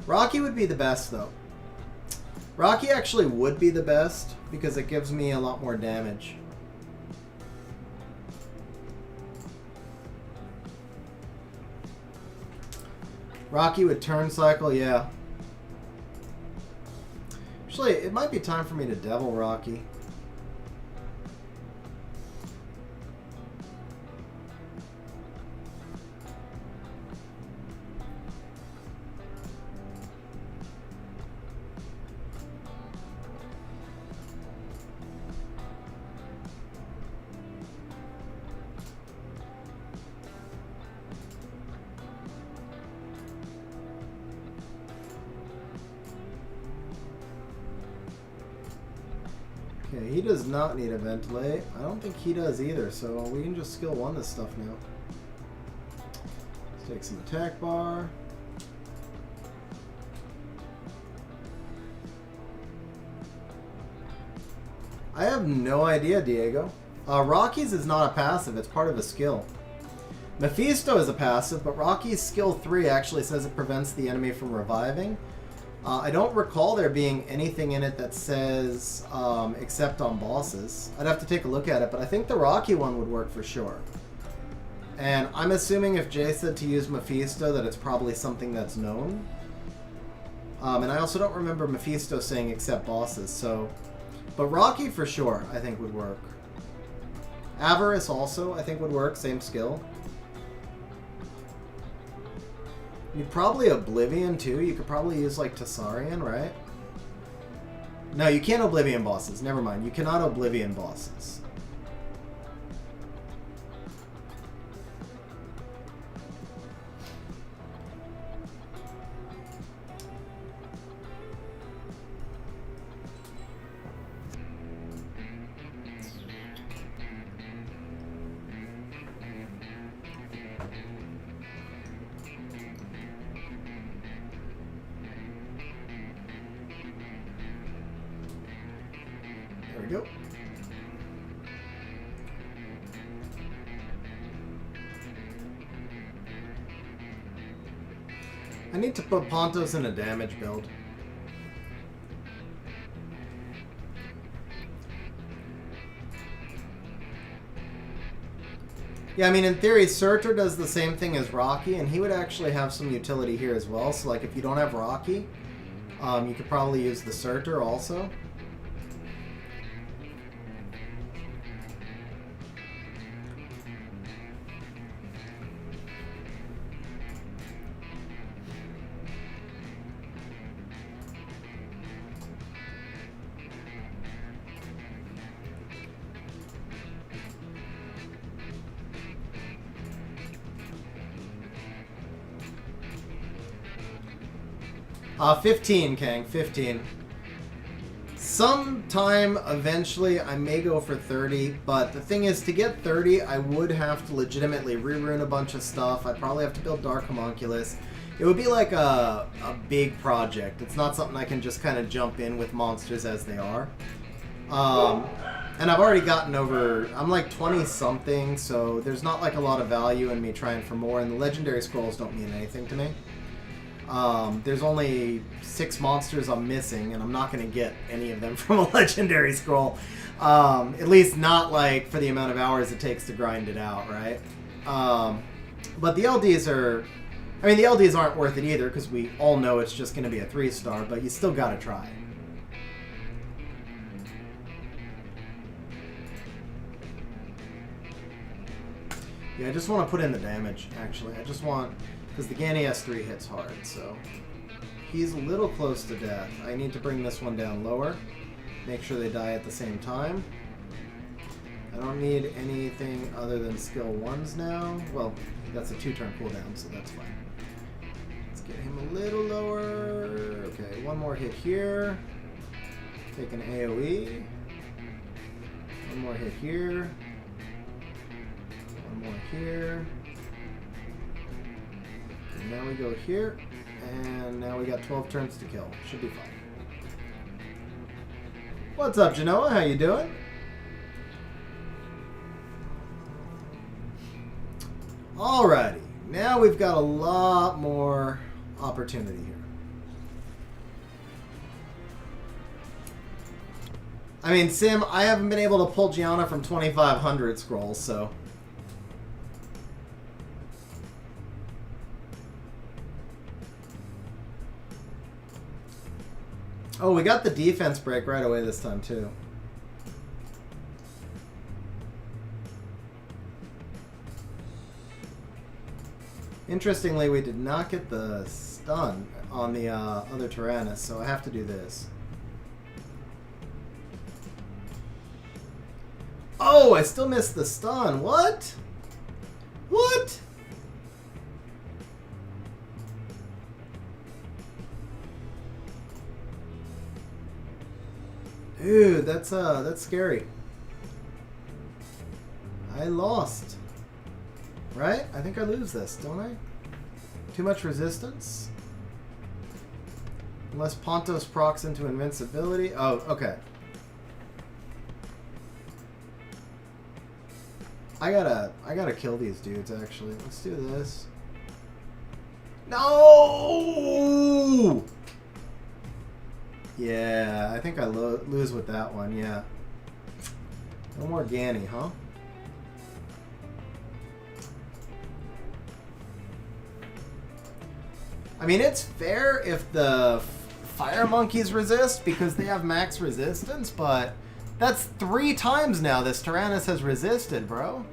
Rocky would be the best, though. Rocky actually would be the best because it gives me a lot more damage. Rocky with turn cycle, yeah. Actually, it might be time for me to Devil Rocky. Okay, he does not need a ventilate. I don't think he does either, so we can just skill 1 this stuff now. Let's take some attack bar. I have no idea, Diego. Rocky's is not a passive, it's part of a skill. Mephisto is a passive, but Rocky's skill 3 actually says it prevents the enemy from reviving. I don't recall there being anything in it that says except on bosses. I'd have to take a look at it, but I think the Rocky one would work for sure. And I'm assuming if Jay said to use Mephisto that it's probably something that's known. And I also don't remember Mephisto saying except bosses, so... But Rocky for sure, I think would work. Avarice also, I think would work, same skill. You'd probably Oblivion too. You could probably use like Tessarian, right? No, you can't Oblivion bosses. Never mind. You cannot Oblivion bosses. There we go. I need to put Pontos in a damage build. Yeah, I mean, in theory, Surtur does the same thing as Rocky, and he would actually have some utility here as well. So, like, if you don't have Rocky, you could probably use the Surtur also. $15, Kang. 15. Sometime eventually I may go for 30, but the thing is, to get 30, I would have to legitimately rerun a bunch of stuff. I'd probably have to build Dark Homunculus. It would be like a big project. It's not something I can just kind of jump in with monsters as they are. And I've already gotten over, I'm like 20-something, so there's not like a lot of value in me trying for more, and the Legendary Scrolls don't mean anything to me. There's only 6 monsters I'm missing, and I'm not going to get any of them from a Legendary Scroll. At least not like for the amount of hours it takes to grind it out, right? But the LDs are... I mean, the LDs aren't worth it either, because we all know it's just going to be a 3-star, but you still got to try. Yeah, I just want to put in the damage, actually. I just want... Because the Ganny S3 hits hard, so... He's a little close to death. I need to bring this one down lower. Make sure they die at the same time. I don't need anything other than skill 1s now. Well, that's a 2-turn cooldown, so that's fine. Let's get him a little lower. Okay, one more hit here. Take an AoE. One more hit here. One more here. Okay, now we go here. And now we got 12 turns to kill. Should be fine. What's up, Genoa? How you doing? Alrighty. Now we've got a lot more opportunity here. I mean, Sim, I haven't been able to pull Gianna from 2,500 scrolls, so... Oh, we got the defense break right away this time, too. Interestingly, we did not get the stun on the other Tyrannus, so I have to do this. Oh, I still missed the stun. What? What? Dude, that's scary. I lost. Right? I think I lose this, don't I? Too much resistance? Unless Pontos procs into invincibility. Oh, okay. I gotta kill these dudes, actually. Let's do this. No! Yeah, I think I lose with that one, yeah. No more Ganny, huh? I mean, it's fair if the fire monkeys resist because they have max resistance, but that's 3 times now this Tyrannus has resisted, bro.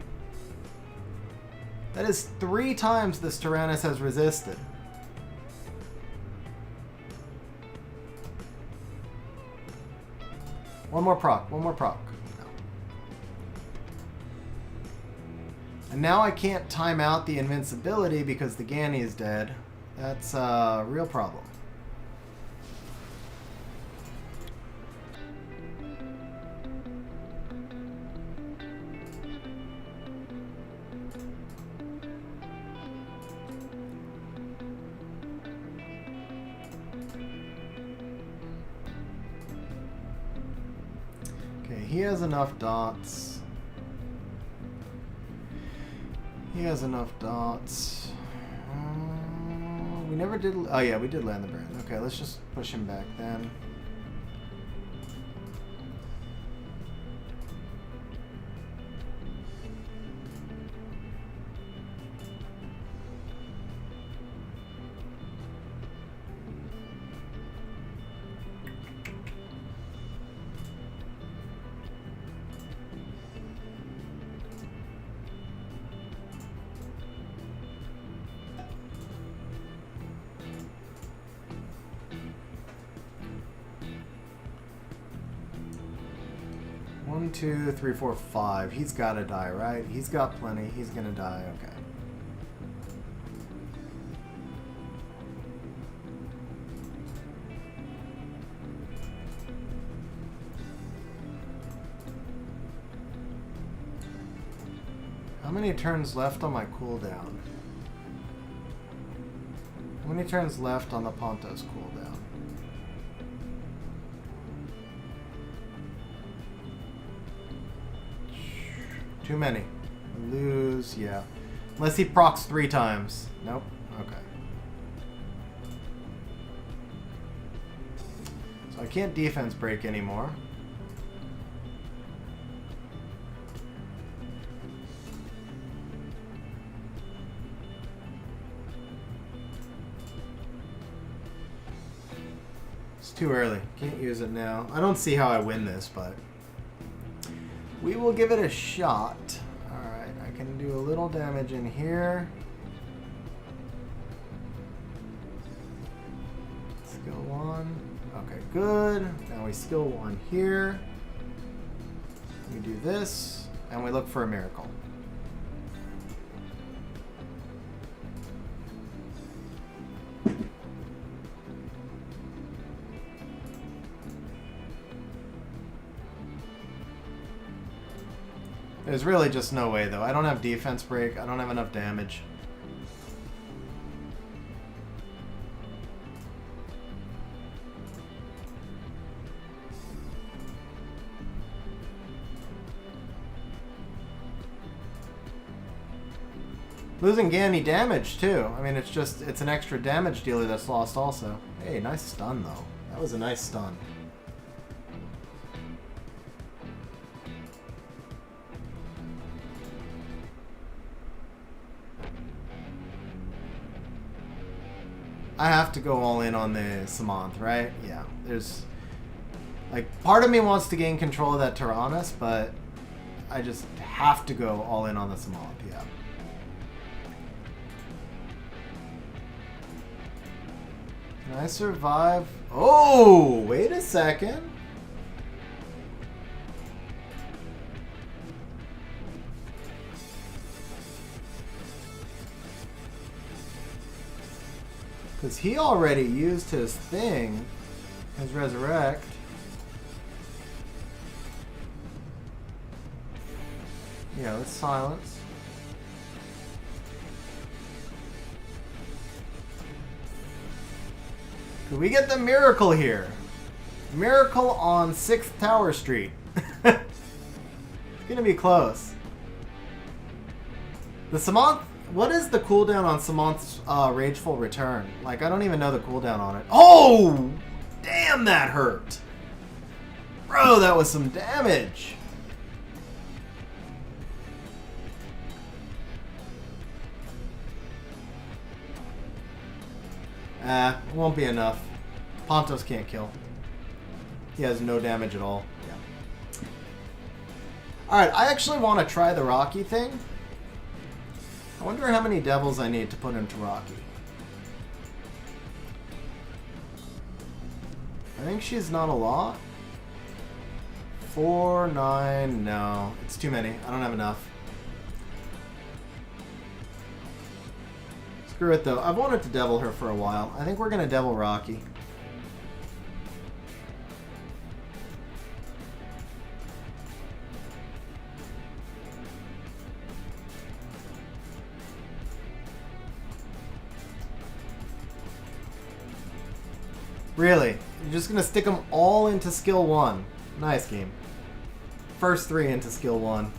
That is 3 times this Tyrannus has resisted. One more proc, one more proc. No. And now I can't time out the invincibility because the Ganny is dead. That's a real problem. Okay, he has enough dots. He has enough dots. We never did... Oh, yeah, we did land the brand. Okay, let's just push him back then. One, 2, 3, 4, 5. He's got to die, right? He's got plenty. He's going to die. Okay. many turns left on my cooldown? How many turns left on the Pontos cooldown? Too many. Lose, yeah. Unless he procs 3 times. Nope. Okay. So I can't defense break anymore. It's too early. Can't use it now. I don't see how I win this, but we will give it a shot. Alright, I can do a little damage in here. Skill 1. Okay, good. Now we skill 1 here. We do this, and we look for a miracle. There's really just no way, though. I don't have defense break. I don't have enough damage. Losing Ganny damage, too. I mean, it's an extra damage dealer that's lost also. Hey, nice stun, though. That was a nice stun. I have to go all in on the Samanth, right? Yeah. There's... like, part of me wants to gain control of that Tyrannus, but I just have to go all in on the Samanth, yeah. Can I survive? Oh, wait a second. Because he already used his thing, his resurrect. Yeah, let's silence. Could we get the miracle here? Miracle on 6th Tower Street. It's gonna be close. The Samanth... what is the cooldown on Samanth's Rageful Return? Like, I don't even know the cooldown on it. Oh! Damn, that hurt! Bro, that was some damage! It won't be enough. Pontos can't kill. He has no damage at all. Yeah. Alright, I actually want to try the Rocky thing. I wonder how many devils I need to put into Rocky. I think she's not a lot. 4, 9, no. It's too many. I don't have enough. Screw it though. I've wanted to devil her for a while. I think we're gonna devil Rocky. Really? You're just gonna stick them all into skill 1. Nice game. First 3 into skill 1.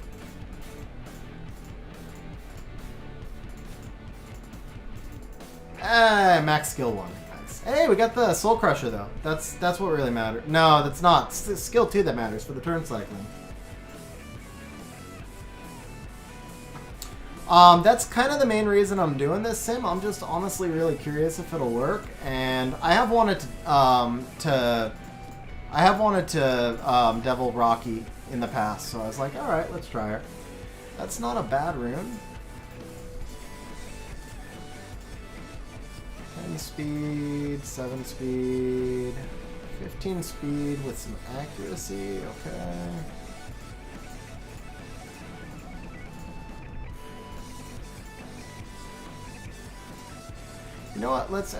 Max skill 1. Nice. Hey, we got the Soul Crusher though. That's what really matters. No, that's not. It's skill 2 that matters for the turn cycling. That's kind of the main reason I'm doing this sim. I'm just honestly really curious if it'll work, and I have wanted to devil Rocky in the past, so I was like, all right, let's try her. That's not a bad rune. 10 speed, 7 speed, 15 speed with some accuracy. Okay. You know what, let's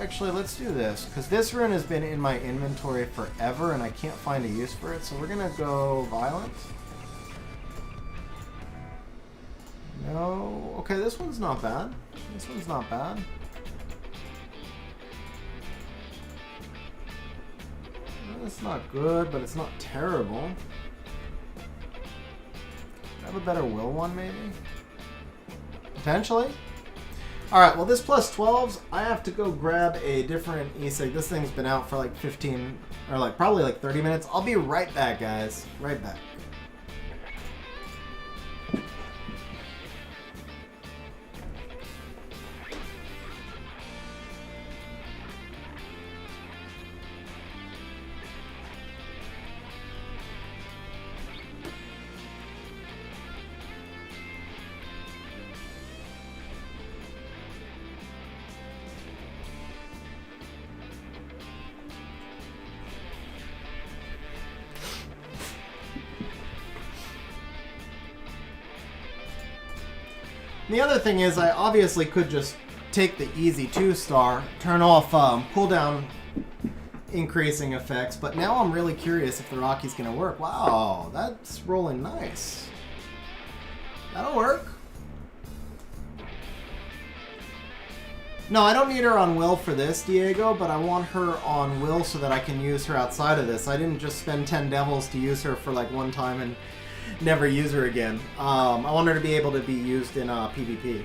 do this, because this rune has been in my inventory forever and I can't find a use for it, so we're gonna go Violent. No. Okay, this one's not bad. This one's not bad. It's not good, but it's not terrible. I have a better will one, maybe? Potentially. Alright, well this plus 12s, I have to go grab a different e-cig. This thing's been out for like 15, or like probably like 30 minutes. I'll be right back, guys. Right back. The other thing is, I obviously could just take the easy 2-star, turn off cooldown increasing effects, but now I'm really curious if the Rocky's going to work. Wow, that's rolling nice. That'll work. No, I don't need her on Will for this, Diego, but I want her on Will so that I can use her outside of this. I didn't just spend 10 devils to use her for like one time and never use her again. I want her to be able to be used in PvP.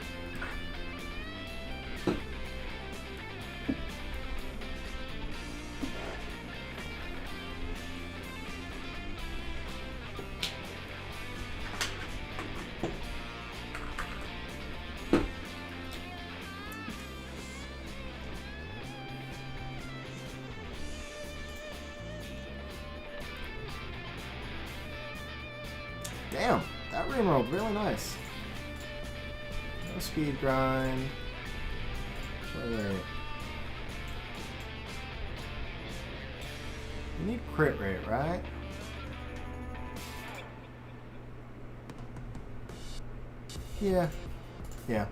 Damn, that rune rolled really nice. No speed grind. Wait. You need crit rate, right? Yeah. Yeah.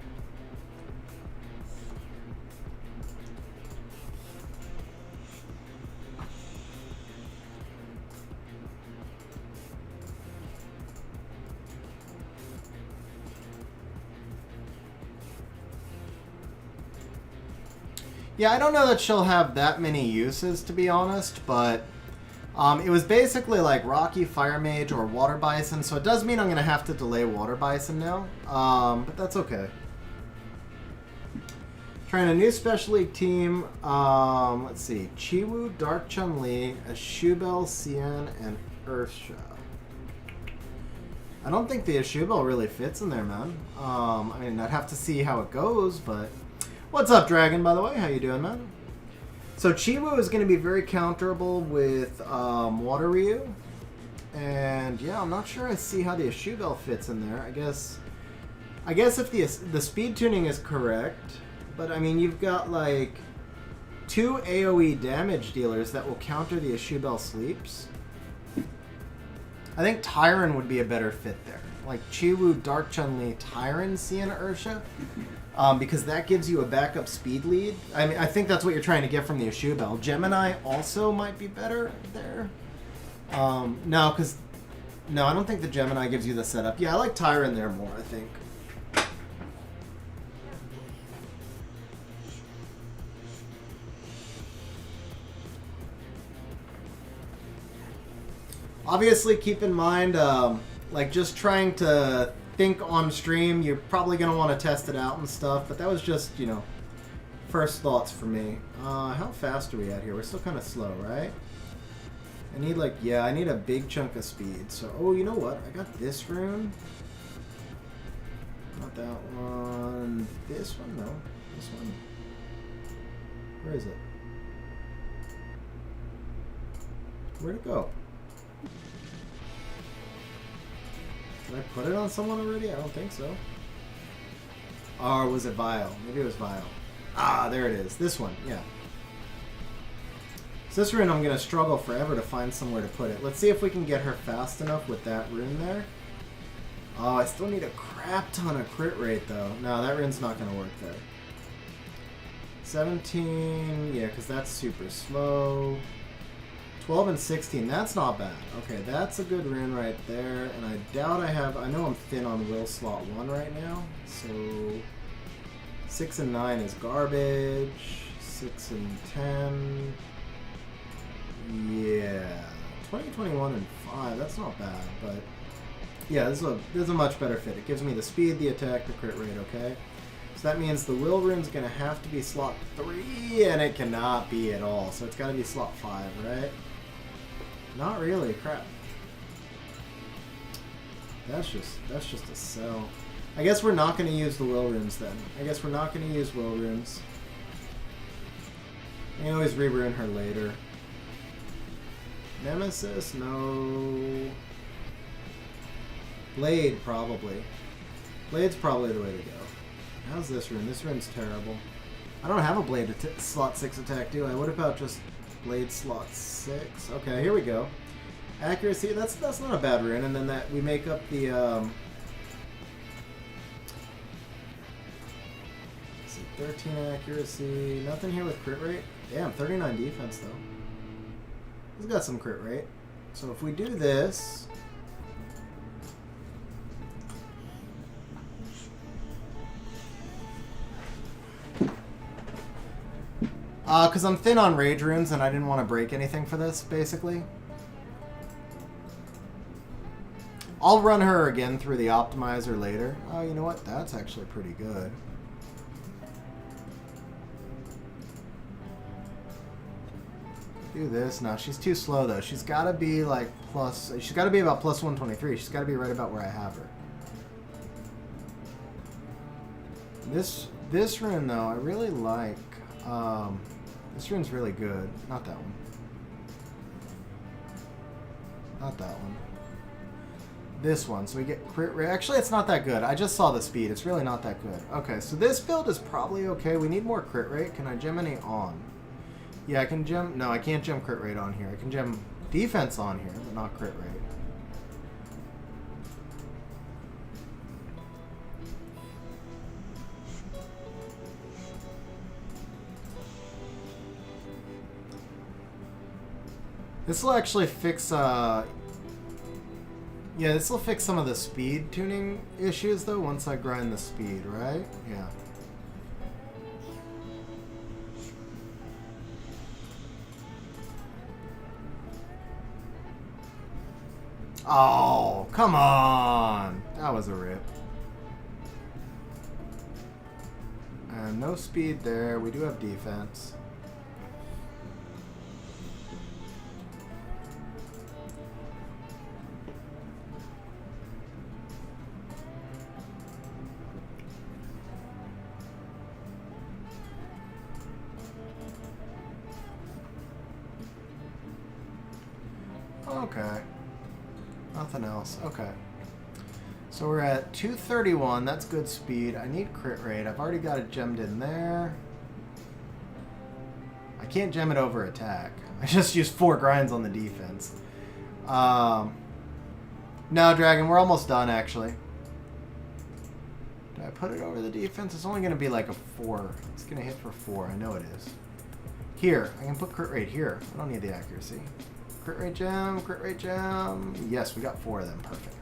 Yeah, I don't know that she'll have that many uses, to be honest, but it was basically like Rocky, Fire Mage, or Water Bison, so it does mean I'm going to have to delay Water Bison now, but that's okay. Trying a new Special League team, let's see, Chiwu, Dark Chun-Li, Ashubel, Xian, and Earthsha. I don't think the Ashubel really fits in there, man. I mean, I'd have to see how it goes, but... What's up, Dragon, by the way? How you doing, man? So Chiwu is going to be very counterable with Water Ryu. And yeah, I'm not sure I see how the Ashubel fits in there. I guess if the speed tuning is correct, but I mean, you've got like 2 AoE damage dealers that will counter the Ashubel sleeps. I think Tyron would be a better fit there. Like Chiwu, Dark Chun-Li, Tyron, Xian, Ursha. Because that gives you a backup speed lead. I mean, I think that's what you're trying to get from the Ashubel. Gemini also might be better there. No, I don't think the Gemini gives you the setup. Yeah, I like Tyron there more, I think. Obviously, keep in mind, like just trying to think on stream, you're probably going to want to test it out and stuff, but that was just, you know, first thoughts for me. How fast are we at here? We're still kind of slow, right? I need like, yeah, I need a big chunk of speed. So, oh, you know what? I got this rune. Not that one. This one? No. This one. Where is it? Where'd it go? Did I put it on someone already? I don't think so. Or was it Vile? Maybe it was Vile. Ah, there it is. This one, yeah. So this rune I'm going to struggle forever to find somewhere to put it. Let's see if we can get her fast enough with that rune there. Oh, I still need a crap ton of crit rate though. No, that rune's not going to work there. 17, yeah, because that's super slow. 12 and 16. That's not bad. Okay, that's a good rune right there. And I doubt I have... I know I'm thin on will slot 1 right now. So 6 and 9 is garbage. 6 and 10. Yeah. 20, 21, and 5. That's not bad, but... Yeah, this is a much better fit. It gives me the speed, the attack, the crit rate, okay? So that means the will rune's going to have to be slot 3, and it cannot be at all. So it's got to be slot 5, right? Not really. Crap. That's just a sell. I guess we're not going to use the will runes then. I guess we're not going to use will runes. I can always re-rune her later. Nemesis? No. Blade, probably. Blade's probably the way to go. How's this rune? This rune's terrible. I don't have a blade slot 6 attack, do I? What about just blade slot 6? Okay, here we go. Accuracy, that's not a bad rune. And then that we make up the let's see, 13 accuracy. Nothing here with crit rate. Damn, 39 defense though. He's got some crit rate. So if we do this, because I'm thin on rage runes and I didn't want to break anything for this, basically. I'll run her again through the optimizer later. Oh, you know what? That's actually pretty good. Do this. No, she's too slow though. She's got to be like plus... She's got to be about plus 123. She's got to be right about where I have her. This rune though, I really like. This rune's really good. Not that one. Not that one. This one. So we get crit rate. Actually, it's not that good. I just saw the speed. It's really not that good. Okay, so this build is probably okay. We need more crit rate. Can I gem any on? Yeah, I can gem... No, I can't gem crit rate on here. I can gem defense on here, but not crit rate. This will actually fix, yeah, this will fix some of the speed tuning issues, though, once I grind the speed, right? Yeah. Oh, come on! That was a rip. And no speed there. We do have defense. Okay. Nothing else. Okay. So we're at 231. That's good speed. I need crit rate. I've already got it gemmed in there. I can't gem it over attack. I just used 4 grinds on the defense. No, Dragon, we're almost done, actually. Did I put it over the defense? It's only going to be like a 4. It's going to hit for 4. I know it is. Here. I can put crit rate here. I don't need the accuracy. Crit rate gem, crit rate gem. Yes, we got 4 of them. Perfect.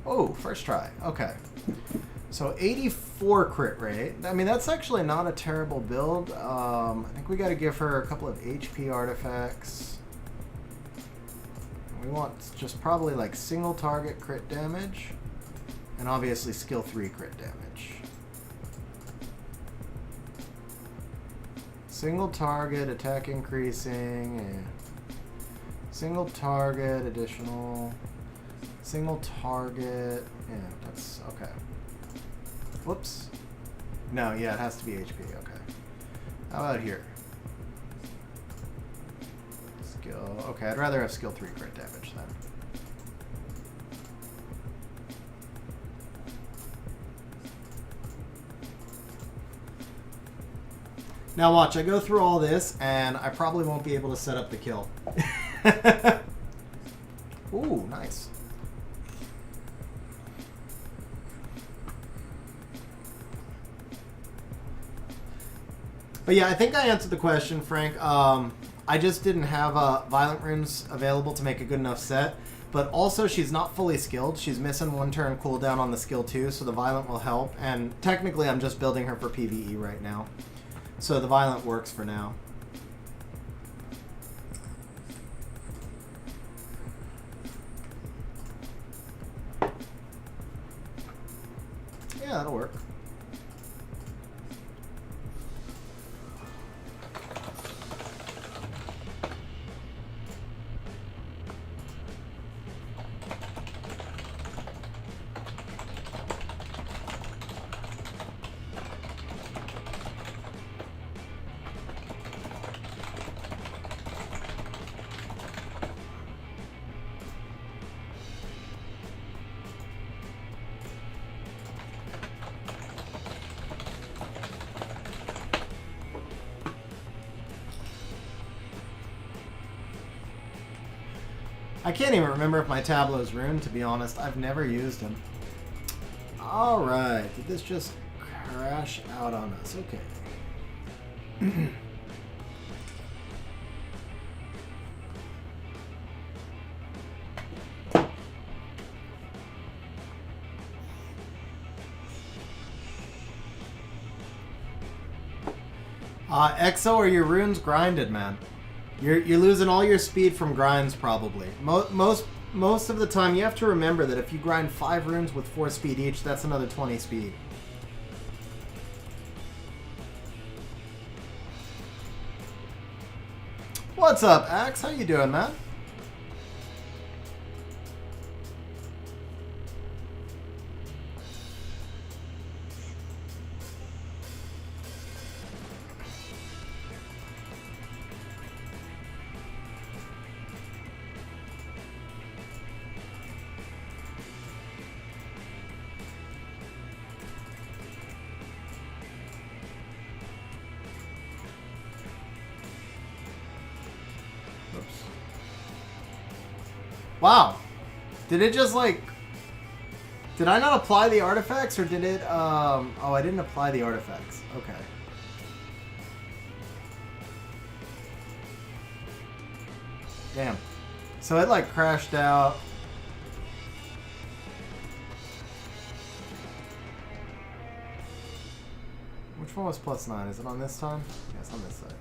Oh, first try. Okay. So 84 crit rate. I mean, that's actually not a terrible build. I think we got to give her a couple of HP artifacts. We want just probably like single target crit damage. And obviously skill 3 crit damage. Single target, attack increasing, and single target, additional, single target, yeah, that's, okay. Whoops. No, yeah, it has to be HP, okay. How about here? Skill, okay, I'd rather have skill 3 crit damage then. Now watch, I go through all this, and I probably won't be able to set up the kill. Ooh, nice. But But yeah, I think I answered the question, Frank. I just didn't have Violent Runes available to make a good enough set. But also, she's not fully skilled. She's missing 1 turn cooldown on the skill 2, so the Violent will help. And technically, I'm just building her for PvE right now. So the Violent works for now. Yeah, that'll work. I can't even remember if my tableau's ruined, to be honest. I've never used them. Alright, did this just crash out on us? Okay. Exo, are your runes grinded, man? You're losing all your speed from grinds, probably. Most of the time, you have to remember that if you grind 5 runes with 4 speed each, that's another 20 speed. What's up, Axe? How you doing, man? Wow. Did it just like... Did I not apply the artifacts or did it... Oh, I didn't apply the artifacts. Okay. Damn. So it like crashed out. Which one was +9? Is it on this time? Yeah, it's on this side.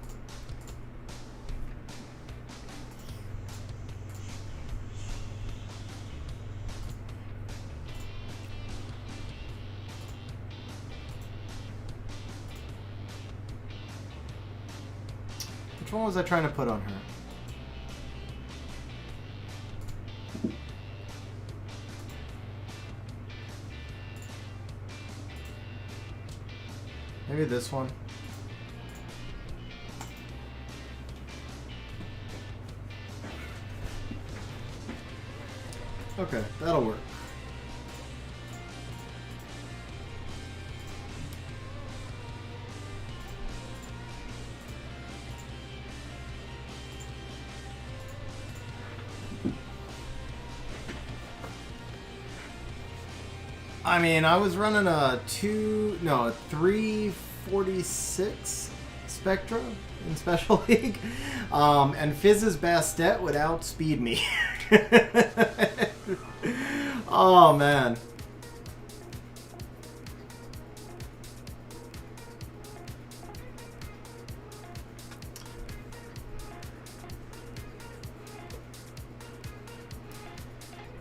Which one was I trying to put on her? Maybe this one. Okay, that'll work. I mean, I was running a 346 Spectra in Special League, and Fizz's Bastet would outspeed me. Oh, man.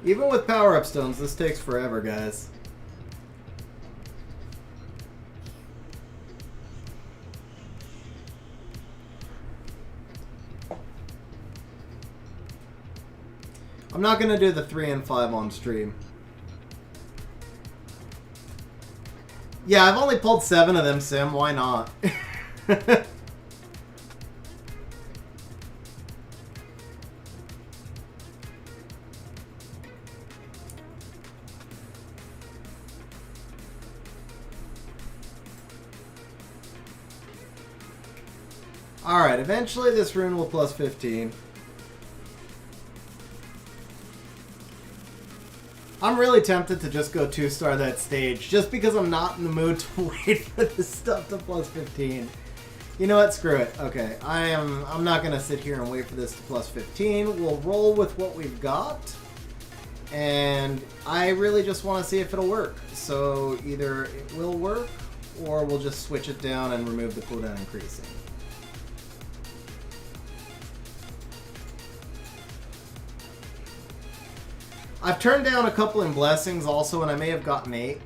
Even with power-up stones, this takes forever, guys. I'm not gonna do the 3 and 5 on stream. Yeah, I've only pulled 7 of them, Sim. Why not? Alright, eventually this rune will plus 15. I'm really tempted to just go 2-star that stage, just because I'm not in the mood to wait for this stuff to plus 15. You know what? Screw it. Okay, I'm not gonna sit here and wait for this to plus 15. We'll roll with what we've got, and I really just want to see if it'll work. So either it will work, or we'll just switch it down and remove the cooldown increasing. I've turned down a couple in blessings also, and I may have gotten 8.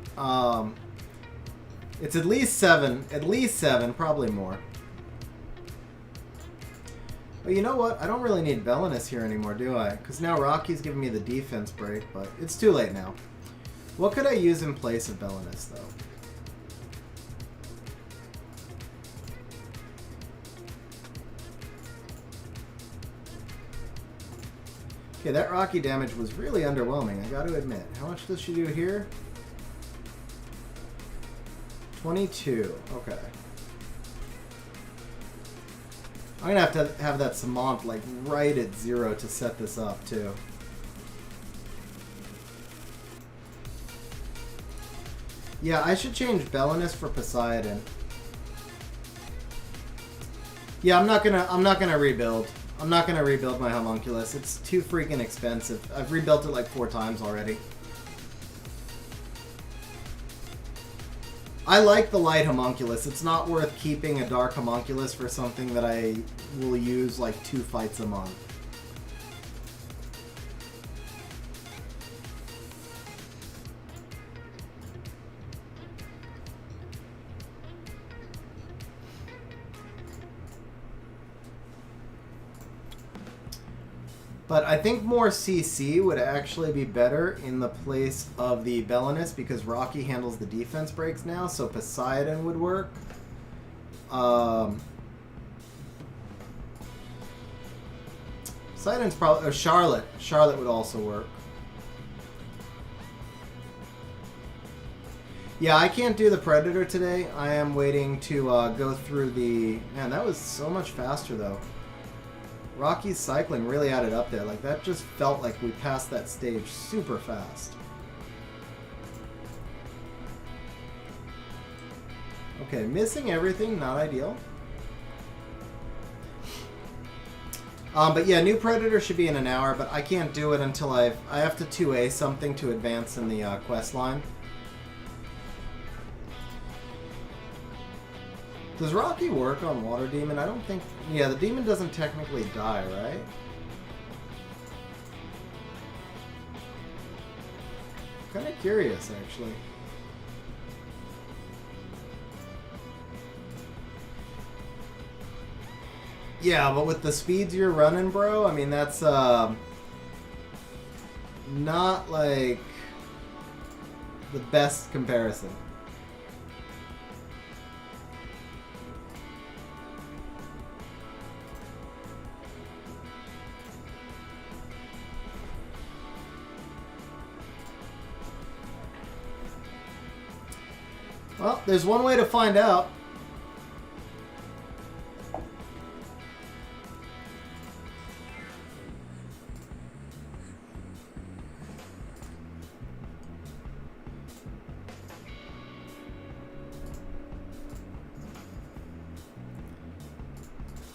It's at least 7, probably more. But you know what? I don't really need Belinus here anymore, do I? Because now Rocky's giving me the defense break, but it's too late now. What could I use in place of Belinus, though? Okay, that Rocky damage was really underwhelming, I gotta admit. How much does she do here? 22. Okay. I'm gonna have to have that Samant like right at 0 to set this up too. Yeah, I should change Belinus for Poseidon. Yeah, I'm not gonna rebuild. I'm not gonna rebuild my homunculus. It's too freaking expensive. I've rebuilt it like 4 times already. I like the light homunculus. It's not worth keeping a dark homunculus for something that I will use like 2 fights a month. But I think more CC would actually be better in the place of the Belinus because Rocky handles the defense breaks now, so Poseidon would work. Poseidon's probably... Charlotte. Charlotte would also work. Yeah, I can't do the Predator today. I am waiting to go through the... Man, that was so much faster, though. Rocky's cycling really added up there. Like, that just felt like we passed that stage super fast. Okay, missing everything, not ideal. But yeah, new Predator should be in an hour, but I can't do it until I have to 2A something to advance in the quest line. Does Rocky work on Water Demon? I don't think... Yeah, the demon doesn't technically die, right? Kind of curious, actually. Yeah, but with the speeds you're running, bro, I mean, that's not, like, the best comparison. Well, there's one way to find out.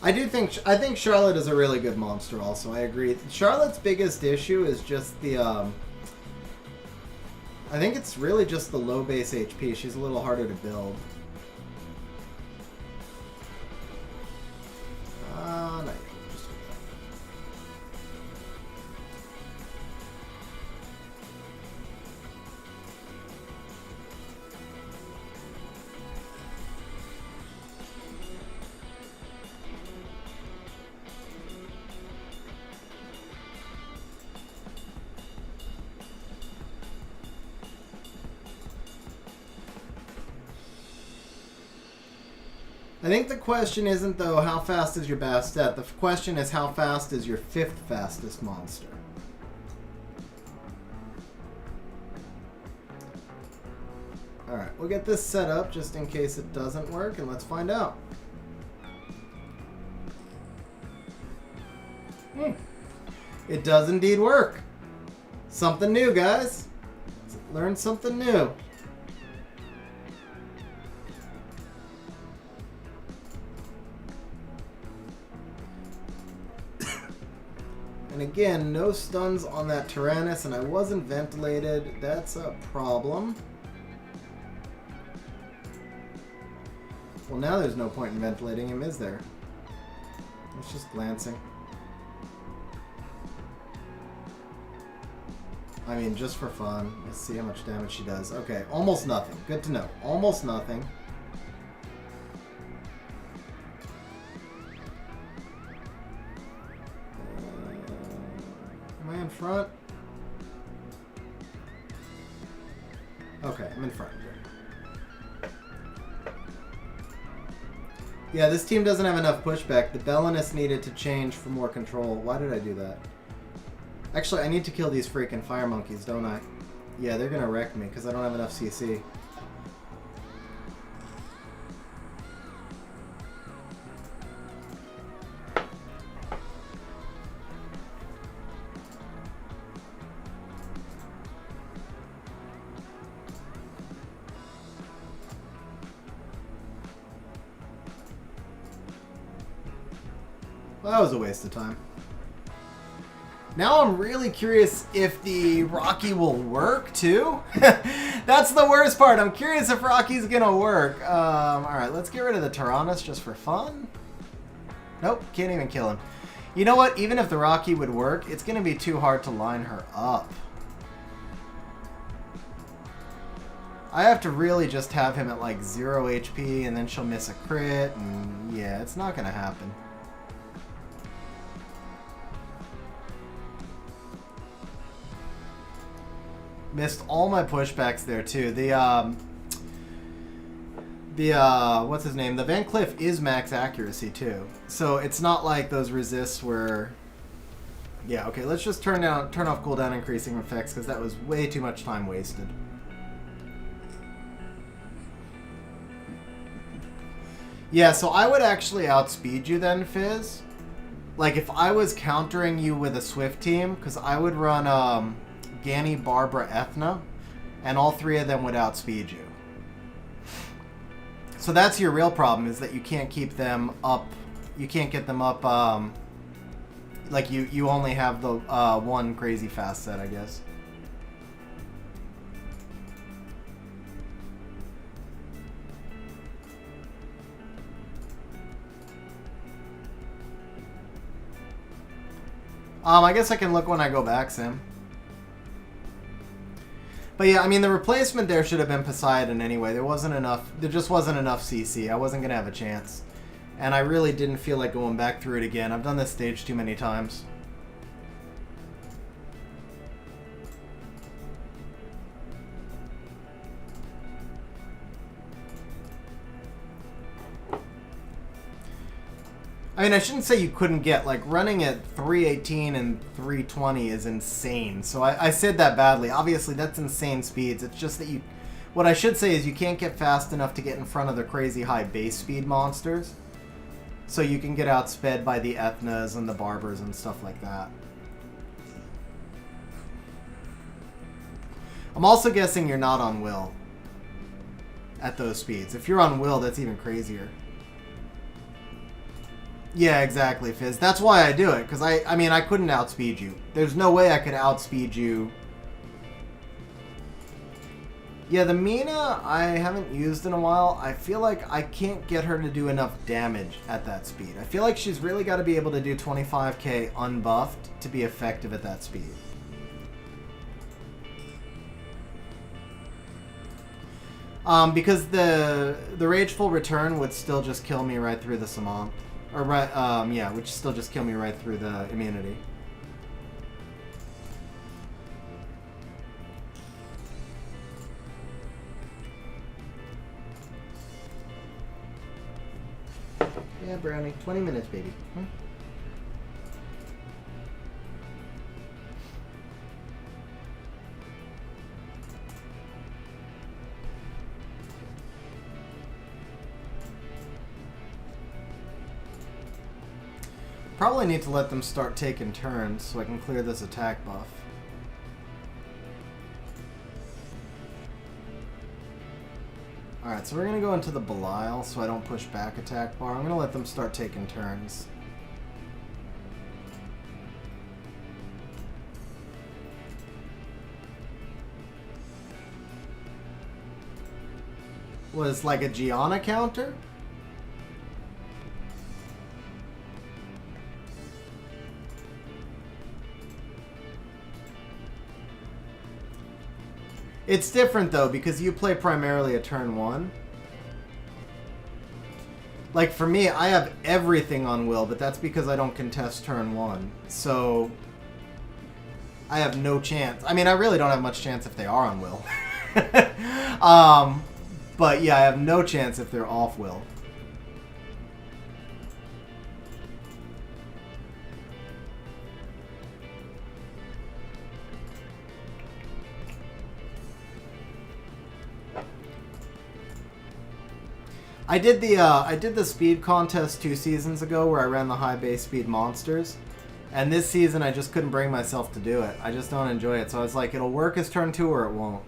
I think Charlotte is a really good monster also. I agree. Charlotte's biggest issue is just the I think it's really just the low base HP. She's a little harder to build. No. I think the question isn't, though, how fast is your Bastet. The question is, how fast is your 5th fastest monster? Alright, we'll get this set up just in case it doesn't work, and let's find out. It does indeed work. Something new, guys. Learn something new. And again, no stuns on that Tyrannus, and I wasn't ventilated. That's a problem. Well, now there's no point in ventilating him, is there? It's just glancing. I mean, just for fun. Let's see how much damage she does. Okay, almost nothing. Good to know. Almost nothing. Am I in front? Okay, I'm in front. Yeah, this team doesn't have enough pushback. The Bellinus needed to change for more control. Why did I do that? Actually, I need to kill these freaking fire monkeys, don't I? Yeah, they're gonna wreck me because I don't have enough CC. Well, that was a waste of time. Now I'm really curious if the Rocky will work, too. That's the worst part. I'm curious if Rocky's gonna work. Alright, let's get rid of the Tyrannus just for fun. Nope, can't even kill him. You know what? Even if the Rocky would work, it's gonna be too hard to line her up. I have to really just have him at like 0 HP, and then she'll miss a crit, and yeah, it's not gonna happen. Missed all my pushbacks there too. What's his name? The Van Cliff is max accuracy too. So it's not like those resists were. Yeah, okay, let's just turn off cooldown increasing effects because that was way too much time wasted. Yeah, so I would actually outspeed you then, Fizz. Like if I was countering you with a Swift team, because I would run Ganny, Barbara, Ethna, and all three of them would outspeed you. So that's your real problem, is that you can't keep them up. You can't get them up. Like you only have the one crazy fast set, I guess. I guess I can look when I go back, Sim. But yeah, I mean, the replacement there should have been Poseidon anyway. There just wasn't enough CC. I wasn't going to have a chance. And I really didn't feel like going back through it again. I've done this stage too many times. I mean, I shouldn't say you couldn't get, like, running at 318 and 320 is insane. So I said that badly. Obviously, that's insane speeds. It's just that you... What I should say is you can't get fast enough to get in front of the crazy high base speed monsters. So you can get outsped by the Ethnas and the Barbers and stuff like that. I'm also guessing you're not on Will at those speeds. If you're on Will, that's even crazier. Yeah, exactly, Fizz. That's why I do it, because I mean, I couldn't outspeed you. There's no way I could outspeed you. Yeah, the Mina I haven't used in a while. I feel like I can't get her to do enough damage at that speed. I feel like she's really got to be able to do 25k unbuffed to be effective at that speed. Because the Rageful Return would still just kill me right through the Samant. Or right, yeah, which still just kill me right through the immunity. Yeah, Brownie, 20 minutes, baby. Hmm? Probably need to let them start taking turns so I can clear this attack buff. Alright, so we're going to go into the Belial so I don't push back attack bar. I'm going to let them start taking turns. Was like a Gianna counter? It's different though, because you play primarily a turn 1. Like for me, I have everything on will, but that's because I don't contest turn 1. So I have no chance. I mean, I really don't have much chance if they are on will. But yeah, I have no chance if they're off will. I did the speed contest 2 seasons ago where I ran the high base speed monsters, and this season I just couldn't bring myself to do it. I just don't enjoy it, so I was like, it'll work as turn 2 or it won't.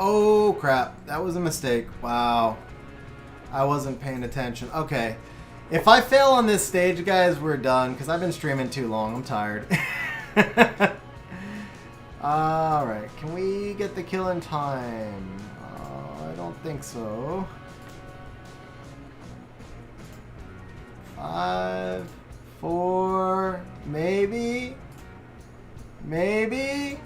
Oh, crap. That was a mistake. Wow. I wasn't paying attention. Okay. If I fail on this stage, guys, we're done, because I've been streaming too long. I'm tired. Alright. Can we get the kill in time? I don't think so. 5, 4, maybe? Maybe?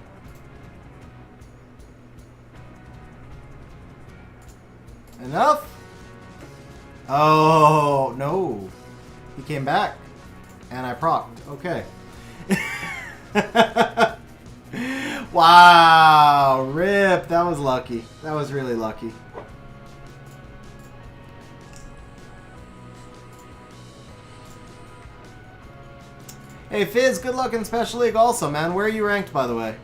Enough? Oh, no. He came back. And I procced. Okay. Wow. Rip. That was lucky. That was really lucky. Hey, Fizz, good luck in Special League also, man. Where are you ranked, by the way?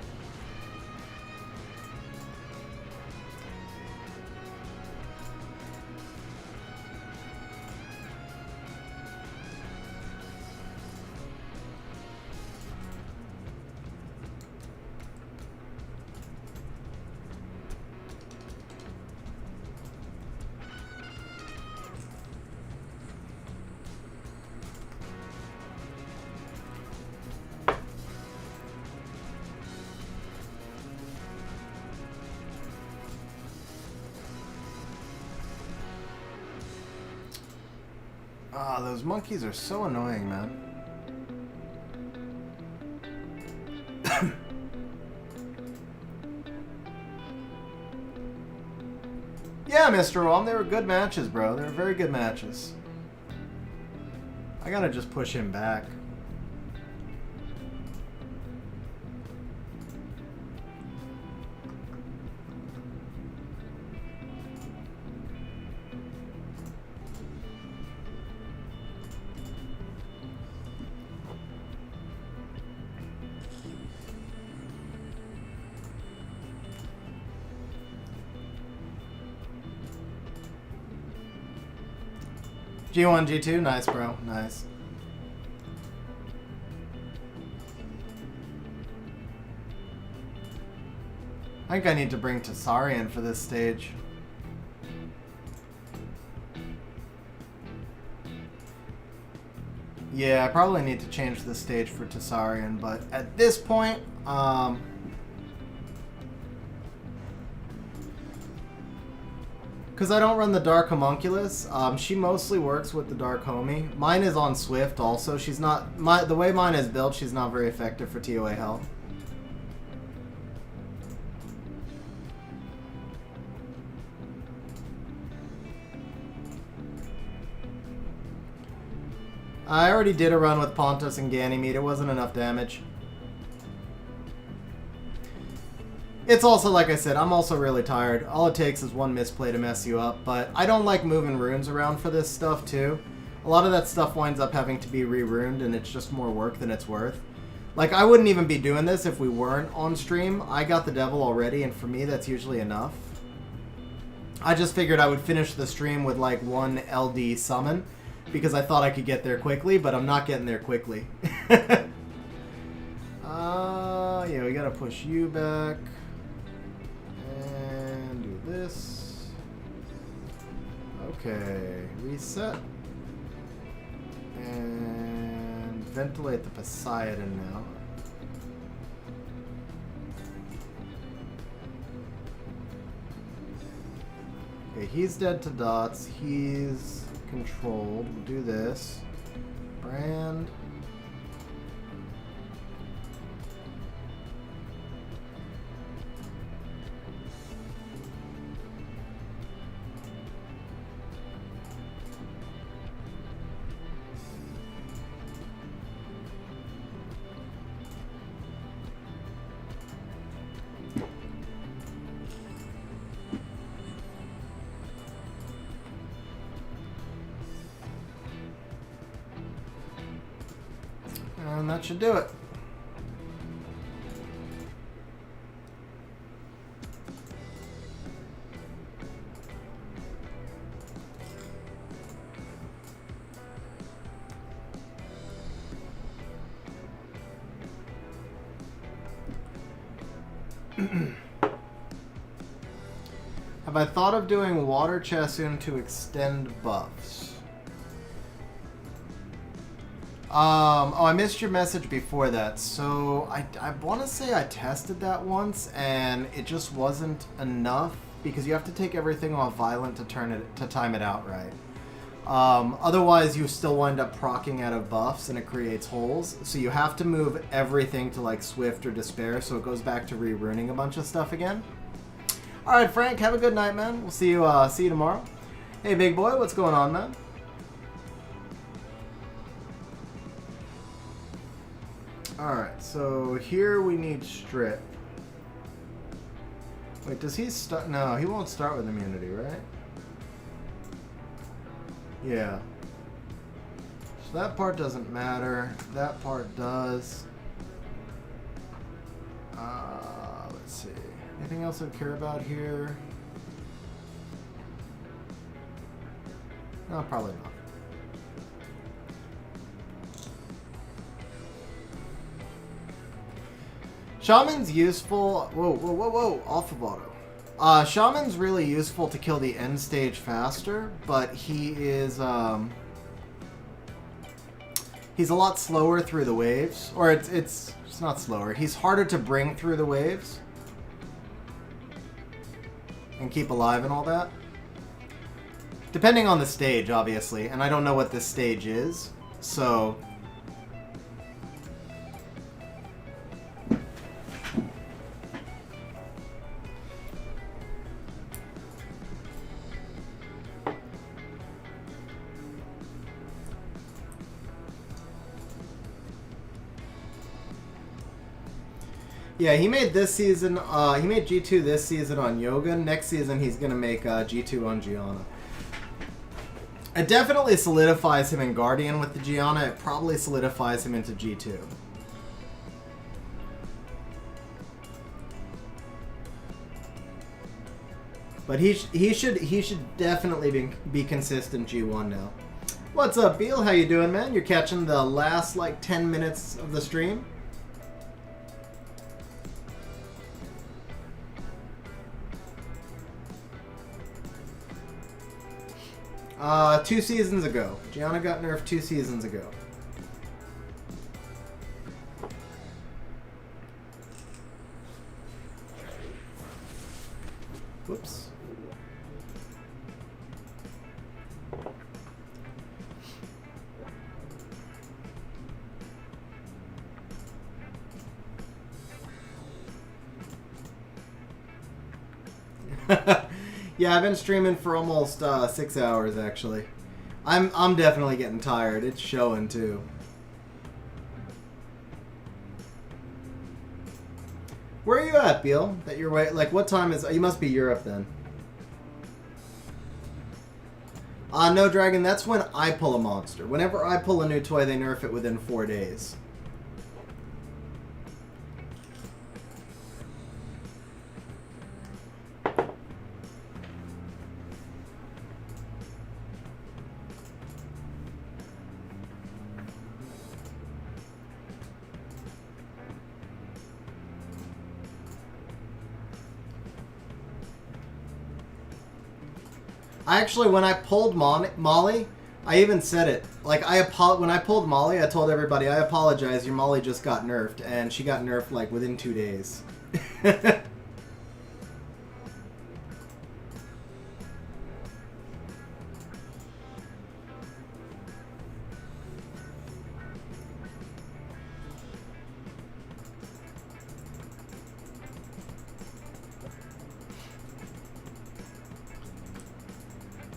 Ah, those monkeys are so annoying, man. Yeah, Mr. Rom, they were good matches, bro. They were very good matches. I gotta just push him back. G1, G2, nice, bro, nice. I think I need to bring Tasarian for this stage. Yeah, I probably need to change the stage for Tasarian, but at this point, because I don't run the Dark Homunculus, she mostly works with the Dark Homie. Mine is on Swift also. She's not... the way mine is built, she's not very effective for TOA health. I already did a run with Pontus and Ganymede. It wasn't enough damage. It's also, like I said, I'm also really tired. All it takes is one misplay to mess you up, but I don't like moving runes around for this stuff, too. A lot of that stuff winds up having to be re-runed, and it's just more work than it's worth. Like, I wouldn't even be doing this if we weren't on stream. I got the devil already, and for me, that's usually enough. I just figured I would finish the stream with, like, one LD summon, because I thought I could get there quickly, but I'm not getting there quickly. Yeah, we gotta push you back. this. Okay, reset. And ventilate the Poseidon now. Okay, he's dead to dots. He's controlled. We'll do this. Brand. And that should do it. Have I thought of doing water Chassoon to extend buffs? Oh, I missed your message before that. So I want to say I tested that once, and it just wasn't enough because you have to take everything off violent to time it out right. Otherwise, you still wind up proccing out of buffs, and it creates holes. So you have to move everything to like Swift or Despair, so it goes back to reruning a bunch of stuff again. All right, Frank, have a good night, man. We'll see you tomorrow. Hey, big boy, what's going on, man? Alright, so here we need Strip. Wait, does he start? No, he won't start with immunity, right? Yeah. So that part doesn't matter. That part does. Let's see. Anything else I care about here? No, probably not. Shaman's useful. Whoa. Off of auto. Shaman's really useful to kill the end stage faster, but he is, he's a lot slower through the waves. Or it's not slower. He's harder to bring through the waves. And keep alive and all that. Depending on the stage, obviously. And I don't know what this stage is, so... Yeah, he made this season, he made G2 this season on Yoga. Next season, he's going to make G2 on Gianna. It definitely solidifies him in Guardian with the Gianna. It probably solidifies him into G2. But he should definitely be consistent G1 now. What's up, Beal? How you doing, man? You're catching the last, like, 10 minutes of the stream? 2 seasons ago. Gianna got nerfed 2 seasons ago. Whoops. Yeah, I've been streaming for almost 6 hours actually. I'm definitely getting tired. It's showing too. Where are you at, Beal? That you're like, what time is? You must be Europe then. No, Dragon. That's when I pull a monster. Whenever I pull a new toy, they nerf it within 4 days. I actually, when I pulled Molly, I even said it. Like, when I pulled Molly, I told everybody, I apologize, your Molly just got nerfed. And she got nerfed, like, within 2 days.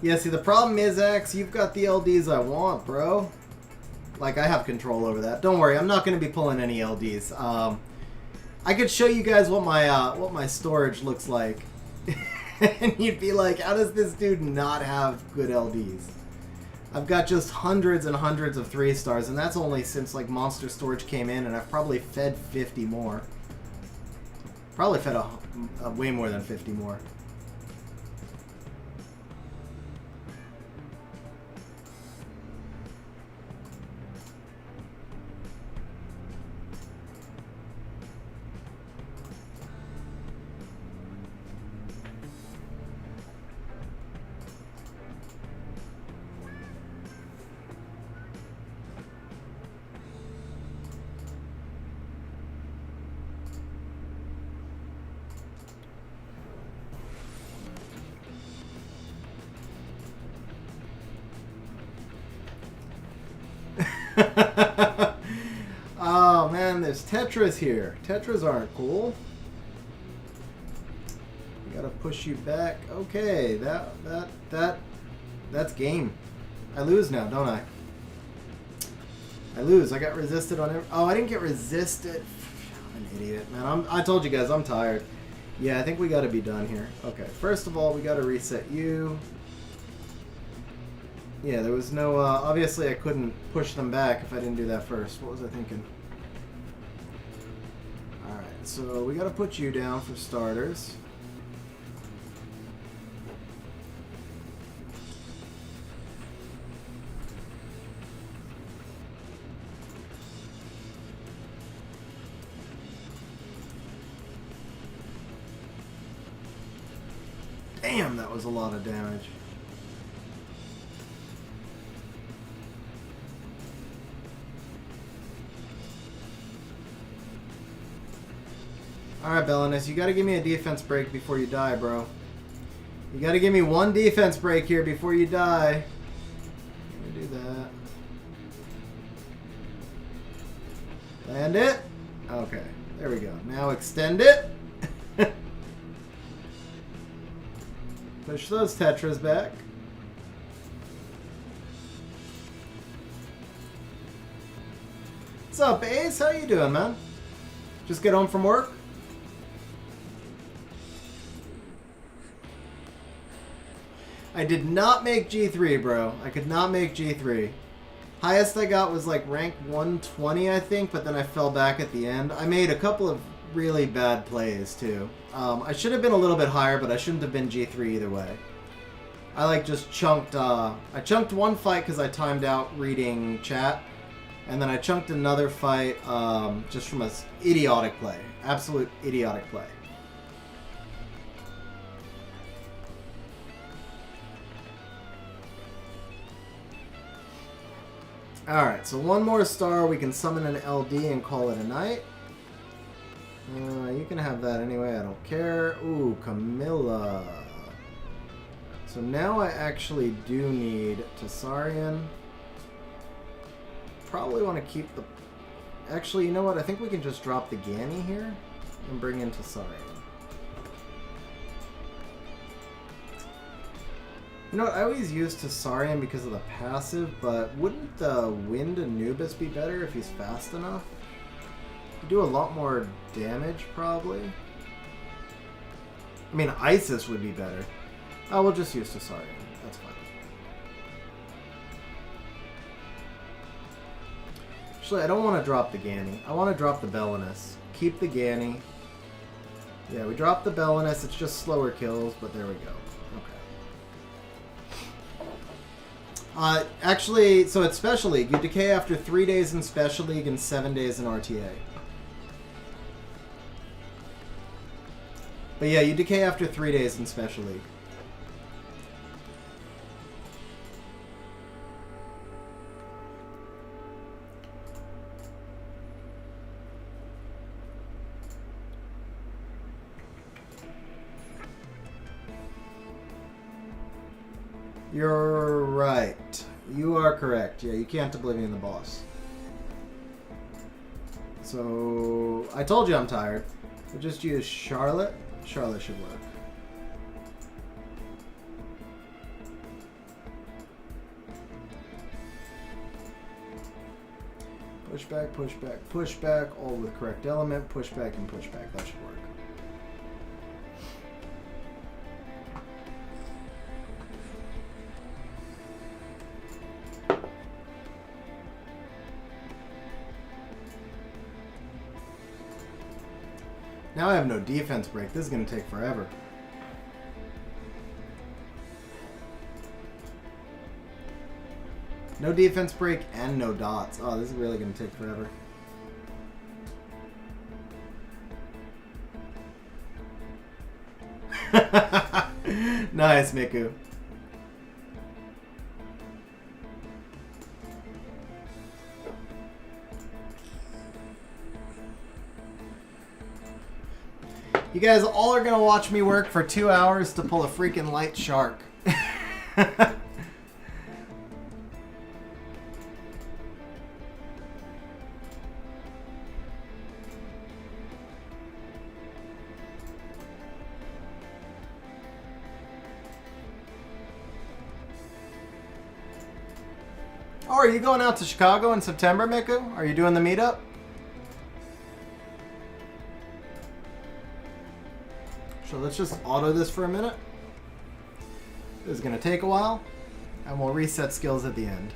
Yeah, see, the problem is, X, you've got the LDs I want, bro. Like, I have control over that. Don't worry, I'm not going to be pulling any LDs. I could show you guys what my storage looks like. And you'd be like, how does this dude not have good LDs? I've got just hundreds and hundreds of 3-stars, and that's only since, like, Monster Storage came in, and I've probably fed 50 more. Probably fed a way more than 50 more. Oh man, there's Tetras here. Tetras aren't cool. We gotta push you back. Okay, that's game. I lose now, don't I? I lose. I got resisted on every... Oh, I didn't get resisted. I'm an idiot, man. I told you guys, I'm tired. Yeah, I think we gotta be done here. Okay, first of all, we gotta reset you. Yeah, there was no... obviously, I couldn't push them back if I didn't do that first. What was I thinking? Alright, so we gotta put you down for starters. Damn, that was a lot of damage. Alright, Bellinus, you gotta give me a defense break before you die, bro. You gotta give me one defense break here before you die. Let me do that. Land it. Okay, there we go. Now extend it. Push those Tetras back. What's up, Ace? How you doing, man? Just get home from work? I did not make G3, bro. I could not make G3. Highest I got was like rank 120, I think, but then I fell back at the end. I made a couple of really bad plays, too. I should have been a little bit higher, but I shouldn't have been G3 either way. I like just chunked, I chunked one fight because I timed out reading chat, and then I chunked another fight just from an idiotic play. Absolute idiotic play. Alright, so one more star, we can summon an LD and call it a night. You can have that anyway, I don't care. Ooh, Camilla. So now I actually do need Tessarian. Probably want to keep the... Actually, you know what? I think we can just drop the Ganny here and bring in Tessarian. You know what? I always use Tessarian because of the passive, but wouldn't the Wind Anubis be better if he's fast enough? He'd do a lot more damage, probably. I mean, Isis would be better. Oh, we'll just use Tessarian. That's fine. Actually, I don't want to drop the Ganny. I want to drop the Bellinus. Keep the Ganny. Yeah, we drop the Bellinus. It's just slower kills, but there we go. Actually, so it's Special League. You decay after 3 days in Special League and 7 days in RTA. But yeah, you decay after 3 days in Special League. You're right. You are correct. Yeah, you can't Oblivion the boss. So, I told you I'm tired. We'll just use Charlotte. Charlotte should work. Pushback, pushback, pushback, all with correct element. Pushback and pushback. That should work. Now I have no defense break. This is going to take forever. No defense break and no dots. Oh, this is really going to take forever. Nice, Miku. You guys all are going to watch me work for 2 hours to pull a freaking light shark. Oh, are you going out to Chicago in September, Miku? Are you doing the meetup? So let's just auto this for a minute. This is going to take a while, and we'll reset skills at the end.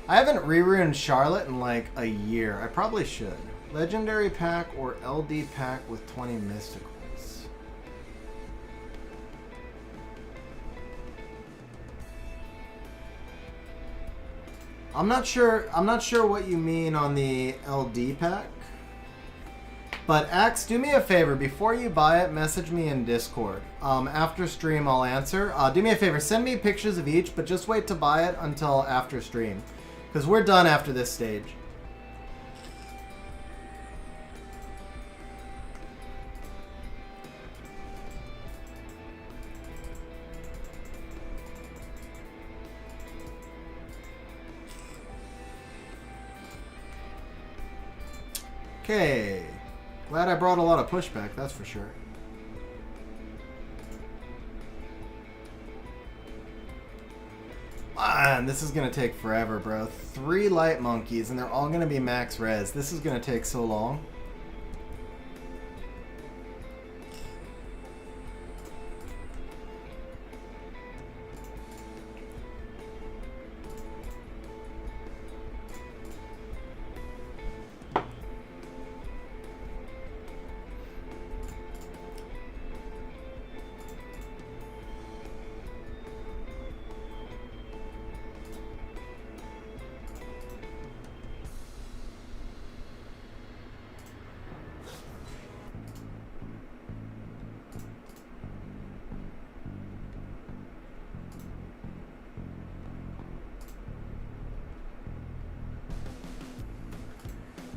I haven't reruined Charlotte in like a year. I probably should. Legendary pack or LD pack with 20 mysticals. I'm not sure what you mean on the LD pack. But Axe, do me a favor. Before you buy it, message me in Discord. After stream, I'll answer. Do me a favor. Send me pictures of each, but just wait to buy it until after stream. Because we're done after this stage. Okay. Glad I brought a lot of pushback, that's for sure. Man, this is going to take forever, bro. 3 light monkeys, and they're all going to be max res. This is going to take so long.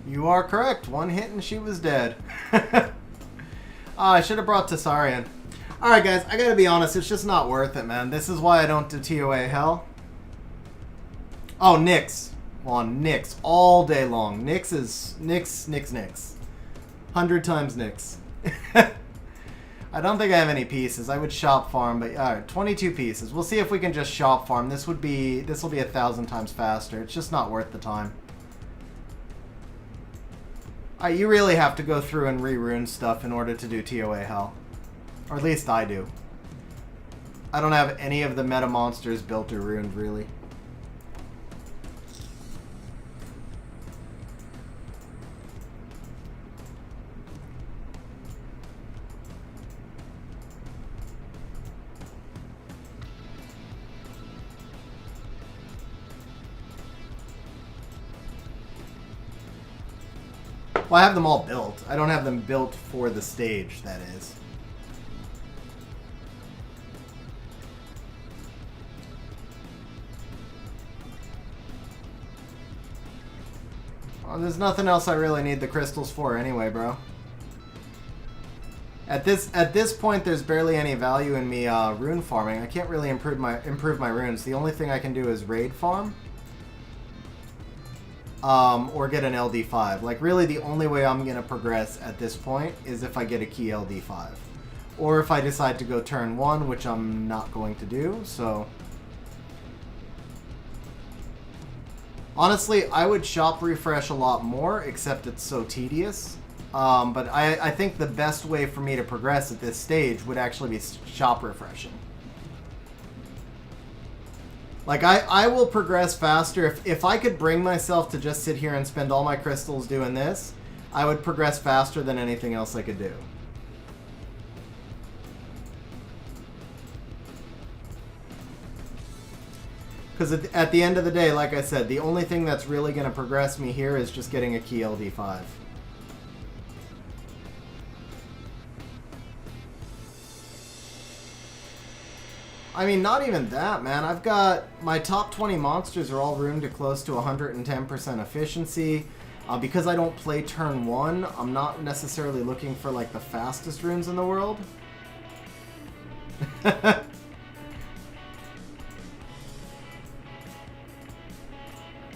You are correct. 1 hit and she was dead. I should have brought Tessarian. Alright guys, I gotta be honest, it's just not worth it, man. This is why I don't do TOA hell. Oh, Nyx. Well, Nyx. All day long. Nyx is... Nyx. 100 times Nyx. I don't think I have any pieces. I would shop farm, but alright, 22 pieces. We'll see if we can just shop farm. This will be 1,000 times faster. It's just not worth the time. You really have to go through and re-rune stuff in order to do TOA hell. Or at least I do. I don't have any of the meta monsters built or ruined, really. Well, I have them all built. I don't have them built for the stage, that is. Well, there's nothing else I really need the crystals for anyway, bro. At this point, there's barely any value in me rune farming. I can't really improve my runes. The only thing I can do is raid farm. Or get an LD5. Like, really, the only way I'm going to progress at this point is if I get a key LD5. Or if I decide to go turn 1, which I'm not going to do, so... Honestly, I would shop refresh a lot more, except it's so tedious. But I think the best way for me to progress at this stage would actually be shop refreshing. Like, I will progress faster. If I could bring myself to just sit here and spend all my crystals doing this, I would progress faster than anything else I could do. Because at the end of the day, like I said, the only thing that's really going to progress me here is just getting a key LD5. I mean, not even that, man. I've got... My top 20 monsters are all roomed to close to 110% efficiency. Because I don't play turn 1, I'm not necessarily looking for, like, the fastest runes in the world.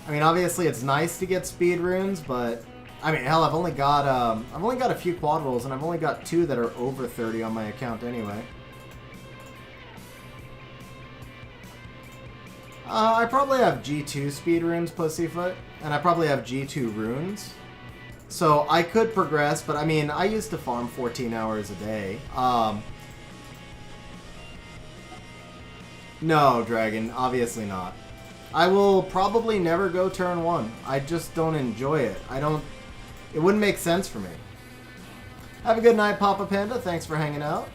I mean, obviously it's nice to get speed runes, but... I mean, hell, I've only got a few quad rolls, and I've only got 2 that are over 30 on my account anyway. I probably have G2 speed runes, Pussyfoot, and I probably have G2 runes. So I could progress, but I mean, I used to farm 14 hours a day. No, Dragon, obviously not. I will probably never go turn 1. I just don't enjoy it. It wouldn't make sense for me. Have a good night, Papa Panda. Thanks for hanging out.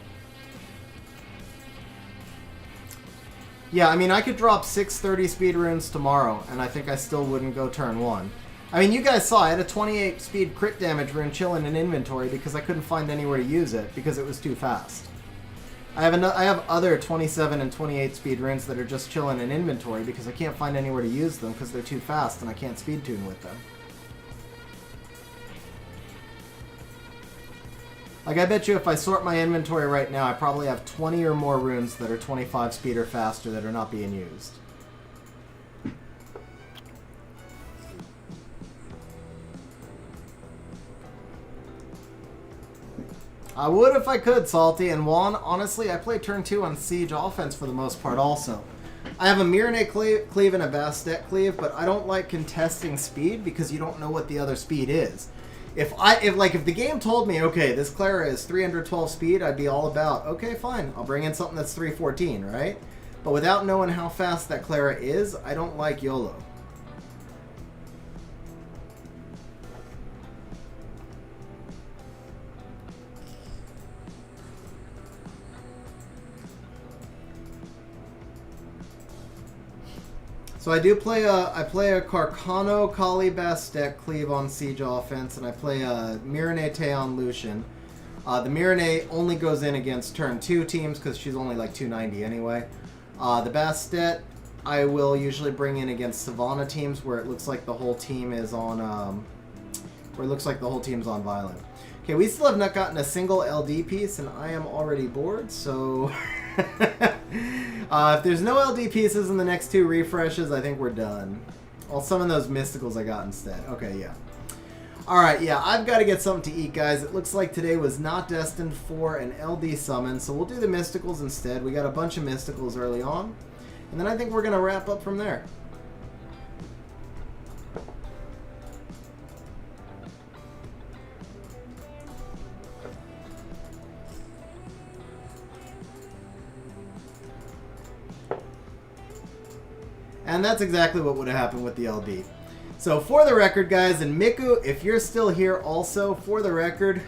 Yeah, I mean, I could drop 630 speed runes tomorrow, and I think I still wouldn't go turn 1. I mean, you guys saw I had a 28 speed crit damage rune chilling in inventory because I couldn't find anywhere to use it because it was too fast. I have other 27 and 28 speed runes that are just chilling in inventory because I can't find anywhere to use them because they're too fast and I can't speed tune with them. Like, I bet you if I sort my inventory right now, I probably have 20 or more runes that are 25 speed or faster that are not being used. I would if I could, Salty. And Juan, honestly, I play turn 2 on Siege offense for the most part also. I have a Mirror cleave and a Bastet cleave, but I don't like contesting speed because you don't know what the other speed is. If the game told me, okay, this Clara is 312 speed, I'd be all about, okay, fine, I'll bring in something that's 314, right? But without knowing how fast that Clara is, I don't like YOLO. So I play a Carcano Kali Bastet cleave on Siege offense, and I play a Miranete on Lucian. The Miranete only goes in against turn 2 teams because she's only like 290 anyway. The Bastet I will usually bring in against Savannah teams where it looks like the whole team is on Violent. Okay, we still have not gotten a single LD piece, and I am already bored, so... if there's no LD pieces in the next 2 refreshes, I think we're done. Well, some of those mysticals I got instead. Okay, yeah. Alright, yeah, I've got to get something to eat, guys. It looks like today was not destined for an LD summon, so we'll do the mysticals instead. We got a bunch of mysticals early on, and then I think we're going to wrap up from there. And that's exactly what would have happened with the LD. So for the record, guys, and Miku, if you're still here also, for the record,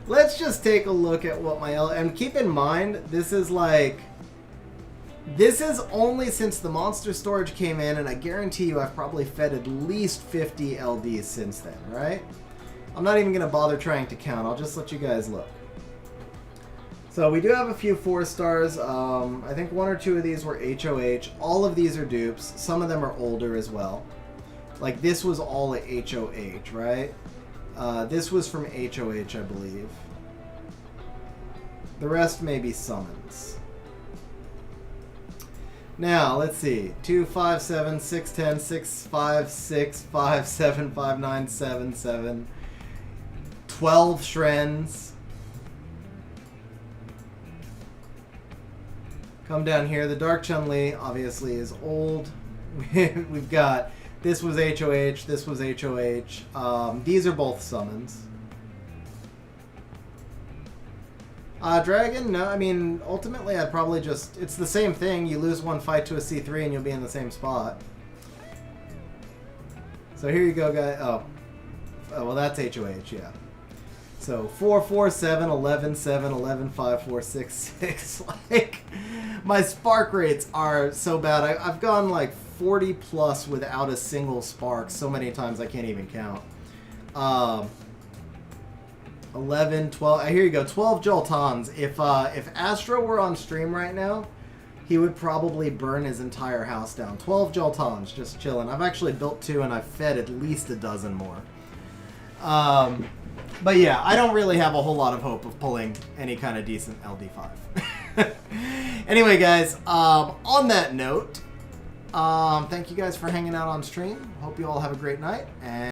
let's just take a look at what my LD... And keep in mind, this is only since the monster storage came in, and I guarantee you I've probably fed at least 50 LDs since then, right? I'm not even going to bother trying to count. I'll just let you guys look. So we do have a few 4 stars. I think 1 or 2 of these were HOH. All of these are dupes. Some of them are older as well. Like, this was all at HOH, right? This was from HOH, I believe. The rest may be summons. Now, let's see. 2, 5, 7, 6, 10, 6, 5, 6, 5, 7, 5, 9, 7, 7. 12 Shrens. Come down here. The Dark Chun-Li, obviously, is old. We've got... This was HOH. This was HOH. These are both summons. Dragon? No, I mean, ultimately I'd probably just... It's the same thing. You lose one fight to a C3 and you'll be in the same spot. So here you go, guys. Oh, well, that's HOH, yeah. So 4, 4, 7, 11, 7, 11, 5, 4, 6, 6. Like, my spark rates are so bad. I've gone like 40 plus without a single spark so many times I can't even count. 11, 12, here you go, 12 Joltons. If Astro were on stream right now, he would probably burn his entire house down. 12 Joltons, just chilling. I've actually built 2 and I've fed at least a dozen more. But yeah, I don't really have a whole lot of hope of pulling any kind of decent LD5. Anyway, guys, on that note, thank you guys for hanging out on stream. Hope you all have a great night. And